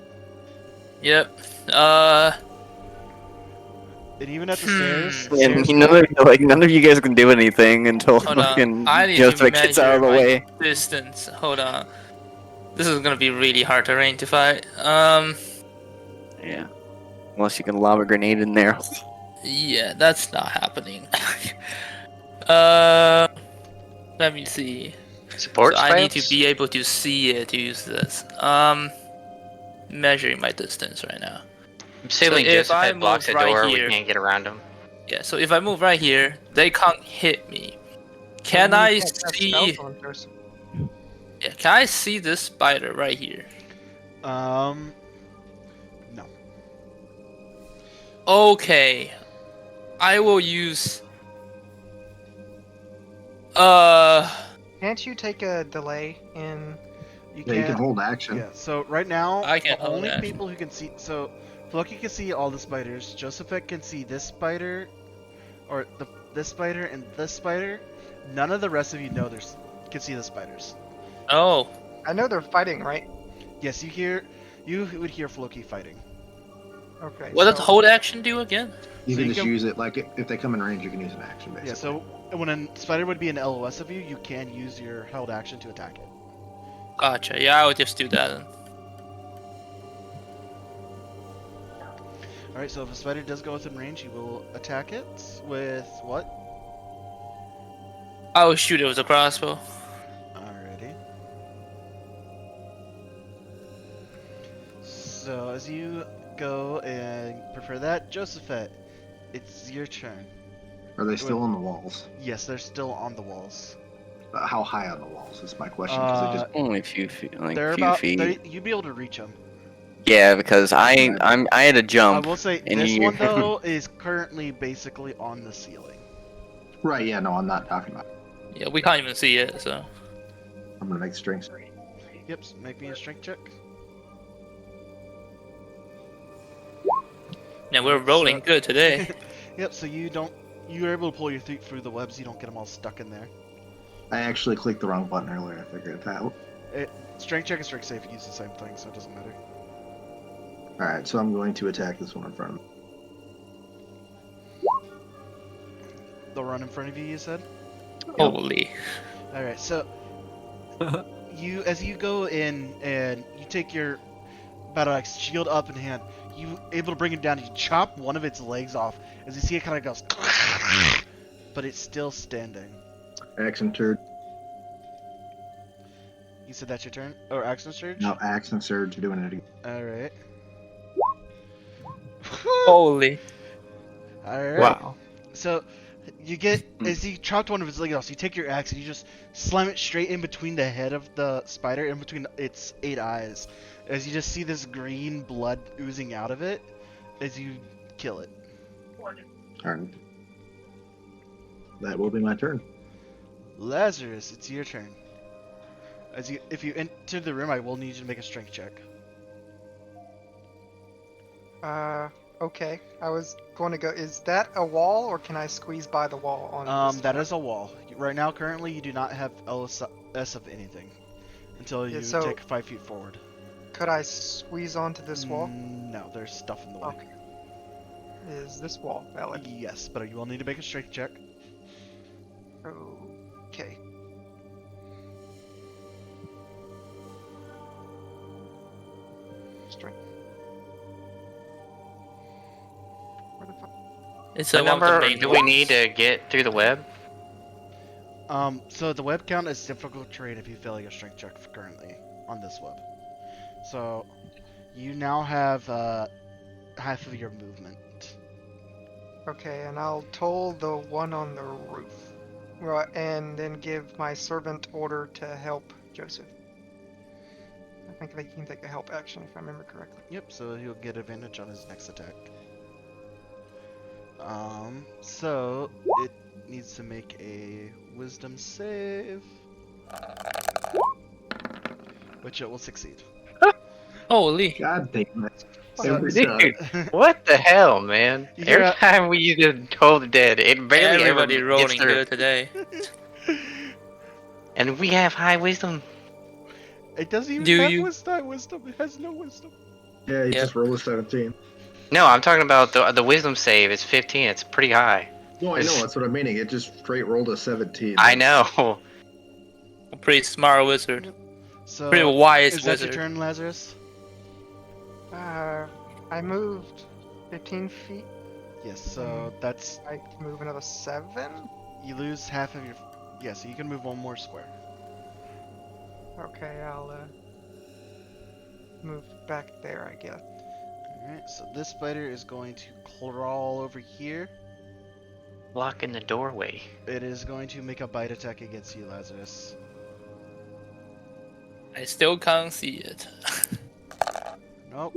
Yep. And even at the stairs, And none of you guys can do anything until Hold on. fucking I need Joseph to gets out of the measure my way. distance. Hold on. This is gonna be really hard terrain to fight. Yeah. Unless you can lob a grenade in there. Yeah, that's not happening. Let me see. Support So I need to spells? be able to see it to use this. Measuring my distance right now. I'm assuming So if Joseph I had blocks the move right door. here- We can't get around him. Yeah, so if I move right here, they can't hit me. Can And then I you can't cast see? spells on person. Yeah, can I see this spider right here? no. Okay, I will use. Can't you take a delay in? You Yeah, you can can't. hold action. Yeah, so right now, I can't the hold only that. people who can see. So, Floki can see all the spiders. Josephet can see this spider, or this spider and this spider. None of the rest of you know there's can see the spiders. Oh, I know they're fighting, right? Yes, you would hear Floki fighting. Okay. what did so hold action do again? You So can you just can- use it like if they come in range, you can use an action basically. Yeah, so when a spider would be an LOS of you, you can use your held action to attack it. Gotcha. Yeah, I would just do that then. Alright, so if a spider does go within range, you will attack it with what? I would shoot it with a crossbow. Alrighty. So as you go and prepare that, Josephette, it's your turn. Are they still on the walls? Yes, they're still on the walls. How high on the walls is my question. Because I just Only a few feet, like They're a few about. feet. You'd be able to reach them. Yeah, because I had to I jump. will say and this you- one though is currently basically on the ceiling. right. Yeah. No, I'm not talking about. Yeah, we can't even see it, so. I'm gonna make strings. Yep, make me a strength check. Yeah, we're rolling good today. Yep, so you're able to pull your feet through the webs, you don't get them all stuck in there. I actually clicked the wrong button earlier. I figured it out. Strength check and strength save use the same thing, so it doesn't matter. All right. So I'm going to attack this one in front of me. The run in front of you, you said? Holy. Alright, so as you go in and you take your battle axe shield up in hand, you able to bring it down, you chop one of its legs off as you see it kind of goes but it's still standing. Action surge. You said that's your turn? Or action surge? No, action surge. Doing it again. Alright. Holy. Alright. Wow. So you get as you chopped one of its legs off, so you take your axe and you just slam it straight in between the head of the spider, in between its 8 eyes. As you just see this green blood oozing out of it as you kill it. All right. That will be my turn. Lazarus, it's your turn. If you enter the room, I will need you to make a strength check. Okay. I was going to go. Is that a wall, or can I squeeze by the wall on? This That time? is a wall. Right now, currently, you do not have LS of anything until you Yeah, so- take 5 feet forward. Could I squeeze onto this wall? No, there's stuff in the way. Okay. Is this wall valid? Yes, but you will need to make a strength check. Okay. Strength. Where the fuck? It's What one of the number main do we ones. need to get through the web? So the web count is difficult terrain if you fail your strength check currently on this web. So you now have half of your movement. Okay, and I'll toll the one on the roof. Right, and then give my servant order to help Joseph. I think they can take a help action if I remember correctly. Yep, so he'll get advantage on his next attack. So it needs to make a wisdom save, which it will succeed. Holy. God damn it. So- Every Dude, time. what the hell, man? You hear Every that? time we use a Toll Dead, it barely Everybody ever rolling gets through. good today. And we have high wisdom. It doesn't even Do have you? wisdom. It has no wisdom. Yeah, you Yeah. just roll a 17. No, I'm talking about the wisdom save. It's 15. It's pretty high. No, I know. That's what I'm meaning. It just straight rolled a 17. I know. A pretty smart wizard. So Pretty wise is that wizard. your turn, Lazarus? I moved 15 feet. Yes. So that's I can move another 7. you lose half of your. Yeah, so you can move one more square. Okay, I'll move back there, I guess. Alright, so this spider is going to crawl over here. Blocking the doorway. It is going to make a bite attack against you, Lazarus. I still can't see it. Nope.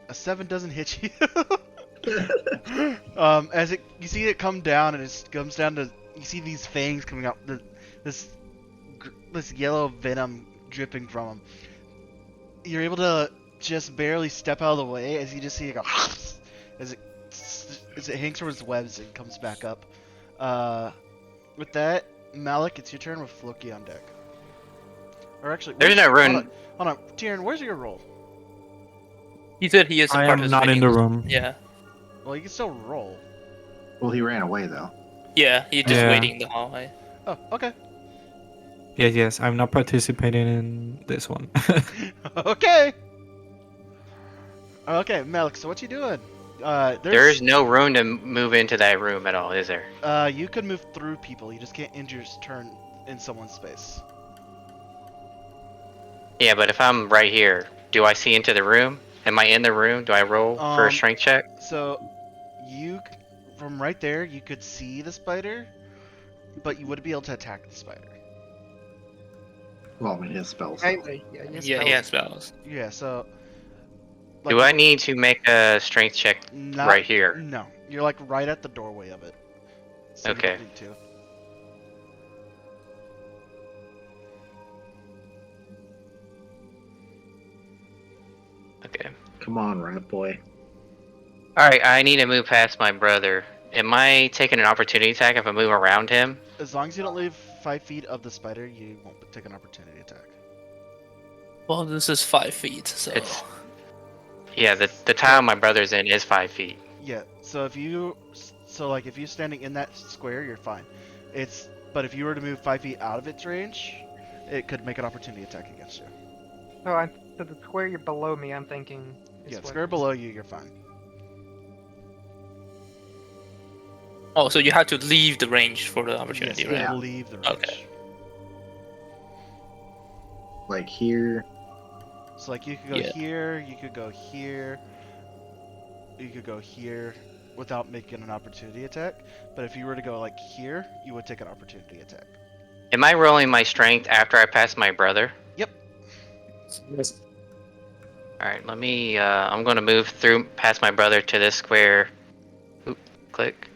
A 7 doesn't hit you. As you see it come down, and it comes down to you see these fangs coming out. This yellow venom dripping from them. You're able to just barely step out of the way as you just see it go as it hangs from its webs and comes back up. With that, Malik, it's your turn with Floki on deck. Or actually, There's no rune. Hold on. Tyrion, where's your roll? He said he isn't I am not in participating the this- room. Yeah. Well, you can still roll. Well, he ran away though. Yeah, he's just Yeah. waiting in the hallway. Oh, okay. Yes, I'm not participating in this one. Okay. Okay, Malik, so what you doing? There's no room to move into that room at all, is there? You could move through people. You just can't end your turn in someone's space. Yeah, but if I'm right here, do I see into the room? Am I in the room? Do I roll for a strength check? So, from right there, you could see the spider, but you wouldn't be able to attack the spider. Well, I mean, his spells. Yeah, he has spells. Yeah, so. Do I need to make a strength check right here? No, you're like right at the doorway of it. So you Okay. don't need to. Okay. Come on, rat boy. Alright, I need to move past my brother. Am I taking an opportunity attack if I move around him? As long as you don't leave 5 feet of the spider, you won't take an opportunity attack. Well, this is 5 feet, so. Yeah, the tile my brother's in is 5 feet. Yeah, so if you're standing in that square, you're fine. But if you were to move 5 feet out of its range, it could make an opportunity attack against you. So the square you're below me, I'm thinking. Yeah, square below you, you're fine. Oh, so you have to leave the range for the opportunity, Yes, right? you leave the range. Okay. Like here. So like you could go here, you could go here, you could go here without making an opportunity attack. But if you were to go like here, you would take an opportunity attack. Am I rolling my strength after I pass my brother? Yep. Alright, let me, I'm gonna move past my brother to this square. Oop, click.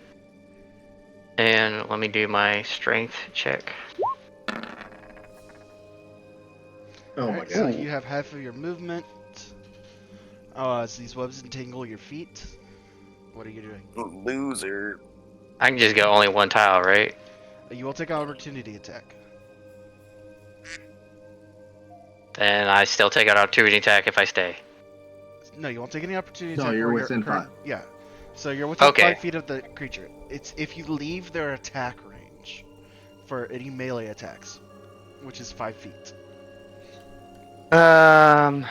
And let me do my strength check. Oh my Alright, so god. you have half of your movement. As these webs entangle your feet. What are you doing? Loser. I can just go only one tile, right? You will take an opportunity attack. Then I still take an opportunity attack if I stay. No, you won't take any opportunity No, attack. you're or your within current- 5. Yeah. So you're within Okay. 5 feet of the creature. It's if you leave their attack range for any melee attacks, which is 5 feet. I'm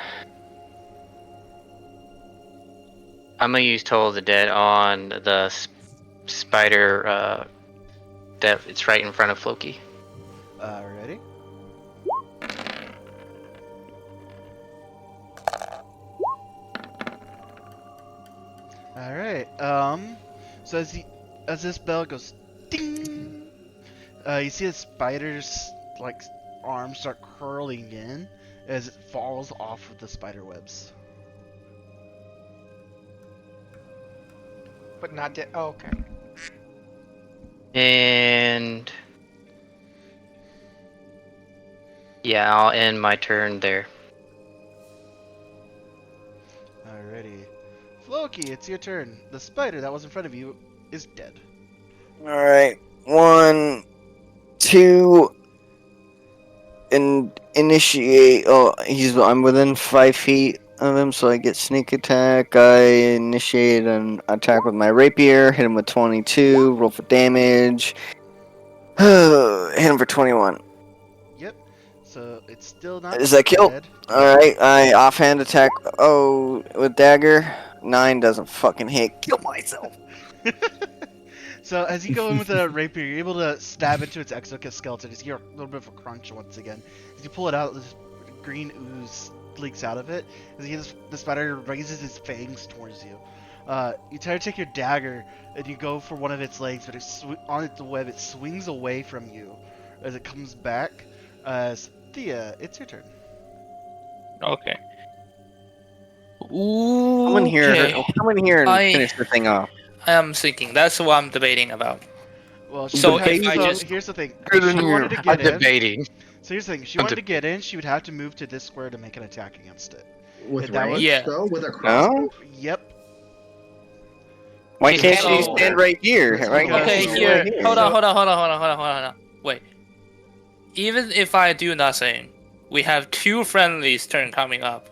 gonna use Toll of the Dead on the spider that it's right in front of Floki. Ready? Alright, so as this bell goes ding, you see the spider's like arms start curling in as it falls off of the spider webs. But not dead. Oh, okay. And yeah, I'll end my turn there. Alrighty. Floki, it's your turn. The spider that was in front of you is dead. Alright. 1, 2, and initiate. Oh, I'm within 5 feet of him, so I get sneak attack. I initiate an attack with my rapier, hit him with 22, roll for damage. Hit him for 21. Yep. So it's still not Is that kill? dead. Alright, I offhand attack. Oh, with dagger. 9 doesn't fucking hit. Kill myself. So as you go in with a rapier, you're able to stab into its exoskeleton. You hear a little bit of a crunch once again. As you pull it out, this green ooze leaks out of it. As you hear the spider raises its fangs towards you. You try to take your dagger, and you go for one of its legs, but on its web, it swings away from you as it comes back. Thea, it's your turn. Okay. Come in here. Okay. Come in here and I- finish the thing off. I am thinking. That's what I'm debating about. Well, So would if I just- here's the thing. Get If in she here. wanted to I'm get in. debating. So here's the thing. If she I'm wanted de- to get in, she would have to move to this square to make an attack against it. With That range, was- Yeah. though? With a crossbow? No? Yep. Why She's can't handling she stand right here? That's Right because- Okay, so here. Right Hold on. Wait. even if I do nothing, we have 2 friendlies turn coming up.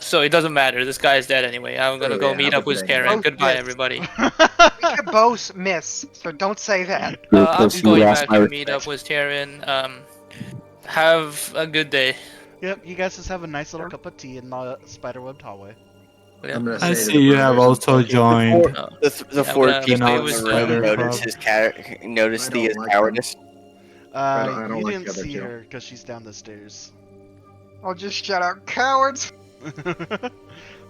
So it doesn't matter. This guy is dead anyway. I'm gonna Oh, go yeah, meet I up with was Karen. saying. Goodbye, Yes. everybody. We could both miss, so don't say that. I'm you going lost back my to meet respect. up with Karen. Have a good day. Yep, you guys just have a nice little cup of tea in the spiderwebbed hallway. Yeah. I'm gonna I say to see the you have brothers, also joined The I'm 4 gonna people play in with the room Spider notice Club. his notice I Thea's don't like cowardice. I don't You like didn't the other see two. her because she's down the stairs. I'll just shout out, cowards!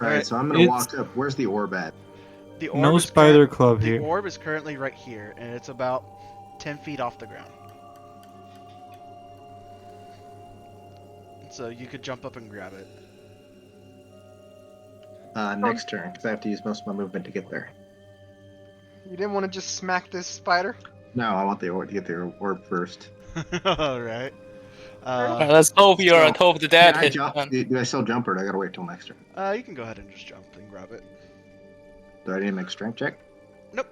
Alright, so I'm gonna It's- walk up. Where's the orb at? The orb No is Spider Club the here. orb is currently right here, and it's about 10 feet off the ground. So you could jump up and grab it. Next turn, because I have to use most of my movement to get there. You didn't want to just smack this spider? No, I want the orb to get the orb first. Alright. Let's hope you're on top of the dead. Yeah, I jump. Do I still jump or do I gotta wait till next turn? You can go ahead and just jump and grab it. Do I need to make a strength check? Nope.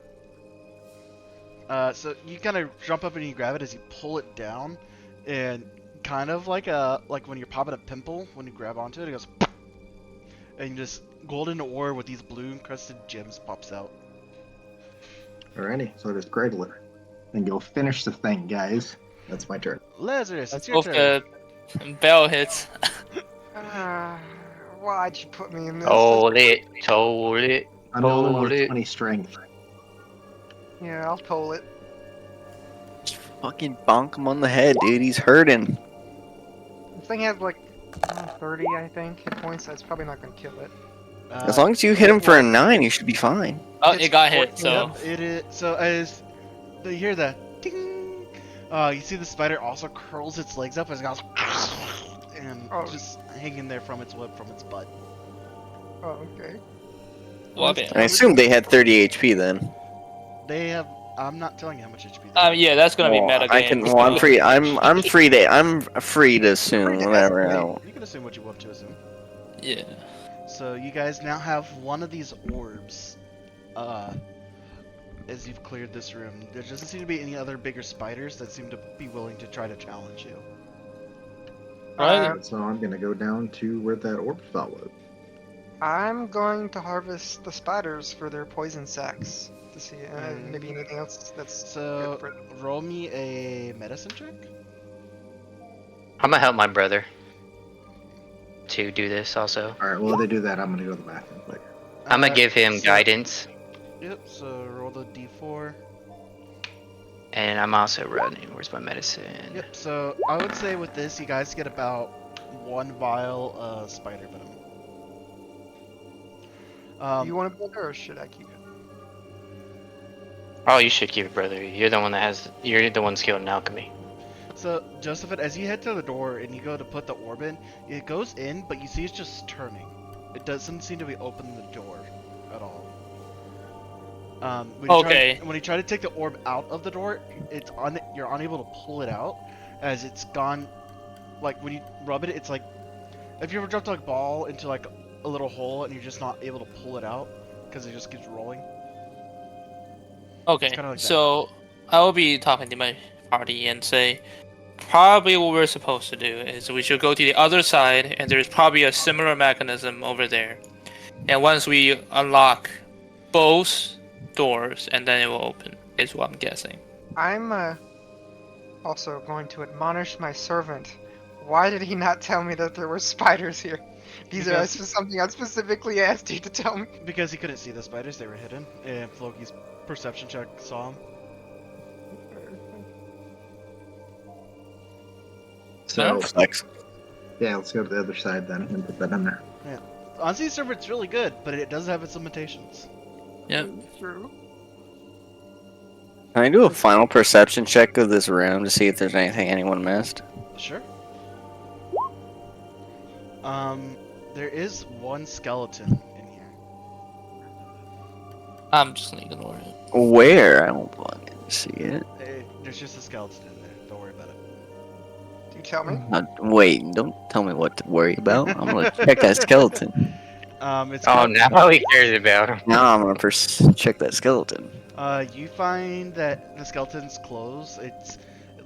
So you kind of jump up and you grab it as you pull it down, and kind of like when you're popping a pimple, when you grab onto it, it goes, and just golden ore with these blue encrusted gems pops out. Alrighty, so just cradle it. And go finish the thing, guys. That's my turn. Lazarus, Let's it's your hope turn. the bell hits. Why'd you put me in this? Told it. I'm the only one Hold with it. 20 strength. Yeah, I'll toll it. Just fucking bonk him on the head, dude. He's hurting. This thing has like 30, I think, hit points. That's probably not gonna kill it. As long as you hit him for a 9, you should be fine. Oh, It's it got hit. 14. So Yep, it is. So as you hear the ding, you see the spider also curls its legs up as it goes, and Oh. just hanging there from its web from its butt. Oh, okay. love it. I assume they had 30 HP then. They have. I'm not telling you how much HP they have. Yeah, that's gonna be Well, meta I game. can. Well, I'm free. I'm free to assume Free to whatever. estimate. You can assume what you want to assume. Yeah. So you guys now have one of these orbs. As you've cleared this room, there doesn't seem to be any other bigger spiders that seem to be willing to try to challenge you. Right. So I'm gonna go down to where that orb spot was. I'm going to harvest the spiders for their poison sacs to see maybe anything else that's So good for them. roll me a medicine check. I'm gonna help my brother to do this also. Alright, well, they do that. I'm gonna go to the bathroom later. I'm gonna give him so- guidance, Yep. So roll the d4. and I'm also running. Where's my medicine? Yep. So I would say with this, you guys get about 1 vial of spider venom. Do you want to build it or should I keep it? Oh, you should keep it, brother. You're the one that has. You're the one skilled in alchemy. So, Joseph, as you head to the door and you go to put the orb in, it goes in, but you see it's just turning. It doesn't seem to be opening the door at all. When you try to take the orb out of the door, you're unable to pull it out, as it's gone. Like when you rub it, it's like if you ever dropped a ball into like a little hole and you're just not able to pull it out because it just keeps rolling. Okay. kinda like that. So I will be talking to my party and say, probably what we're supposed to do is we should go to the other side, and there's probably a similar mechanism over there. And once we unlock both doors, and then it will open. Is what I'm guessing. I'm also going to admonish my servant. Why did he not tell me that there were spiders here? These are something I specifically asked you to tell me. Because he couldn't see the spiders, they were hidden, and Floki's perception check saw them. So, Flex. yeah, let's go to the other side then and put that in there. Honestly, Servant's really good, but it does have its limitations. Yep. True. Can I do a final perception check of this room to see if there's anything anyone missed? Sure. There is one skeleton in here. I'm just gonna ignore it. Where? I don't fucking see it. There's just a skeleton in there. Don't worry about it. Do you tell me? Wait, don't tell me what to worry about. I'm gonna check that skeleton. It's Oh, kind now he cares about him. Now I'm gonna check that skeleton. You find that the skeleton's clothes,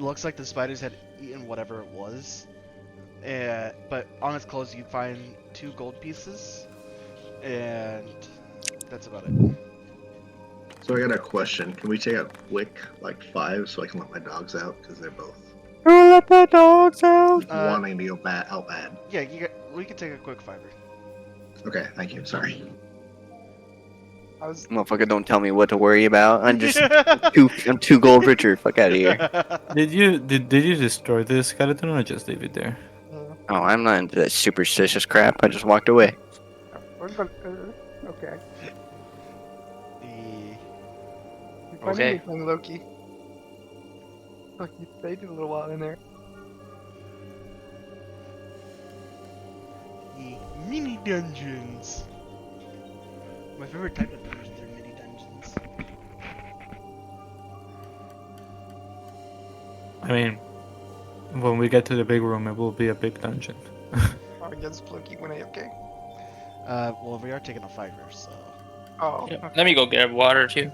it looks like the spiders had eaten whatever it was. But on its clothes, you find 2 gold pieces, and that's about it. So I got a question. Can we take a quick, like, 5 so I can let my dogs out? Because they're both Who let the dogs out? wanting to go out bad. Yeah, we can take a quick 5. Okay, thank you. Sorry. I was Motherfucker, don't tell me what to worry about. I'm just I'm 2 gold richer. Fuck out of here. Did you destroy the skeleton or just leave it there? Oh, I'm not into that superstitious crap. I just walked away. we're gonna, okay. Okay. Anything, Loki. Loki stayed a little while in there. The mini dungeons. My favorite type of dungeons are mini dungeons. I mean, when we get to the big room, it will be a big dungeon. I guess Loki went AFK. Well, we are taking a 5, so. Oh, Yeah. Let me go get water too.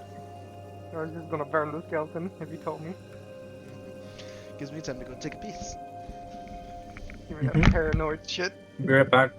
I was just gonna burn the skeleton if you told me. Gives me time to go take a piece. Give me that paranoid shit. Be right back.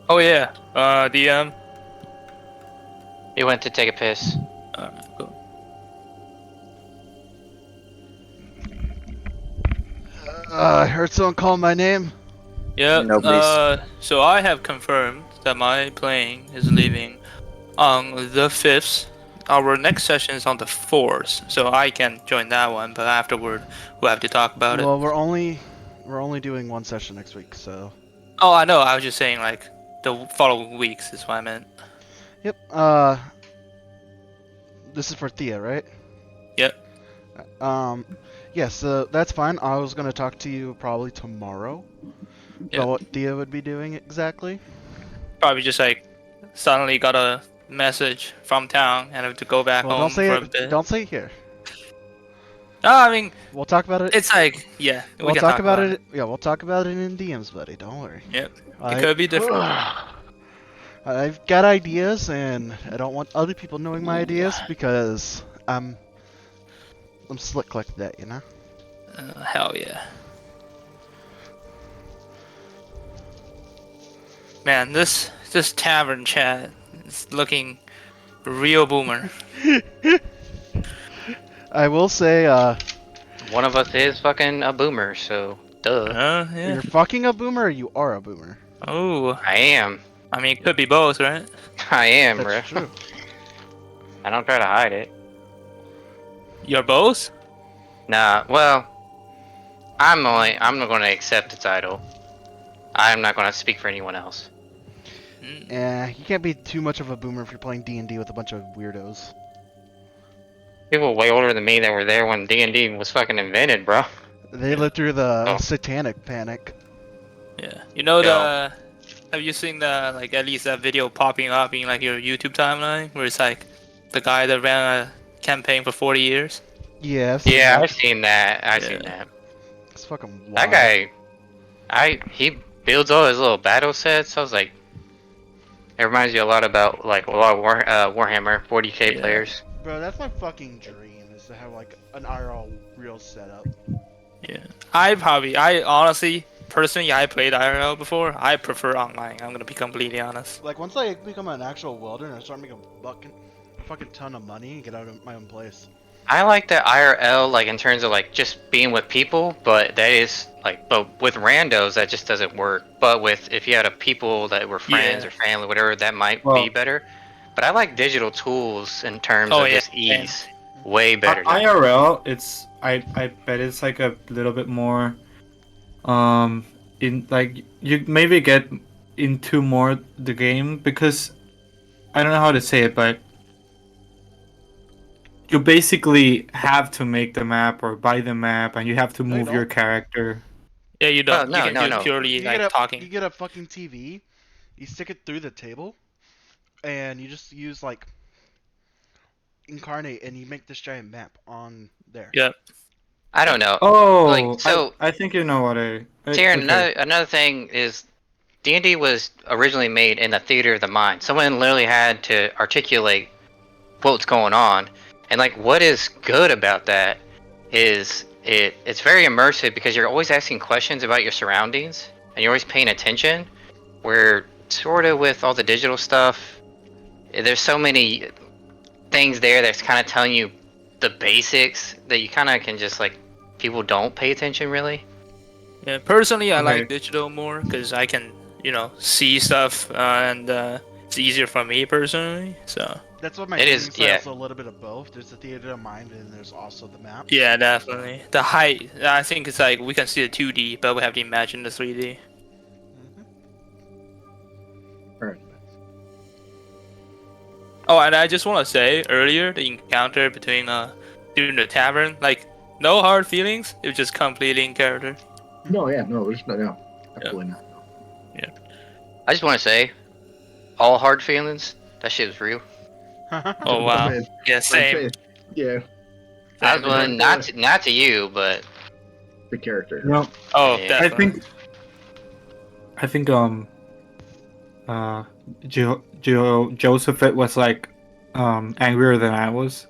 Oh yeah. DM. He went to take a piss. Cool. I heard someone call my name. Yeah. Nobody's- So I have confirmed that my plane is leaving on the 5th. Our next session is on the 4th, so I can join that one. But afterward, we'll have to talk about it. Well, we're only doing 1 session next week, so. Oh, I know. I was just saying like the following weeks is what I meant. Yep. This is for Thea, right? Yep. Yes, so that's fine. I was gonna talk to you probably tomorrow Yep. about what Thea would be doing exactly. Probably just like suddenly got a message from town and have to go back Well, home don't say for a it. bit. Don't say it here. No, I mean We'll talk about it. it's like yeah. We We'll can talk about it. Yeah, we'll talk about it in DMs, buddy. Don't worry. Yep. I- It could be different. I've got ideas, and I don't want other people knowing my ideas because I'm slick like that, you know. Hell yeah. Man, this tavern chat is looking real boomer. I will say, One of us is fucking a boomer, so duh. Yeah. you're fucking a boomer, or you are a boomer. Oh, I am. I mean, it could be both, right? I am, bro. That's true. I don't try to hide it. You're both? Nah, well, I'm not going to accept the title. I'm not going to speak for anyone else. You can't be too much of a boomer if you're playing D&D with a bunch of weirdos. People way older than me that were there when D&D was fucking invented, bro. They lived through the Oh. satanic panic. Yeah. You know the... Have you seen the, like, at least that video popping up in, like, your YouTube timeline? Where it's, like, the guy that ran a campaign for 40 years? Yeah, I've seen Yeah, that. I've seen that. I've seen Yeah. that. It's fucking wild. That guy, he builds all his little battle sets. I was like, it reminds you a lot about like a lot of Warhammer 40k Yeah. players. Bro, that's my fucking dream, is to have like an IRL real setup. Yeah. I honestly, personally, I played IRL before. I prefer online. I'm gonna be completely honest. Like, once I become an actual welder and I start making a fucking ton of money and get out of my own place. I like the IRL like in terms of like just being with people, but that is like, but with randos that just doesn't work. But with if you had a people that were friends Yeah. or family, whatever, that might Well- be better. But I like digital tools in terms Oh, of yeah, just ease, way better. than- IRL, I bet it's like a little bit more in like you maybe get into more the game because I don't know how to say it, but you basically have to make the map or buy the map, and you have to No, you move your don't. character. Yeah, you Oh don't. You no, can no, do no. purely like You talking. get a fucking TV, you stick it through the table, and you just use like incarnate, and you make this giant map on there. Yeah. I don't know. Like, Oh, so I think you know what Taryn, okay. another thing is D&D was originally made in the theater of the mind. Someone literally had to articulate what's going on, and like what is good about that is it's very immersive because you're always asking questions about your surroundings and you're always paying attention. Where sort of with all the digital stuff, there's so many things there that's kind of telling you the basics that you kind of can just like people don't pay attention really. Yeah. Personally, I Okay. like digital more because I can, see stuff and it's easier for me personally. So. That's what my It gaming is, yeah. style's a little bit of both. There's the theater of mind, and there's also the maps. Yeah, definitely. The height, I think it's like we can see the 2D, but we have to imagine the 3D. Mhm. All right. Oh, and I just want to say earlier the encounter between during the tavern, like no hard feelings. It was just completely in character. No, yeah, no, there's no, Yeah. absolutely not. I just want to say, all hard feelings, that shit was real. Oh wow. Man, Yeah, same. faith. Yeah, I was Same. one not to you, but the character. No, Oh, yeah. definitely. I think Joseph was like angrier than I was.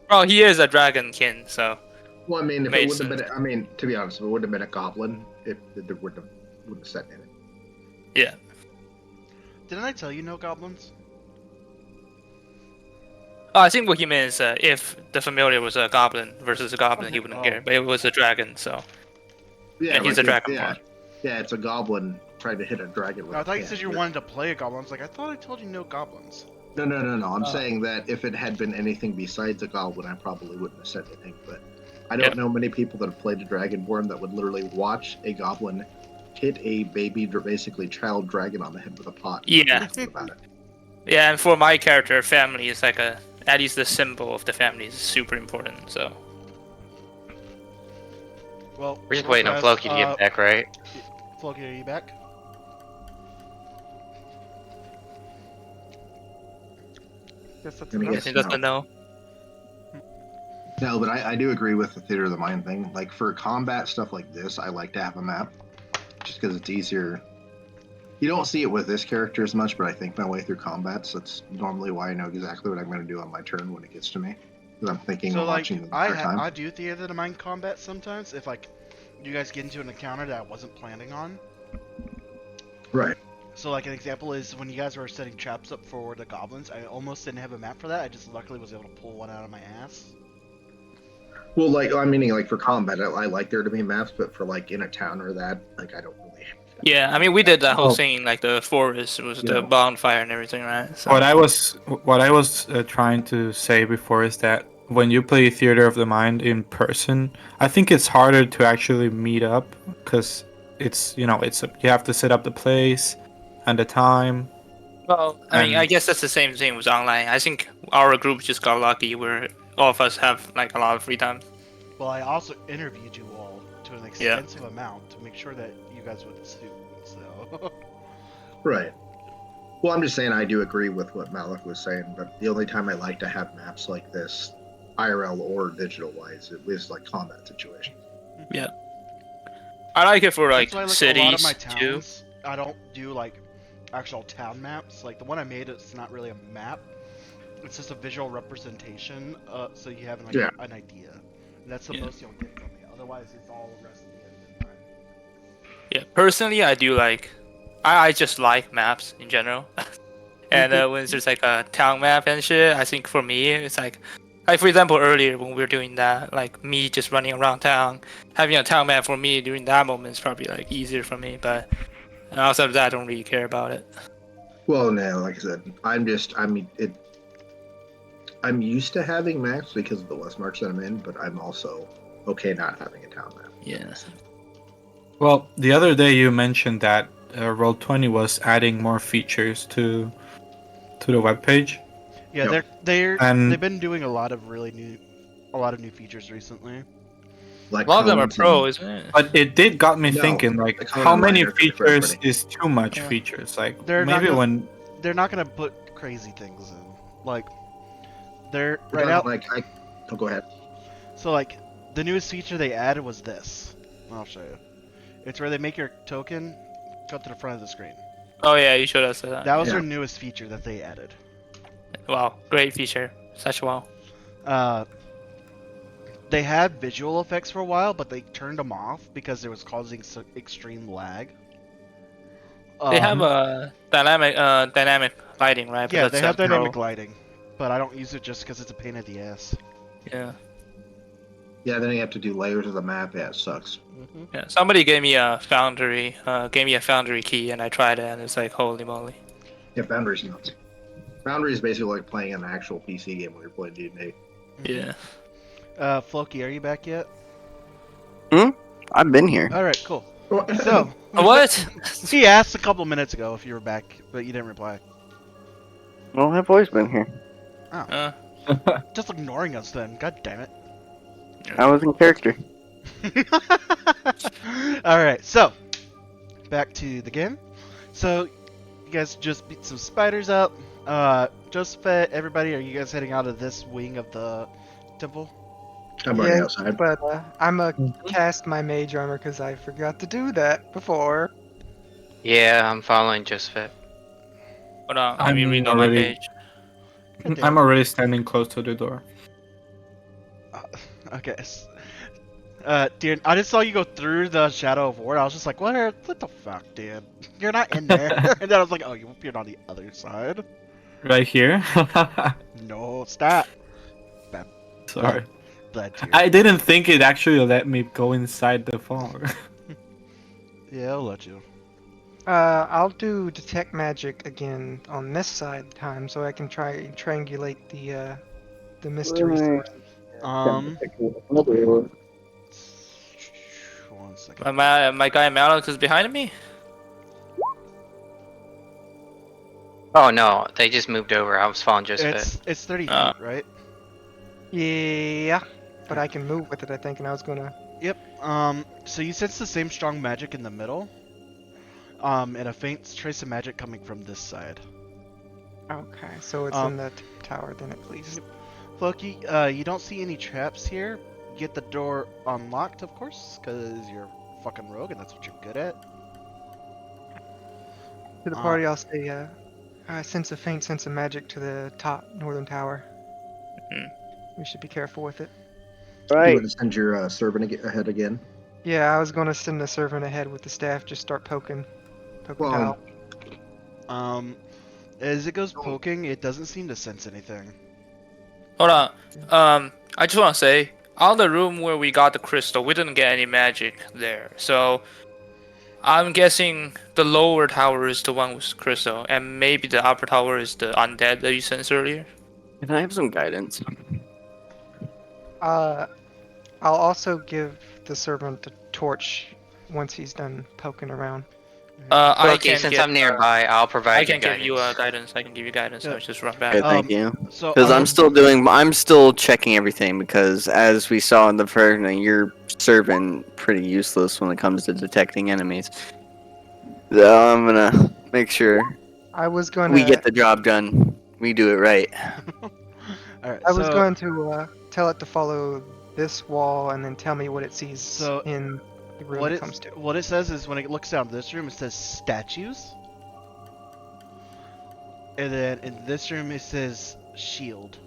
Well, he is a dragon king, so Well, I mean, if it made wouldn't have sense. been, I mean, to be honest, if it wouldn't have been a goblin, there wouldn't have said anything. Yeah. Didn't I tell you no goblins? Oh, I think what he meant is if the familiar was a goblin versus a goblin, he wouldn't Oh. care. But it was a dragon, so yeah, he's like a dragonborn. yeah, it's a goblin trying to hit a dragon with I a thought you can, said you but- wanted to play a goblin. I was like, I thought I told you no goblins. No. I'm saying that if it had been anything besides a goblin, I probably wouldn't have said anything. But I don't Yeah. know many people that have played a dragonborn that would literally watch a goblin hit a baby, basically child dragon on the head with a pot. and Yeah. do nothing about it. Yeah, and for my character, family is like at least the symbol of the family is super important. So Well, We're just real waiting on fast, Floki to get back, right? Floki, are you back? Yes, that's Let me enough. guess. he doesn't know. No, but I do agree with the theater of the mind thing. Like for combat stuff like this, I like to have a map, just because it's easier. You don't see it with this character as much, but I think my way through combat, so that's normally why I know exactly what I'm going to do on my turn when it gets to me, because I'm thinking So and like, watching the entire time. I do theater of mind combat sometimes if like you guys get into an encounter that I wasn't planning on. Right. So like an example is when you guys were setting traps up for the goblins, I almost didn't have a map for that. I just luckily was able to pull one out of my ass. Well, like I'm meaning like for combat, I like there to be maps, but for like in a town or that, like I don't really. Yeah, I mean we did that whole Oh. thing in like the forest, it was Yeah. the bonfire and everything, right? So what I was trying to say before is that when you play Theater of the Mind in person, I think it's harder to actually meet up because it's you have to set up the place and the time. well, I mean, I And- guess that's the same thing with online. I think our group just got lucky where all of us have like a lot of free time. Well, I also interviewed you all to an Yeah. extensive amount to make sure that you guys would suit. So Right. Well, I'm just saying I do agree with what Malik was saying, but the only time I like to have maps like this, IRL or digital wise, it is like combat situations. I like it for like that's why, like, a lot of cities my too. towns, I don't do like actual town maps. Like the one I made, it's not really a map. It's just a visual representation, so you have like Yeah. an idea. And that's the Yeah. most you'll get from me. Otherwise, it's all recipe and design. Yeah, personally, I do like. I just like maps in general, and when there's like a town map and shit, I think for me it's like for example earlier when we were doing that, like me just running around town, having a town map for me during that moment is probably like easier for me. But outside of that, I don't really care about it. Well, no, like I said, I'm used to having maps because of the West March that I'm in, but I'm also okay not having a town map. Yeah. Well, the other day you mentioned that Roll20 was adding more features to the webpage. Yeah, Yep. they've And been doing a lot of new features recently. Like A lot of them are codes pro, and isn't it? but it did got me No, thinking, like, the code how many reminder for features everybody. is too much Yeah. features? Like, They're not maybe gonna when they're not gonna put crazy things in. Like they're We're right now. talking like oh, go ahead. So like the newest feature they added was this. I'll show you. It's where they make your token go to the front of the screen. Oh yeah, you showed us that. That was Yeah. their newest feature that they added. Wow, great feature. Such wow. They had visual effects for a while, but they turned them off because it was causing extreme lag. They have Um, a dynamic lighting, right? But yeah, that's they have dynamic pro. lighting, but I don't use it just because it's a pain in the ass. Yeah. Yeah, then you have to do layers of the map. Yeah, it sucks. Yeah. Somebody gave me a foundry key, and I tried it, and it's like holy moly. Yeah, Foundry's nuts. Foundry is basically like playing an actual PC game when you're playing D&D. Yeah. Floki, are you back yet? I've been here. All right, cool. So What? he asked a couple minutes ago if you were back, but you didn't reply. Well, I've always been here. Uh, Just ignoring us then. God damn it. I was in character. All right, so back to the game. So you guys just beat some spiders up. Joseph, everybody, are you guys heading out of this wing of the temple? I'm already Yeah, outside. but I'm a cast my mage armor because I forgot to do that before. Yeah, I'm following Joseph. hold on, let me I'm read on my already- page. God damn I'm it. already standing close to the door. Okay. Dude, I just saw you go through the Shadow of War. I was just like, what the fuck, dude? You're not in there. And then I was like, oh, you appeared on the other side. Right here. No, stop. Sorry. Blood tear. I didn't think it actually let me go inside the fog. Yeah, I'll let you. I'll do detect magic again on this side time, so I can try and triangulate the mystery source. Um, 1 second. My guy Malix is behind me. Oh no, they just moved over. I was following Joseph. It's 30 Uh. feet, right? Yeah, but I can move with it, I think, and I was gonna. Yep. So you sense the same strong magic in the middle. And a faint trace of magic coming from this side. Okay, so it's in the tower then, at least. Floki, you don't see any traps here. Get the door unlocked, of course, because you're a fucking rogue and that's what you're good at. To the party, I'll say, I sense a faint sense of magic to the top northern tower. Mhm. We should be careful with it. You Right. want to send your servant ahead again? Yeah, I was gonna send the servant ahead with the staff, just start poking Well, Kyle. As it goes poking, it doesn't seem to sense anything. Hold on. I just want to say, on the room where we got the crystal, we didn't get any magic there. So, I'm guessing the lower tower is the one with crystal, and maybe the upper tower is the undead that you sensed earlier. Can I have some guidance? I'll also give the servant a torch once he's done poking around. I Okay, can since get, I'm nearby, I'll provide I you can give guidance. you guidance. I can give you guidance. Yeah. I just run Okay, back. thank you. So Because I'm still checking everything. Because as we saw, you're servant pretty useless when it comes to detecting enemies. So I'm gonna make sure I was gonna. we get the job done. We do it right. All right. I was going to tell it to follow this wall and then tell me what it sees So, in the room what it comes to. what it says is when it looks down this room, it says statues, and then in this room it says shield.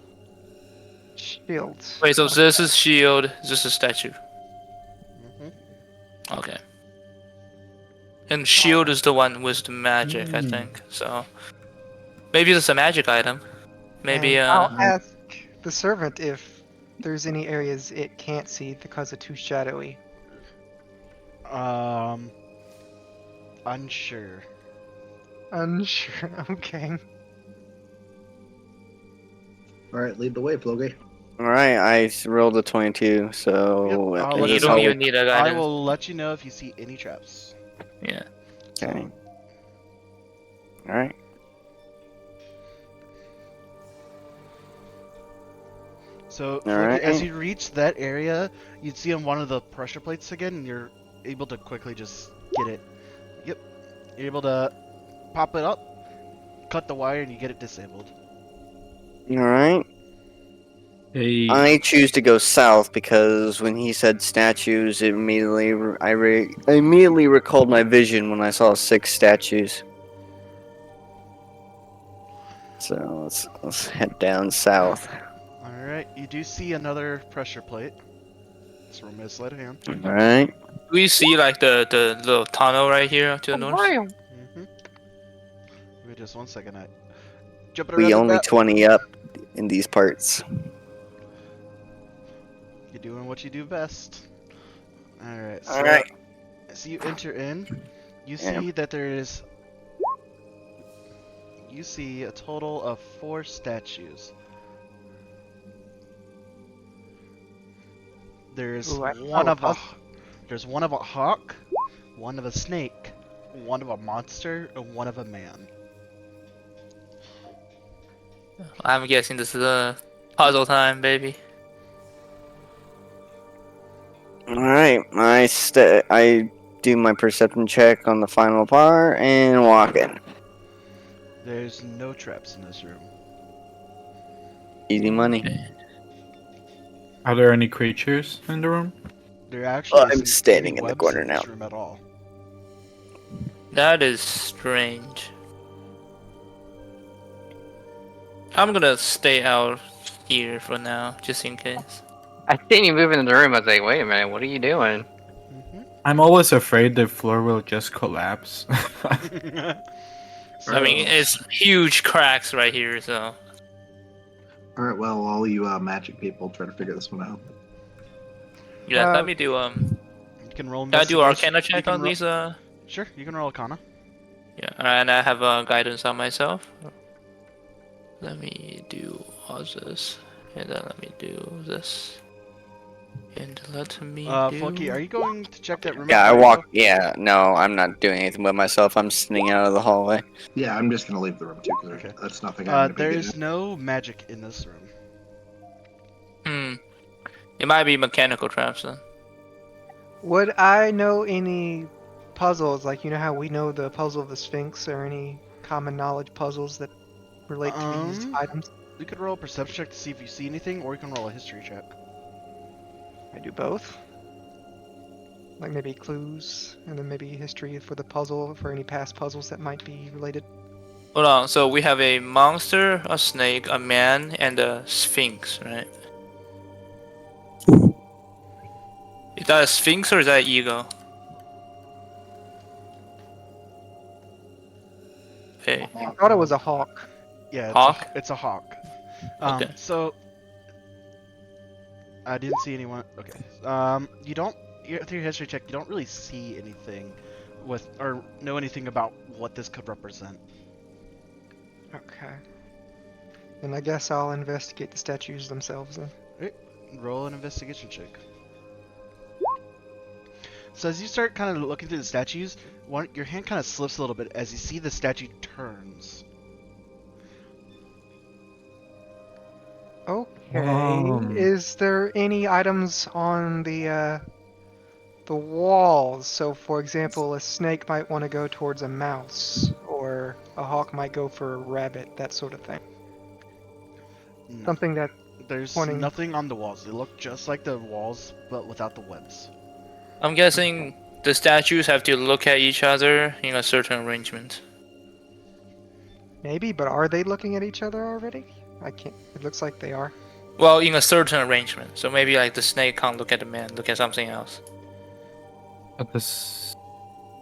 Shields. Wait, so this is shield. This is statue. Mm-hmm. Okay. And shield is the one with the magic, I think. So maybe it's a magic item. Maybe And I'll ask the servant if there's any areas it can't see because it's too shadowy. Unsure. Unsure. Okay. all right, lead the way, Flogi. All right, rolled a 22. So Yep, I'll is let You you this don't know. all? even need a I guidance. will let you know if you see any traps. Yeah. Okay. So, All right. so All Floki, as right. you reach that area, you'd see on one of the pressure plates again, and you're able to quickly just get it. Yep, you're able to pop it up, cut the wire, and you get it disabled. All right. Hey, I choose to go south because when he said statues, it immediately I immediately recalled my vision when I saw 6 statues. So let's head down south. All right, you do see another pressure plate. This room is sleight of hand. All right. Do we see like the little tunnel right here to the north? Mm-hmm. Wait just 1 second. I jumping around We the only map. 20 up in these parts. You're doing what you do best. All right, All so right. as you enter in, you Yeah. see that there is. You see a total of 4 statues. There's Ooh, I one follow of a. puzzle. There's one of a hawk, one of a snake, one of a monster, and one of a man. I'm guessing this is a puzzle time, baby. All right. I do my perception check on the final part and walk in. There's no traps in this room. Easy money. Okay. are there any creatures in the room? There actually I'm isn't any standing in the webs corner in now. this room at all. That is strange. I'm gonna stay out here for now, just in case. I seen you move into the room. I was like, wait a minute, what are you doing? I'm always afraid the floor will just collapse. I mean, So, it's huge cracks right here, so. All right, well, all you magic people try to figure this one out. Yeah, let me do you can roll Can I do investigation. Arcana You check can on roll. these? Sure, you can roll Arcana. Yeah, and I have guidance on myself. Let me do all this, and then let me do this, and let me do. Flunky, are you going to check that room Yeah, out I by walk. yourself? Yeah, no, I'm not doing anything with myself. I'm sneaking out of the hallway. Yeah, I'm just gonna leave the room too, because Okay. that's nothing I'm gonna be There getting. is no magic in this room. It might be mechanical traps then. Would I know any puzzles, like you know how we know the puzzle of the Sphinx, or any common knowledge puzzles that relate to these items? You could roll a perception check to see if you see anything, or you can roll a history check. I do both. Like maybe clues, and then maybe history for the puzzle, for any past puzzles that might be related. Hold on, so we have a monster, a snake, a man, and a sphinx, right? Is that a sphinx or is that ego? Okay. I thought it was a hawk. Yeah, Hawk? it's a hawk. Okay. So I didn't see anyone. Okay. You don't. Through your history check, you don't really see anything with or know anything about what this could represent. Okay. And I guess I'll investigate the statues themselves then. Roll an investigation check. So as you start kind of looking through the statues, your hand kind of slips a little bit as you see the statue turns. Okay. Is there any items on the walls? So, for example, a snake might want to go towards a mouse, or a hawk might go for a rabbit, that sort of thing. No. Something that There's pointing. nothing on the walls. They look just like the walls, but without the webs. I'm guessing the statues have to look at each other in a certain arrangement. Maybe, but are they looking at each other already? I can't. It looks like they are. Well, in a certain arrangement. So maybe like the snake can't look at the man, look at something else. But this.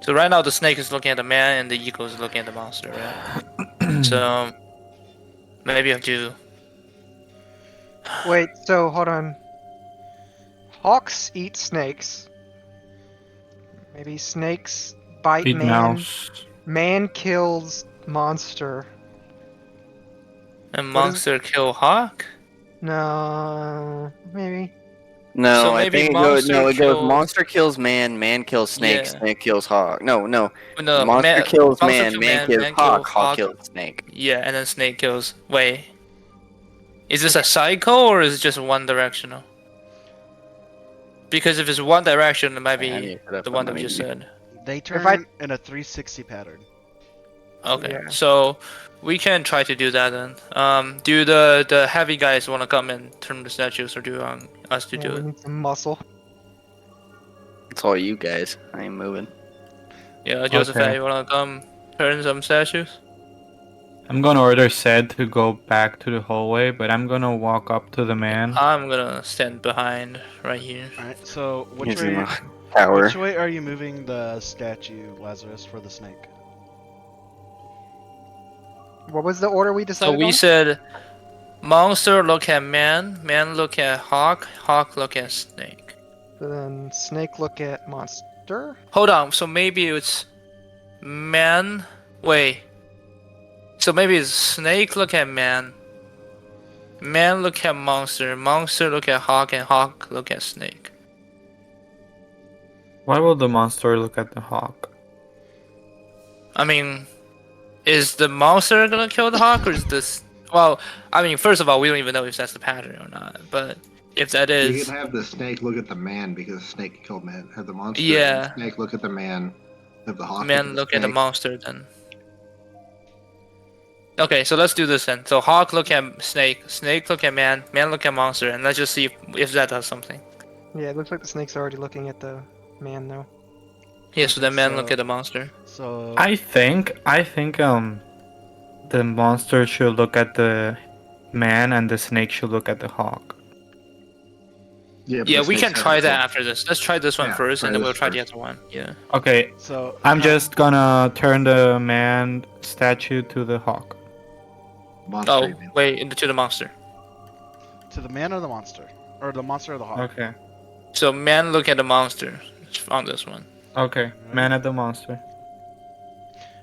So right now the snake is looking at the man and the eagle is looking at the monster, right? So maybe I have to. Wait. So hold on. Hawks eat snakes. Maybe snakes bite Eat man. mouse. Man kills monster. And What is- monster kill hawk? No, maybe. No, So I maybe think it goes. monster No, it goes. kills. Monster kills man. Man kills snake. Yeah. Snake kills hawk. No, no. No, Monster kills monster man. kill Man man, kills man hawk. kill Hawk hawk. kills snake. Yeah, and then snake kills. Wait. Is this a cycle or is it just one directional? Because if it's one direction, it might Yeah, I be need to put up the the one that we money. just said. They If I- turn in a 360 pattern. Okay, Yeah. so we can try to do that then. Do the heavy guys want to come and turn the statues, or do you want us to Yeah, do we it? need some muscle. It's all you guys. I ain't moving. Yeah, Joseph, Okay. you want to come turn some statues? I'm gonna order Sed to go back to the hallway, but I'm gonna walk up to the man. I'm gonna stand behind right here. All right. So He's in the tower. which way are you moving the statue, Lazarus, for the snake? What was the order we So decided we on? said, monster look at man, man look at hawk, hawk look at snake. Then snake look at monster. Hold on, so maybe it's man. Wait. So maybe it's snake look at man. Man look at monster. Monster look at hawk, and hawk look at snake. Why will the monster look at the hawk? I mean, is the monster gonna kill the hawk, or is this? Well, I mean, first of all, we don't even know if that's the pattern or not. But if that You is, can have the snake look at the man because snake killed man. Have the monster. Yeah. And snake look at the man. Have the hawk. man look at the snake. monster then. Okay, so let's do this then. So hawk look at snake, snake look at man, man look at monster, and let's just see if that does something. Yeah, it looks like the snake's already looking at the man though. Yeah, so then man look So- at the monster. So I think the monster should look at the man and the snake should look at the hawk. Yeah, but Yeah, the we snake's can got try the that club. after this. Let's try this one Yeah, first, try and then this we'll try the first. other one. Yeah. Okay, so I'm just gonna turn the man statue to the hawk. Monster. Oh, you mean. wait, to the monster. to the man or the monster, or the monster or the hawk. Okay. So man look at the monster on this one. Okay. Man at the monster.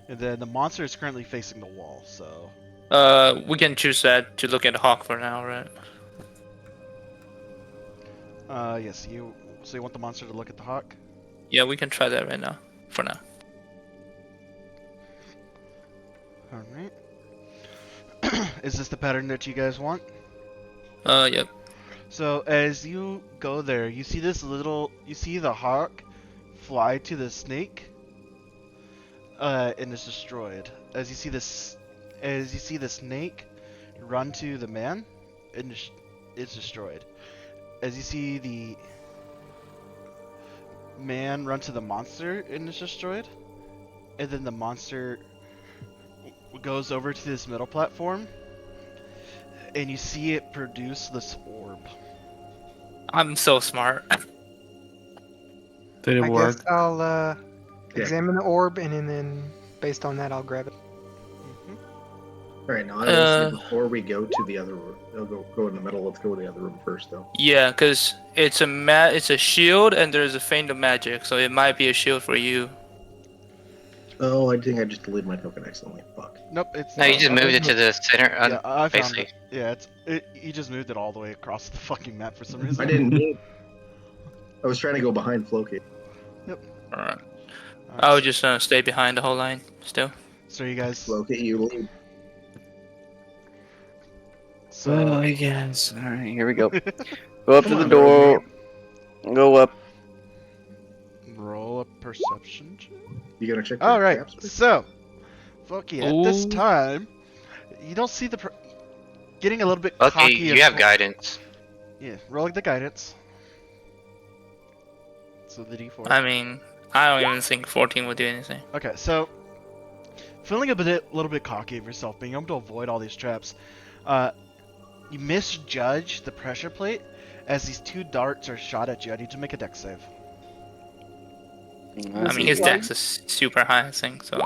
And then the monster is currently facing the wall. So We can choose that to look at the hawk for now, right? yes, you. So you want the monster to look at the hawk? Yeah, we can try that right now. For now. All right. Is this the pattern that you guys want? Yep. So as you go there, you see you see the hawk fly to the snake, and it's destroyed. As you see the snake run to the man, and it's destroyed. As you see the man run to the monster, and it's destroyed. And then the monster goes over to this middle platform, and you see it produce this orb. I'm so smart. Did it I work? guess I'll examine the orb and then based on that I'll grab it. All right, now I would say before we go to the other room, go in the middle. Let's go to the other room first, though. Yeah, cause it's a shield and there's a feint of magic, so it might be a shield for you. Oh, I think I just deleted my token accidentally. Fuck. Nope, it's. No, you just moved it to the center. Yeah, I found basically. it. Yeah, you just moved it all the way across the fucking map for some reason. I didn't. I was trying to go behind Floki. Alright. Alright, I would just stay behind the whole line still. so you guys. Floki, you lead. So I guess. All right, here we go. Go up to Come the on, door. Go up. roll a perception check. You gonna check? All the right, traps? so Fucky, at this Ooh. time, you don't see getting a little bit Okay, cocky. you have guidance. Yeah, rolling the guidance. So the D4. I mean, I don't even think 14 would do anything. Okay, so feeling little bit cocky of yourself, being able to avoid all these traps, you misjudge the pressure plate as these two darts are shot at you. I need to make a dex save. I mean, his dex is super high, I think, so.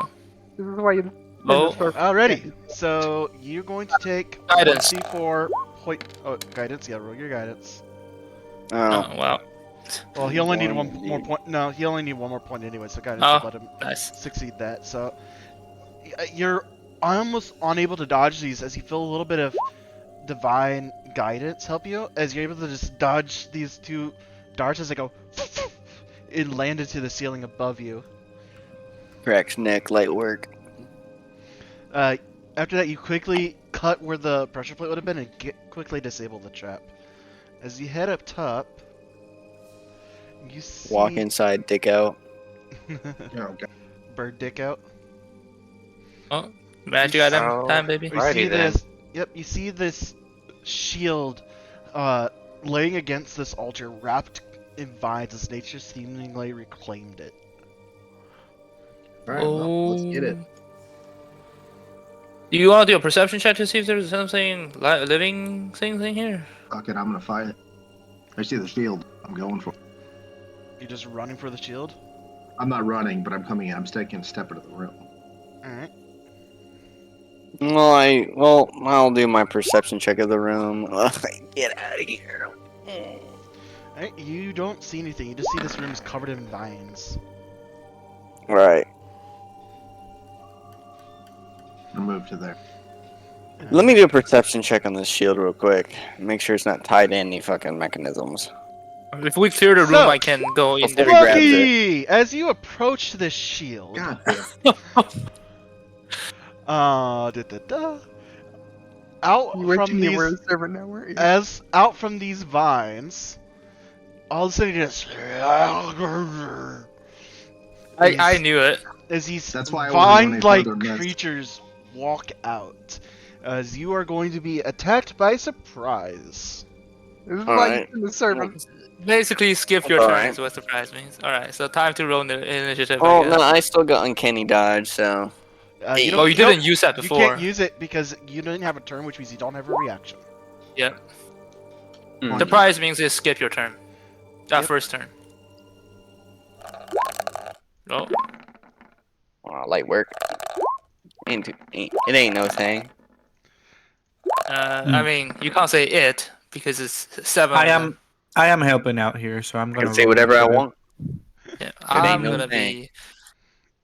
This is why you Low. Alrighty, so you're going to take Guidance. 1d4 point. Oh, guidance. Yeah, roll your guidance. Oh, Oh, well. Well, he only needed One one more point. No, he only needed one more point anyway, so guidance Oh. will let him Nice. succeed that. So you're almost unable to dodge these as you feel a little bit of divine guidance help you as you're able to just dodge these two darts as they go and land into the ceiling above you. Cracks neck, light work. Uh, After that, you quickly cut where the pressure plate would have been and quickly disable the trap. As you head up top, you see Walk inside, dick out. Oh, God. bird dick out. Oh, magic item Oh. time, baby. You Alrighty see then. this. Yep, you see this shield laying against this altar, wrapped in vines, as nature seemingly reclaimed it. All right, well, let's get it. Do you want to do a perception check to see if there's something living things in here? Fuck it, I'm gonna fight it. I see the shield. I'm going for it. You're just running for the shield. I'm not running, but I'm coming in. I'm taking a step into the room. All right. Well, I'll do my perception check of the room. Get out of here. All right. You don't see anything. You just see this room is covered in vines. Right. I'll move to there. Let me do a perception check on this shield real quick. Make sure it's not tied to any fucking mechanisms. If we clear the room, So- I can go in Before there. he grabs Lucky! As you approach this shield, God damn. out You wait till from you were a these, servant now, weren't you? as out from these vines, all of a sudden you just I knew it. as these That's why I wasn't going any vine-like further than this. creatures walk out, as you are going to be attacked by surprise. This is All why right. you're the servant. Basically, skip your All turn right. is what surprise means. Alright, so time to roll the initiative. Oh, I no, guess. I still got uncanny dodge, so. You Oh, you don't- didn't use that You before. can't use it because you didn't have a turn, which means you don't have a reaction. Yeah. Hmm. Surprise means is skip your turn. That Yep. first turn. Oh. Light work. It ain't no thing. I mean, you can't say it because it's 7. I am helping out here, so I'm I gonna can say roll whatever I initiative. want. Yeah, ain't I'm no gonna thing. be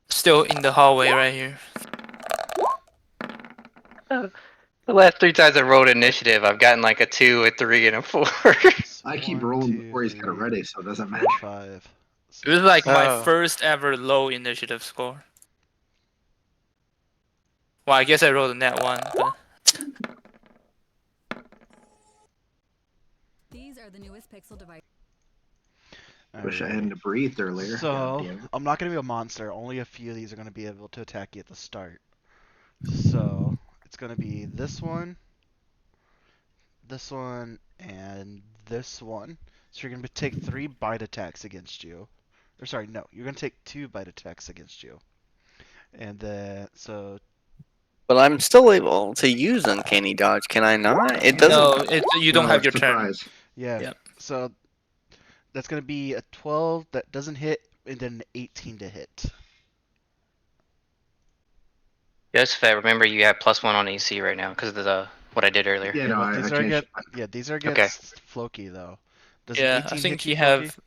still in the hallway right here. The last 3 times I rolled initiative, I've gotten like a 2, a 3, and a 4. I keep 1, rolling 2, before he's got it 3, ready, so it doesn't matter. 5. It was like my Oh. first ever low initiative score. Well, I guess I rolled a net 1, but These are the newest Pixel devices. Wish I hadn't breathed earlier. So, God damn it. I'm not going to be a monster. Only a few of these are going to be able to attack you at the start. So, it's going to be this one, and this one. So you're going to take 3 bite attacks against you. Or sorry, no. You're going to take 2 bite attacks against you. And then, so... But I'm still able to use uncanny dodge, can I not? It doesn't. no, you don't No, have your turn. surprise. Yeah. Yep. So, that's going to be a 12 that doesn't hit, and then an 18 to hit. Joseph, remember you have +1 on AC right now because of the what I did earlier. Yeah, no, but I these are changed against, it. yeah, these are Okay. against Floki, though. Does an Yeah, 18 I think hit you, you Floki? have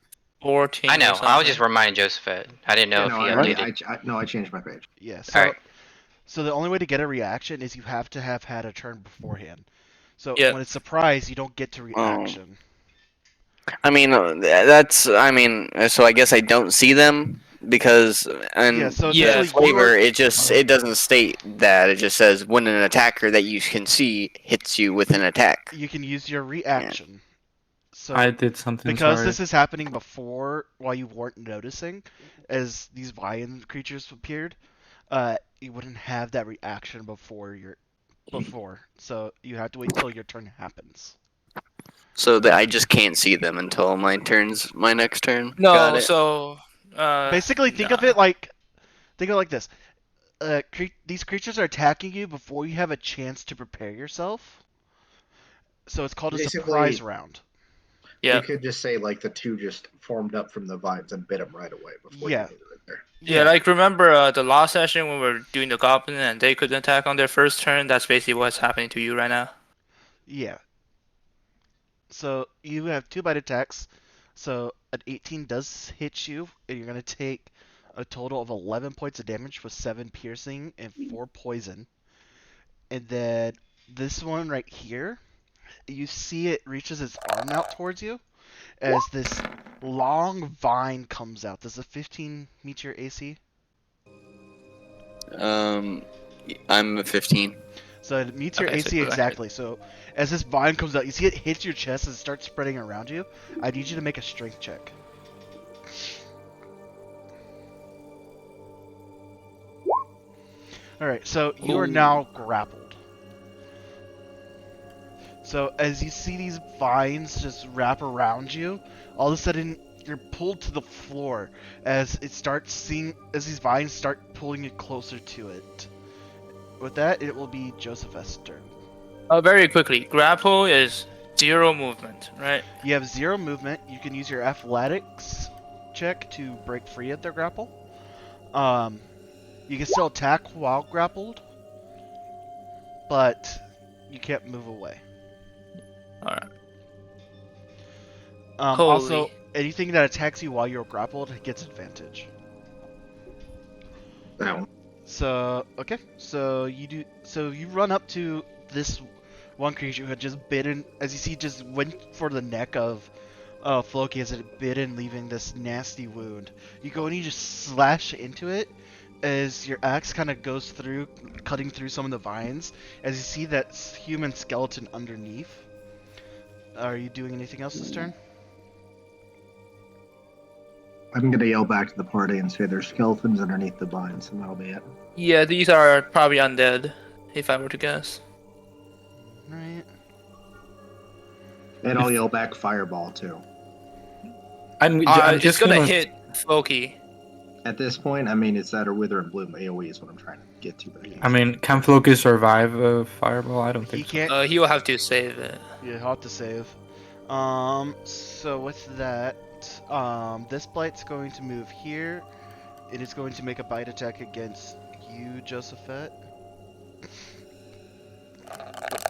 14. I know. Or I was something. just reminding Joseph. I didn't know Yeah, if no, he I, updated. I changed my page. Yeah, so Alright. so the only way to get a reaction is you have to have had a turn beforehand. So Yeah. when it's surprise, you don't get to reaction. I mean, so I guess I don't see them because Yeah, so Yeah, the essentially flavor, you're- it doesn't state that. It just says when an attacker that you can see hits you with an attack. you can use your reaction. So I did something. because Sorry. this is happening before while you weren't noticing, as these Vian creatures appeared, you wouldn't have that reaction before. So you have to wait till your turn happens. So that I just can't see them until my next turn. Got No, it. so Basically, think of it like this. These creatures are attacking you before you have a chance to prepare yourself. So it's called a Basically- surprise round. yeah, You could just say like the two just formed up from the vines and bit him right away before Yeah. you knew they were there. yeah. Like remember the last session when we were doing the goblin and they couldn't attack on their first turn. That's basically what's happening to you right now. Yeah. So you have 2 bite attacks. So an 18 does hit you, and you're gonna take a total of 11 points of damage with 7 piercing and 4 poison. And then this one right here You see it reaches its arm out towards you as this long vine comes out. Does a 15 meet your AC? I'm a 15. So it meets your Okay, so AC go ahead. exactly. So as this vine comes out, you see it hits your chest and starts spreading around you. I need you to make a strength check. Alright, so you are Ooh. now grappled. So as you see these vines just wrap around you, all of a sudden you're pulled to the floor as these vines start pulling you closer to it. With that, it will be Joseph's turn. Very quickly, grapple is 0 movement, right? You have 0 movement. You can use your athletics check to break free of their grapple. You can still attack while grappled, but you can't move away. Alright. Also, Holy. anything that attacks you while you're grappled gets advantage. That one. So you run up to this one creature who had just bitten, as you see, just went for the neck of Floki as it bit in, leaving this nasty wound. You go and you just slash into it as your axe kind of goes through, cutting through some of the vines, as you see that human skeleton underneath. Are you doing anything else this turn? I'm gonna yell back to the party and say there's skeletons underneath the vines, and that'll be it. Yeah, these are probably undead, if I were to guess. Right. And I'll yell back fireball too. I'm It's just gonna hit Floki. At this point, I mean, it's that or Wither and Bloom AoE is what I'm trying to get to. But I can't I mean, can Floki survive a fireball? I don't He think so. can't. He will have to save it. You have to save. So with that, this blight's going to move here. It is going to make a bite attack against you, Josephette.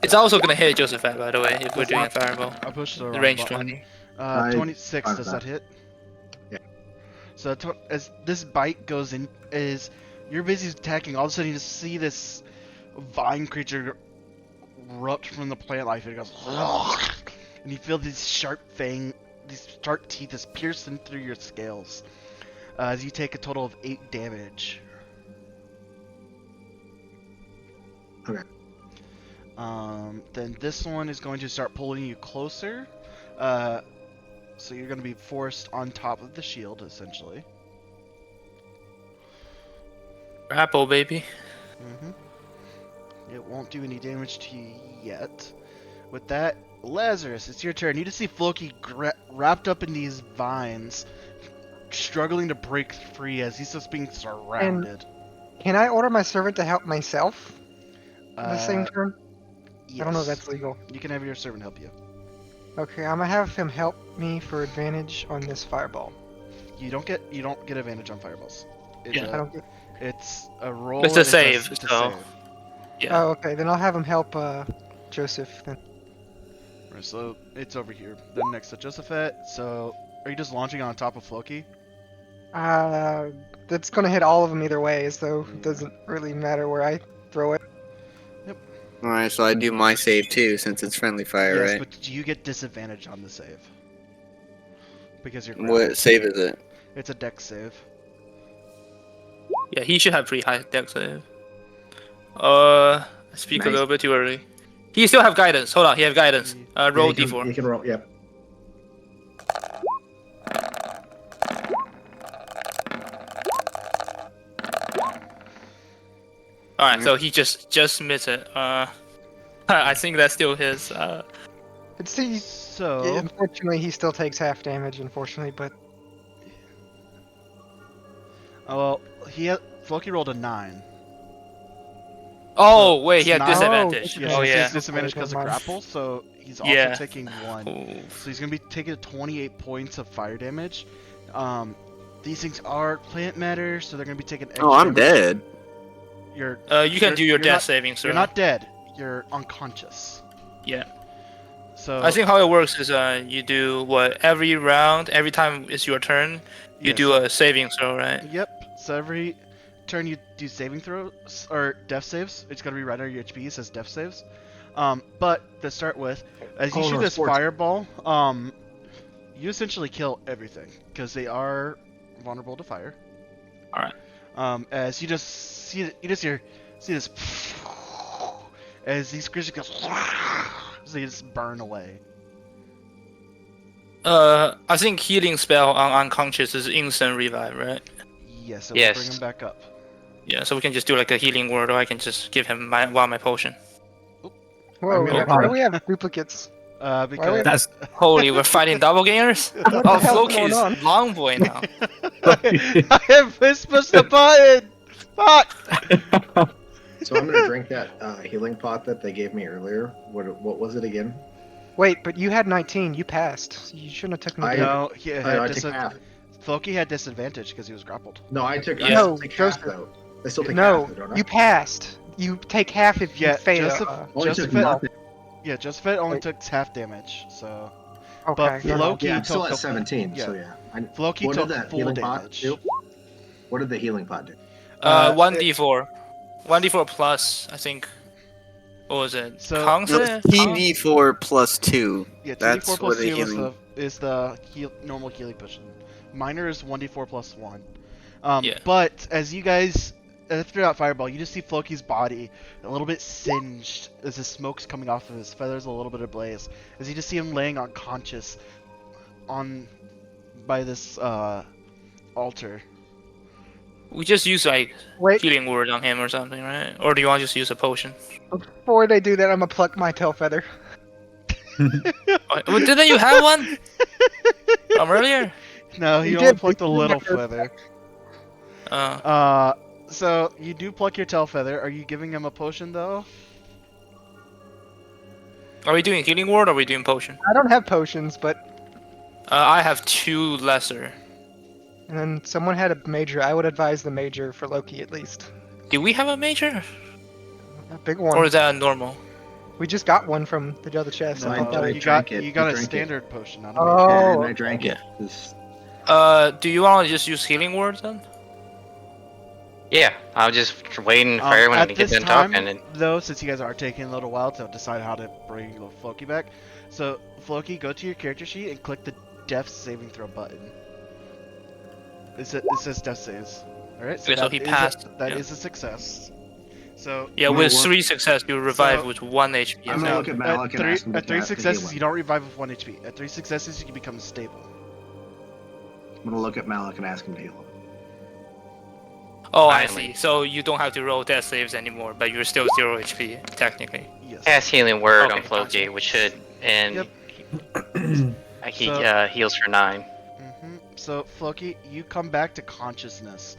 It's also gonna hit Josephat, by the way, if we're That's doing a not- fireball. I pushed the The wrong range button. 20. 26, fine does with that that. hit? Yeah. So as this bite goes in, you're busy attacking, all of a sudden you just see this vine creature erupt from the plant life, and it goes, and you feel these sharp teeth is piercing through your scales. As you take a total of 8 damage. Okay. Then this one is going to start pulling you closer. So you're going to be forced on top of the shield, essentially. Grapple, baby. It won't do any damage to you yet. With that, Lazarus, it's your turn. You just see Floki wrapped up in these vines, struggling to break free as he's just being surrounded. Can I order my servant to help myself at the same turn? Yes. I don't know if that's legal. You can have your servant help you. Okay, I'm gonna have him help me for advantage on this fireball. You don't get advantage on fireballs. Yeah. I don't get... It's a roll. It's a and save, It's a so- save. Yeah. Oh, okay. Then I'll have him help Joseph then. Right, so it's over here. Then next to Josephette. So are you just launching on top of Floki? That's gonna hit all of them either way, so Yeah. it doesn't really matter where I throw it. Alright, so I do my save too, since it's friendly fire, Yes, right? but you get disadvantage on the save. Because you're What grappled. save is it? It's a dex save. Yeah, he should have pretty high dex save. I speak a Nice. little bit too early. He still have guidance. Hold on, he have guidance. Roll Yeah, d4. You can roll, yep. Alright, so he just missed it. I think that's still his. It's he, So unfortunately, he still takes half damage. Unfortunately, but well, Floki rolled a 9. Oh wait, he it's had not- disadvantage. Oh, Oh He yeah. has disadvantage because of Never mind. grapple, so he's also Yeah. taking 1. Ooh. So he's gonna be taking 28 points of fire damage. These things are plant matter, so they're gonna be taking extra Oh, I'm damage. dead. You're You can do your you're death not- saving throw. You're not dead. You're unconscious. Yeah. So I think how it works is you do what every round, every time it's your turn, you yes. do a saving throw, right? Yep. So every turn you do saving throws or death saves. It's gonna be right under your HP. It says death saves. But to start with, as you Oh, shoot no, this sports. fireball, you essentially kill everything because they are vulnerable to fire. All right. As you just see this as these creatures go, so they just burn away. I think healing spell on unconscious is instant revive, right? Yes, it Yes. will bring him back up. Yeah, so we can just do like a healing word, or I can just give him my potion. Whoa, mean, why do we have duplicates? Because That's Holy, we're fighting doppelgangers? What the Oh, hell's Floki's going on? long boy now. I have mispushed the button. Fuck. So I'm gonna drink that healing pot that they gave me earlier. What was it again? Wait, but you had 19. You passed. You shouldn't have taken the I- damage. No, he I had took half. Floki had disadvantage because he was grappled. No, I took. I Yeah. still take half Joseph. though. I still take No, half, though, don't I? you passed. You take half if you Yeah, fail. Joseph- Only took Joseph- nothing. Yeah, Josephet only Wait. took half damage, so Okay. but no, no. Floki Yeah, I'm still took at 17. yeah. So yeah. Floki What did took that full healing pot damage. do? What did the healing pot do? 1d4. 1d4 plus, I think. What was it? So- Conce? No, it's TD4 plus 2. Yeah, That's 2d4 what plus the 2 healing- is the normal healing potion. Minor is 1d4 plus 1. Yeah. But as you guys after that fireball, you just see Floki's body a little bit singed as the smoke's coming off of his feathers, a little bit ablaze. As you just see him laying unconscious by this altar. We just use like Wait, healing word on him or something, right? Or do you want to just use a potion? before they do that, I'm gonna pluck my tail feather. Well, didn't you have one from earlier? No, he You only did, plucked a you did little have your- feather. Uh, So you do pluck your tail feather. Are you giving him a potion though? are we doing healing word or are we doing potion? I don't have potions, but I have 2 lesser. and then someone had a major. I would advise the major for Loki at least. Do we have a major? A big one. Or is that a normal? We just got one from the other chest. No, I thought that I was- you drank got it. you got I a drank it. standard potion. Not a Oh. major. And I drank it. Yeah. This- Do you want to just use healing words then? Yeah, I was just waiting for everyone at to get this done time, talking. And though, since you guys are taking a little while to decide how to bring Floki back, so Floki, go to your character sheet and click the Death Saving Throw button. It says Death Saves. All right, Okay, so that he is passed, That yeah. is a success. So Yeah, I'm with gonna 3 success, you revive So- with 1 HP. I'm gonna look at Malik and ask him to at 3 cast the successes, healing. you don't revive with 1 HP. At 3 successes, you can become stable. I'm gonna look at Malik and ask him to heal him. Oh, I Finally. see. So you don't have to roll death saves anymore, but you're still 0 HP, technically. Yes. cast healing word Okay, on Floki, gotcha. which should, and Yep. he So- heals for 9. So, Floki, you come back to consciousness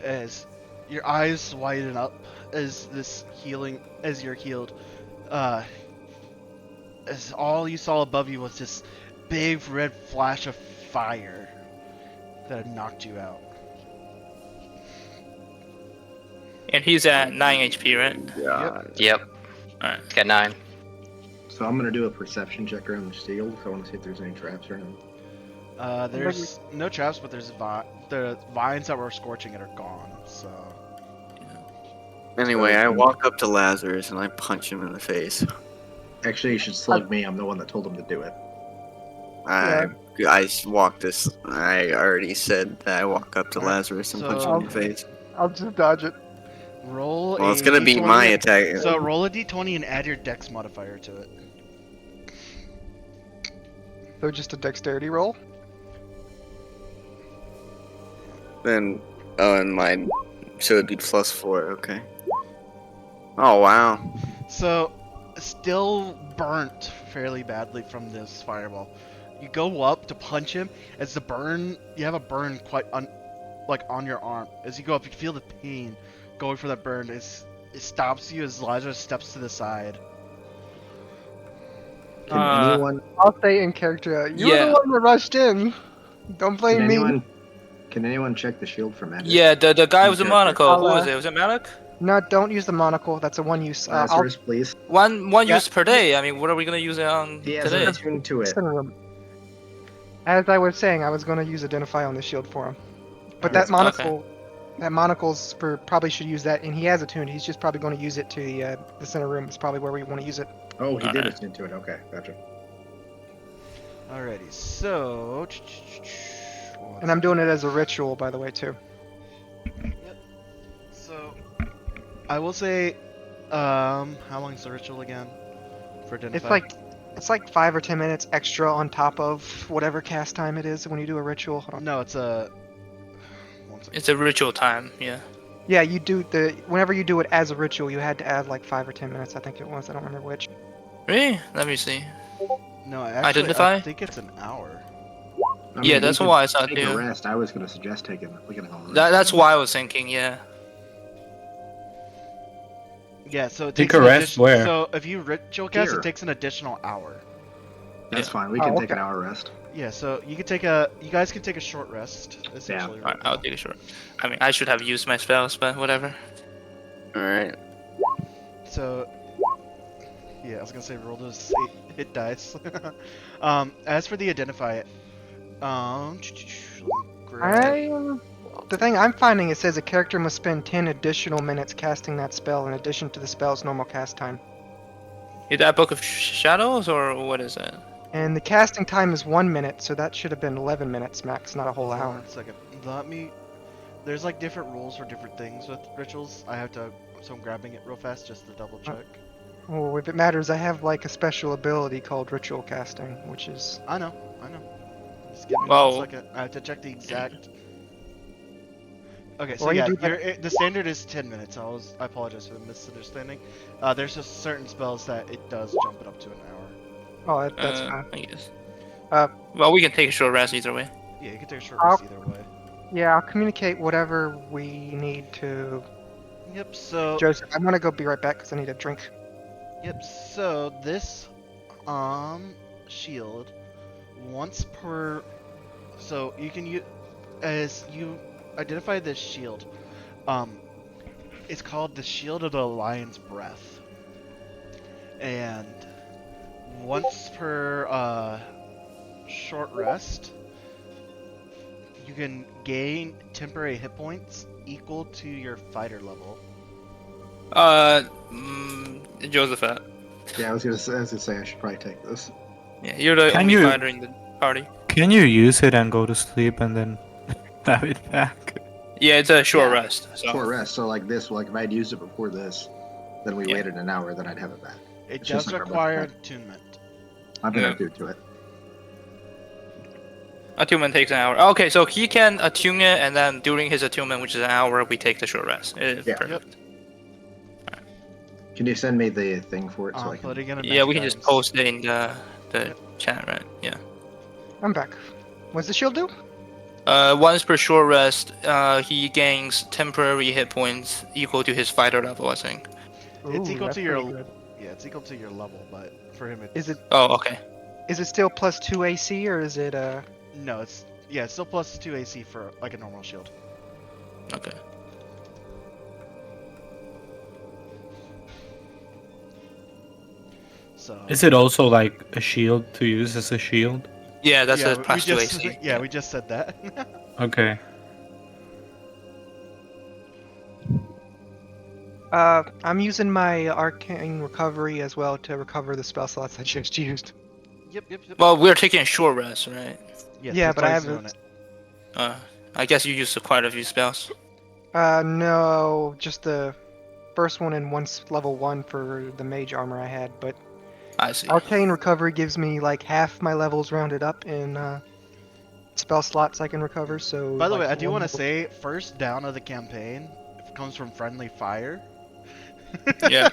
as your eyes widen up as you're healed. As all you saw above you was this big red flash of fire that had knocked you out. And he's at 9 HP, right? Yeah. Yep. Alright. Got 9. So I'm gonna do a perception check around the shield. I want to see if there's any traps or anything. There's no traps, but there's the vines that were scorching it are gone. So, Anyway, I walk up to Lazarus and I punch him in the face. Actually, you should slug me. I'm the one that told him to do it. I walk this. I already said that I walk up to Alright, Lazarus and punch him in the face. I'll just dodge it. roll. Well, a it's gonna be D20 my attack. So roll a d20 and add your Dex modifier to it. So just a dexterity roll. Then, and mine. So it'd be +4. Okay. Oh wow. So, still burnt fairly badly from this fireball. You go up to punch him, as you have a burn quite on your arm. As you go up, you feel the pain going for that burn. It stops you as Lazarus steps to the side. Can Uh, anyone? I'll say in character, you're Yeah. the one that rushed in. Don't blame Can me. anyone? Can anyone check the shield for magic? Yeah, the guy with the Okay. monocle. Who I'll, was it? Was it Malik? No, don't use the monocle. That's a one use. I'll Lazarus, please. One Yeah. use per day. I mean, what are we gonna use it on He has today? an attune to it. center room. As I was saying, I was going to use Identify on the shield for him. But that Alright. monocle, that monocle's for probably should use that, and he has attuned. He's just probably going to use it to the center room. Is probably where we want to use it. Oh, he did Alright. attend to it. Okay, gotcha. Alrighty, so. And I'm doing it as a ritual, by the way, too. So, I will say, how long is the ritual again? For identify? It's like 5 or 10 minutes extra on top of whatever cast time it is when you do a ritual. Hold on. No, it's a. One second. It's a ritual time. Yeah. Yeah, you do whenever you do it as a ritual, you had to add like 5 or 10 minutes. I think it was. I don't remember which. Really? Let me see. No, actually, Identify? I think it's an hour. I Yeah, we that's could why I thought, take a yeah. rest. I was gonna suggest taking looking at all this. That's why I was thinking. Yeah. Yeah, so it Take takes a an rest addition- where? So if you ritual cast, Here. it takes an additional hour. That's Yeah. fine. We Oh, can take okay. an hour rest. Yeah, so you guys can take a short rest. Essentially, Yeah. right I'll now. take a short. I mean, I should have used my spells, but whatever. All right. So, yeah, I was gonna say roll those hit dice. As for the identify, grab- The thing I'm finding, it says a character must spend 10 additional minutes casting that spell in addition to the spell's normal cast time. Is that Book of Shadows or what is that? And the casting time is 1 minute, so that should have been 11 minutes max, not a whole Hold on hour. 1 second. Let me. There's like different rules for different things with rituals. So I'm grabbing it real fast just to double check. Oh, if it matters, I have like a special ability called ritual casting, which is I know. Just give me Well- 1 second. I have to check the exact. Okay, so Well, you yeah, do that- the standard is 10 minutes. I apologize for the misunderstanding. There's just certain spells that it does jump it up to an hour. oh, that's fine. I guess. Uh, Well, we can take a short rest either way. Yeah, you can take a short I'll- rest either way. Yeah, I'll communicate whatever we need to Yep. So Joseph. I'm gonna go be right back because I need a drink. Yep, so this shield once per so you can use as you identify this shield, it's called the Shield of the Lion's Breath. And once per short rest, you can gain temporary hit points equal to your fighter level. Josephat. Yeah, I was gonna say I should probably take this. Yeah, you're the Can only you- fighter in the party. Can you use it and go to sleep and then have it back? Yeah, it's a short Yeah. rest. So. Short rest. So like this, like if I'd used it before this, then we Yeah. waited an hour, then I'd have it back. It It's just does like a require rest attunement. I'm gonna Yeah. do to it. Attunement takes an hour. Okay, so he can attune it, and then during his attunement, which is an hour, we take the short rest. Yeah. Perfect. Can you send me the thing for it so I I'm can? putting in a Yeah, we magic can just items. post it in the Yep. chat, right? Yeah. I'm back. What's the shield do? Once per short rest, he gains temporary hit points equal to his fighter level, I think. It's Ooh, equal that's to your pretty good. Yeah, it's equal to your level, but for him it's Is it Oh, okay. still plus 2 AC or is it No, it's still plus 2 AC for like a normal shield. Okay. So Is it also like a shield to use as a shield? Yeah, that's yeah, a plus 2 just, AC. Yeah, we just said that. Okay. I'm using my arcane recovery as well to recover the spell slots I just used. Yep. Well, we're taking a short rest, right? Yes, yeah, that's but why I he's haven't- doing it. I guess you used quite a few spells. No, just the first one and once level 1 for the mage armor I had, but I see. arcane recovery gives me like half my levels rounded up in spell slots I can recover, so By the way, like, I do one want to level- say first down of the campaign comes from friendly fire. Yeah,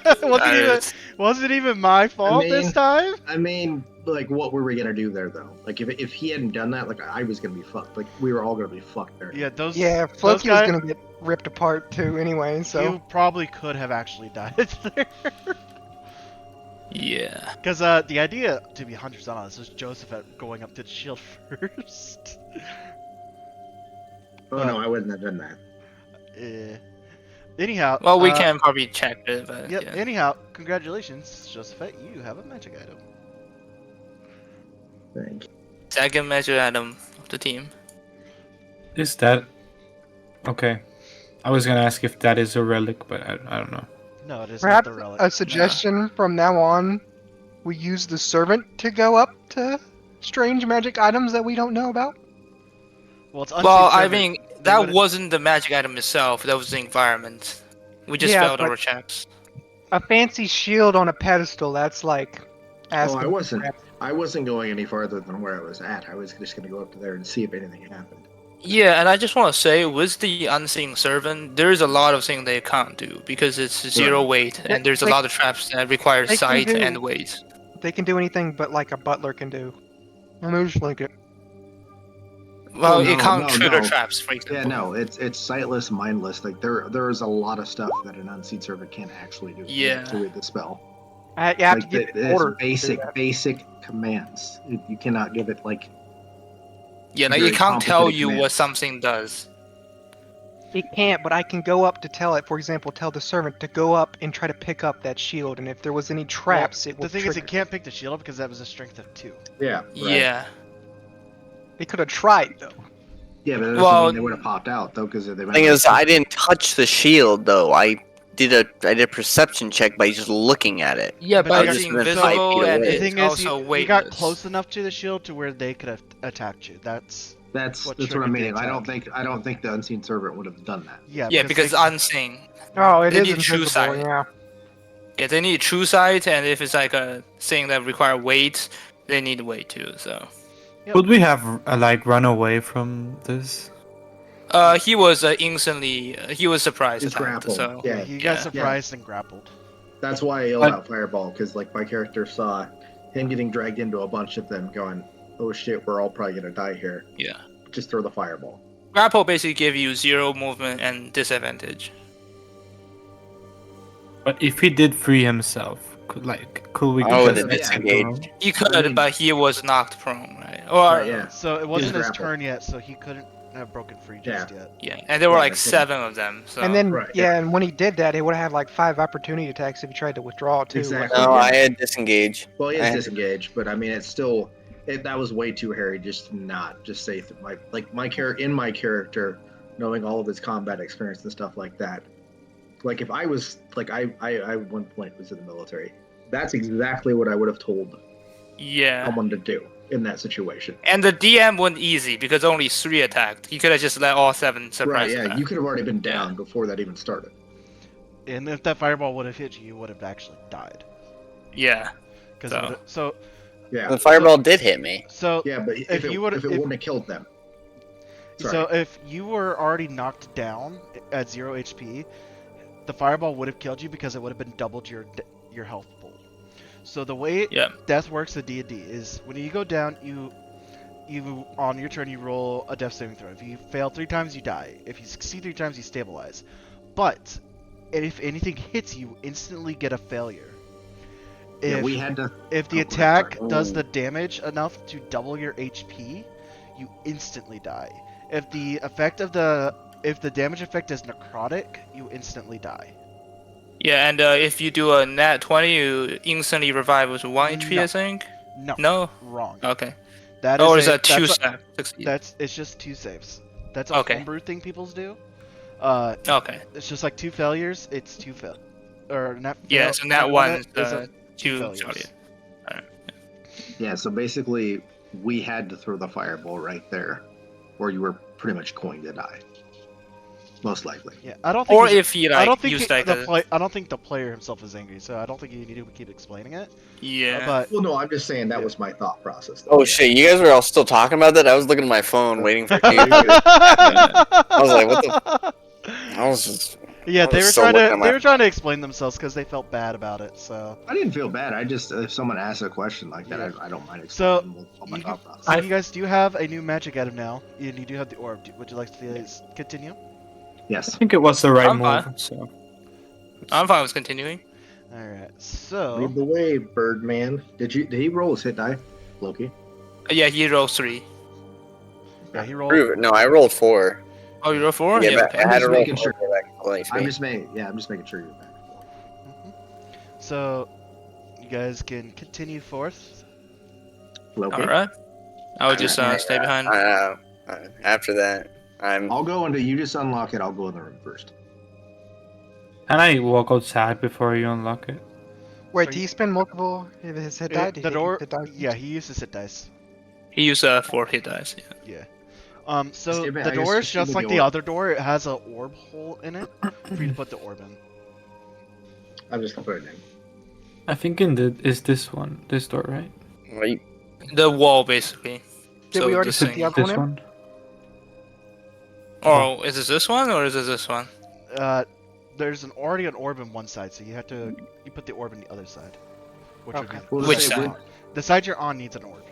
wasn't even my fault this mean- time. I mean, like, what were we gonna do there though? Like, if he hadn't done that, like, I was gonna be fucked. Like, we were all gonna be fucked there. Yeah, those Yeah, those Floki was guys, gonna get ripped apart too anyway, so you probably could have actually died there. Yeah. Because the idea, to be 100% honest, was Joseph going up to the shield first. Oh no, I wouldn't have done that. Anyhow. Well, we can probably check it, but Yep. yeah. Anyhow, congratulations, Joseph. You have a magic item. Thank you. Second measure item of the team. Is that okay? I was gonna ask if that is a relic, but I don't know. No, it is perhaps not the relic. a suggestion from now on, we use the servant to go up to strange magic items that we don't know about? Well, it's unseen Well, I servant. mean, They that wouldn't- wasn't the magic item itself. That was the environment. We just Yeah, failed but- our checks. A fancy shield on a pedestal, that's like asking. I wasn't going any farther than where I was at. I was just going to go up to there and see if anything happened. Yeah, and I just want to say, with the unseen servant, there's a lot of things they can't do because it's zero weight, and there's a They- lot of traps that require they can sight do- and weight. They can do anything but like a butler can do. And they're just like it. Well, no, it can't no, trigger no. traps, for example. Yeah, no, it's sightless, mindless. Like there's a lot of stuff that an unseen servant can't actually do. Yeah. To read the spell. You have Like to give it's order. basic commands. You cannot give it like. Yeah, like very it can't tell complicated you what commands. something does. It can't, but I can go up to tell it. For example, tell the servant to go up and try to pick up that shield, and if there was any traps, it will. The thing is, it trigger. can't pick the shield up because that was a strength of 2. Yeah. Right. Yeah. They could have tried though. Yeah, but that doesn't Well- mean they would have popped out though, because they. Thing is, I didn't touch the shield though. I did a perception check by just looking at it. Yeah, But but you it's got- been 5 invisible feet and away. The it's thing is, also you got weightless. close enough to the shield to where they could have attacked you. That's That's what what I'm triggered the meaning. I attack. don't think the unseen servant would have done that. Yeah, because they- unseen. Oh, it They is need true invisible. sight. Yeah. Yeah, they need true sight, and if it's like a thing that require weight, they need weight too. So, Would we have like run away from this? he was instantly he was surprised He's at that. grappled. So Yeah. he got yeah. surprised and grappled. That's why I yelled But- out fireball, because like my character saw him getting dragged into a bunch of them, going, "Oh shit, we're all probably gonna die here." Yeah. Just throw the fireball. Grapple basically give you 0 movement and disadvantage. But if he did free himself, could we? I get would this have back, disengaged. bro? He could, I mean- but he was knocked prone, right? Or Right, yeah. So it wasn't his grappled. turn yet, so he couldn't have broken free just yet. yeah, and there were Yeah, like that's it. 7 of them. So And then Right, yeah, and when he did that, he would have had like 5 opportunity attacks if he tried to withdraw too. Exactly. No, I had disengage. Well, he I- is disengaged, but I mean, it's still that was way too hairy. Just to not just say my character, knowing all of his combat experience and stuff like that. Like if I was like I at one point was in the military. That's exactly what I would have told yeah. someone to do in that situation. And the DM went easy because only 3 attacked. He could have just let all 7 surprise Right? Yeah, attack. you could have already been down before that even started. And if that fireball would have hit you, you would have actually died. Yeah. Because So- so Yeah. The fireball did hit me. so Yeah, but if it you wouldn't would've- have killed them. Sorry. so if you were already knocked down at 0 HP, the fireball would have killed you because it would have been doubled your health pool. So the way Yeah. death works in D&D is when you go down, you on your turn you roll a death saving throw. If you fail 3 times, you die. If you succeed 3 times, you stabilize. But if anything hits you, instantly get a failure. Yeah, If, we had to. if the Oh, attack sorry. does the damage enough to double your HP, you instantly die. If the damage effect is necrotic, you instantly die. Yeah, and if you do a nat 20, you instantly revive with 1 HP, No. I think? No, No? wrong. Okay. That Or is is a- that 2 that's a- stack? Succeed. It's just 2 saves. That's a Okay. homebrew thing people do. Okay. It's just like 2 failures. It's 2 fail, or nat. Yeah, fail- so nat on 1 it is is a 2 failures. sorry. Yeah, so basically, we had to throw the fireball right there, or you were pretty much going to die. Most likely. Yeah, I don't think. Or you should- if he I like don't think used the like a... I don't think the player himself is angry, so I don't think you need to keep explaining it. Yeah. But Well, no, I'm just saying that was my thought process. Though. Oh shit! You guys were all still talking about that. I was looking at my phone, waiting for you. I was like, what the? I was just. Yeah, I they was were so trying looking to at my- they were trying to explain themselves because they felt bad about it. So, I didn't feel bad. I just if someone asks a question like that, Yeah. I don't mind So, explaining what my you, thought process. so you guys do have a new magic item now, and you do have the orb. Would you like to continue? I Yes. think it was the right I'm move. fine. So I'm fine with continuing. All right. So, Lead the way, Birdman. Did he roll his hit die, Loki? Yeah, he rolled 3. yeah, he rolled. Prove it. No, I rolled 4. Oh, you rolled 4? Yeah, Yeah, but okay. I had to just roll making 4 sure. for that full HP. I'm just making sure you're back. Mhm. So, you guys can continue forth. Loki. Alright. I would just stay behind. After that, I'm. I'll go into. You just unlock it. I'll go in the room first. can I walk outside before you unlock it? Wait, So do you spend multiple of his hit die? Did the he door. hit die? Yeah, he uses hit dice. He used 4 hit dice. Yeah. Yeah. Just So give me- the I guess door is just give just me like the the orb. other door. It has a orb hole in it for you to put the orb in. I'm just gonna put it in. I think is this one, this door, right? Right. The wall, basically. Did So we already this put the thing. other one This in? one. Oh, is it this one or is it this one? There's already an orb in one side, so you put the orb in the other side, which would be Okay. Well, the Which side side? you're on. The side you're on needs an orb.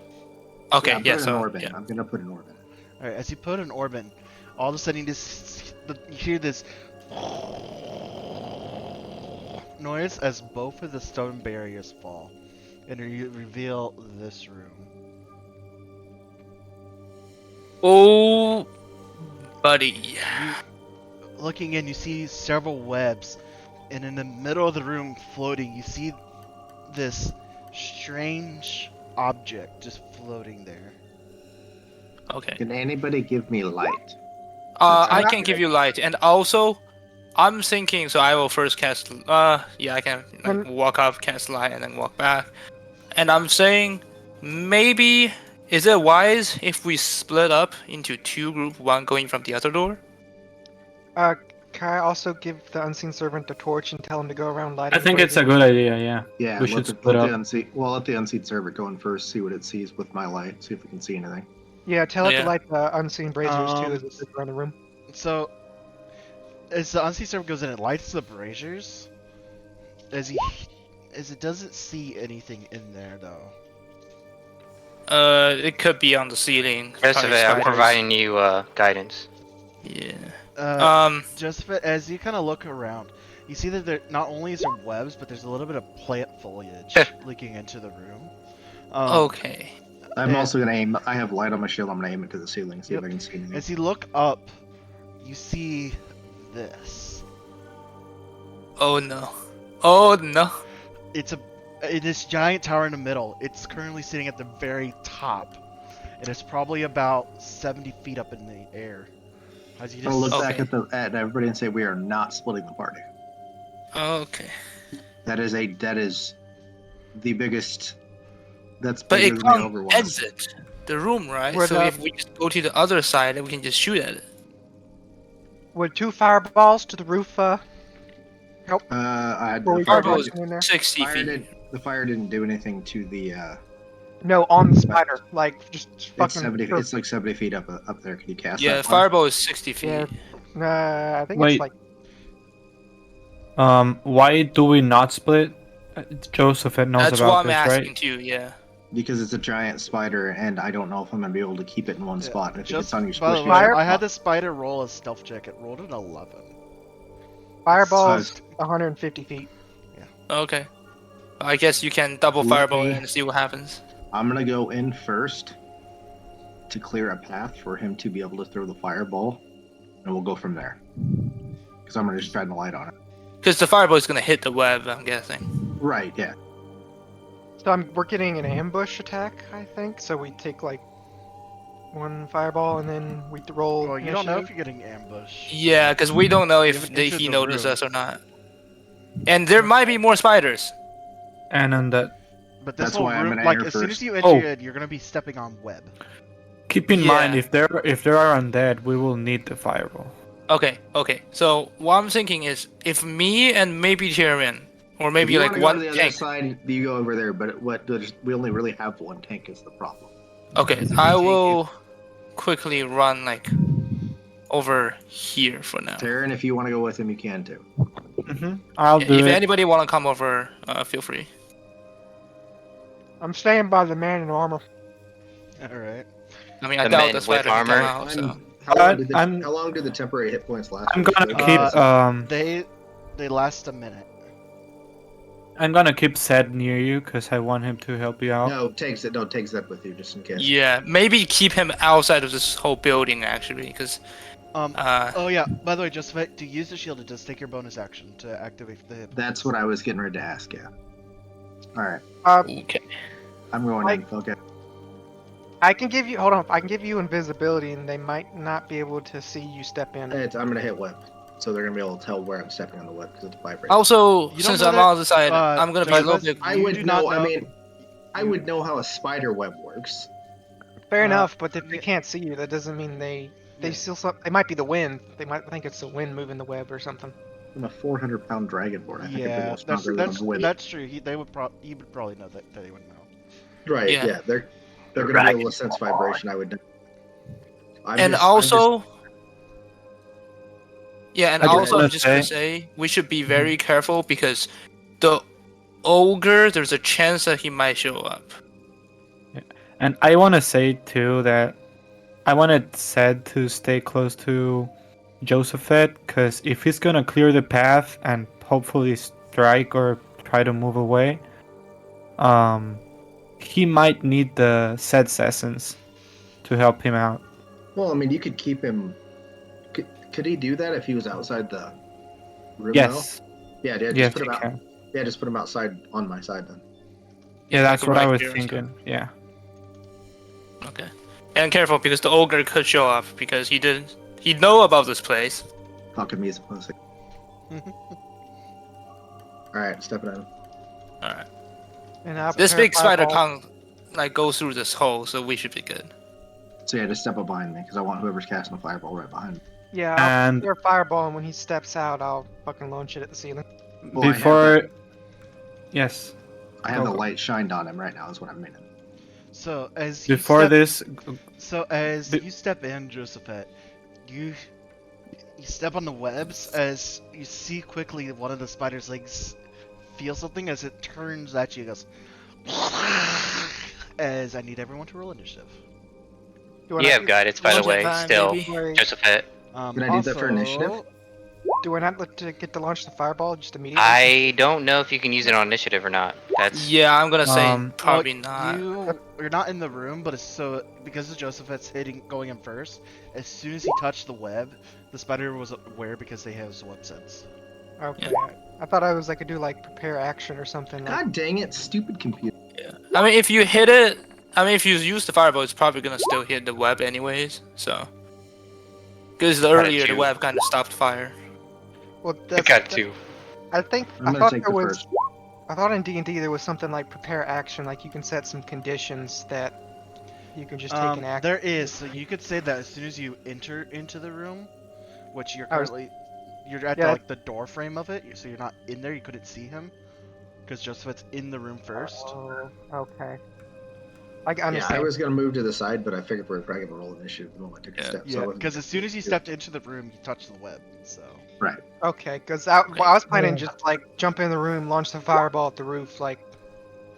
Okay, I'm yeah, putting an so orb in. yeah. I'm gonna put an orb in. All right, as you put an orb in, all of a sudden you hear this noise as both of the stone barriers fall, and you reveal this room. Oh, buddy. Looking in, you see several webs, and in the middle of the room, floating, you see this strange object just floating there. Okay. Can anybody give me light? I can give you light, and also, I'm thinking. So I will first cast. Yeah, I can like walk up, cast light, and then walk back. And I'm saying, maybe is it wise if we split up into 2 groups, one going from the other door? Can I also give the unseen servant the torch and tell him to go around lighting? I think the it's a way good idea. Yeah. Yeah, We should split up. let the unseen servant go in first, see what it sees with my light, see if we can see anything. Yeah, tell it Yeah. to light the unseen braziers too as it S- goes around the room. So, as the unseen servant goes in, it lights the braziers. As it doesn't see anything in there though. It could be on the ceiling. Rest of probably it, I'm spiders. providing you guidance. Yeah. Just as you kind of look around, you see that there not only is there webs, but there's a little bit of plant foliage leaking into the room. Okay. I'm And- also gonna aim. I have light on my shield. I'm gonna aim it to the ceiling, see Yep. if I can see anything. As you look up, you see this. Oh no. Oh no. It's this giant tower in the middle. It's currently sitting at the very top. It is probably about 70 feet up in the air. As you I'm gonna just look back Okay. at everybody and say we are not splitting the party. Okay. That is the biggest. That's But bigger it than the can't Overwatch. exit the room, right? Would, So if we just go to the other side, then we can just shoot at it. Would 2 fireballs to the roof help? I had Before we the go fire, Fireball is in there? 60 fire feet. the fire didn't do anything to the. No, on the spider. Like just It's fucking. 70. It's like 70 feet up there. Can you cast Yeah, that? fire? fireball is 60 feet. Yeah. I think Wait. it's like Why do we not split? Joseph knows That's about what I'm this, asking right? too, yeah. Because it's a giant spider, and I don't know if I'm gonna be able to keep it in one Yeah, spot. And if just it's on your by the squishy, way, Fire- I had the spider roll a stealth check. It rolled an 11. fireballs 150 feet. Okay. I guess you can double Let fireball me- and see what happens. I'm gonna go in first to clear a path for him to be able to throw the fireball, and we'll go from there. Because I'm gonna just shine the light on it. Because the fireball is gonna hit the web, I'm guessing. Right? Yeah. So we're getting an ambush attack, I think. So we take like 1 fireball and then we roll. Well, you don't know if initiative. you're getting ambushed. Yeah, because we don't know if haven't entered he the noticed room. us or not. And there might be more spiders. And on that, But this That's whole why I'm room, gonna like enter as soon as first. you enter Oh. it, you're gonna be stepping on web. keep in mind Yeah. if there are undead, we will need the fireball. Okay. So what I'm thinking is, if me and maybe Tyrion, or If maybe you like wanna go one to the other tank. side, you go over there. But we only really have one tank is the problem. Okay, If we I take will quickly run like over here for now. Taryn, if you want to go with him, you can too. I'll do If it. anybody want to come over, feel free. I'm staying by the man in armor. All right. I mean, I The doubt men the with spider can come armor? out. So. How long did the temporary hit points last? I'm gonna keep They last a minute. I'm gonna keep Sed near you because I want him to help you out. No, take Zed with you just in case. Yeah, maybe keep him outside of this whole building actually, because Oh yeah. By the way, just to use the shield, it does take your bonus action to activate the hit. That's what I was getting ready to ask. Yeah. All right. okay. I'm going Like- in. Okay. I can give you. Hold on. I can give you invisibility, and they might not be able to see you step in. I'm gonna hit web. so they're gonna be able to tell where I'm stepping on the web because it's vibrating. Also, You don't since know I'm that, on the side, I'm gonna be a little Jarvis, bit. I you would do not know. I know- mean, I would know how a spider web works. Fair Uh, enough, but if they yeah. can't see you, that doesn't mean they Yeah. still. It might be the wind. They might think it's the wind moving the web or something. I'm a 400-pound dragonborn. I think I'd be a Yeah, little stronger than the wind. that's true. They would probably know that he would know. Right? Yeah. Yeah, they're gonna be able to sense vibration. I would know. And I'm just gonna say we should be very careful because the ogre, there's a chance that he might show up. And I want to say too that I wanted Sed to stay close to Josephet, because if he's gonna clear the path and hopefully strike or try to move away, he might need the Sed's essence to help him out. Well, I mean, you could keep him. Could he do that if he was outside the room? Yes. Though? Yeah. Just Yes, put him he out. can. Yeah, just put him outside on my side then. Yeah, that's like what I right was here, so- thinking. Yeah. Okay. And careful because the ogre could show up because he'd know about this place. Talking me as a pussy. All right, stepping in. Alright. And I'll This prepare big spider fireball. can't like go through this hole, so we should be good. So yeah, just step up behind me because I want whoever's casting a fireball right behind me. Yeah, I'll And prepare fireball, and when he steps out, I'll fucking launch it at the ceiling. Well, before, yes, I have the Go. light shined on him right now. Is what I'm meaning. So as before this, you step in, Josephet, you step on the webs as you see quickly one of the spider's legs feel something as it turns at you and goes. As I need everyone to roll initiative. Do I You not have get- guidance, by the Launch way, time, still. baby. Josephette. Can I do that for initiative? Do I not look to get to launch the fireball just immediately? I don't know if you can use it on initiative or not. That's Yeah, I'm gonna say Um, probably not. You're not in the room, but because of Josephet's going in first. As soon as he touched the web, the spider was aware because they have web sense. Okay. I thought I was like, could do like prepare action or something. Like, God dang it, stupid computer. I mean, if you hit it, if you use the fireball, it's probably gonna still hit the web anyways. So, because earlier the two. web kind of stopped fire. well, I that's, got two. I think I'm I gonna thought take there the was. first. I thought in D&D there was something like prepare action, like you can set some conditions that you can just take an action. There is, so you could say that as soon as you enter into the room, which you're I was- currently, you're at Yeah. the door frame of it, so you're not in there. You couldn't see him because Josephet's in the room first. Oh, okay. I Yeah, understand. I was gonna move to the side, but I figured we were probably gonna roll initiative the moment I took a Yeah. step. So I Yeah, wasn't- because as soon as you stepped into the room, you touched the web. So Right. Okay, because I was planning just like jump in the room, launch the fireball at the roof, like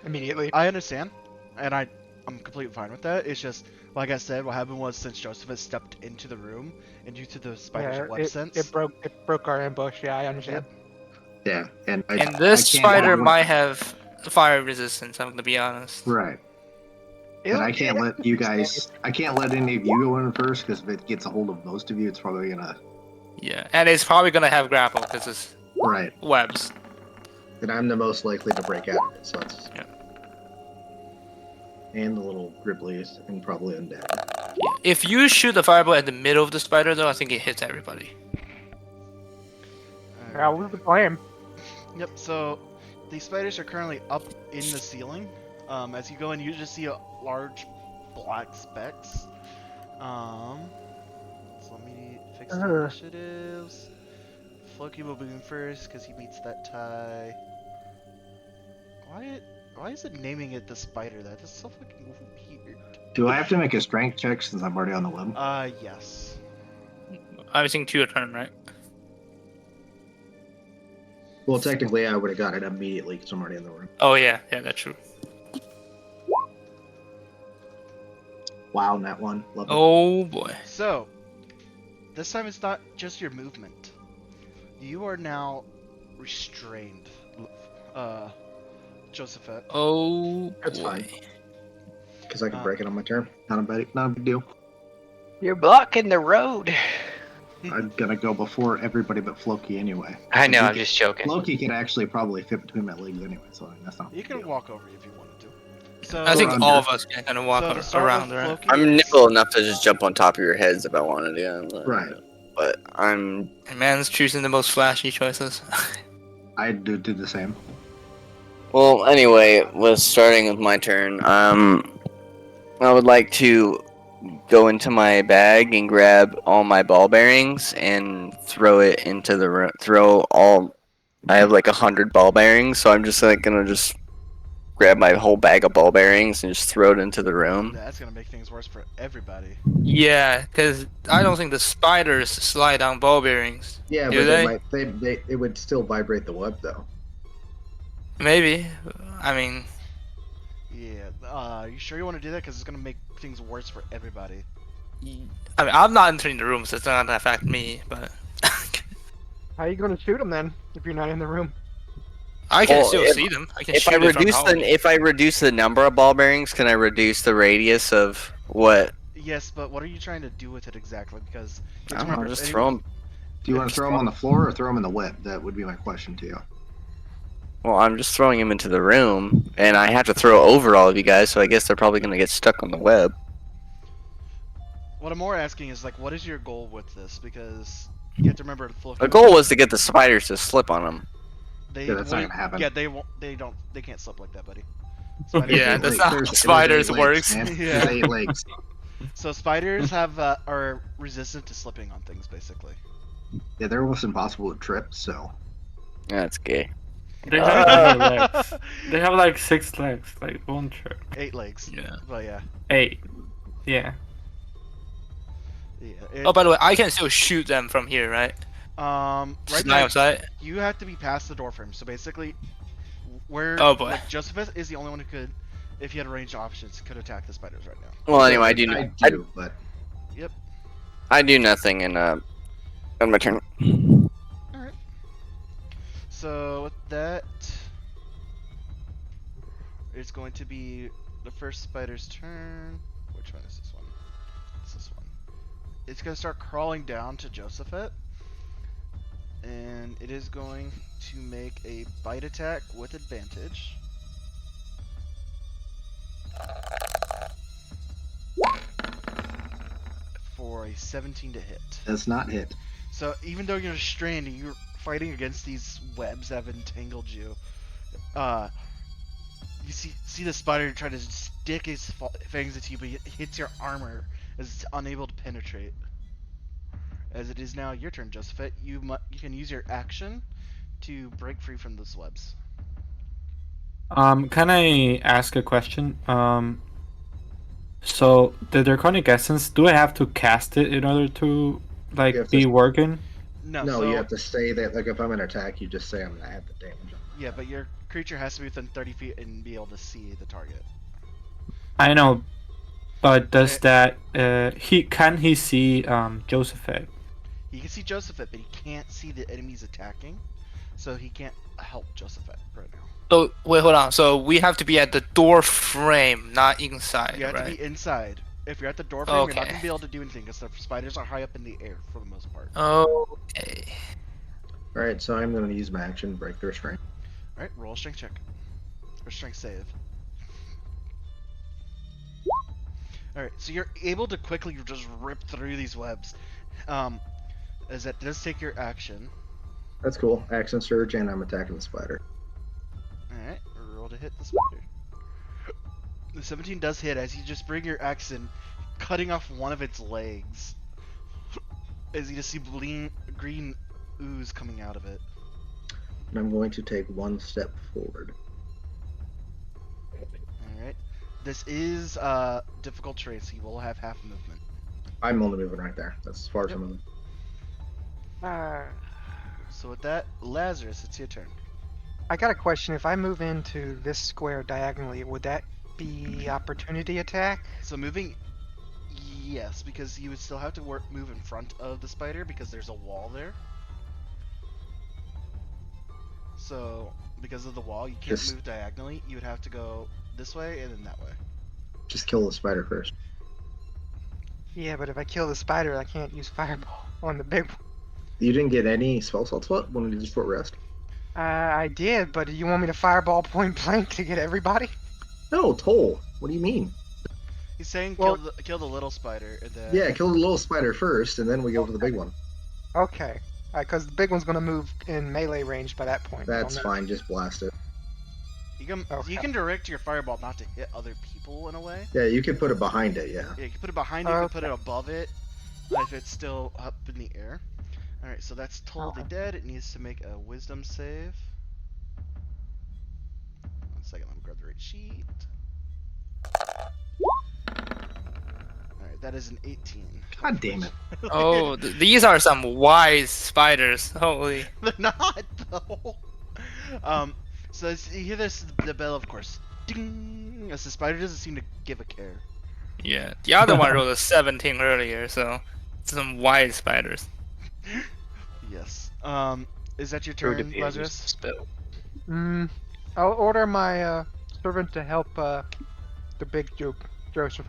immediately. I understand, and I'm completely fine with that. It's just like I said, what happened was since Joseph had stepped into the room and due to the spider's web sense, it broke our ambush. Yeah, I understand. Yeah, and And I this can't spider have one- might have fire resistance. I'm gonna be honest. Right. And I can't let you guys. I can't let any of you go in first because if it gets a hold of most of you, it's probably gonna. Yeah, and it's probably gonna have grapple because it's Right. webs. And I'm the most likely to break out of it, so it's. Yeah. And the little gribblies and probably undead. Yeah. If you shoot the fireball at the middle of the spider, though, I think it hits everybody. Yeah, what was the plan? Yep, so the spiders are currently up in the ceiling. As you go in, you just see a large black specks. So let me fix the initiatives. Floki will move in first because he meets that tie. Why is it naming it the spider? That is so fucking weird. Do I have to make a strength check since I'm already on the limb? Yes. I think 2 a turn, right? Well, technically, I would have got it immediately because I'm already in the room. Oh yeah, that's true. Wow, that one. Love it. Oh boy. So, this time it's not just your movement. You are now restrained, Josephet. Oh That's boy. fine. Because I can break it on my turn. Not a big deal. You're blocking the road. I'm gonna go before everybody but Floki anyway. I know, He I'm can- just joking. Floki can actually probably fit between my legs anyway, so that's not. a You big can deal. walk over if you wanted to. So I think Or all under. of us can kind of walk so to start around, with right? Floki, I'm nimble enough to just jump on top of your heads if I wanted to. Yeah, Right. but I'm And man's choosing the most flashy choices. I do the same. well. Anyway, was starting with my turn. I would like to go into my bag and grab all my ball bearings and throw it into the room. Throw all. I have like 100 ball bearings, so I'm just like gonna just grab my whole bag of ball bearings and just throw it into the room. That's gonna make things worse for everybody. Yeah, because I don't think the spiders slide down ball bearings. Yeah, Do but they? it would still vibrate the web though. Maybe. I mean, Yeah. You sure you want to do that? Because it's gonna make things worse for everybody. I'm not entering the room, so it's not gonna affect me. But How are you going to shoot them then if you're not in the room? I can Well, still if- see them. I can If I shoot it from reduce home. if I reduce the number of ball bearings, can I reduce the radius of what? Yes, but what are you trying to do with it exactly? Because you I have to don't know. remember, Just any- throw them. Do you want to throw them on the floor or throw them in the web? That would be my question to you. Well, I'm just throwing them into the room, and I have to throw over all of you guys, so I guess they're probably gonna get stuck on the web. What I'm more asking is like, what is your goal with this? Because you have to remember The goal was to get the spiders to slip on them. They Yeah, that's not won't- gonna happen. Yeah, they won't. They don't. They can't slip like that, buddy. Yeah, Spiders- that's not how There's spiders 8 legs, works. man. Yeah. There's 8 legs. So spiders have are resistant to slipping on things, basically. Yeah, they're almost impossible to trip. So That's gay. They have legs. They have like 6 legs, like one trip. 8 legs. Yeah. But yeah. 8. Yeah. Yeah. Oh, by the way, I can still shoot them from here, right? Right Just now, outside. you have to be past the door frame. So basically, where Oh, boy. like Josephus is the only one who could, if he had ranged options, could attack the spiders right now. Well, anyway, I do. but I do nothing in on my turn. Alright. So with that, it's going to be the first spider's turn. Which one is this one? It's this one. It's going to start crawling down to Josephet. And it is going to make a bite attack with advantage. For a 17 to hit. that's not hit. So even though you're strained and you're fighting against these webs that have entangled you, you see the spider try to stick his fangs into you, but it hits your armor as it's unable to penetrate. As it is now your turn, Josephat. You can use your action to break free from those webs. Can I ask a question? So the draconic essence, do I have to cast it in order to like You have be to- working? No, No, so, you have to say that. Like if I'm in attack, you just say I'm gonna have the damage. yeah, but your creature has to be within 30 feet and be able to see the target. I know, but does that can he see Josephet? He can see Josephat, but he can't see the enemies attacking, so he can't help Josephat right now. So wait, hold on. So we have to be at the door frame, not inside, You have right? to be inside. If you're at the door frame, you're not Okay. gonna be able to do anything because the spiders are high up in the air for the most part. Okay. All right, so I'm gonna use my action, break their strength. All right, roll a strength check or strength save. All right, so you're able to quickly just rip through these webs. As that does take your action. That's cool. Action surge, and I'm attacking the spider. All right, roll to hit the spider. The 17 does hit as you just bring your axe in, cutting off one of its legs. As you just see green ooze coming out of it. And I'm going to take 1 step forward. Alright. This is difficult terrain, so you will have half movement. I'm only moving right there. That's as far as Yep. I'm moving. So with that, Lazarus, it's your turn. I got a question. If I move into this square diagonally, would that be opportunity attack? So moving, yes, because you would still have to move in front of the spider because there's a wall there. So because of the wall, you can't Just- move diagonally. You would have to go this way and then that way. Just kill the spider first. Yeah, but if I kill the spider, I can't use fireball on the big one. You didn't get any spell slots when you did short rest? I did, but you want me to fireball point blank to get everybody? No, Toll. What do you mean? He's saying Well- kill the little spider and then Yeah, kill the little spider first, and then we go for the big one. Okay. Because the big one's gonna move in melee range by that point. That's so fine. Just blast it. You Okay. can direct your fireball not to hit other people in a way. Yeah, you can put it behind it. Yeah. Yeah, you can put it behind it, you can put it above it, if it's still up in the air. Alright, so that's totally Okay. dead. It needs to make a wisdom save. 1 second, let me grab the right sheet. Alright, that is an 18. God damn it. Oh, these are some wise spiders. Holy. They're not, though. So you hear the bell, of course. Ding! As the spider doesn't seem to give a care. Yeah, the other one rolled a 17 earlier, so some wise spiders. Yes. Is that your True to turn, be a Lazarus? spell. I'll order my servant to help the big Joseph.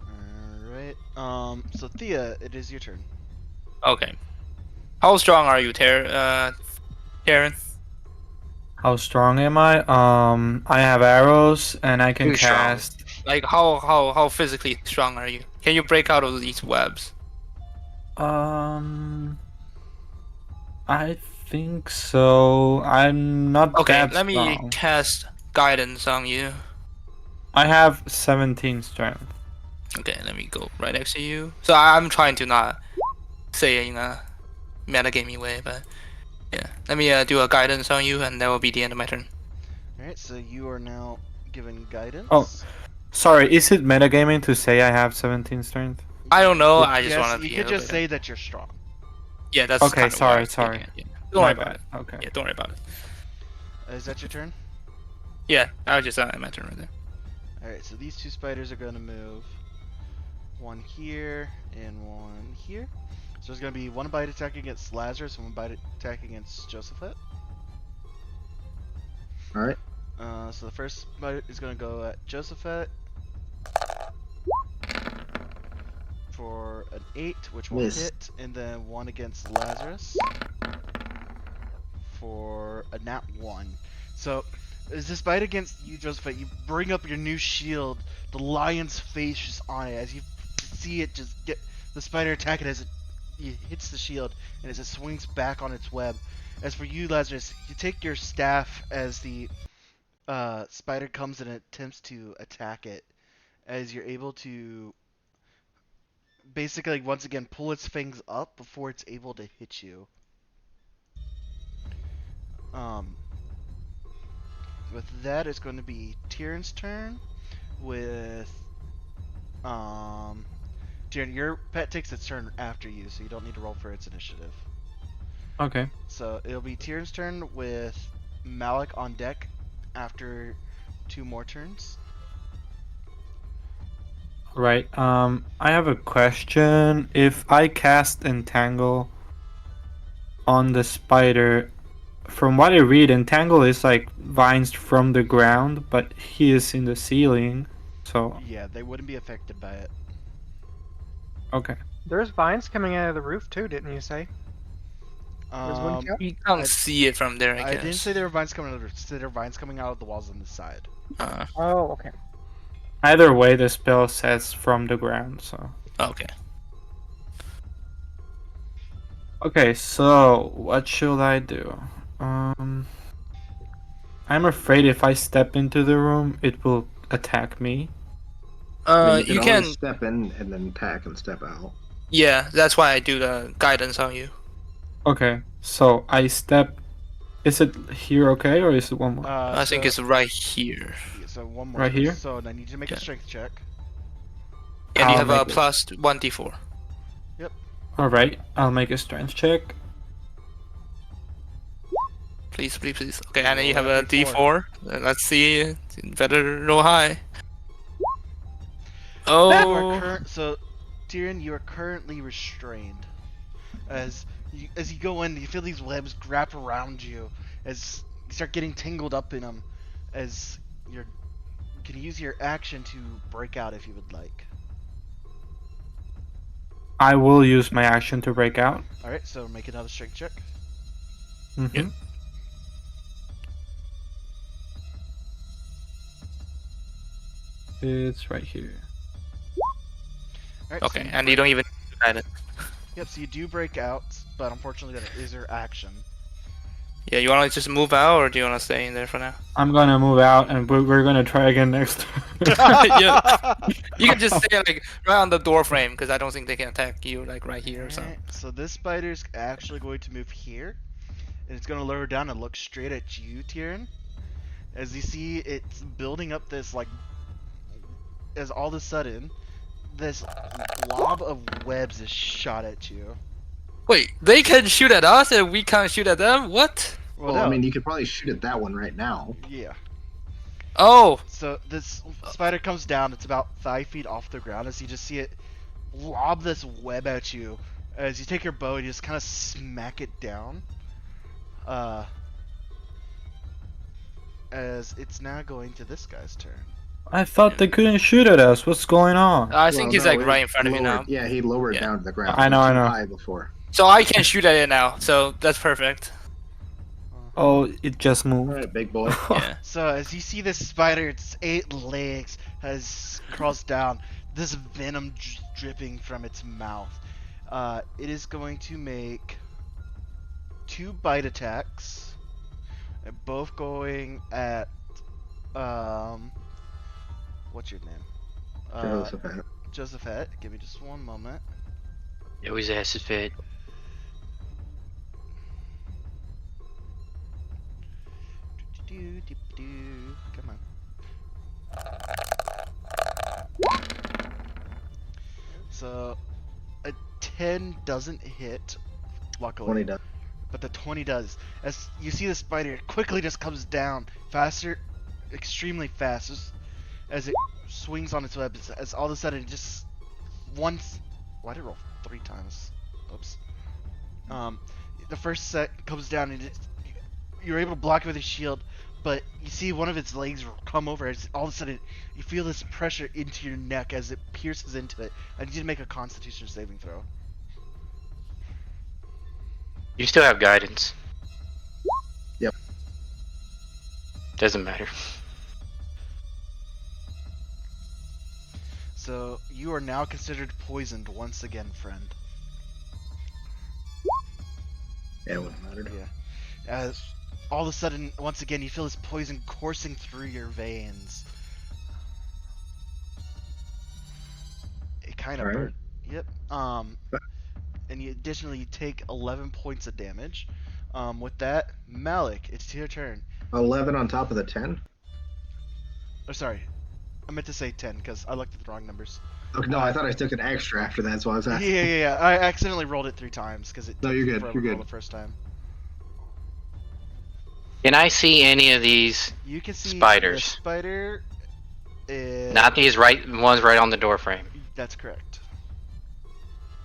Alright. So Thea, it is your turn. Okay. How strong are you, Taryn? How strong am I? I have arrows and I can Too strong. cast. Like how physically strong are you? Can you break out of these webs? I think so. I'm not Okay, that let me strong. cast guidance on you. I have 17 strength. Okay, let me go right next to you. So I'm trying to not say it in a metagamey way, but yeah. Let me do a guidance on you, and that will be the end of my turn. Alright, so you are now given guidance. Oh. Sorry, is it metagaming to say I have 17 strength? I don't know. I just Yes, want to you be. could a just bit- say that you're strong. Yeah, that's Okay, kind of what I sorry. was thinking, yeah. Don't My worry about bad. it. Okay. Yeah, don't worry about it. Is that your turn? Yeah, I was just my turn right there. Alright, so these two spiders are going to move. One here and one here. So there's going to be one bite attack against Lazarus and one bite attack against Josephet. Alright. So the first bite is going to go at Josephet for an 8, which will Miss. hit, and then one against Lazarus for a nat 1. So, as this bite against you, Josephet, you bring up your new shield, the lion's face just on it, as you see it just get the spider attack it as it hits the shield, and as it swings back on its web. As for you, Lazarus, you take your staff as the spider comes and attempts to attack it, as you're able to basically once again pull its fangs up before it's able to hit you. With that, it's going to be Tyrion's turn. With Tyrion, your pet takes its turn after you, so you don't need to roll for its initiative. Okay. So it'll be Tyrion's turn with Malik on deck after 2 more turns. Right. I have a question. If I cast Entangle on the spider, from what I read, Entangle is like vines from the ground, but he is in the ceiling. So Yeah, they wouldn't be affected by it. okay. There's vines coming out of the roof too, didn't you say? There's one count? You can't I- see it from there, I I guess. didn't say there were vines coming out of the there were vines coming out of the walls on the side. Oh, okay. Either way, the spell says from the ground. So Okay. okay. So what should I do? I'm afraid if I step into the room, it will attack me. I mean, You can can. always step in and then attack and step out. Yeah, that's why I do the guidance on you. Okay, so I step. Is it here okay, or is it one more? I think it's right here. So one more. Right here? So I need you to make Yeah. a strength check. And you I'll have a make it. plus 1d4. All right, I'll make a strength check. Please. Okay, and then you have Roll a that d4. Let's see. Better roll high. You are Oh. so Tyrion, you are currently restrained. As you go in, you feel these webs wrap around you as you start getting tangled up in them. As you can use your action to break out if you would like. I will use my action to break out. All right, so make another strength check. Mm-hmm. Yep. It's right here. Alright, Okay, so and you don't even add it. Yep, so you do break out, but unfortunately that is your action. Yeah, you wanna just move out, or do you wanna stay in there for now? I'm gonna move out, and we're gonna try again next turn. Yeah. You can just stay like right on the door frame, because I don't think they can attack you like right here or something. Alright, so this spider's actually going to move here, and it's going to lower down and look straight at you, Tyrion. As you see, it's building up this, like, as all of a sudden, this lob of webs is shot at you. Wait, they can shoot at us and we can't shoot at them? What? Well, I mean, you could probably shoot at that one right now. Yeah. Oh! So this spider comes down, it's about 5 feet off the ground, as you just see it lob this web at you. As you take your bow and you just kind of smack it down. As it's now going to this guy's turn. I thought they couldn't shoot at us. What's going on? I think he's like it right in front of you lowered- now. Yeah, he lowered Yeah. down to the ground. I know, It was I too know. high before. So I can shoot at it now, so that's perfect. Oh, it just All moved. right, big boy. Yeah. So as you see this spider, its 8 legs has crossed down, this venom dripping from its mouth. It is going to make 2 bite attacks, both going at what's your name? Jehoshaphat. Josephat. Give me just one moment. It was ass fit. Come on. So a 10 doesn't hit, luckily. 20 does. But the 20 does. As you see the spider, it quickly just comes down faster, extremely fast, just as it swings on its web. As all of a sudden, it just once. Why did it roll 3 times? Oops. The first set comes down and you're able to block it with your shield, but you see one of its legs come over. As all of a sudden, you feel this pressure into your neck as it pierces into it. I need you to make a Constitution saving throw. You still have guidance. Yep. Doesn't matter. So you are now considered poisoned once again, friend. Yeah, it wouldn't matter. Yeah. As all of a sudden, once again, you feel this poison coursing through your veins. It kind of Alright. burnt. Yep. And you additionally take 11 points of damage. With that, Malik, it's your turn. 11 on top of the 10? Oh, sorry. I meant to say 10 because I looked at the wrong numbers. Okay, no, I thought I took an extra after that, so I was Yeah, asking. yeah. I accidentally rolled it 3 times because it No, took you're good, forever you're to roll good. the first time. Can I see any of these? You can see Spiders. the spider. Not these ones right on the door frame. That's correct.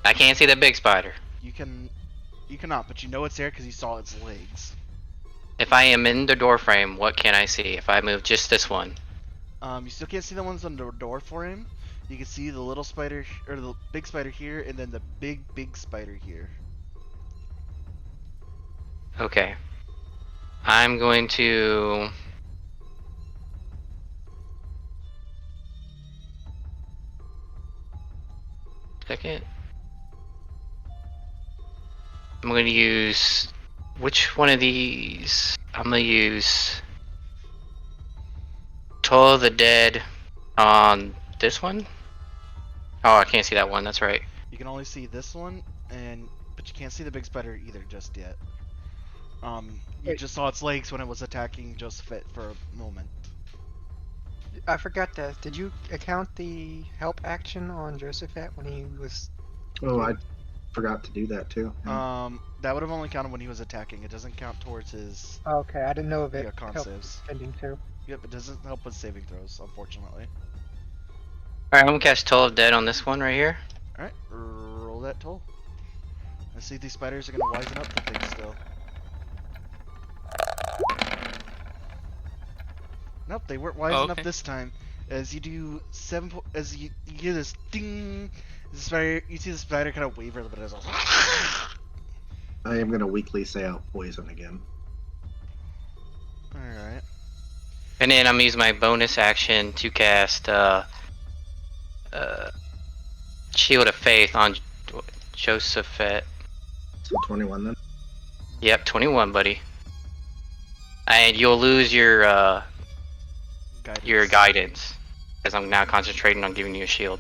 I can't see the big spider. You cannot, but you know it's there because you saw its legs. If I am in the door frame, what can I see? If I move just this one. You still can't see the ones on the door frame. You can see the little spider, or the big spider here, and then the big spider here. Okay. I'm going to... Second. I'm going to use... Which one of these? I'm going to use... Toll of the Dead on this one? Oh, I can't see that one, that's right. You can only see this one, but you can't see the big spider either just yet. You just saw its legs when it was attacking Josephat for a moment. I forgot that. Did you account the help action on Josephat when he was? Oh, I forgot to do that too. That would have only counted when he was attacking. It doesn't count towards his Okay, I didn't know if it con helped saves. defending too. Yep, it doesn't help with saving throws, unfortunately. Alright, I'm going to cast Toll of Dead on this one right here. Alright, roll that toll. I see these spiders are going to wisen up to things still. Nope, they weren't wising up this time. As you do as you hear this ding, the spider, you see the spider kind of waver a little bit as I am going to weakly say out poison again. Alright. And then I'm going to use my bonus action to cast Shield of Faith on Josephette. So 21 then. Yep, 21, buddy. And you'll lose your guidance, because I'm now concentrating on giving you a shield.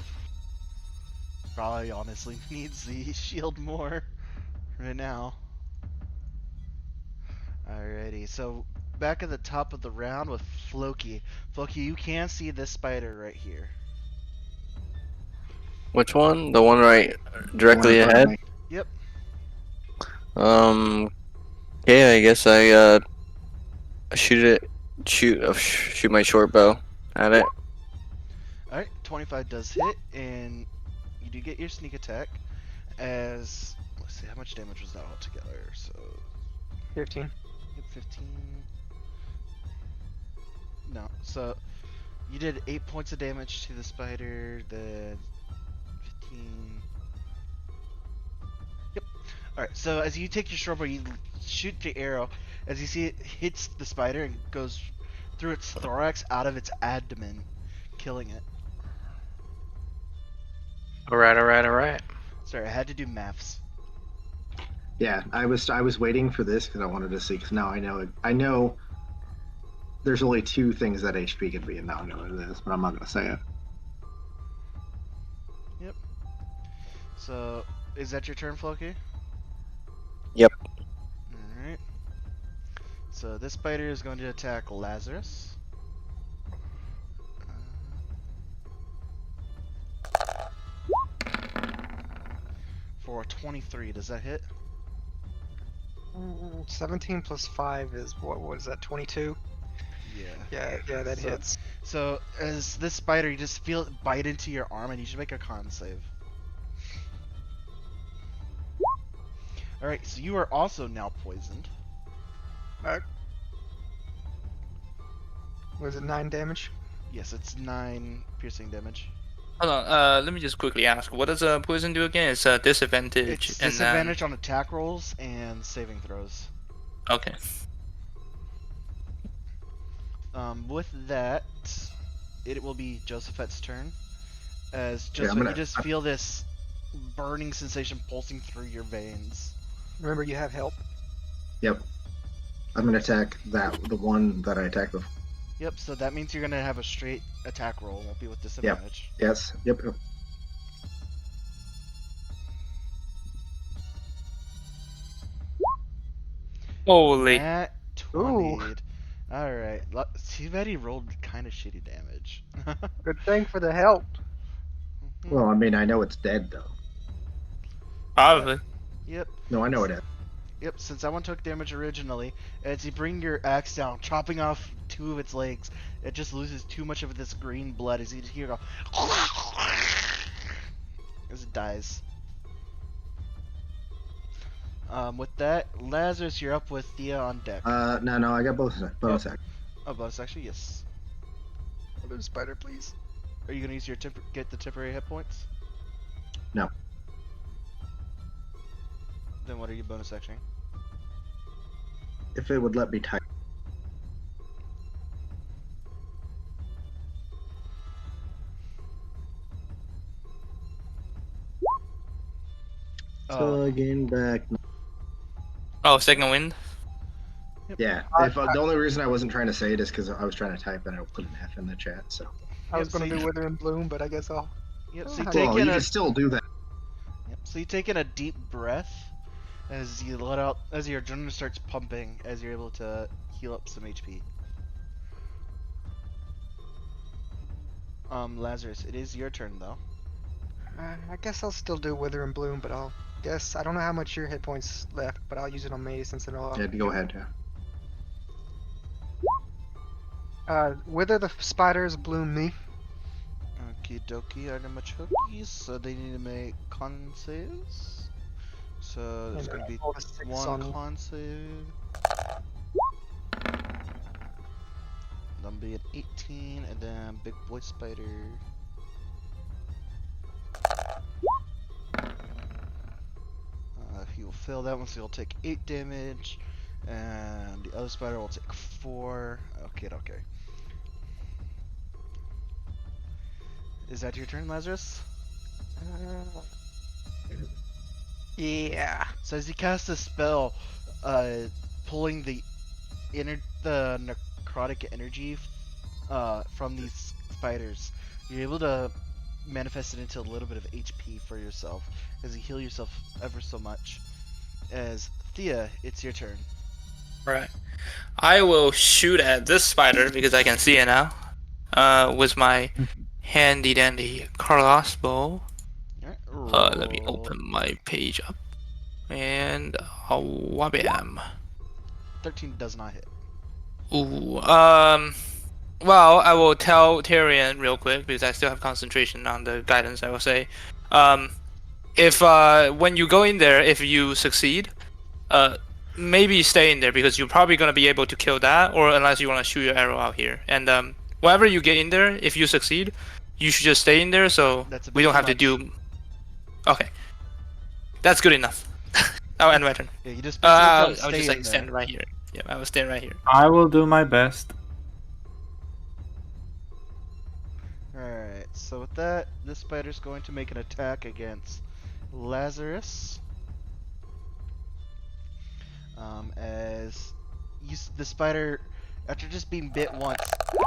Probably honestly needs the shield more right now. Alrighty, so back at the top of the round with Floki. Floki, you can see this spider right here. Which one? The one right directly The one in front of ahead? me. Yep. Okay, I guess I shoot my short bow at it. Alright, 25 does hit, and you do get your sneak attack. As let's see, how much damage was that altogether? So 15. yep, 15. No, so you did 8 points of damage to the spider. Then 15. Yep. All right. So as you take your short bow, you shoot the arrow. As you see, it hits the spider and goes through its thorax out of its abdomen, killing it. Alright. Sorry, I had to do maths. Yeah, I was waiting for this because I wanted to see. Because now I know. There's only two things that HP can be, and now I know what it is, but I'm not gonna say it. Yep. So is that your turn, Floki? Yep. Alright. So this spider is going to attack Lazarus. For 23, does that hit? 17 plus 5 is what was that? 22. Yeah. Yeah, that So- hits. So as this spider, you just feel it bite into your arm, and you should make a con save. Alright, so you are also now poisoned. Was it 9 damage? Yes, it's 9 piercing damage. Hold on. Let me just quickly ask. What does poison do again? It's a disadvantage. It's and disadvantage on attack rolls and saving throws. Okay. With that, it will be Josephette's turn. As Yeah, Josephet, you just feel this burning sensation pulsing through your veins. Remember, you have help. Yep. I'm gonna attack the one that I attacked before. Yep, so that means you're gonna have a straight attack roll, won't be with disadvantage. Yes. Yep. Holy. Nat 20. Alright, too bad he rolled kind of shitty damage. Good thing for the help. Well, I mean, I know it's dead though. Probably. Yep. No, I know it is. Yep, since that one took damage originally, as you bring your axe down, chopping off 2 of its legs, it just loses too much of this green blood as you hear it go as it dies. With that, Lazarus, you're up with Thea on deck. No, I got bonus action. Oh, bonus actually, yes. Another spider, please. Are you gonna use your get the temporary hit points? No. Then what are you bonus actioning? If it would let me type. So again, back. Oh, second wind. Yeah. If the only reason I wasn't trying to say it is because I was trying to type and I put an F in the chat. So. I was Yep, gonna so do you- Wither and Bloom, but I guess I'll. Yep, so you Well, take Well, in you a can still do that. Yep. So you take in a deep breath as you let out, as your adrenaline starts pumping, as you're able to heal up some HP. Lazarus, it is your turn though. I guess I'll still do Wither and Bloom, but I'll guess I don't know how much your hit points left, but I'll use it on me since it'll. Yeah, go ahead. Yeah. Wither the spiders, Bloom me. Okie dokie, artichokes. So they need to make con saves. So there's And gonna be roll a 6 one on- con save. That'll be an 18, and then big boy spider. He will fail that one, so he'll take 8 damage, and the other spider will take 4. Okay. Is that your turn, Lazarus? Yeah. So as you cast a spell, pulling the necrotic energy from these spiders, you're able to manifest it into a little bit of HP for yourself as you heal yourself ever so much. As Thea, it's your turn. Right. I will shoot at this spider because I can see it now. With my handy dandy crossbow. Let me Roll. open my page up. And wabam. 13 does not hit. Ooh, well, I will tell Tyrion real quick because I still have concentration on the guidance. I will say, if when you go in there, if you succeed, maybe stay in there because you're probably gonna be able to kill that, or unless you want to shoot your arrow out here. And whenever you get in there, if you succeed, you should just stay in there so That's a we bit don't too have to much. do. Okay, that's good enough. I'll end my turn. Yeah, you just basically tell him I'll stay just in like there. stand right here. Yeah, I will stand right here. I will do my best. Alright, so with that, this spider's going to make an attack against Lazarus. As the spider, after just being bit once,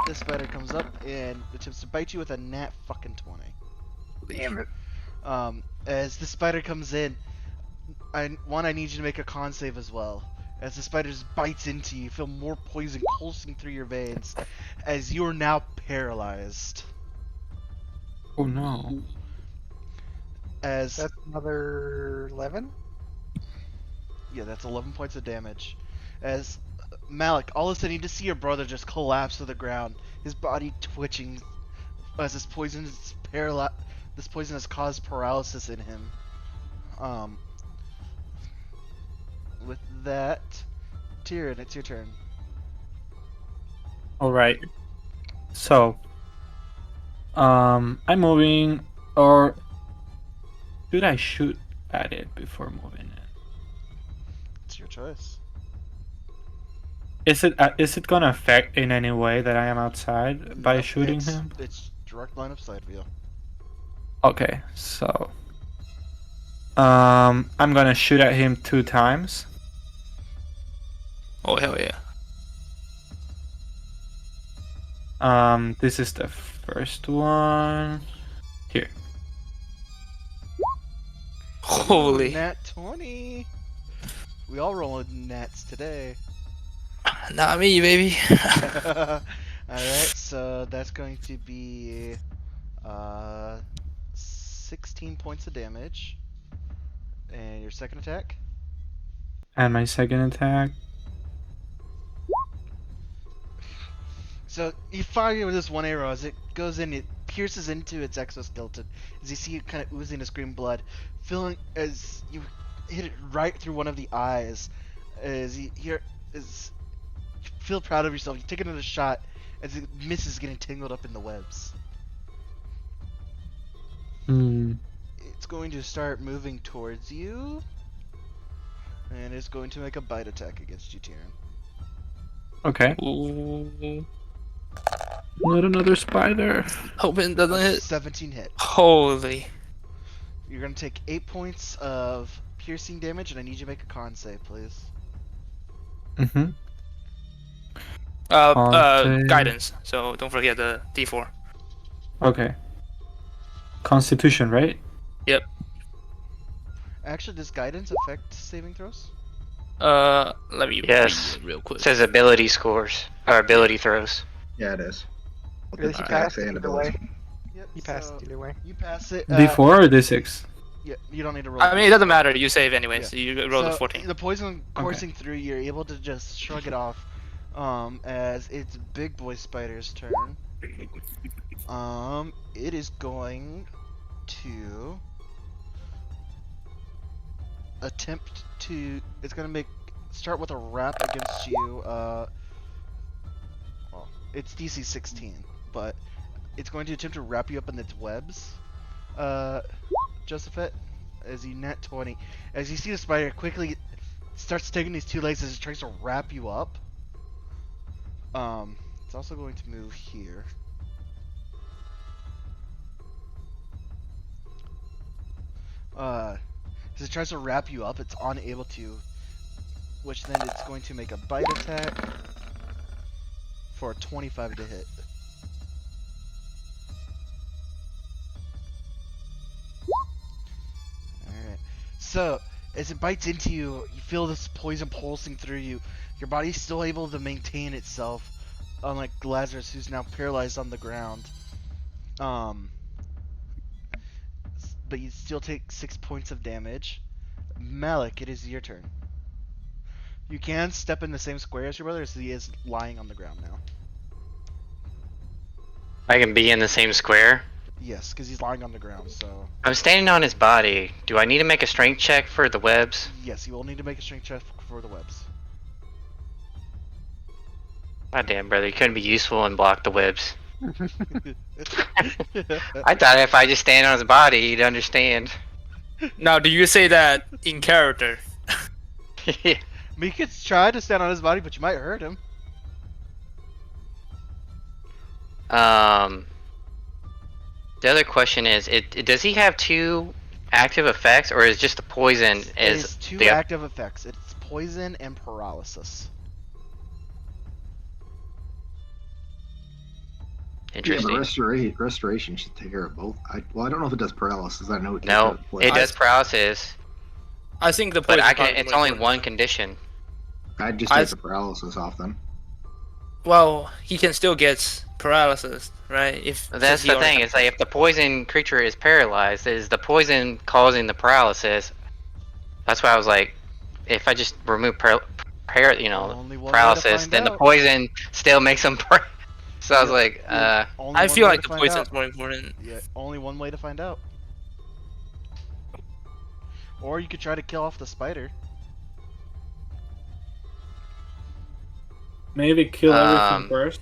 this spider comes up and attempts to bite you with a nat fucking 20. Damn it. As the spider comes in, I need you to make a con save as well. As the spider just bites into you, you feel more poison pulsing through your veins, as you are now paralyzed. Oh no. As That's another 11? yeah, that's 11 points of damage. As Malik, all of a sudden you just see your brother just collapse to the ground, his body twitching as this poison has caused paralysis in him. With that, Tyrion, it's your turn. Alright. So, I'm moving, or should I shoot at it before moving it? It's your choice. Is it gonna affect in any way that I am outside by Nope, shooting him? it's direct line of sight view. Okay, so I'm gonna shoot at him 2 times. Oh hell yeah! This is the first one. Here. Holy! Ooh, nat 20. We all rolling nats today. Not me, baby. Alright, so that's going to be 16 points of damage. And your second attack? And my second attack. So you fire it with this one arrow. As it goes in, it pierces into its exoskeleton. As you see it kind of oozing its green blood, feeling as you hit it right through one of the eyes. As you feel proud of yourself. You take another shot as it misses, getting tangled up in the webs. It's going to start moving towards you, and it's going to make a bite attack against you, Tyrion. Okay. Ooh. Not another spider. Hoping it doesn't A hit. 17 hit. Holy. You're going to take 8 points of piercing damage, and I need you to make a con save, please. Mm-hmm. Guidance. So don't forget the D4. Okay. Constitution, right? Yep. Actually, does guidance affect saving throws? Let me Yes. read it real quick. It says ability scores or ability throws. Yeah, it is. Really, It's he attacks passed it and either way. abilities. Yep. He passed it either way. You pass it. D4 or D6? Yeah, you don't need to roll. I mean, it doesn't matter. You save anyway, Yeah. so you roll the 14. The poison coursing through, you're able to just shrug it off. As it's Big Boy Spider's turn. It is going to attempt to. It's gonna start with a wrap against you. Well, it's DC 16, but it's going to attempt to wrap you up in its webs. Josephet, as you nat 20, as you see the spider quickly starts taking these 2 legs as it tries to wrap you up. It's also going to move here. As it tries to wrap you up, it's unable to, which then it's going to make a bite attack for a 25 to hit. Alright. So, as it bites into you, you feel this poison pulsing through you. Your body's still able to maintain itself, unlike Lazarus, who's now paralyzed on the ground. But you still take 6 points of damage. Malik, it is your turn. You can step in the same square as your brother, as he is lying on the ground now. I can be in the same square. Yes, because he's lying on the ground, so... I'm standing on his body. Do I need to make a strength check for the webs? Yes, you will need to make a strength check for the webs. God damn, brother, you couldn't be useful and block the webs. I thought if I just stand on his body, he'd understand. Now, do you say that in character? You could try to stand on his body, but you might hurt him. The other question is, does he have 2 active effects, or is just the poison It is is 2 the active effects. It's poison and paralysis. interesting? Yeah, the restoration should take care of both. I don't know if it does paralysis. I know it takes No, care of the it poison. does paralysis, I think the but poison I can. part is It's more only important. one condition. I'd just I- take the paralysis off then. Well, he can still get paralysis, right? If That's since he the already thing. has- It's like if the poison creature is paralyzed, is the poison causing the paralysis? That's why I was like, if I just remove Only one way to paralysis, find then the out. poison still makes him. So I was Yep. like, Only I one feel way like to the find poison is out. more important. Yeah, only one way to find out. Or you could try to kill off the spider. Maybe kill everything Um, first.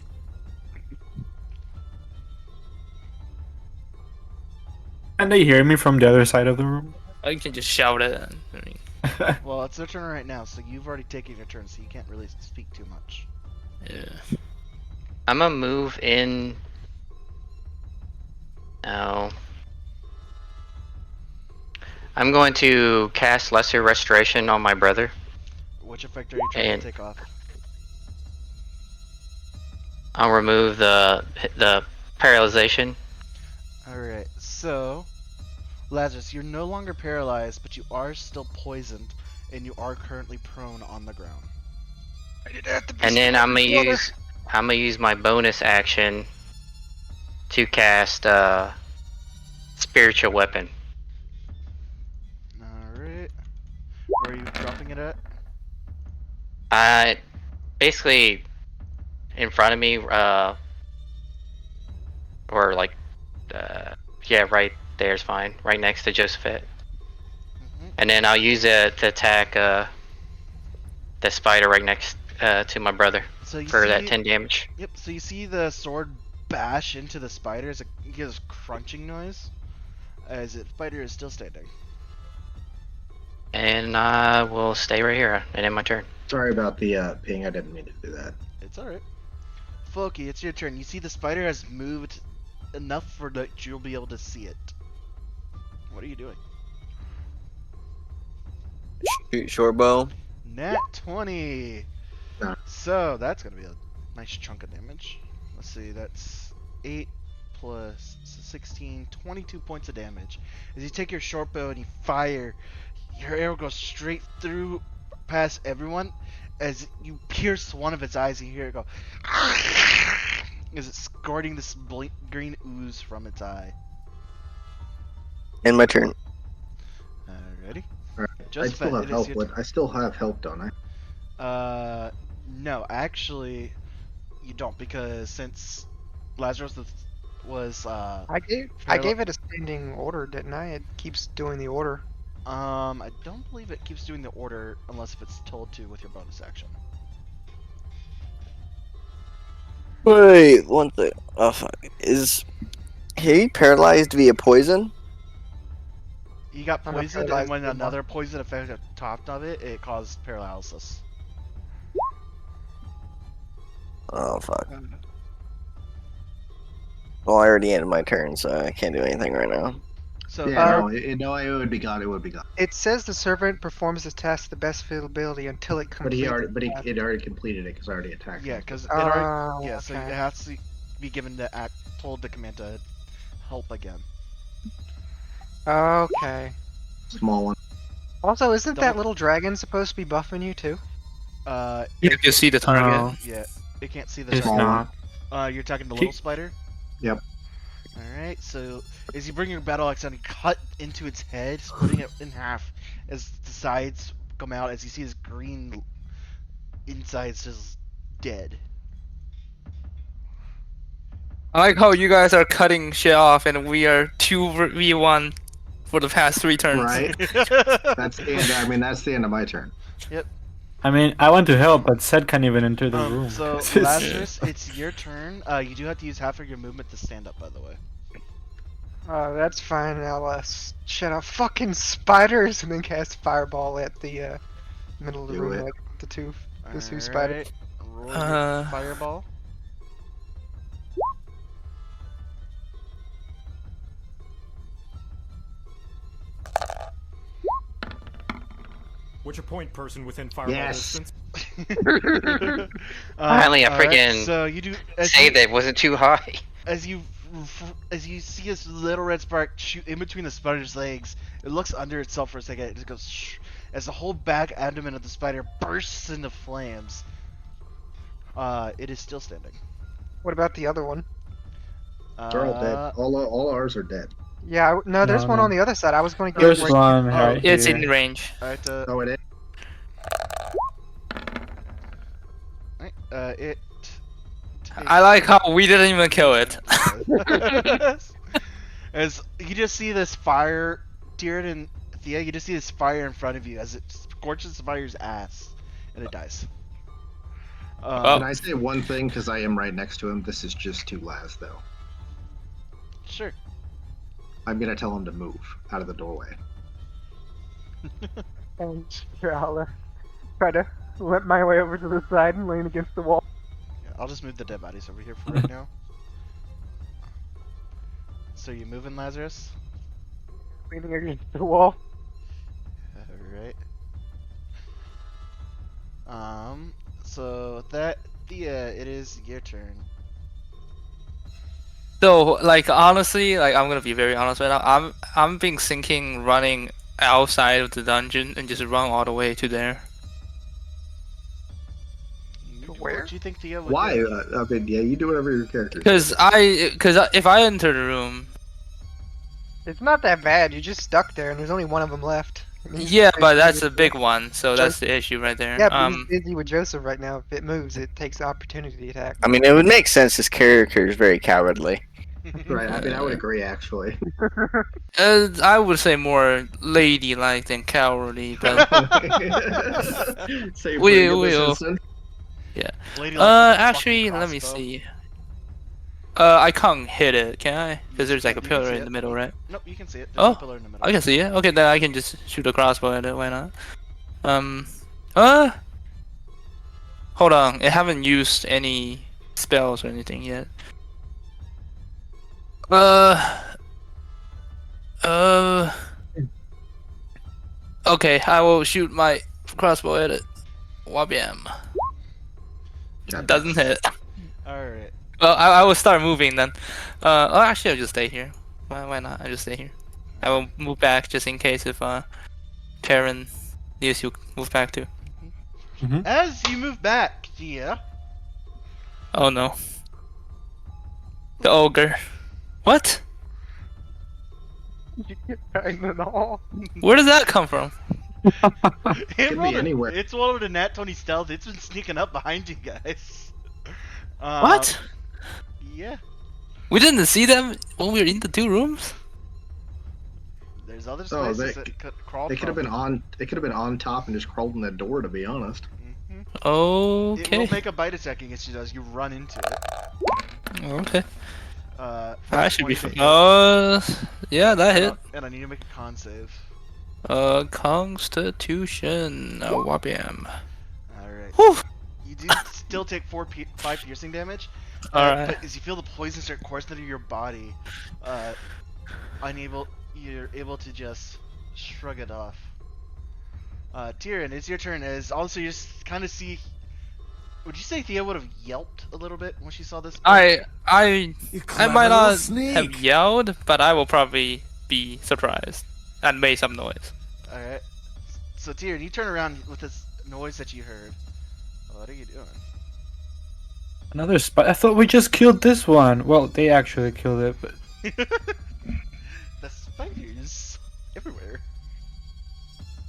And they hear me from the other side of the room. Or you can just shout it. I mean, Well, it's their turn right now, so you've already taken your turn, so you can't really speak too much. yeah. I'm gonna move in. No. I'm going to cast Lesser Restoration on my brother. Which effect are you trying And- to take off? I'll remove the paralyzation. Alright, so... Lazarus, you're no longer paralyzed, but you are still poisoned, and you are currently prone on the ground. And then I'm gonna use my bonus action to cast Spiritual Weapon. Alright. Where are you dropping it at? Basically in front of me, or like, yeah, right there's fine, right next to Josephet. And then I'll use it to attack the spider right next to my brother So you for see, that 10 damage. Yep, so you see the sword bash into the spider as it gives a crunching noise, as the spider is still standing. And I will stay right here and end my turn. Sorry about the ping. I didn't mean to do that. It's alright. Floki, it's your turn. You see the spider has moved enough for that you'll be able to see it. What are you doing? Shoot short bow. Nat 20! Ah. So, that's gonna be a nice chunk of damage. Let's see, that's 8 plus 16, 22 points of damage. As you take your short bow and you fire, your arrow goes straight through past everyone. As you pierce one of its eyes, and you hear it go as it's squirting this green ooze from its eye. End my turn. Alrighty. Alright, I Joseph, still have it is help. your I still have help, don't I? No, actually, you don't, because since Lazarus was I gave it a standing order, didn't I? It keeps doing the order. I don't believe it keeps doing the order unless if it's told to with your bonus action. Wait, one thing. Oh fuck. Is he paralyzed via poison? You got I'm not poisoned, and paralyzed when anymore. another poison effect on top of it, it caused paralysis. Oh fuck. Well, I already ended my turn, so I can't do anything right now. So Yeah, no, it would be gone. It would be gone. It says the servant performs the task to the best of his ability until it But he completes. already, it already completed it because I already attacked yeah, him. because it Oh, already so it okay. has to be given the act, told the command to help again. Okay. Small one. Also, isn't that Double- little dragon supposed to be buffing you too? If you see the target. No, Yeah, it can't see the it's Small target. not. You're talking the He- little spider. Yep. All right. So as you bring your battle axe down, you cut into its head, splitting it in half. As the sides come out, as you see this green inside's just dead. I like how you guys are cutting shit off and we are 2v1 for the past 3 turns. Right. That's the end. I mean, that's the end of my turn. I mean, I want to help, but Seth can't even enter the room. So It's just- Lazarus, it's your turn. You do have to use half of your movement to stand up, by the way. Oh, that's fine. I'll shut off fucking spiders and then cast fireball at the middle of the Do room, it. like the two spiders. Alright, roll your fireball. What's your point person within fireball Yes. distance? Finally, a alright, freaking So you do as Say you, that wasn't too high. as you see this little red spark shoot in between the spider's legs. It looks under itself for a second. It just goes shh, as the whole back abdomen of the spider bursts into flames. It is still standing. What about the other one? They're all dead. All ours are dead. Yeah, no, there's No, one no. on the other side. I was going to get There's right- one Oh, right It's here. in range. Alright, Oh, it is. it. I like how we didn't even kill it. As you just see this fire, Tyrion and Thea, you just see this fire in front of you as it scorches the fire's ass, and it dies. Oh. Can I say one thing? Because I am right next to him. This is just too Laz, though. Sure. I'm gonna tell him to move out of the doorway. And sure, I'll try to limp my way over to the side and lean against the wall. Yeah, I'll just move the dead bodies over here for right now. So you moving, Lazarus? Leaning against the wall. Alright. So with that, Thea, it is your turn. So, like, honestly, like, I'm gonna be very honest right now. I'm being thinking running outside of the dungeon and just run all the way to there. Where? What do you think Thea would Why? do? I mean, yeah, you do whatever your character. Because if I enter the room, It's not that bad. You're just stuck there, and there's only one of them left. I mean, yeah, but busy that's a with- big one, so that's the issue right there. Yeah, but he's busy with Joseph right now. If it moves, it takes the opportunity to attack. I mean, it would make sense. His character is very cowardly. Right. I mean, I would agree actually. I would say more ladylike than cowardly, but Say We- pretty good we'll- assistant. Lady like a actually, fucking let me crossbow. see. I can't hit it, can I? Because there's like a You can pillar see in it. the middle, right? Nope, you can see it. There's Oh, a pillar in the middle. I can see it. Okay, then I can just shoot a crossbow at it. Why not? Hold on. I haven't used any spells or anything yet. Okay, I will shoot my crossbow at it. Wabam. Doesn't hit. Alright. Well, I will start moving then. Actually, I'll just stay here. Why not? I'll just stay here. I will move back just in case if Perrin needs to move back too. As you move back, Thea, Oh no. The ogre. What? You get behind the wall. Where does that come from? it be anywhere. It's one of the Nat 20 stealth. It's been sneaking up behind you guys. What? Yeah. We didn't see them when we were in the 2 rooms? There's other Oh, places that crawled. They could have been on. They could have been on top and just crawled in the door. To be honest. It Okay. will make a bite attack against you as you run into it. Okay. For I should be 20 fine. to hit. Yeah, that hit. And I need to make a con save. Constitution. Wabam. Alright. Whew. You do still take 5 piercing damage. Alright. But as you feel the poison start coursing through your body, unable you're able to just shrug it off. Tyrion, it's your turn. As also you just kind of see. Would you say Thea would have yelped a little bit when she saw this? I You might clever little not have sneak. yelled, but I will probably be surprised and make some noise. All right. So Tyrion, you turn around with this noise that you heard. What are you doing? Another spot. I thought we just killed this one. Well, they actually killed it, but The spiders everywhere.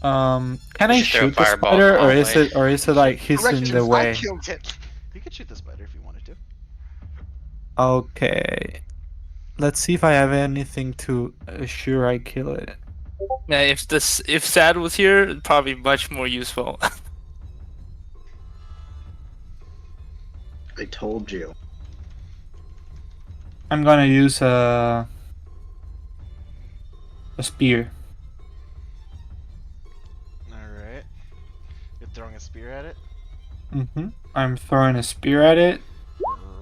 can We I should throw a shoot the fireball in spider, the or hallway. is it like he's in Corrections, the I way? killed it. You could shoot the spider if you wanted to. Okay. Let's see if I have anything to assure I kill it. Yeah, if Sad was here, it'd probably be much more useful. I told you. I'm gonna use a spear. Alright. You're throwing a spear at it. I'm throwing a spear at it.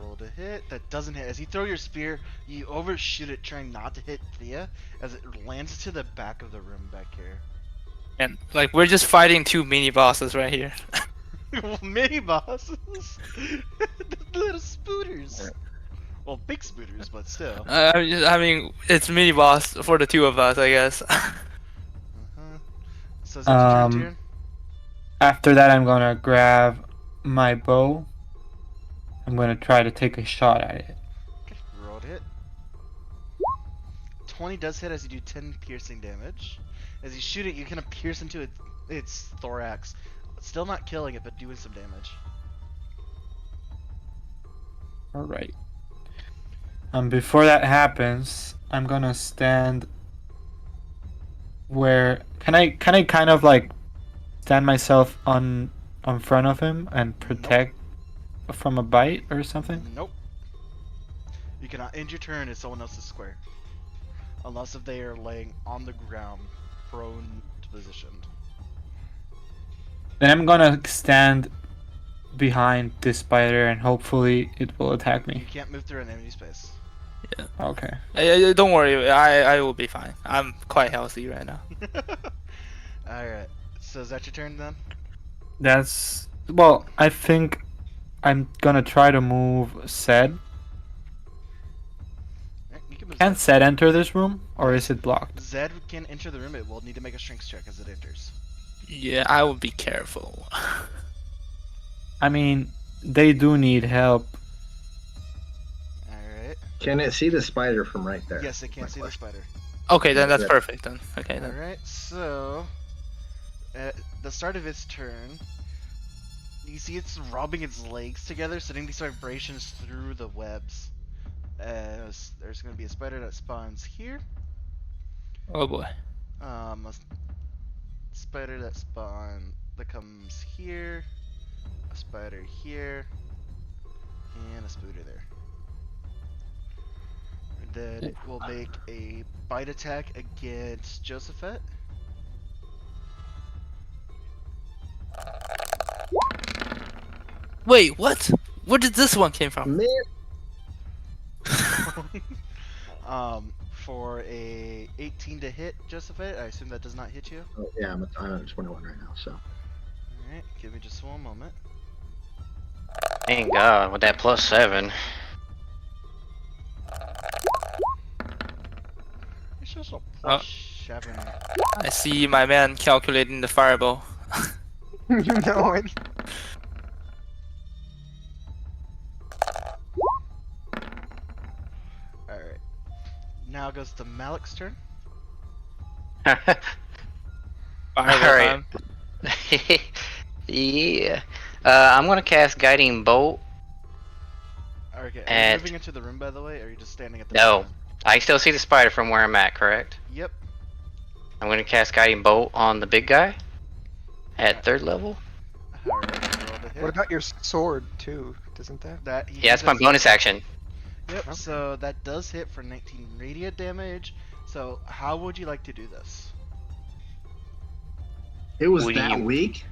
Roll to hit. That doesn't hit. As you throw your spear, you overshoot it, trying not to hit Thea, as it lands to the back of the room back here. And like we're just fighting two mini bosses right here. Mini bosses? The little spooters. Well, big spooters, but still. I mean, it's mini boss for the two of us, I guess. Uh-huh. So is that your turn, Tyrion? After that, I'm gonna grab my bow. I'm gonna try to take a shot at it. Okay, roll to hit. 20 does hit as you do 10 piercing damage. As you shoot it, you kind of pierce into its thorax. Still not killing it, but doing some damage. Alright. Before that happens, I'm gonna stand where can I kind of like stand myself on front of him and protect from a bite or something? Nope. You cannot end your turn in someone else's square. Unless if they are laying on the ground, prone positioned. Then I'm gonna stand behind this spider and hopefully it will attack You me. can't move through an enemy space. Okay. Don't worry, I will be fine. I'm quite healthy right now. Alright. So is that your turn then? That's well, I think I'm gonna try to move Zed. Alright, you can move Can Zed. Zed enter this room or is it blocked? Zed can enter the room. It will need to make a strength check as it enters. Yeah, I will be careful. I mean, they do need help. Alright. Can it see the spider from right there? Yes, it can see the spider. Okay, then that's Yeah. perfect then. Okay then. Alright, so at the start of its turn, you see it's rubbing its legs together, sending these vibrations through the webs. As there's going to be a spider that spawns here. Oh boy. A spider that comes here. A spider here. And a spooter there. Then it will make a bite attack against Josephette. Wait, what? Where did this one came from? Man, For a 18 to hit, Josephette. I assume that does not hit you. oh, yeah, I'm at 21 right now, so. Alright, give me just one moment. Thank God, with that +7. It's just a Oh. +7. I see my man calculating the fireball. You know it. Alright. Now goes to Malik's turn. Fireball Alright. time. Yeah. I'm gonna cast Guiding Bolt. Okay, are you And- moving into the room, by the way, or are you just standing at the No. door? I still see the spider from where I'm at, correct? Yep. I'm gonna cast Guiding Bolt on the big guy at 3rd level. Alright, roll to hit. What about your sword too? Doesn't that? that? He Yeah, that's my does- bonus action. Yep, so that does hit for 19 radiant damage. So, how would you like to do this? It was What do that you- weak?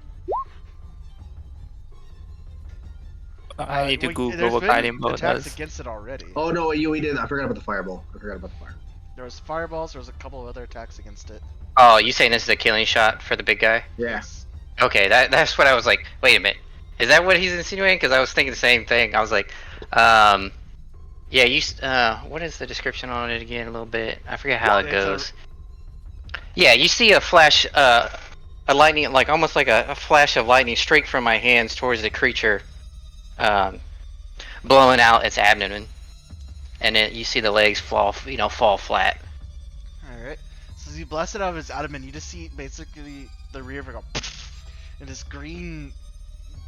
I need to Well, Google there's what been guiding bolt attacks does. against it already. Oh no, we did. I forgot about the fireball. I forgot about the fire. There was fireballs. There was a couple of other attacks against it. Oh, you saying this is a killing shot for the big guy? Yeah. Yes. Okay, that's what I was like. Wait a minute, is that what he's insinuating? Because I was thinking the same thing. I was like, yeah, what is the description on it again? A little bit. I forget how it It's a- goes. Yeah, you see a flash, a lightning, like almost like a flash of lightning straight from my hands towards the creature, blowing out its abdomen, and then you see the legs fall flat. All right. So as you blast it out of his abdomen, you just see basically the rear of it go, and this green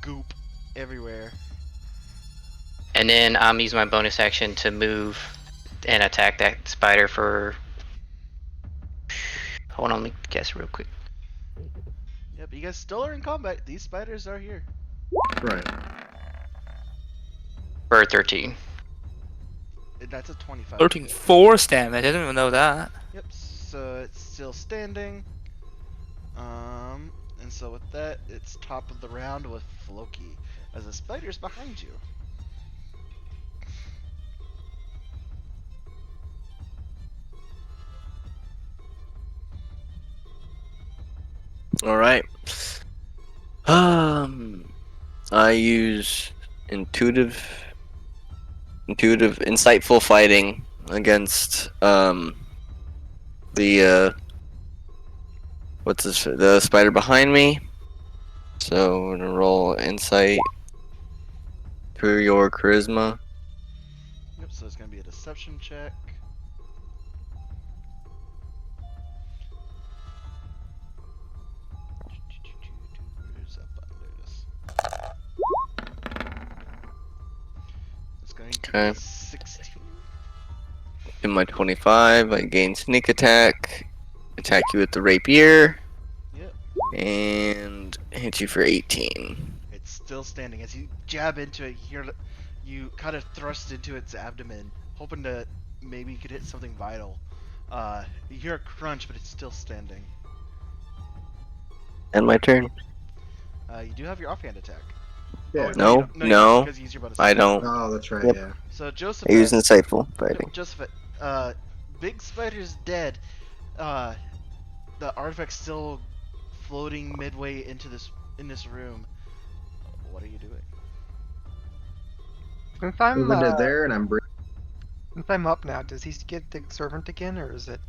goop everywhere. And then I'm using my bonus action to move and attack that spider for. Hold on, let me guess real quick. Yep. You guys still are in combat. These spiders are here. Right. For 13. That's a 25. 13 force damage. I didn't even know that. Yep. So it's still standing. And so with that, it's top of the round with Floki, as the spider's behind you. All right. I use intuitive, insightful fighting against the what's this? The spider behind me. So we're gonna roll insight through your charisma. Yep. So it's gonna be a deception check. Where's that button? There it is. It's going to Okay. be 16. In my 25, I gain sneak attack. Attack you with the rapier. Yep. And hit you for 18. It's still standing. As you jab into it, you kind of thrust into its abdomen, hoping to maybe you could hit something vital. You hear a crunch, but it's still standing. And my turn. You do have your offhand attack. Yeah. Oh, No, you don't, you no, don't, because you used your bonus I action. don't. Oh, that's right. Yep. Yeah. So Joseph, I use insightful fighting. Joseph, big spider's dead. The artifact's still floating midway into this room. What are you doing? Since I'm Moving to there, and I'm. since I'm up now, does he get the servant again, or is it?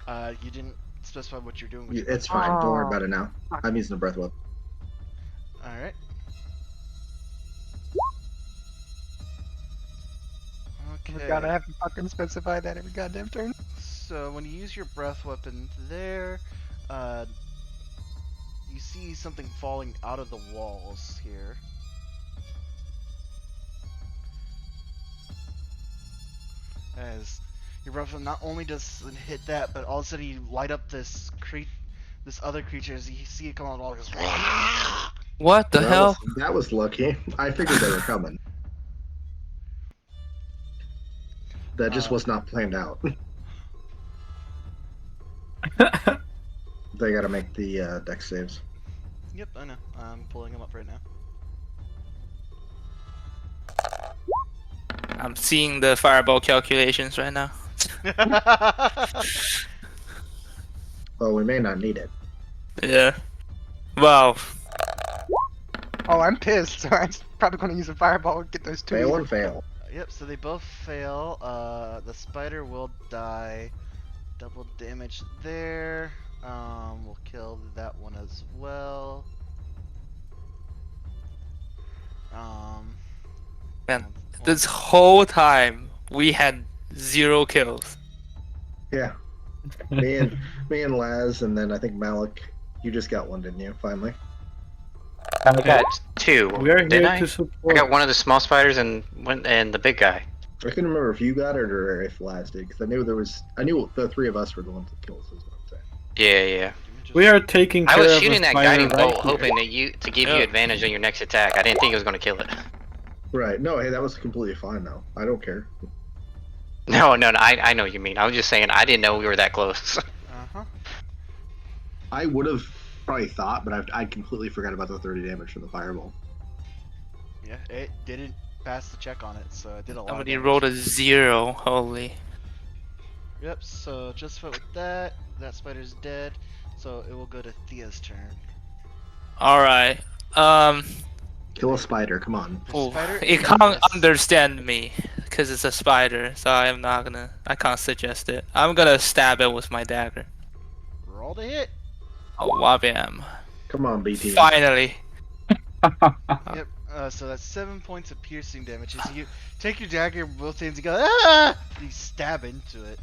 You didn't specify what you're doing with your It's fine. Don't worry Oh. about it now. I'm using the breath weapon. All right. Oh Okay. my god, I have to fucking specify that every goddamn turn. So when you use your breath weapon there, you see something falling out of the walls here. As your breath weapon not only does it hit that, but all of a sudden you light up this other creature as you see it come on the wall. It goes, What the hell? That was lucky. I figured they were coming. That just was not planned out. They gotta make the dex saves. Yep, I know. I'm pulling them up right now. I'm seeing the fireball calculations right now. Well, we may not need it. Yeah. Wow. Oh, I'm pissed. So I'm probably gonna use a fireball and get those two. Fail and fail. Yep, so they both fail. The spider will die. Double damage there. We'll kill that one as well. Man, this whole time we had 0 kills. Yeah. me and Laz, and then I think Malik. You just got one, didn't you? Finally. I got 2. We are Didn't here I? to I support. got one of the small spiders and the big guy. I couldn't remember if you got it or if Laz did, because I knew the three of us were the ones that killed us. Is what I'm saying. Yeah. We are taking I care was of shooting a that spider guiding right bolt, here. hoping to give you Yeah. advantage on your next attack. I didn't think it was going to kill it. Right. No, hey, that was completely fine though. I don't care. No, I know what you mean. I was just saying I didn't know we were that close. Uh-huh. I would have probably thought, but I completely forgot about the 30 damage from the fireball. Yeah, it didn't pass the check on it, so it did a lot of Somebody damage. rolled a 0. Holy. Yep, so just vote with that. That spider's dead. So it will go to Thea's turn. All right. Kill a spider. Come on. The Oh, spider it is a can't miss. understand me because it's a spider, so I'm not gonna. I can't suggest it. I'm gonna stab it with my dagger. Roll to hit. Oh, wabam! Come on, BT. Finally. Yep. So that's 7 points of piercing damage. As you take your dagger in both hands, you go ah! You stab into it,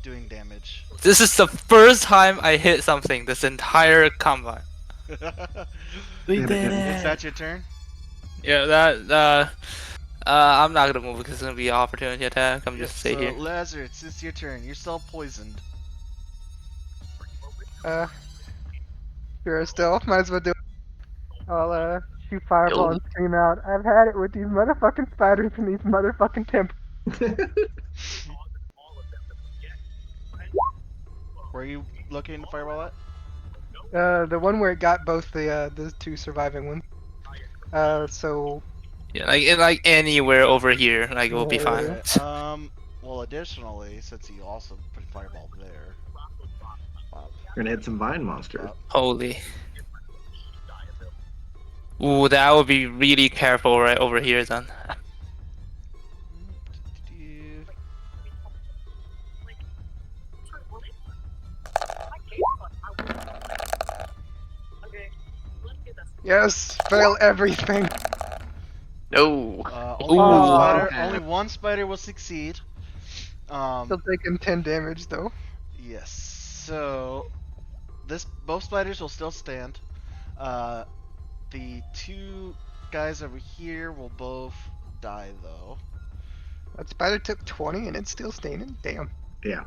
doing damage. This is the first time I hit something this entire combat. We Damn it, did damn Is it. that your turn? Yeah, that. I'm not gonna move because it's gonna be an opportunity attack. I'm Yep. just stay So here. Lazarus, it's your turn. You're still poisoned. Sure, still. Might as well do it. I'll shoot fireball and scream out. I've had it with these motherfucking spiders in these motherfucking temples. Where are you locating the fireball at? The one where it got both the two surviving ones. So Yeah, like anywhere over here, like we'll be Yeah. fine. Alright, well, additionally, since you also put fireball there. Wow. You're gonna hit some vine monster. Holy. Ooh, that would be really careful right over here then. yes, fail everything. No. Only Ooh. one spider. Okay. Only one spider will succeed. Still taking 10 damage though. Yes. So both spiders will still stand. The two guys over here will both die though. That spider took 20 and it's still standing. Damn. Yeah.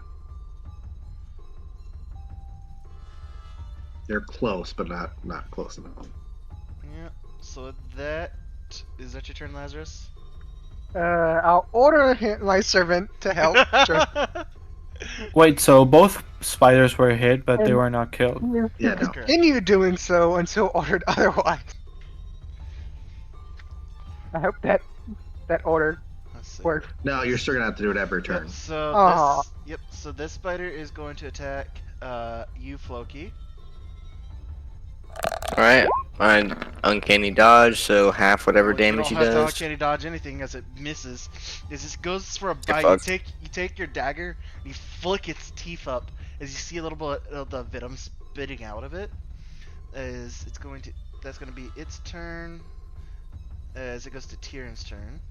They're close, but not close enough. Yeah. So that is that your turn, Lazarus? I'll order my servant to help. Just Wait, so both spiders were hit, but they And- were not killed. Yeah, no. continue doing so until ordered otherwise. I hope that order Let's see. works. No, you're still gonna have to do it every Yep, turn. so Aw. so this spider is going to attack you, Floki. Alright, mine uncanny dodge, so half whatever You damage he don't have to does. uncanny dodge anything as it misses. As this goes for a Get bite, fucked. you take your dagger, and you flick its teeth up as you see a little bit of the venom spitting out of it. As that's going to be its turn. As it goes to Tyrion's turn.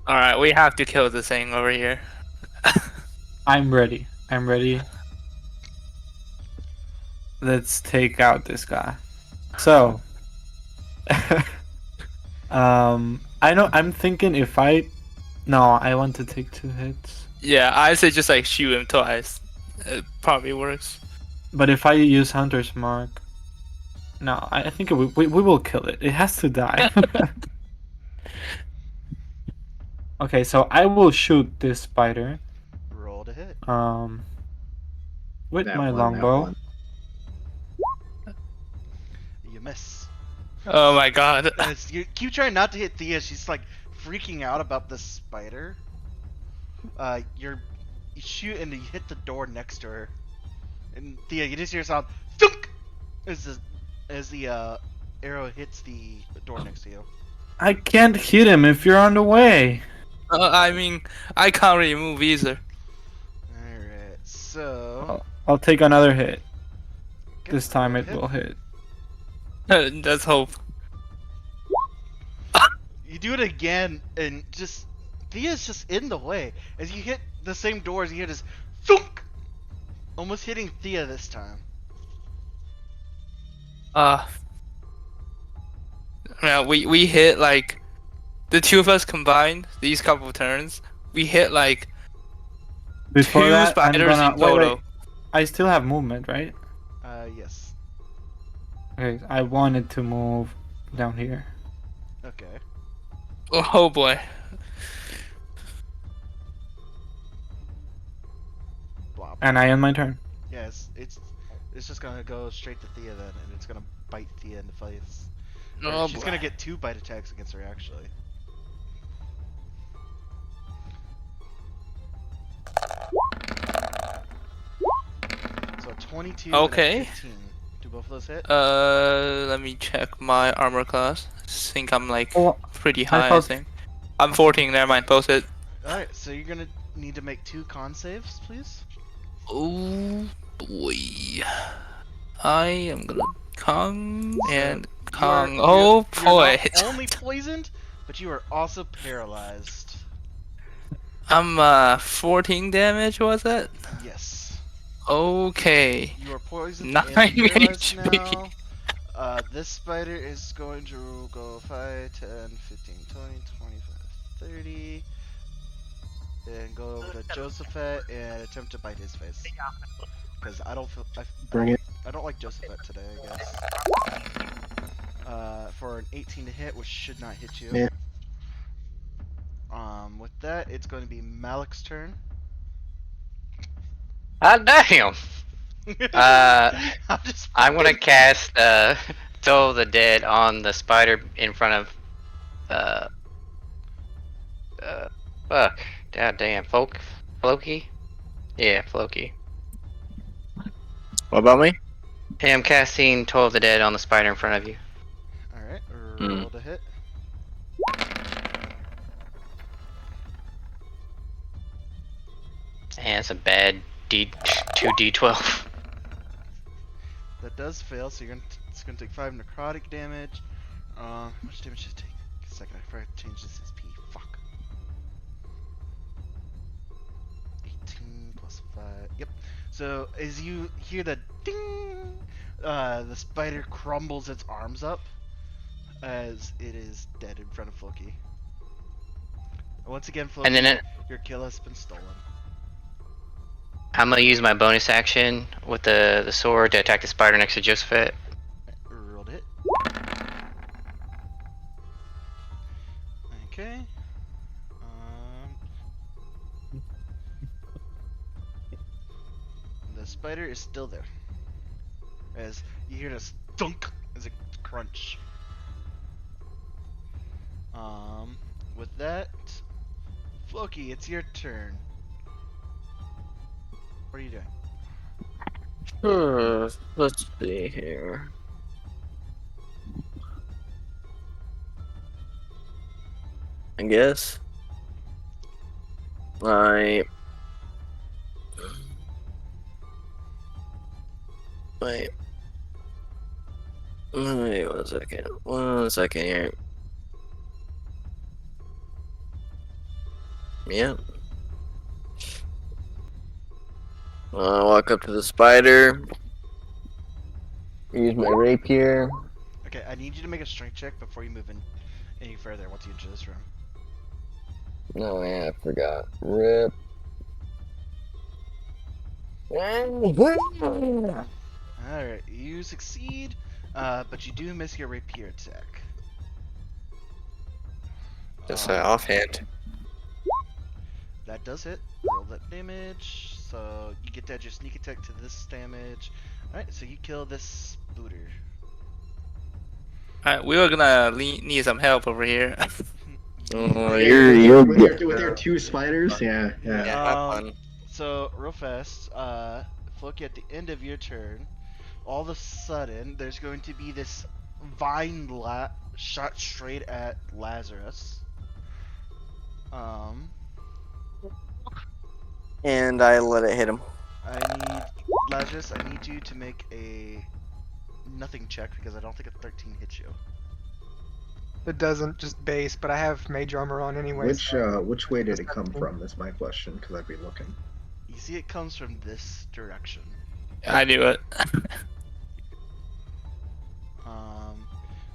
Alright, we have to kill this thing over here. I'm ready. I'm ready. Let's take out this guy. So, I'm thinking if I, no, I want to take 2 hits. Yeah, I say just like shoot him twice. It probably works. But if I use Hunter's Mark, no, I think we will kill it. It has to die. Okay, so I will shoot this spider. Roll to hit. With That my one, that longbow. one. You miss. Oh my god. As you keep trying not to hit Thea, she's like freaking out about this spider. You shoot and you hit the door next to her. And Thea, you just hear a sound thunk as the arrow hits the door next to you. I can't hit him if you're on the way. I mean, I can't really move either. Alright, so I'll take another hit. Okay, This time roll it to will hit. Let's hope. You do it again, and just Thea's just in the way. As you hit the same doors, you hear this thunk, almost hitting Thea this time. Yeah, we hit like the two of us combined. These couple of turns, we hit like Before two that, I'm spiders gonna in total. wait. I still have movement, right? Yes. Okay, I wanted to move down here. Okay. Oh boy. Blop. And I end my turn. Yes, it's just gonna go straight to Thea then, and it's gonna bite Thea in the face. Or Oh she's boy. gonna get 2 bite attacks against her actually. 22 Okay. and a 15. Do both of those hit? Let me check my armor class. I think I'm like Oh, pretty I high. I thought- think I'm 14. Never mind. Both hit. Alright, so you're gonna need to make 2 con saves, please. Oh boy. I am gonna Kong and Kong. Oh You're boy. not only poisoned, but you are also paralyzed. I'm 14 damage. Was it? Yes. Okay. You are poisoned 9 and paralyzed HP. now. This spider is going to go 5, 10, 15, 20, 25, 30. And go over to Josephet and attempt to bite his face. Because I don't feel. Bring it. I don't like Josephet today, I guess. For an 18 to hit, which should not hit you. Yeah. With that, it's going to be Malik's turn. God damn! I'm just I'm gonna fucking- cast Toll of the Dead on the spider in front of fuck. God damn. Floki? Yeah, Floki. What about me? Hey, I'm casting Toll of the Dead on the spider in front of you. Alright, roll to hit. And it's a bad 2d12. That does fail, so it's gonna take 5 necrotic damage. How much damage does it take? A second, I forgot to change this SP. Fuck. 18 plus 5. Yep. So as you hear the ding, the spider crumbles its arms up as it is dead in front of Floki. Once again, Floki, And then your kill has been stolen. I'm gonna use my bonus action with the sword to attack the spider next to Josephet. Rolled hit. Okay. The spider is still there. As you hear this thunk as a crunch. With that, Floki, it's your turn. What are you doing? Let's see here. I guess. I. Wait. Wait 1 second. 1 second here. Yeah. Walk up to the spider. Use my rapier. Okay, I need you to make a strength check before you move in any further once you enter this room. No, yeah, I forgot. Rip. Alright, you succeed, but you do miss your rapier attack. Just offhand. That does hit. Roll that damage. So you get to add your sneak attack to this damage. Alright, so you kill this booter. Alright, we were gonna need some help over here. Oh, you're with your 2 spiders? Yeah. have fun. So, real fast, Floki, at the end of your turn, all of a sudden, there's going to be this vine shot straight at Lazarus. And I let it hit him. Lazarus, I need you to make a nothing check because I don't think a 13 hits you. It doesn't, just base, but I have mage armor on anyway. Which way did it come from? Is my question, because I'd be looking. You see, it comes from this direction. I knew it.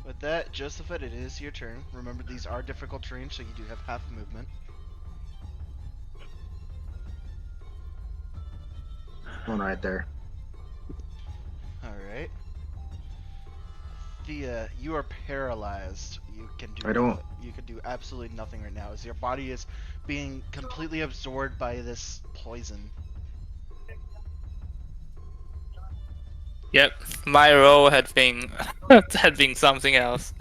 With that, Josephet, it is your turn. Remember, these are difficult terrain, so you do have half movement. One right there. Alright. Thea, you are paralyzed. You can do you can do absolutely nothing right now as your body is being completely absorbed by this poison. Yep, my role had been had been something else.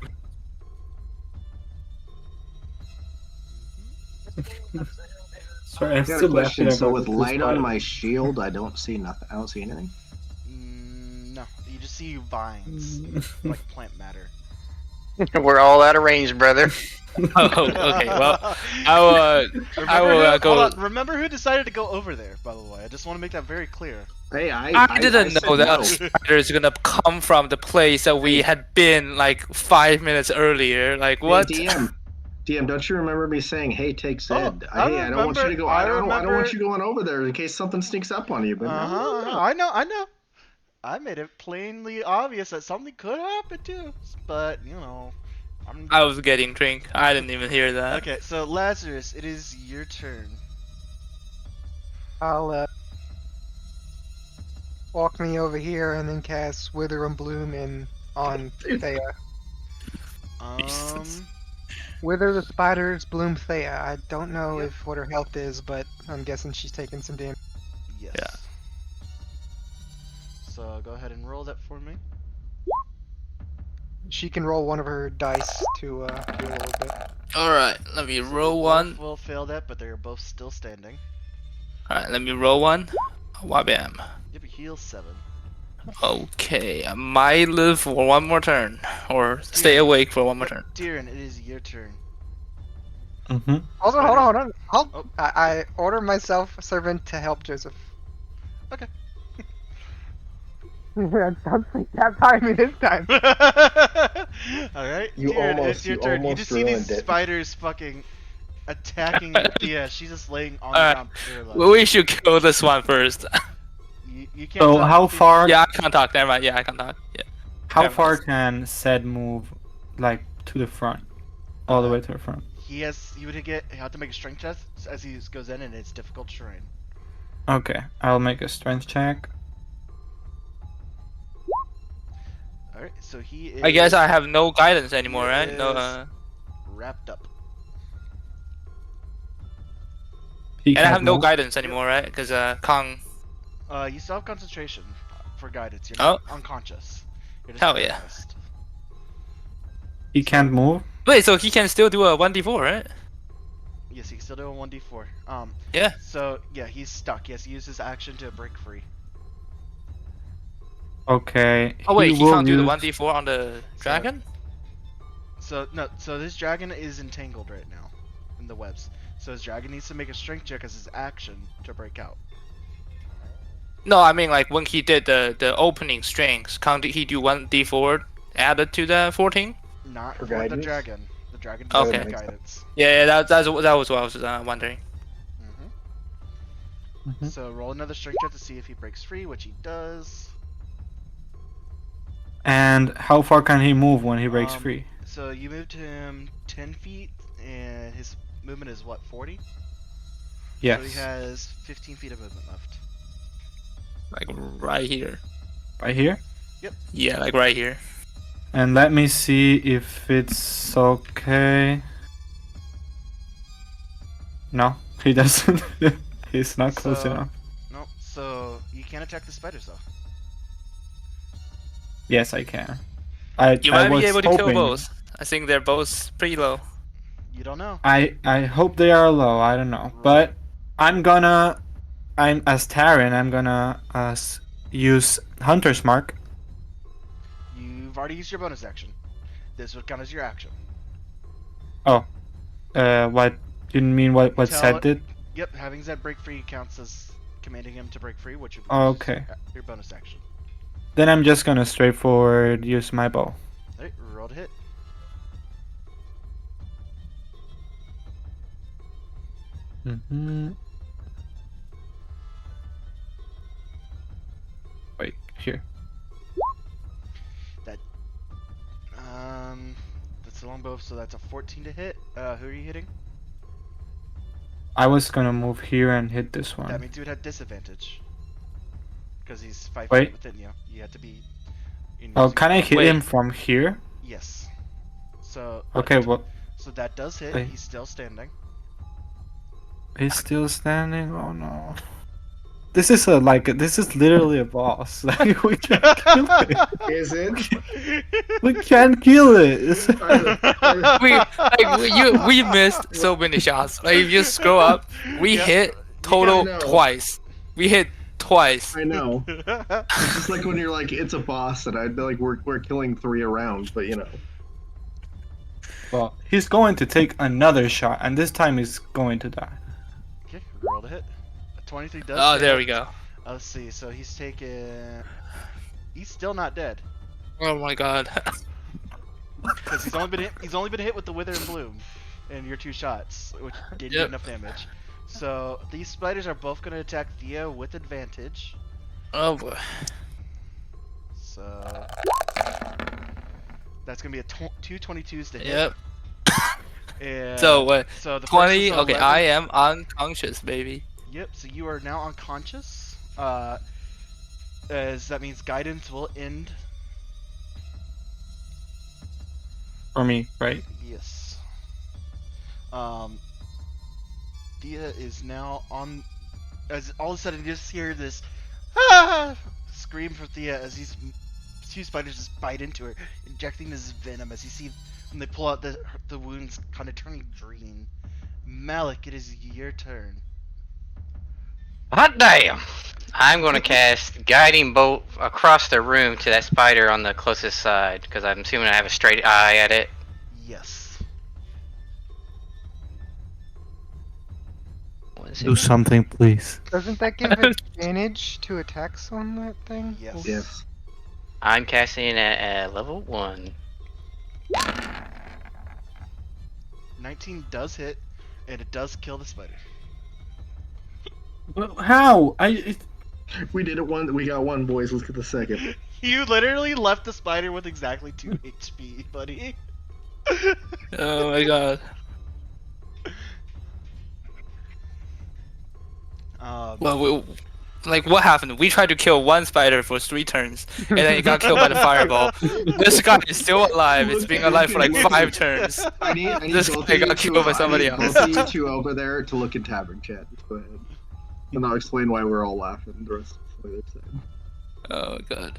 Sorry, I'm I got a still question. laughing So about with this light on spider. my shield, I don't see nothing. I don't see anything. You just see vines, like plant matter. We're all out of range, brother. Oh, okay. Well, I will go. Hold on. Remember who decided to go over there? By the way, I just want to make that very clear. Hey, I didn't said know that no. a spider is gonna come from the place that we had been like 5 minutes earlier. Like what? Hey, DM, don't you remember me saying, "Hey, take Zed"? Oh, I don't want you to go. I I don't remember. want you going over there in case something sneaks up on you. But no. I know. I made it plainly obvious that something could happen too. But I was getting drink. I didn't even hear that. Okay, so Lazarus, it is your turn. I'll walk me over here and then cast Wither and Bloom on Thea. Jesus. Wither the spiders, Bloom Thea. I don't know Yep. if what her health is, but I'm guessing she's taking some damage. Yes. Yeah. So go ahead and roll that for me. She can roll one of her dice to heal a little bit. All right, let me So roll they one. both will fail that, but they're both still standing. All right, let me roll one. Wabam. Yep, heal 7. Okay, I might live for one more turn, or stay awake for one more turn. Tyrion, it is your turn. Mm-hmm. Hold on. Oh. I order myself a servant to help Joseph. Okay. I'm that time this time. Alright, You Tyrion, almost- it's your you turn. You almost just see these ruined it. spiders fucking attacking Thea. She's just laying on the Alright. ground paralyzed. Well, we should kill this one first. You can't So tell how if he- far? Yeah, I can't talk. Never mind. Yeah, I can talk. Yeah. How Never far mind. can Zed move, like to the front, all the way to the front? He would have to make a strength test as he goes in, and it's difficult terrain. Okay, I'll make a strength check. Alright, so he is I guess I have no guidance anymore, He right? No. is- wrapped up. He And I can't have no move. guidance anymore, right? Because Kong. You still have concentration for guidance. You're not unconscious. You're just Hell yeah. paralyzed. He can't move. Wait, so he can still do a 1d4, right? Yes, he can still do a 1d4. Yeah. So yeah, he's stuck. He has to use his action to break free. Okay. Oh wait, he will can't do the use- 1d4 on the dragon? So no, so this dragon is entangled right now in the webs. So his dragon needs to make a strength check as his action to break out. No, I mean like when he did the opening strings, can't he do 1d4 added to the 14? Not For for the guidance? dragon. The dragon Okay. doesn't have guidance. Yeah, that was what I was wondering. Mhm. So roll another strength check to see if he breaks free, which he does. And how far can he move when he breaks free? So you moved him 10 feet, and his movement is what, 40? Yes. So he has 15 feet of movement left. Like right here. Right here. Yeah, like right here. And let me see if it's okay. No, he doesn't. He's not close So- enough. No, so you can't attack the spiders though. Yes, I can. You I might was be able to hoping, kill both. I think they're both pretty low. You don't know. I hope they are low. I don't know, but I'm as Taran. I'm gonna use Hunter's Mark. You've already used your bonus action. This would count as your action. What you mean? What Tell Zed it- did? Yep, having Zed break free counts as commanding him to break free, which would be Okay. your bonus action. Then I'm just gonna straightforward use my bow. Alright, roll to hit. Mm-hmm. Wait, here. That's a longbow, so that's a 14 to hit. Who are you hitting? I was gonna move here and hit this That one. means you would have disadvantage. Because he's 5 Wait. feet within you. You have to be. Oh, using can I your- hit Wait. him from here? Yes. So. Okay, well, So that does hit. Wait. He's still standing. he's still standing. Oh no. This is literally a boss. Like we can't kill it. Is it? We can't kill it. We missed so many shots. Like if you scroll up, we Yeah. hit You total gotta know. twice. We hit twice. I know. It's just like when you're like, it's a boss, and I'd be like, we're killing 3 around, but you know. Well, he's going to take another shot, and this time he's going to die. Okay, roll to hit. A 23 does Oh, hit. there we go. Let's see. So he's taking. He's still not dead Oh my god. because he's only been hit with the Wither and Bloom, and your 2 shots, which didn't do Yep. enough damage. So these spiders are both going to attack Thea with advantage. Oh boy. So that's gonna be a 2 22s to hit. Yep. And So what? So the first 20. is a Okay, 11. I am unconscious, baby. Yep. So you are now unconscious. As that means guidance will end. For me, right? Yes. Thea is now on. As all of a sudden you just hear this scream from Thea as these 2 spiders just bite into her, injecting this venom. As you see when they pull out the wounds, kind of turning green. Malik, it is your turn. Hot damn! I'm gonna cast Guiding Bolt across the room to that spider on the closest side, because I'm assuming I have a straight eye at it. Yes. What is Do it? something, please. Doesn't that give advantage to attacks on that thing? Yes. Yes. I'm casting at level 1. 19 does hit, and it does kill the spider. But how? We did it one. We got 1, boys. Let's get the second. You literally left the spider with exactly 2 HP, buddy. Oh my god. Well, like what happened? We tried to kill one spider for 3 turns, and then it got killed by the fireball. This guy is still alive. It's been alive for like 5 turns. I need This both guy of you got two- killed by I somebody need else. Both of you 2 over there to look in tavern chat. Go ahead. And I'll explain why we're all laughing. The rest of what they've said. Oh god.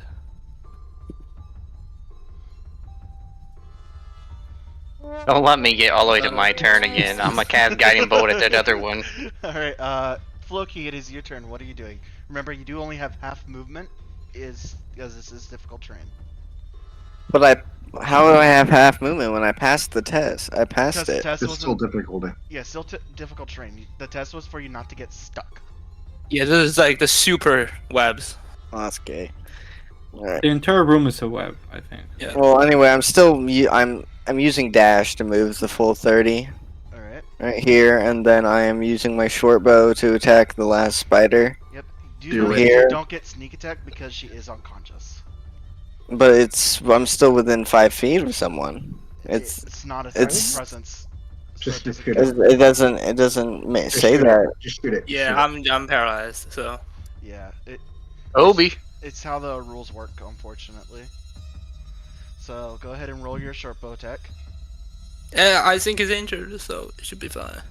Don't let me get all the way to my turn again. I'm gonna cast Guiding Bolt at that other one. Alright, Floki, it is your turn. What are you doing? Remember, you do only have half movement, because this is difficult terrain. But how do I have half movement when I passed the test? I passed Because the it. test It's still wasn't. difficult. Yeah, still difficult terrain. The test was for you not to get stuck. Yeah, this is like the super webs. Oh, that's gay. Alright. The entire room is a web, I think. Yeah. Well, anyway, I'm using dash to move the full 30 Alright. right here, and then I am using my short bow to attack the last spider. Yep. Do Do it. you don't get sneak attack because she is unconscious. But I'm still within 5 feet of someone. It's not a it's- presence. So Just it doesn't shoot count. It doesn't Just say shoot it. that. Just shoot it. Yeah, I'm paralyzed, so. Yeah, Obi. it's how the rules work, unfortunately. So go ahead and roll your short bow attack. Yeah, I think he's injured, so it should be fine.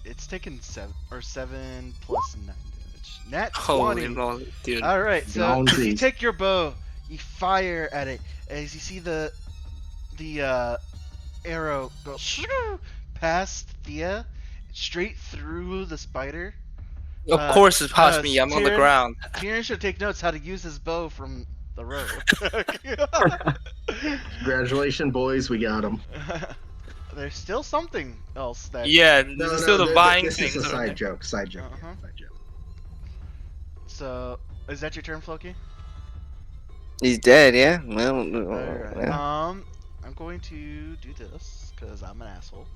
It's taken 7 plus 9 damage. Nat 20. Holy moly, dude. All right, so Down you beast. take your bow, you fire at it, as you see the arrow go past Thea, straight through the spider. Of course it's past uh, me, I'm on the Tyrion- ground. Tyrion should take notes how to use his bow from the road. Congratulations, boys. We got him. There's still something else that. Yeah, No, there's still the th- buying this things. is a over there. side joke. Side joke. yeah, Uh-huh. side joke. So, is that your turn, Floki? He's dead, yeah? Well, Alright. yeah. I'm going to do this because I'm an asshole.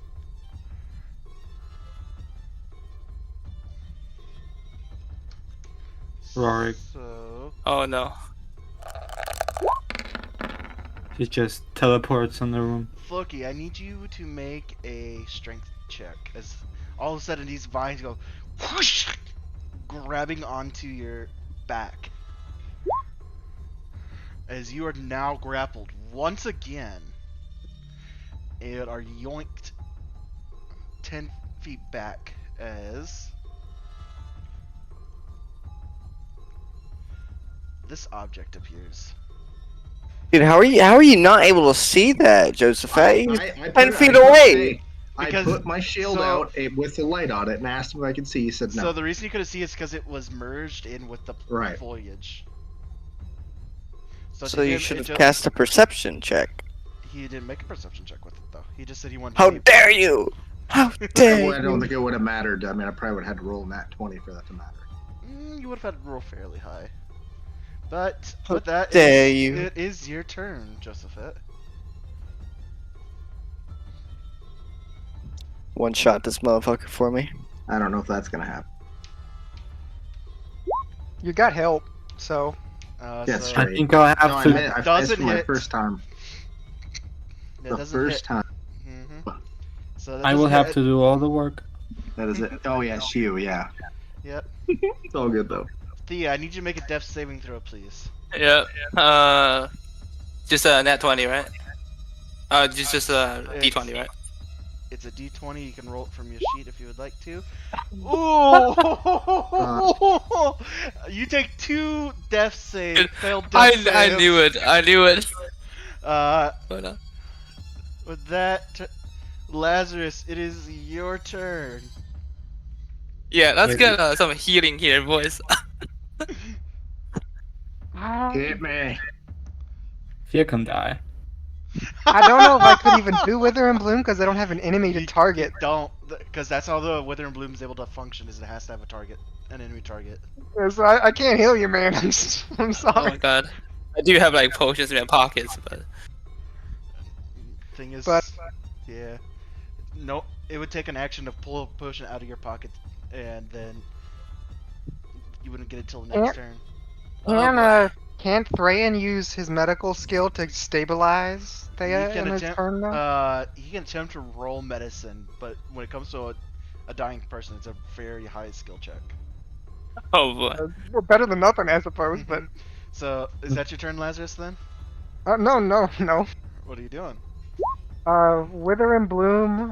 Rorik. So, Oh no. He just teleports on the room. Floki, I need you to make a strength check as all of a sudden these vines go whoosh, grabbing onto your back. As you are now grappled once again and are yoinked 10 feet back as this object appears. Dude, how are you not able to see that, Joseph? I He's put 10 it- feet I did away. say- Because- I put my shield so- out with the light on it and asked him if I could see. He said no. So the reason you couldn't see is because it was merged in with the Right. foliage. So to you him, should it have ju- cast a perception check. He didn't make a perception check with it though. He just said he wanted. How to see dare you! How I dare don't you! think it would have mattered. I mean, I probably would have had to roll nat 20 for that to matter. You would have had to roll fairly high. But How with that, dare you. it is your turn, Josephette. One shot this motherfucker for me. I don't know if that's gonna happen. You got help, so That's So I right. think I'll have No, I to. missed Doesn't for my hit. first time. that The doesn't first hit. time. So that I will doesn't have hit. to do all the work. That is it. Oh, yeah, it's you, yeah. Yep. It's all good, though. Thea, I need you to make a death saving throw, please. Yeah. Just a nat 20, right? Just a d20, right? It's a d20. You can roll it from your sheet if you would like to. Oh! You take 2 death saves. Failed death saves. I knew it. I knew it. Uh, But, with that, Lazarus, it is your turn. yeah, let's Wait. get some healing here, boys. Hit me. Fear can die. I don't know if I could even do Wither and Bloom because I don't have an enemy to You target. don't, because that's how the Wither and Bloom is able to function. Is it has to have a target, an enemy target. So I can't heal you, man. I'm Oh my sorry. god. I do have like potions in my pockets, but Thing is, But- yeah, no, it would take an action to pull a potion out of your pocket, and then you wouldn't get it till the next turn. Can't Thrayan use his medical skill to stabilize Thea He can in his attempt- turn now? He can attempt to roll medicine, but when it comes to a dying person, it's a very high skill check. oh boy. We're better than nothing, I suppose. But So, is that your turn, Lazarus? Then, no. what are you doing? Wither and Bloom.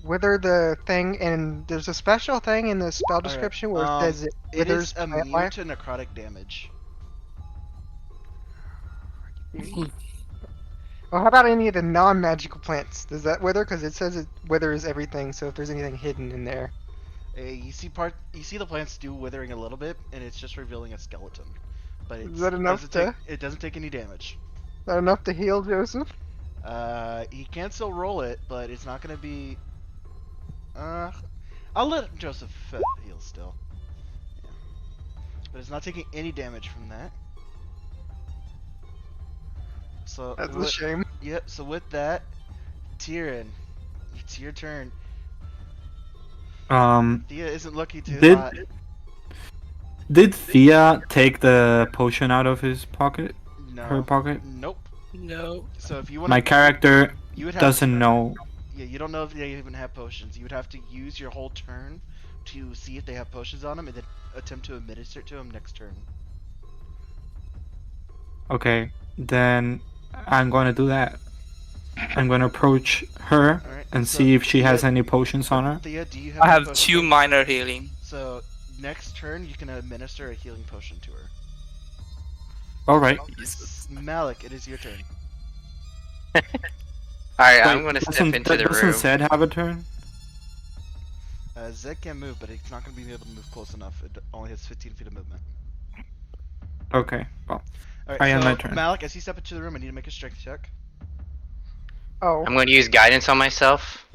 Wither the thing, and there's a special thing in the spell description where it says it It withers is plant immune life. to necrotic damage. Well, how about any of the non-magical plants? Does that wither? Because it says it withers everything. So if there's anything hidden in there, You see the plants do withering a little bit, and it's just revealing a skeleton. But Is that enough it doesn't take any damage. is that enough to heal Joseph? He can still roll it, but it's not gonna be. I'll let Joseph heal still. Yeah. But it's not taking any damage from that. So That's a with- shame. Yep. So with that, Tyrion, it's your turn. Thea isn't looking too Did- hot. Did Thea take the potion out of his pocket? No. Her pocket? Nope. No. So if you want My character you would have doesn't know. Yeah, you don't know if they even have potions. You would have to use your whole turn to see if they have potions on them, and then attempt to administer it to them next turn. Okay, then I'm gonna do that. I'm gonna approach her Alright, and so see if she has Thea- any potions on her. Thea, do you have? I any have potions 2 on- minor healing. So next turn, you can administer a healing potion to her. Alright. Malik, it is your turn. Alright, I'm Wait, gonna step doesn't- into the doesn't room. Zed have a turn? Zed can move, but it's not going to be able to move close enough. It only has 15 feet of movement. Okay, well. Alright, I am so my turn. Malik, as you step into the room, I need to make a strength check. Oh, I'm gonna use guidance on myself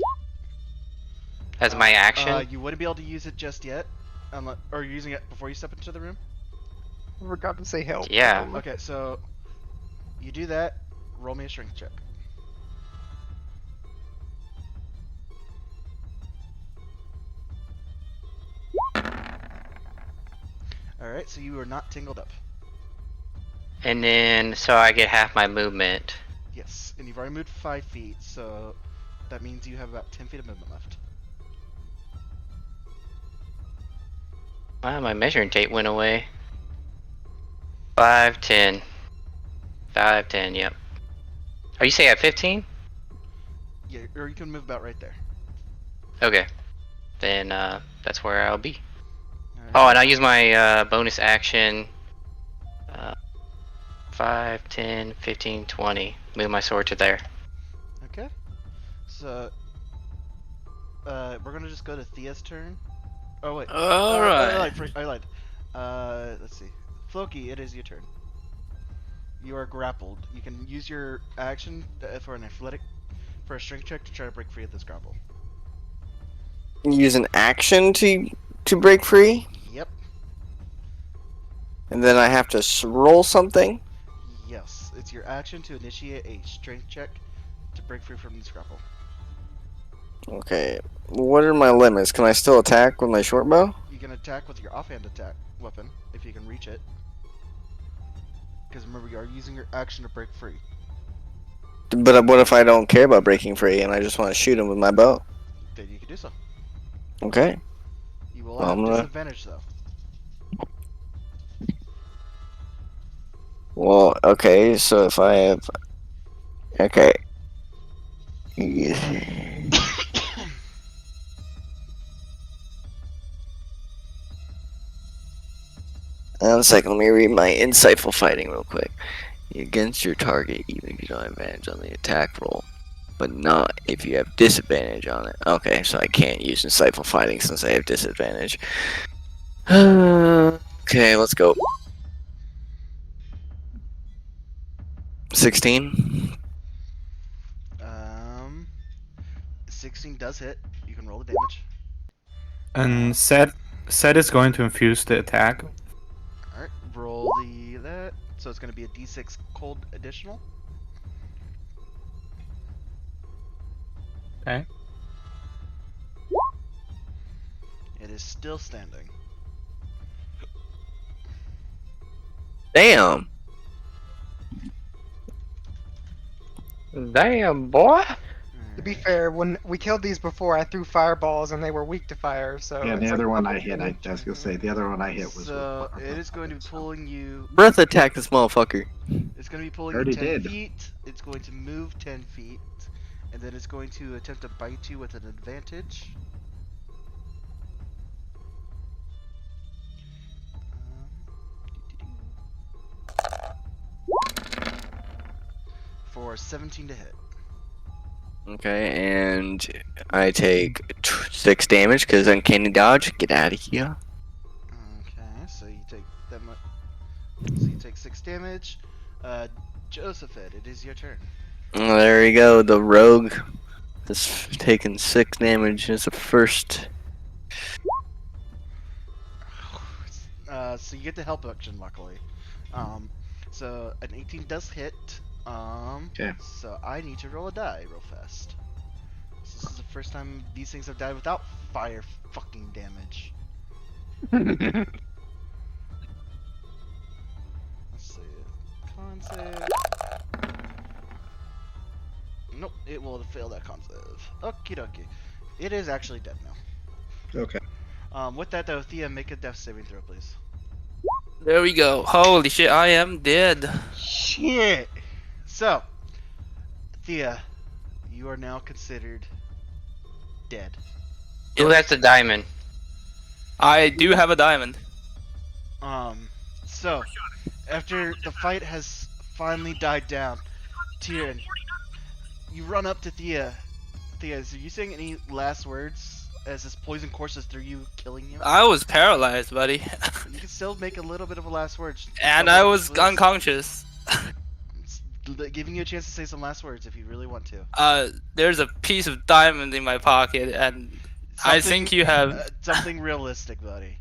as my action. You wouldn't be able to use it just yet, unless, or you're using it before you step into the room. I forgot to say help. Yeah. Okay, so you do that. Roll me a strength check. Alright, so you are not tingled up. And then, so I get half my movement. Yes, and you've already moved 5 feet, so that means you have about 10 feet of movement left. Wow, my measuring tape went away. 5, 10. 5, 10, yep. Oh, you say at 15? Yeah, or you can move about right there. Okay. Then, that's where I'll be. Alright. Oh, and I'll use my, bonus action. 5, 10, 15, 20. Move my sword to there. Okay. So we're gonna just go to Thea's turn. Oh wait. All I right. lied. I lied. Let's see. Floki, it is your turn. You are grappled. You can use your action for a strength check to try to break free of this grapple. Use an action to break free, Yep. and then I have to roll something. Yes. It's your action to initiate a strength check to break free from this grapple. Okay. What are my limits? Can I still attack with my short bow? You can attack with your offhand attack weapon if you can reach it. Because remember, you are using your action to break free. But what if I don't care about breaking free and I just want to shoot him with my bow? Then you can do so. Okay. You will Well, have I'm gonna- disadvantage though. Well, okay. So if I have, okay. One second, let me read my insightful fighting real quick. Against your target, even if you don't have advantage on the attack roll, but not if you have disadvantage on it. Okay, so I can't use insightful fighting since I have disadvantage. Okay, let's go. 16. 16 does hit. You can roll the damage. And Set is going to infuse the attack. Alright, roll that. So it's going to be a d6 cold additional. Okay. It is still standing. Damn. Damn, boy. To be fair, when we killed these before, I threw fireballs and they were weak to fire. So Yeah, it's the other like one I double hit, I damage. was gonna say, the other one I hit was So with it is going to be pulling you. Breath attack this motherfucker. It's going to be pulling Already you 10 did. feet. It's going to move 10 feet. And then it's going to attempt to bite you with an advantage. For 17 to hit. Okay, and I take 6 damage because uncanny dodge. Get out of here. Okay, so you take that much. So you take 6 damage. Josephet, it is your turn. Oh, there we go. The rogue has taken 6 damage as a first. So you get the help action, luckily. So an 18 does hit. Okay. So I need to roll a die real fast. So this is the first time these things have died without fire fucking damage. Let's see. Con save. Nope, it will fail that con save. Okie dokie. It is actually dead now. Okay. With that though, Thea, make a death saving throw, please. There we go. Holy shit, I am dead. Shit! So, Thea, you are now considered dead. Who has the diamond? I do have a diamond. So, after the fight has finally died down, Tyrion, you run up to Thea. Thea, are you saying any last words as this poison courses through you, killing you? I was paralyzed, buddy. You can still make a little bit of a last word. And I was unconscious. Giving you a chance to say some last words if you really want to. There's a piece of diamond in my pocket, and I think you have. Something realistic, buddy.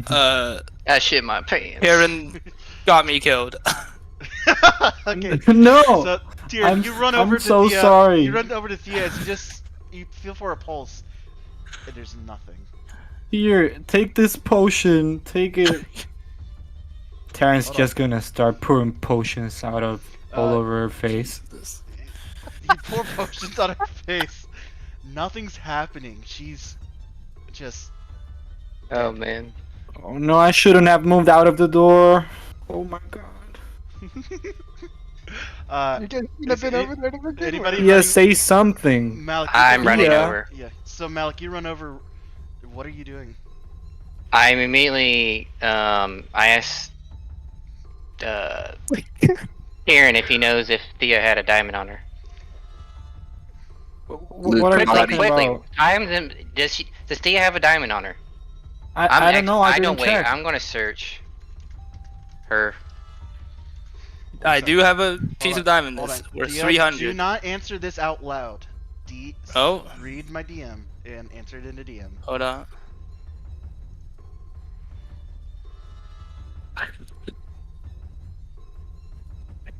I shit my pants. Karen got me killed. Okay. No. So, Tyrion, you run over I'm to so Thea. sorry. You run over to Thea as you feel for a pulse, and there's nothing. Here, take this potion. Take it. Terrence Hold just gonna start pouring potions out of all over her face. You pour potions on her face. Nothing's happening. She's just. Oh man. Oh no, I shouldn't have moved out of the door. Oh my god. You could have been over there to begin anybody with. Yeah, running- say something. Malik, I'm running Yeah. over. Yeah. So Malik, you run over. What are you doing? I'm immediately I asked Karen if he knows if Thea had a diamond on her. What are you Quickly, talking quickly. about? Does Thea have a diamond on her? I don't know. I I didn't don't wait. check. I'm gonna search her. I do have a Hold piece on, of diamond hold that's on. worth Dia, 300. do not answer this out loud. Oh. Read my DM and answer it into DM. Hold on.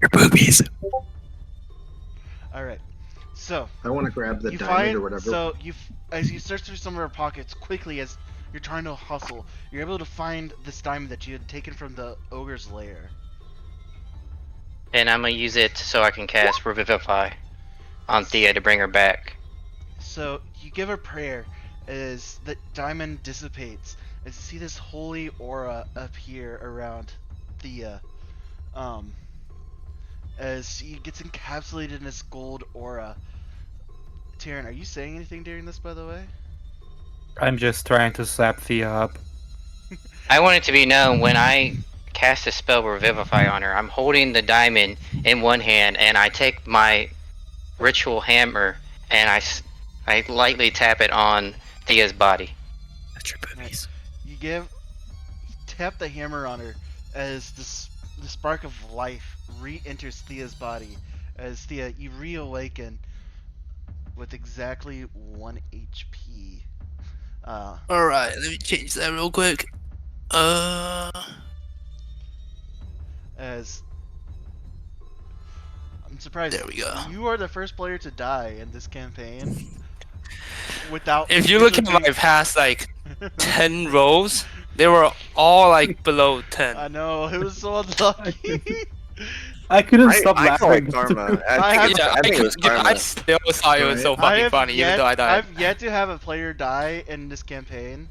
Your boobies. All right. So I want to grab the you diamond find or whatever. so as you search through some of her pockets quickly as you're trying to hustle, you're able to find this diamond that you had taken from the ogre's lair. And I'm gonna use it so I can cast Revivify on Thea to bring her back. So you give a prayer as the diamond dissipates, as you see this holy aura appear around Thea. As she gets encapsulated in this gold aura. Taryn, are you saying anything during this, by the way? I'm just trying to slap Thea up. I want it to be known when I cast a spell Revivify on her, I'm holding the diamond in one hand and I take my ritual hammer and I lightly tap it on Thea's body. That's your boobies. You tap the hammer on her as the spark of life re-enters Thea's body. As Thea, you reawaken with exactly 1 HP. Alright, let me change that real quick. As I'm surprised There we go. you are the first player to die in this campaign without. If you look at my past like 10 rolls, they were all like below 10. I know, it was so unlucky. I couldn't stop I call laughing. it karma. I I think it was karma. I still thought it was so fucking funny, even though I died. I've yet to have a player die in this campaign,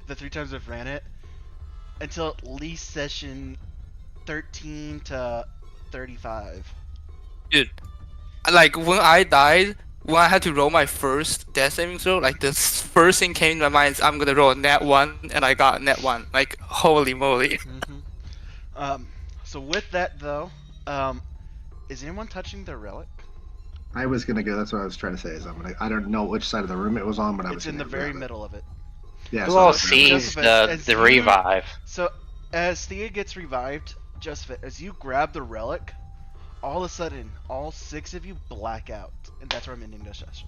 the 3 times I've ran it, until at least session 13 to 35. Dude, like when I died, when I had to roll my first death saving throw, like the first thing came to my mind is I'm gonna roll net 1, and I got net 1. Like, holy moly. So with that though, is anyone touching the relic? I was gonna go. That's what I was trying to say. I don't know which side of the room it was on, but I was It's in gonna the grab very it. middle of it. Yeah. Who so all I was gonna grab it. sees Joseph, the as revive? So as Thea gets revived, Joseph, as you grab the relic, all of a sudden, all 6 of you black out, and that's where I'm ending this session.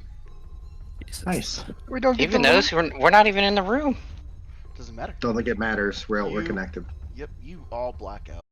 Nice. We don't get Even the those who we're not even in the room. Doesn't matter. Don't think it matters. We're You- connected. Yep, you all black out.